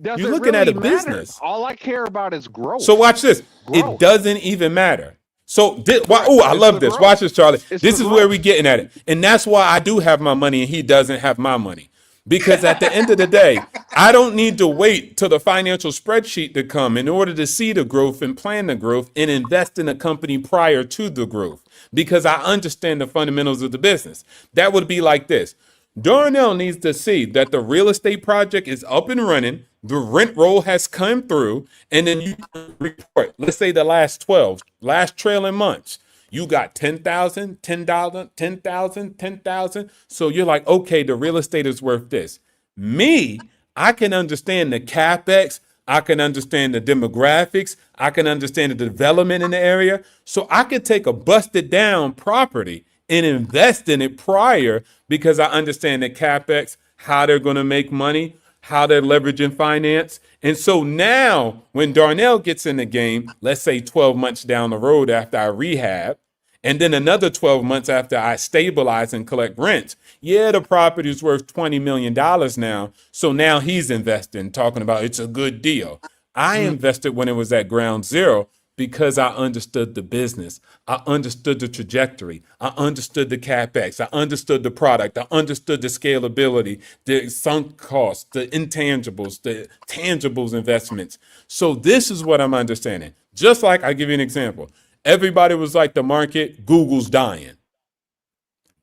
Does you're it looking really at a matter? business. All I care about is growth. So watch this. It Growth. doesn't even matter. So Right. oh, I It's love the this. growth. Watch this, Charlie. It's This the is where growth. we getting at it. And that's why I do have my money and he doesn't have my money. Because at the end of the day, I don't need to wait till the financial spreadsheet to come in order to see the growth and plan the growth and invest in a company prior to the growth because I understand the fundamentals of the business. That would be like this. Darnell needs to see that the real estate project is up and running, the rent roll has come through, and then you report, let's say the last trailing months. You got 10,000, 10,000, 10,000, 10,000. So you're like, okay, the real estate is worth this. Me, I can understand the CapEx. I can understand the demographics. I can understand the development in the area. So I could take a busted down property and invest in it prior because I understand the CapEx, how they're going to make money, how they're leveraging finance. And so now when Darnell gets in the game, let's say 12 months down the road after I rehab, and then another 12 months after I stabilize and collect rent, yeah, the property is worth $20 million now. So now he's investing, talking about it's a good deal. I invested when it was at ground zero because I understood the business. I understood the trajectory. I understood the CapEx. I understood the product. I understood the scalability, the sunk costs, the intangibles, the tangibles investments. So this is what I'm understanding. Just like I give you an example. Everybody was like the market, Google's dying.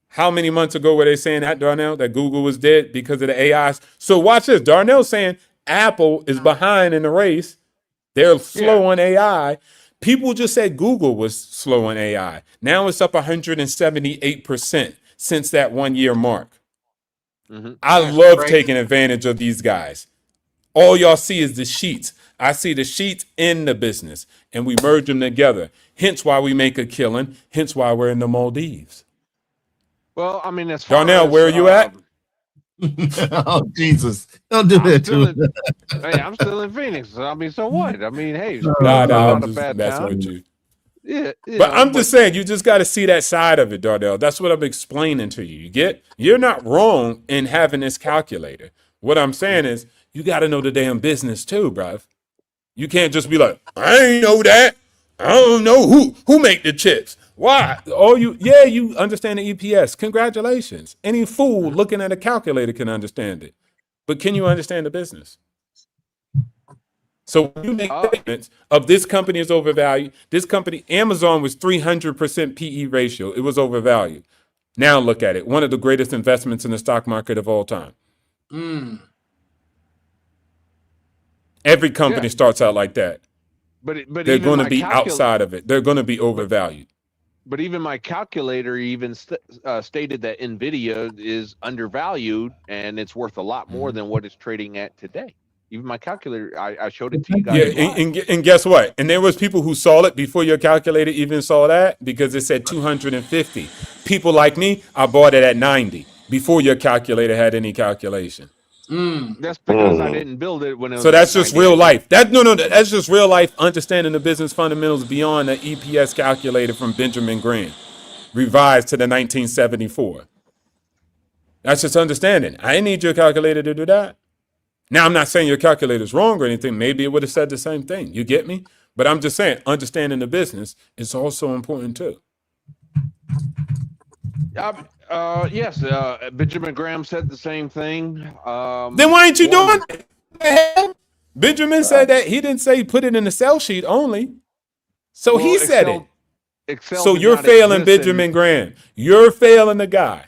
How many months ago were they saying that, Darnell, that Google was dead because of the AIs? So watch this. Darnell's saying Apple is behind in the race. They're slow on AI. People just said Google was slow on AI. Now it's up 178% since that 1 year mark. I love taking advantage of these guys. All y'all see is the sheets. I see the sheets in the business and we merge them together. Hence why we make a killing. Hence why we're in the Maldives. Well, I mean, as far Darnell, as, where are you at? Oh, Jesus. Don't do that to him. Hey, I'm still in Phoenix. I mean, so what? I mean, hey, Nah, it's I'm not a just bad messing town. with you. Yeah, But I'm just saying, you just got to see that side of it, Darnell. That's what I'm explaining to you. You get? You're not wrong in having this calculator. What I'm saying is, you got to know the damn business too, bruv. You can't just be like, I ain't know that. I don't know who make the chips. Why? Oh, you understand the EPS. Congratulations. Any fool looking at a calculator can understand it. But can you understand the business? So when you make statements of this company is overvalued, this company, Amazon was 300% PE ratio. It was overvalued. Now look at it. One of the greatest investments in the stock market of all time. Every company starts out like that. But they're even going to my be outside of it. They're going to be overvalued. But even my calculator even stated that NVIDIA is undervalued and it's worth a lot more than what it's trading at today. Even my calculator, I showed it to you guys. Yeah, and guess what? And there was people who saw it before your calculator even saw that because it said 250. People like me, I bought it at 90 before your calculator had any calculation. That's because I didn't build it when it was. So that's just real life. That's just real life understanding the business fundamentals beyond the EPS calculator from Benjamin Graham, revised to the 1974. That's just understanding. I didn't need your calculator to do that. Now, I'm not saying your calculator's wrong or anything. Maybe it would have said the same thing. You get me? But I'm just saying, understanding the business is also important too. Yes, Benjamin Graham said the same thing. Then why ain't you doing it? What the hell? Benjamin said that he didn't say put it in the sell sheet only. So he said it. Excel so did you're not failing exist Benjamin Graham. You're failing the guy.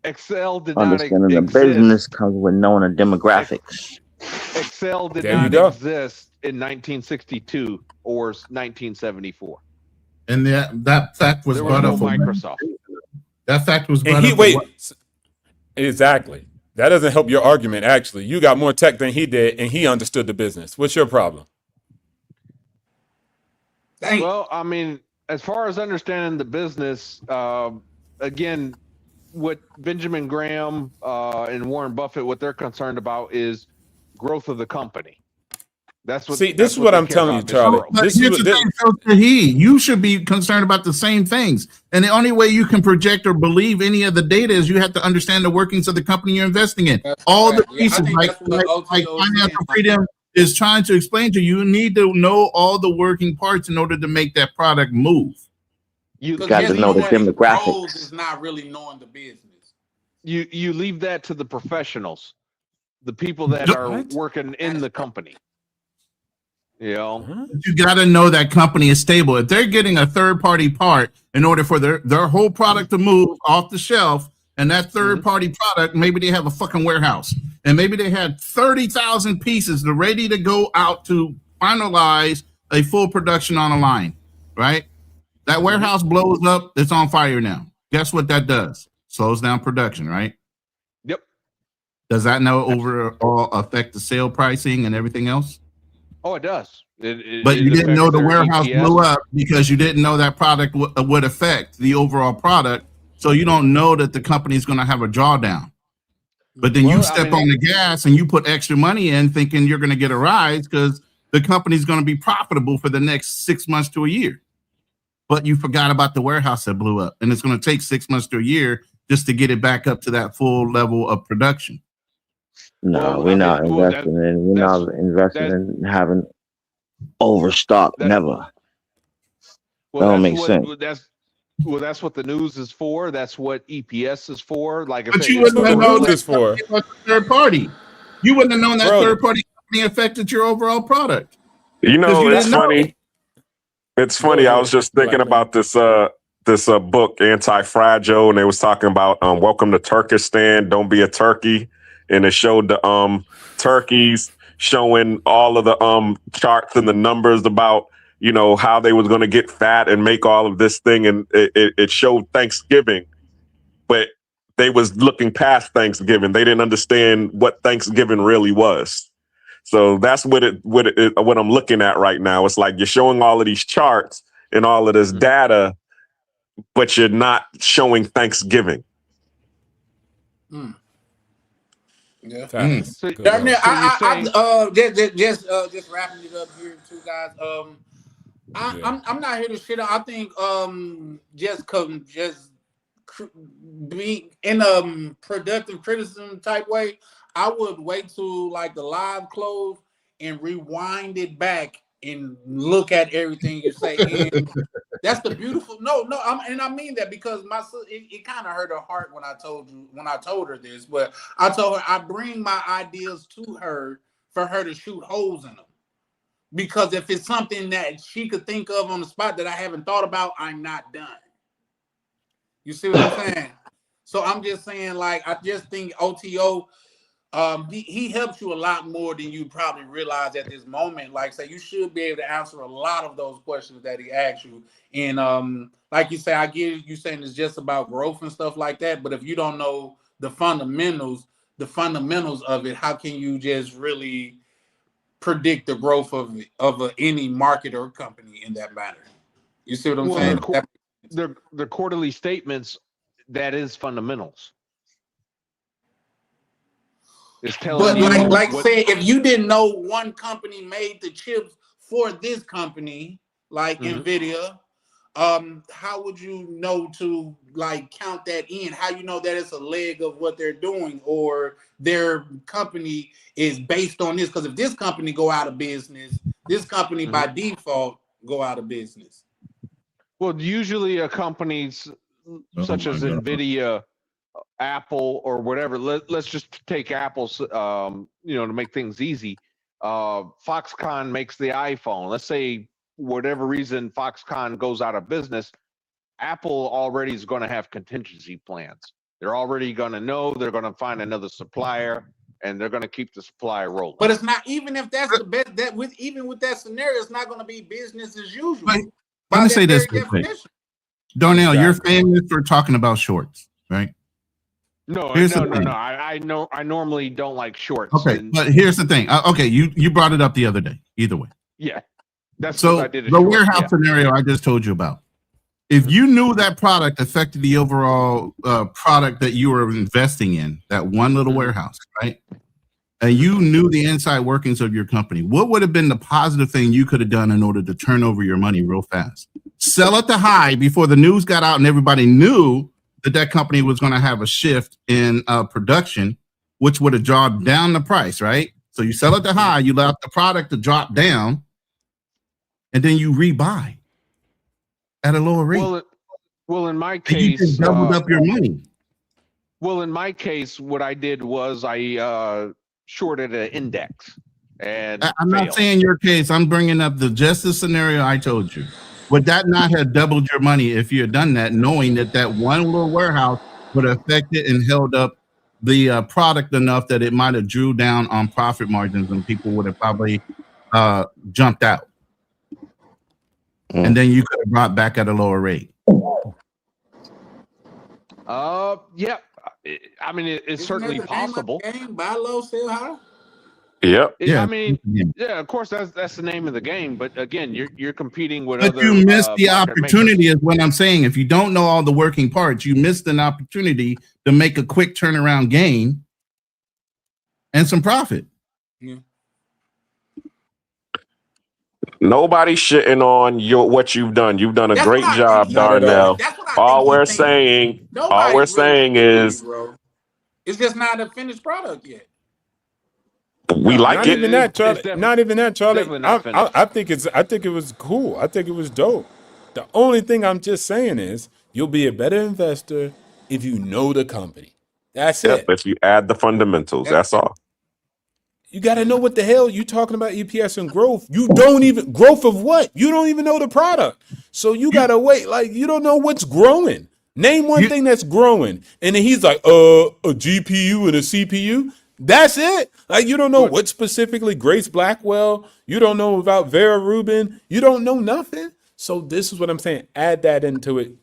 Excel did not Understanding the exist. business comes with knowing the demographics. Excel did There you not go. exist in 1962 or 1974. And that fact was There was brought no up. Microsoft. That fact was brought And he up. wait. Exactly. That doesn't help your argument. Actually, you got more tech than he did, and he understood the business. What's your problem? Well, I mean, as far as understanding the business, again, what Benjamin Graham and Warren Buffett, what they're concerned about is growth of the company. That's what. See, this is what I'm telling you, Charlie. But This is here's what the thing, so Shahid, you should be concerned about the same things. And the only way you can project or believe any of the data is you have to understand the workings of the company you're investing in. That's All correct. the Yeah, I pieces, think like that's what OTO is financial saying. freedom is trying to explain to you, you need to know all the working parts in order to make that product move. You got to just know the knowing the demographics. roles is not really knowing the business. you leave that to the professionals, the people that are What? working in the company. You know, Huh? You got to know that company is stable. If they're getting a third party part in order for their whole product to move off the shelf, and that third party product, maybe they have a fucking warehouse, and maybe they had 30,000 pieces ready to go out to finalize a full production on a line, right? That warehouse blows up, it's on fire now. Guess what that does? Slows down production, right? Yep. Does that now overall affect the sale pricing and everything else? Oh, it does. But you didn't know the warehouse EPS. blew up because you didn't know that product would affect the overall product. So you don't know that the company's going to have a drawdown. But then you Well, I step mean- on the gas and you put extra money in thinking you're going to get a rise because the company's going to be profitable for the next 6 months to a year. But you forgot about the warehouse that blew up. And it's going to take 6 months to a year just to get it back up to that full level of production. No, Well, we're I not mean, well, investing in. We're that's- not investing in having overstock. That- Never. Well, Don't that's make what, sense. That's what the news is for. That's what EPS is for. Like, if But it- you it's wouldn't what have the known news that is for. company was a third party. You wouldn't have known that Bro. third party company affected your overall product. You know, 'Cause you it's didn't know. funny. It's funny. I was just thinking about this book, Anti-Fragile, and they was talking about welcome to Turkestan, don't be a turkey. And it showed the turkeys showing all of the charts and the numbers about, you know, how they was going to get fat and make all of this thing. And it showed Thanksgiving, but they was looking past Thanksgiving. They didn't understand what Thanksgiving really was. So that's what I'm looking at right now. It's like you're showing all of these charts and all of this data, but you're not showing Thanksgiving. Yeah. Facts. So- Good Darn one. it, So you're just wrapping it up here too, guys. I'm not here to shit on. I think be in a productive criticism type way. I would wait till like the live close and rewind it back and look at everything you say. And that's the beautiful. I mean that because my sister, it kind of hurt her heart when I told her this. But I told her I bring my ideas to her for her to shoot holes in them. Because if it's something that she could think of on the spot that I haven't thought about, I'm not done. You see what I'm saying? So I'm just saying, like, I just think OTO, he helps you a lot more than you probably realize at this moment. Like, say, you should be able to answer a lot of those questions that he asks you. And like you say, I get you saying it's just about growth and stuff like that. But if you don't know the fundamentals of it, how can you just really predict the growth of any market or company in that matter? You see what I'm saying? The quarterly statements, that is fundamentals. It's telling But you like what- say, if you didn't know one company made the chips for this company, like NVIDIA, how would you know to like count that in? How you know that it's a leg of what they're doing or their company is based on this? Because if this company go out of business, this company by default go out of business. Well, usually a companies such as NVIDIA, Apple, or whatever. Let's just take Apple's, to make things easy. Foxconn makes the iPhone. Let's say whatever reason Foxconn goes out of business, Apple already is going to have contingency plans. They're already going to know they're going to find another supplier, and they're going to keep the supply rolling. But it's not, even if that's the best, even with that scenario, it's not going to be business as usual. Let me say this real quick. Darnell, you're famous for talking about shorts, right? No. Here's the thing. I normally don't like shorts. Okay, and- but here's the thing. Okay, you brought it up the other day. Either way, yeah, that's so what I did. the warehouse scenario I just told you about. If you knew that product affected the overall product that you were investing in, that one little warehouse, right? And you knew the inside workings of your company, what would have been the positive thing you could have done in order to turn over your money real fast? Sell at the high before the news got out and everybody knew that company was going to have a shift in production, which would have dropped down the price, right? So you sell at the high, you allow the product to drop down, and then you rebuy at a lower rate. Well, in my And case, you just doubled up your money. well, in my case, what I did was I shorted an index, and I'm not failed. saying your case. I'm bringing up just the scenario I told you. Would that not have doubled your money if you had done that, knowing that one little warehouse would have affected and held up the product enough that it might have drew down on profit margins and people would have probably jumped out? And then you could have brought back at a lower rate. Yeah. I mean, it's certainly possible. Game, buy low, sell high. Yep. I mean, yeah, of course, that's the name of the game. But again, you're competing with But other. you missed the market opportunity, makers. is what I'm saying. If you don't know all the working parts, you missed an opportunity to make a quick turnaround gain and some profit. Nobody's shitting on what you've done. You've done a great job, Darnell. All we're saying is bro. It's just not a finished product yet. we like Not it. even that, Charlie. Not even that, Charlie. definitely not I think it was cool. I think it was dope. The only thing I'm just saying is you'll be a better investor if you know the company. That's it. If you add the fundamentals, that's all. You got to know what the hell you talking about EPS and growth. You don't even growth of what? You don't even know the product. So you got to wait. Like you don't know what's growing. Name one thing that's growing. And then he's like, a GPU and a CPU. That's it. Like you don't know what specifically Grace Blackwell. You don't know about Vera Rubin. You don't know nothing. So this is what I'm saying. Add that into it.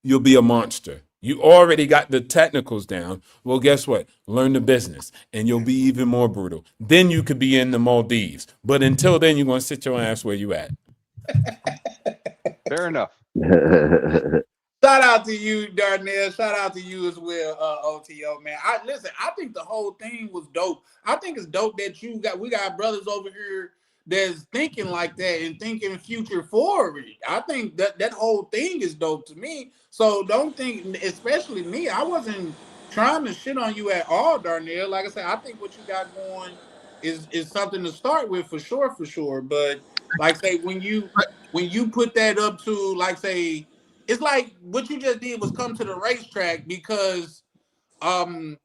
You'll be a monster. You already got the technicals down. Well, guess what? Learn the business and you'll be even more brutal. Then you could be in the Maldives. But until then, you're going to sit your ass where you at. Fair enough. Shout out to you, Darnell. Shout out to you as well, OTO, man. I think the whole thing was dope. I think it's dope that we got brothers over here that's thinking like that and thinking future forward. I think that whole thing is dope to me. So don't think, especially me, I wasn't trying to shit on you at all, Darnell. Like I said, I think what you got going is something to start with for sure. But like say when you put that up to like say, it's like what you just did was come to the racetrack because OTO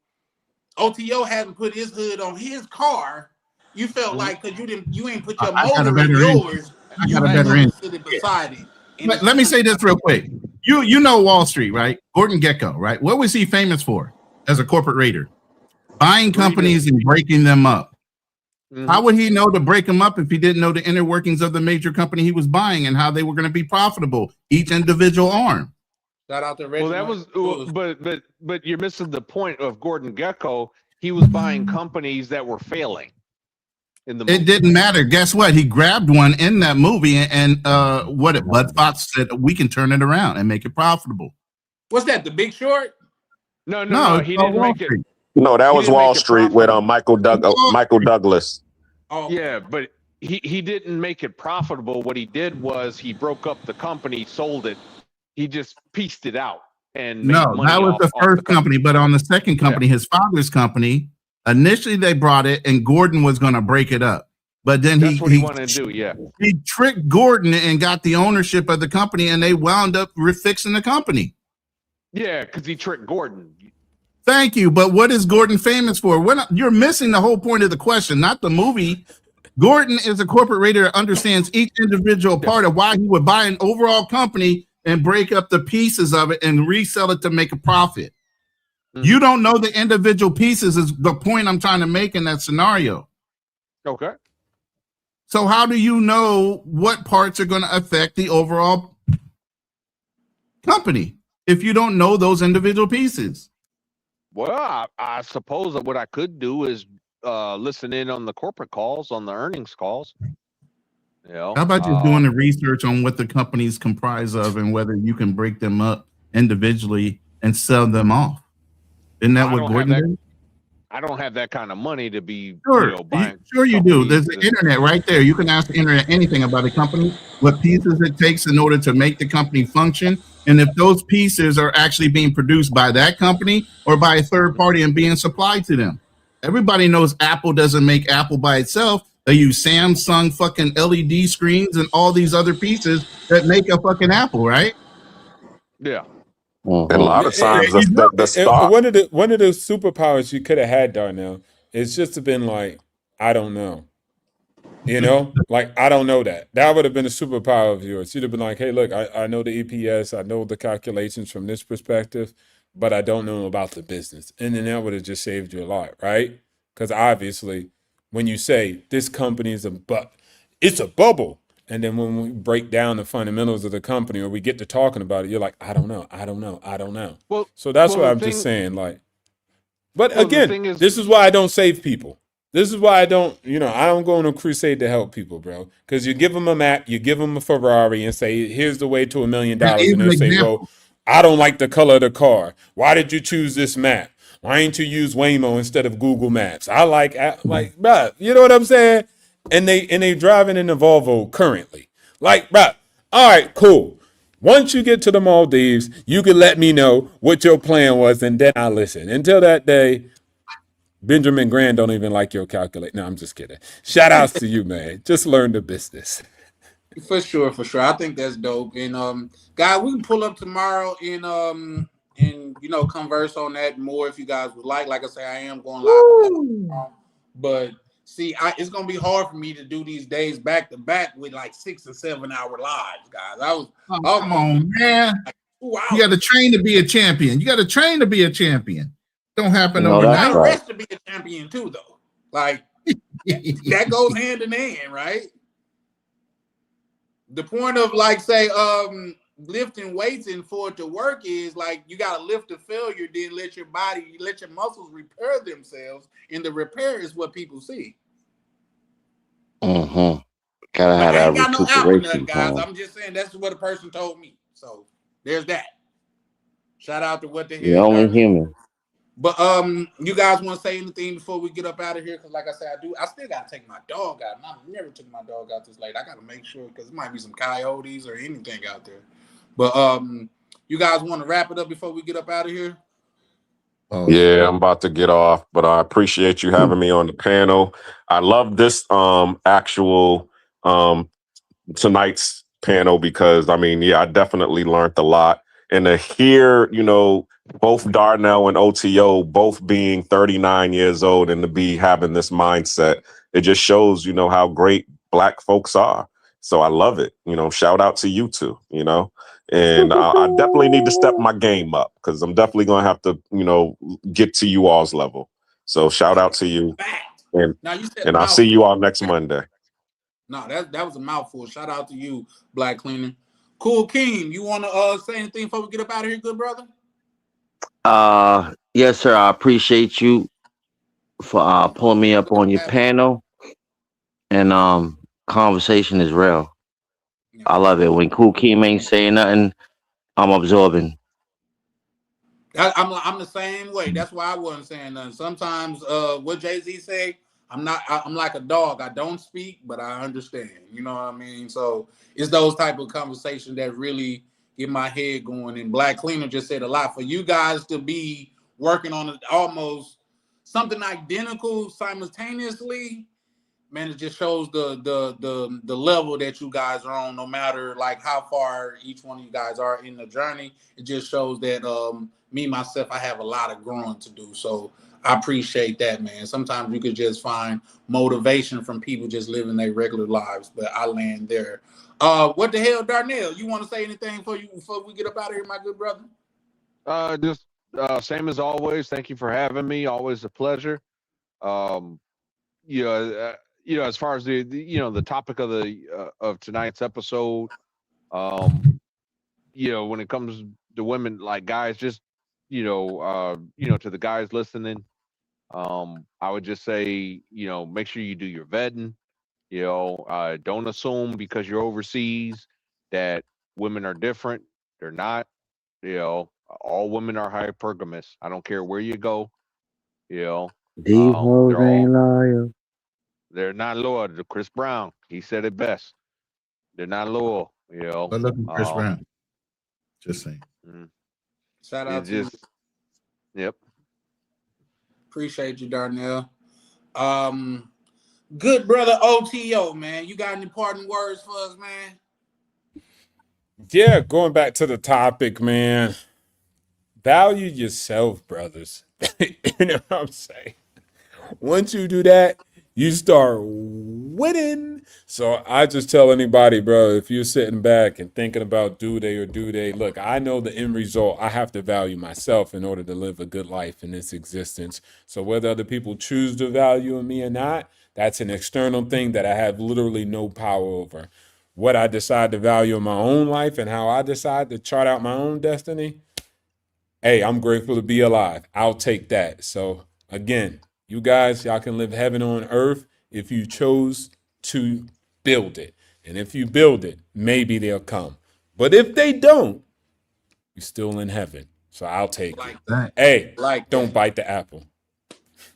hadn't put his hood on his car. You felt like because you ain't put your motor in yours. I got a better sitting beside it. Let me say this real quick. You know Wall Street, right? Gordon Gekko, right? What was he famous for as a corporate raider? Buying companies and breaking them up. How would he know to break them up if he didn't know the inner workings of the major company he was buying and how they were going to be profitable, each individual arm? Shout out to Well, that was, but you're missing the point of Gordon Gekko. He was buying companies that were failing. It didn't matter. Guess what? He grabbed one in that movie, and Bud Fox said we can turn it around and make it profitable. What's that? The Big Short? No, he it's didn't make it. No, that was Wall Street with Michael Douglas. Oh. Yeah, but he didn't make it profitable. What he did was he broke up the company, sold it. He just pieced it out and made money that was off the first company. But on the second company, his father's company. Initially, they brought it, and Gordon was going to break it up. But then that's what he wanted to do. Yeah, he tricked Gordon and got the ownership of the company, and they wound up refixing the company. Yeah, because he tricked Gordon. Thank you. But what is Gordon famous for? You're missing the whole point of the question, not the movie. Gordon is a corporate raider that understands each individual part of why he would buy an overall company and break up the pieces of it and resell it to make a profit. You don't know the individual pieces is the point I'm trying to make in that scenario. Okay. So how do you know what parts are going to affect the overall company if you don't know those individual pieces? Well, I suppose that what I could do is listen in on the corporate calls, on the earnings calls. You know, How about just doing the research on what the companies comprise of and whether you can break them up individually and sell them off? Isn't that I what don't have Gordon that. did? I don't have that kind of money to be, Sure, buying. sure you do. There's the companies. internet right there. You can ask the internet anything about a company, what pieces it takes in order to make the company function, and if those pieces are actually being produced by that company or by a third party and being supplied to them. Everybody knows Apple doesn't make Apple by itself. They use Samsung fucking LED screens and all these other pieces that make a fucking Apple, right? Yeah. And a lot of times You know. the stock. One of the superpowers you could have had, Darnell, is just have been like, I don't know. You know, like I don't know that. That would have been a superpower of yours. You'd have been like, hey, look, I know the EPS, I know the calculations from this perspective, but I don't know about the business. And then that would have just saved you a lot, right? Because obviously, when you say this company is it's a bubble. And then when we break down the fundamentals of the company or we get to talking about it, you're like, I don't know. Well, So that's well, why the I'm just thing- saying, like, but Well, the again, thing is- this is why I don't save people. This is why I don't go on a crusade to help people, bro. Because you give them a map, you give them a Ferrari and say, here's the way to $1 million. And even they say, example. well, I don't like the color of the car. Why did you choose this map? Why ain't you use Waymo instead of Google Maps? I like, bruh, you know what I'm saying? And they driving in a Volvo currently. Like, bruh, all right, cool. Once you get to the Maldives, you can let me know what your plan was, and then I'll listen. Until that day, Benjamin Graham don't even like your calculate. No, I'm just kidding. Shout outs to you, man. Just learn the business. For sure. I think that's dope. And guys, we can pull up tomorrow and converse on that more if you guys would like. Like I say, I am going live, but see, it's gonna be hard for me to do these days back to back with like 6 or 7 hour lives, guys. Come on, man. You got to train to be a champion. Don't happen No, overnight. that's Gotta right. rest to be a champion too, though. Like that goes hand in hand, right? The point of lifting weights and for it to work is like you gotta lift to failure, then let your muscles repair themselves, and the repair is what people see. Gotta But have I ain't that got no app or recuperation nothing, guys. time. I'm just saying that's what a person told me. So there's that. Shout out to what the hell. You're only Darnell. human. But you guys want to say anything before we get up out of here? Because like I said, I still gotta take my dog out. And I've never took my dog out this late. I gotta make sure because it might be some coyotes or anything out there. But you guys want to wrap it up before we get up out of here? Yeah, I'm about to get off, but I appreciate you having me on the panel. I love this actual tonight's panel because I definitely learned a lot. And to hear, both Darnell and OTO both being 39 years old and to be having this mindset, it just shows, how great Black folks are. So I love it. Shout out to you two, and I definitely need to step my game up because I'm definitely going to have to, get to you all's level. So shout out to you. Now you said And I'll see you all next Monday. No, that was a mouthful. Shout out to you, Black Cleaner. Cool King, you want to say anything before we get up out of here, good brother? Yes, sir. I appreciate you for pulling me up on your panel. And conversation is real. I love it. When Cool Keem ain't saying nothing, I'm absorbing. I'm the same way. That's why I wasn't saying nothing. Sometimes what Jay-Z say, I'm like a dog. I don't speak, but I understand. You know what I mean? So it's those type of conversations that really get my head going. And Black Cleaner just said a lot. For you guys to be working on almost something identical simultaneously, man, it just shows the level that you guys are on, no matter like how far each one of you guys are in the journey. It just shows that myself, I have a lot of growing to do. So I appreciate that, man. Sometimes you could just find motivation from people just living their regular lives, but I land there. What the hell, Darnell? You want to say anything before we get up out of here, my good brother? Just same as always. Thank you for having me. Always a pleasure. As far as the topic of of tonight's episode, when it comes to women, like guys, just to the guys listening, I would just say, make sure you do your vetting. Don't assume because you're overseas that women are different. They're not. All women are hypergamous. I don't care where you go. These hoes ain't loyal. They're not loyal. Chris Brown, he said it best. They're not loyal. But look at Chris Brown. Just saying. Shout out to you. Yep. Appreciate you, Darnell. Good brother OTO, man. You got any parting words for us, man? Yeah, going back to the topic, man. Value yourself, brothers. You know what I'm saying? Once you do that, you start winning. So I just tell anybody, bro, if you're sitting back and thinking about due day, look, I know the end result. I have to value myself in order to live a good life in this existence. So whether other people choose to value me or not, that's an external thing that I have literally no power over. What I decide to value in my own life and how I decide to chart out my own destiny, hey, I'm grateful to be alive. I'll take that. So again, you guys, y'all can live heaven on earth if you chose to build it. And if you build it, maybe they'll come. But if they don't, you're still in heaven. So I'll take it. Hey, don't bite the apple.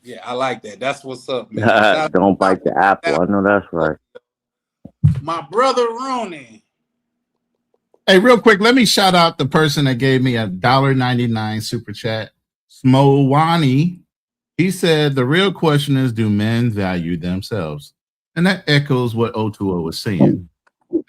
Yeah, I like that. That's what's up, man. Don't bite the apple. I know that's right. My brother Ronan. Hey, real quick, let me shout out the person that gave me $1.99 super chat. Smowani. He said the real question is, do men value themselves? And that echoes what O2O was saying.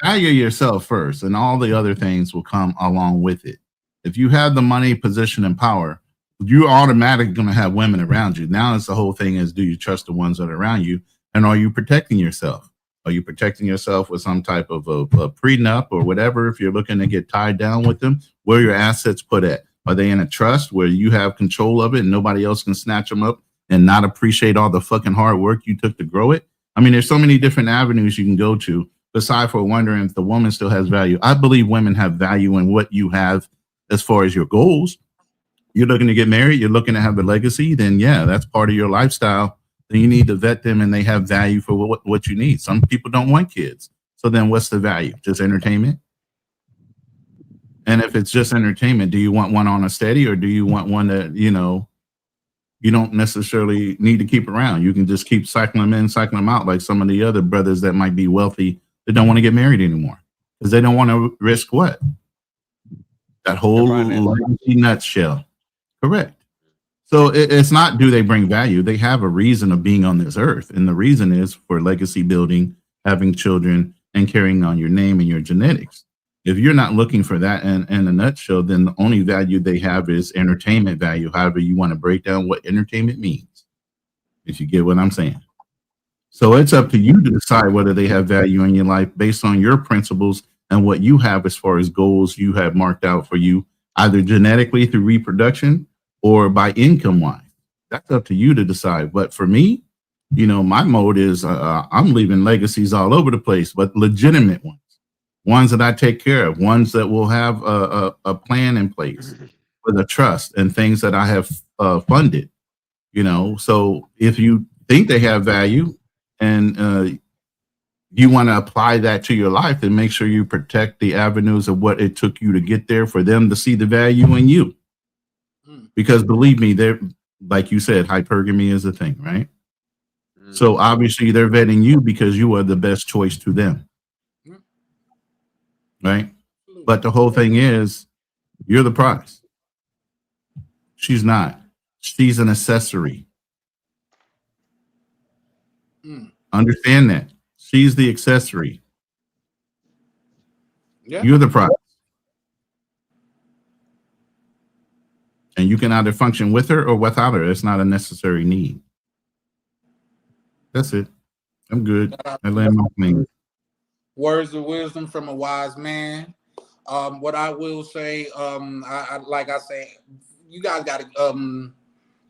Value yourself first, and all the other things will come along with it. If you have the money, position, and power, you're automatically going to have women around you. Now it's the whole thing is, do you trust the ones that are around you? And are you protecting yourself? Are you protecting yourself with some type of a prenup or whatever? If you're looking to get tied down with them, where are your assets put at? Are they in a trust where you have control of it and nobody else can snatch them up and not appreciate all the fucking hard work you took to grow it? I mean, there's so many different avenues you can go to, aside from wondering if the woman still has value. I believe women have value in what you have as far as your goals. You're looking to get married, you're looking to have a legacy, then yeah, that's part of your lifestyle. Then you need to vet them and they have value for what you need. Some people don't want kids. So then what's the value? Just entertainment? And if it's just entertainment, do you want one on a steady, or do you want one that, you don't necessarily need to keep around? You can just keep cycling them in, cycling them out, like some of the other brothers that might be wealthy that don't want to get married anymore because they don't want to risk what? That whole legacy nutshell. Correct. So it's not do they bring value. They have a reason of being on this earth. And the reason is for legacy building, having children, and carrying on your name and your genetics. If you're not looking for that in a nutshell, then the only value they have is entertainment value. However, you want to break down what entertainment means, if you get what I'm saying. So it's up to you to decide whether they have value in your life based on your principles and what you have as far as goals you have marked out for you, either genetically through reproduction or by income wise. That's up to you to decide. But for me, my mode is I'm leaving legacies all over the place, but legitimate ones that I take care of, ones that will have a plan in place with a trust and things that I have funded, So if you think they have value and you want to apply that to your life, then make sure you protect the avenues of what it took you to get there for them to see the value in you. Because believe me, they're, like you said, hypergamy is a thing, right? So obviously they're vetting you because you are the best choice to them. Right? But the whole thing is, you're the prize. She's not. She's an accessory. Understand that. She's the accessory. Yeah. You're the prize. And you can either function with her or without her. It's not a necessary need. That's it. I'm good. I land my plane. Words of wisdom from a wise man. What I will say, like I say, you guys got to.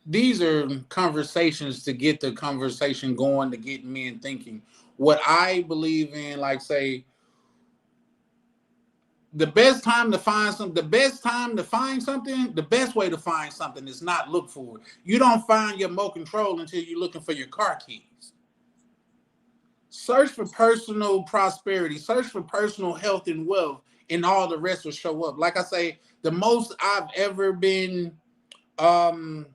These are conversations to get the conversation going, to get men thinking. What I believe in, like say, the best way to find something, the best way to find something is not look for it. You don't find your remote control until you're looking for your car keys. search for personal prosperity, search for personal health and wealth, and all the rest will show up. Like I say, the most I've ever been, the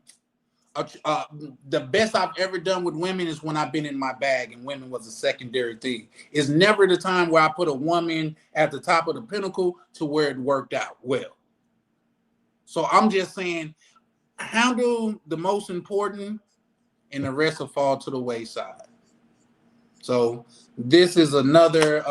best I've ever done with women is when I've been in my bag, and women was a secondary thing. It's never the time where I put a woman at the top of the pinnacle to where it worked out well. So I'm just saying, handle the most important, and the rest will fall to the wayside. So this is another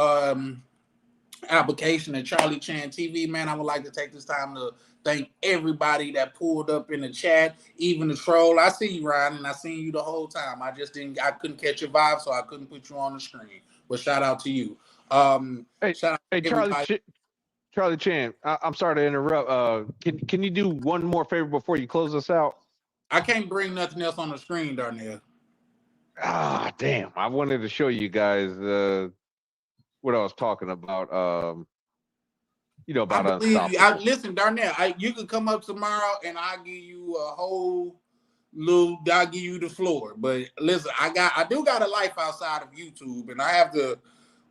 application of Charlie Chan TV, man. I would like to take this time to thank everybody that pulled up in the chat, even the troll. I see you, Ryan, and I seen you the whole time. I couldn't catch your vibe, so I couldn't put you on the screen. But shout out to you. Shout out to Charlie Chan, I'm sorry to interrupt. Can you do one more favor before you close us out? I can't bring nothing else on the screen, Darnell. Ah, damn. I wanted to show you guys what I was talking about. About Unstoppable. Listen, Darnell, you can come up tomorrow and I'll give you I'll give you the floor. But listen, I do got a life outside of YouTube, and I have to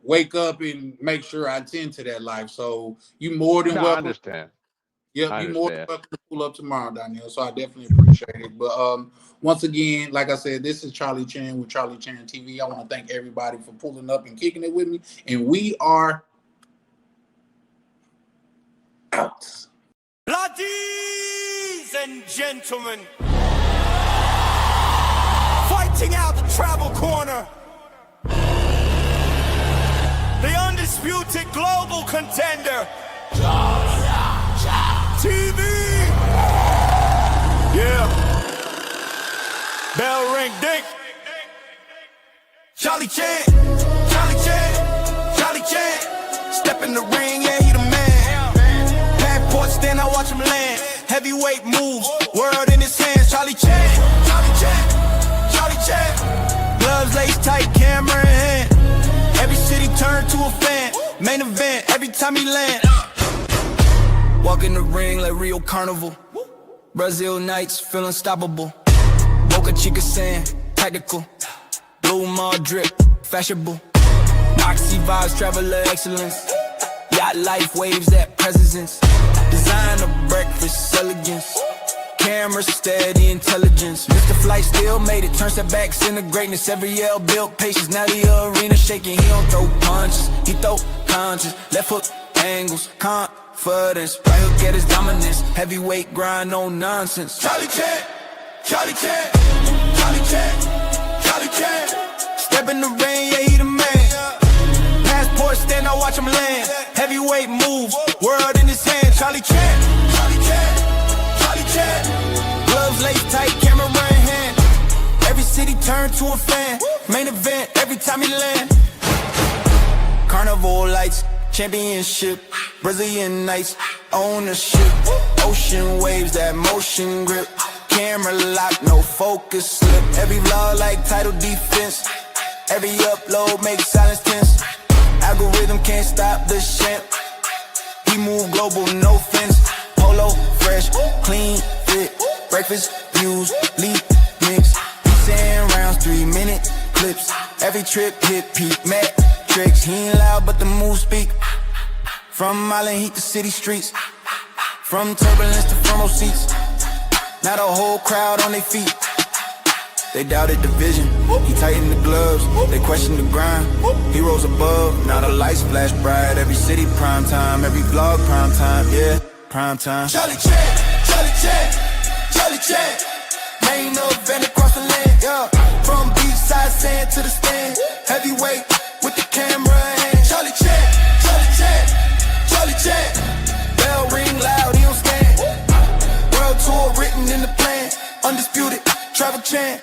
wake up and make sure I attend to that life. So you more than welcome. I understand. Yep, you more than welcome to pull up tomorrow, Daniel. So I definitely appreciate it. But once again, like I said, this is Charlie Chan with Charlie Chan TV. I want to thank everybody for pulling up and kicking it with me. And we are out. Ladies and gentlemen, fighting out the travel corner, the undisputed global contender, TV. Yeah. Bell ring, ding. Charlie Chan, Charlie Chan, Charlie Chan. Step in the ring, yeah, he the man. Passport stand, I watch him land. Heavyweight moves, world in his hands. Charlie Chan, Charlie Chan, Charlie Chan. Gloves laced tight, camera in hand. Every city turned to a fan. Main event, every time he land. Walk in the ring like Rio Carnival. Brazil nights, feel unstoppable. Boca Chica sand, tactical. Blue mall drip, fashionable. Oxy vibes, traveler excellence. Yacht life, waves that presence. Designer breakfast, elegance. Camera steady, intelligence. Mr. Flight still made it, turn setbacks into greatness. Every L built patience, now the arena shaking. He don't throw punches, he throw punches. Left hook angles, confidence. Right hook at his dominance. Heavyweight grind, no nonsense. Charlie Chan, Charlie Chan, Charlie Chan, Charlie Chan. Step in the ring, yeah, he the man. Passport stand, I watch him land. Heavyweight moves, world in his hand. Charlie Chan, Charlie Chan, Charlie Chan. Gloves laced tight, camera in hand. Every city turned to a fan. Main event, every time he land. Carnival lights, championship, Brazilian nights, ownership. Ocean waves, that motion grip. Camera lock, no focus slip. Every vlog like title defense. Every upload makes silence tense. Algorithm can't stop the champ. He move global, no fence. Polo, fresh, clean, fit. Breakfast, views, lead, mix. Saying rounds, 3-minute clips. Every trip hit peak, metrics. He ain't loud, but the moves speak. From Island Heat to city streets. From turbulence to front row seats. Now the whole crowd on their feet. They doubted the vision, he tightened the gloves. They questioned the grind, he rose above. Now the lights flash bright, every city prime time. Every vlog prime time, yeah, prime time. Charlie Chan, Charlie Chan, Charlie Chan. Main event across the land, yeah. From beachside sand to the stand. Heavyweight with the camera in hand. Charlie Chan, Charlie Chan, Charlie Chan. Bell ring loud, he don't stand. World tour written in the plan. Undisputed, Travel Chan.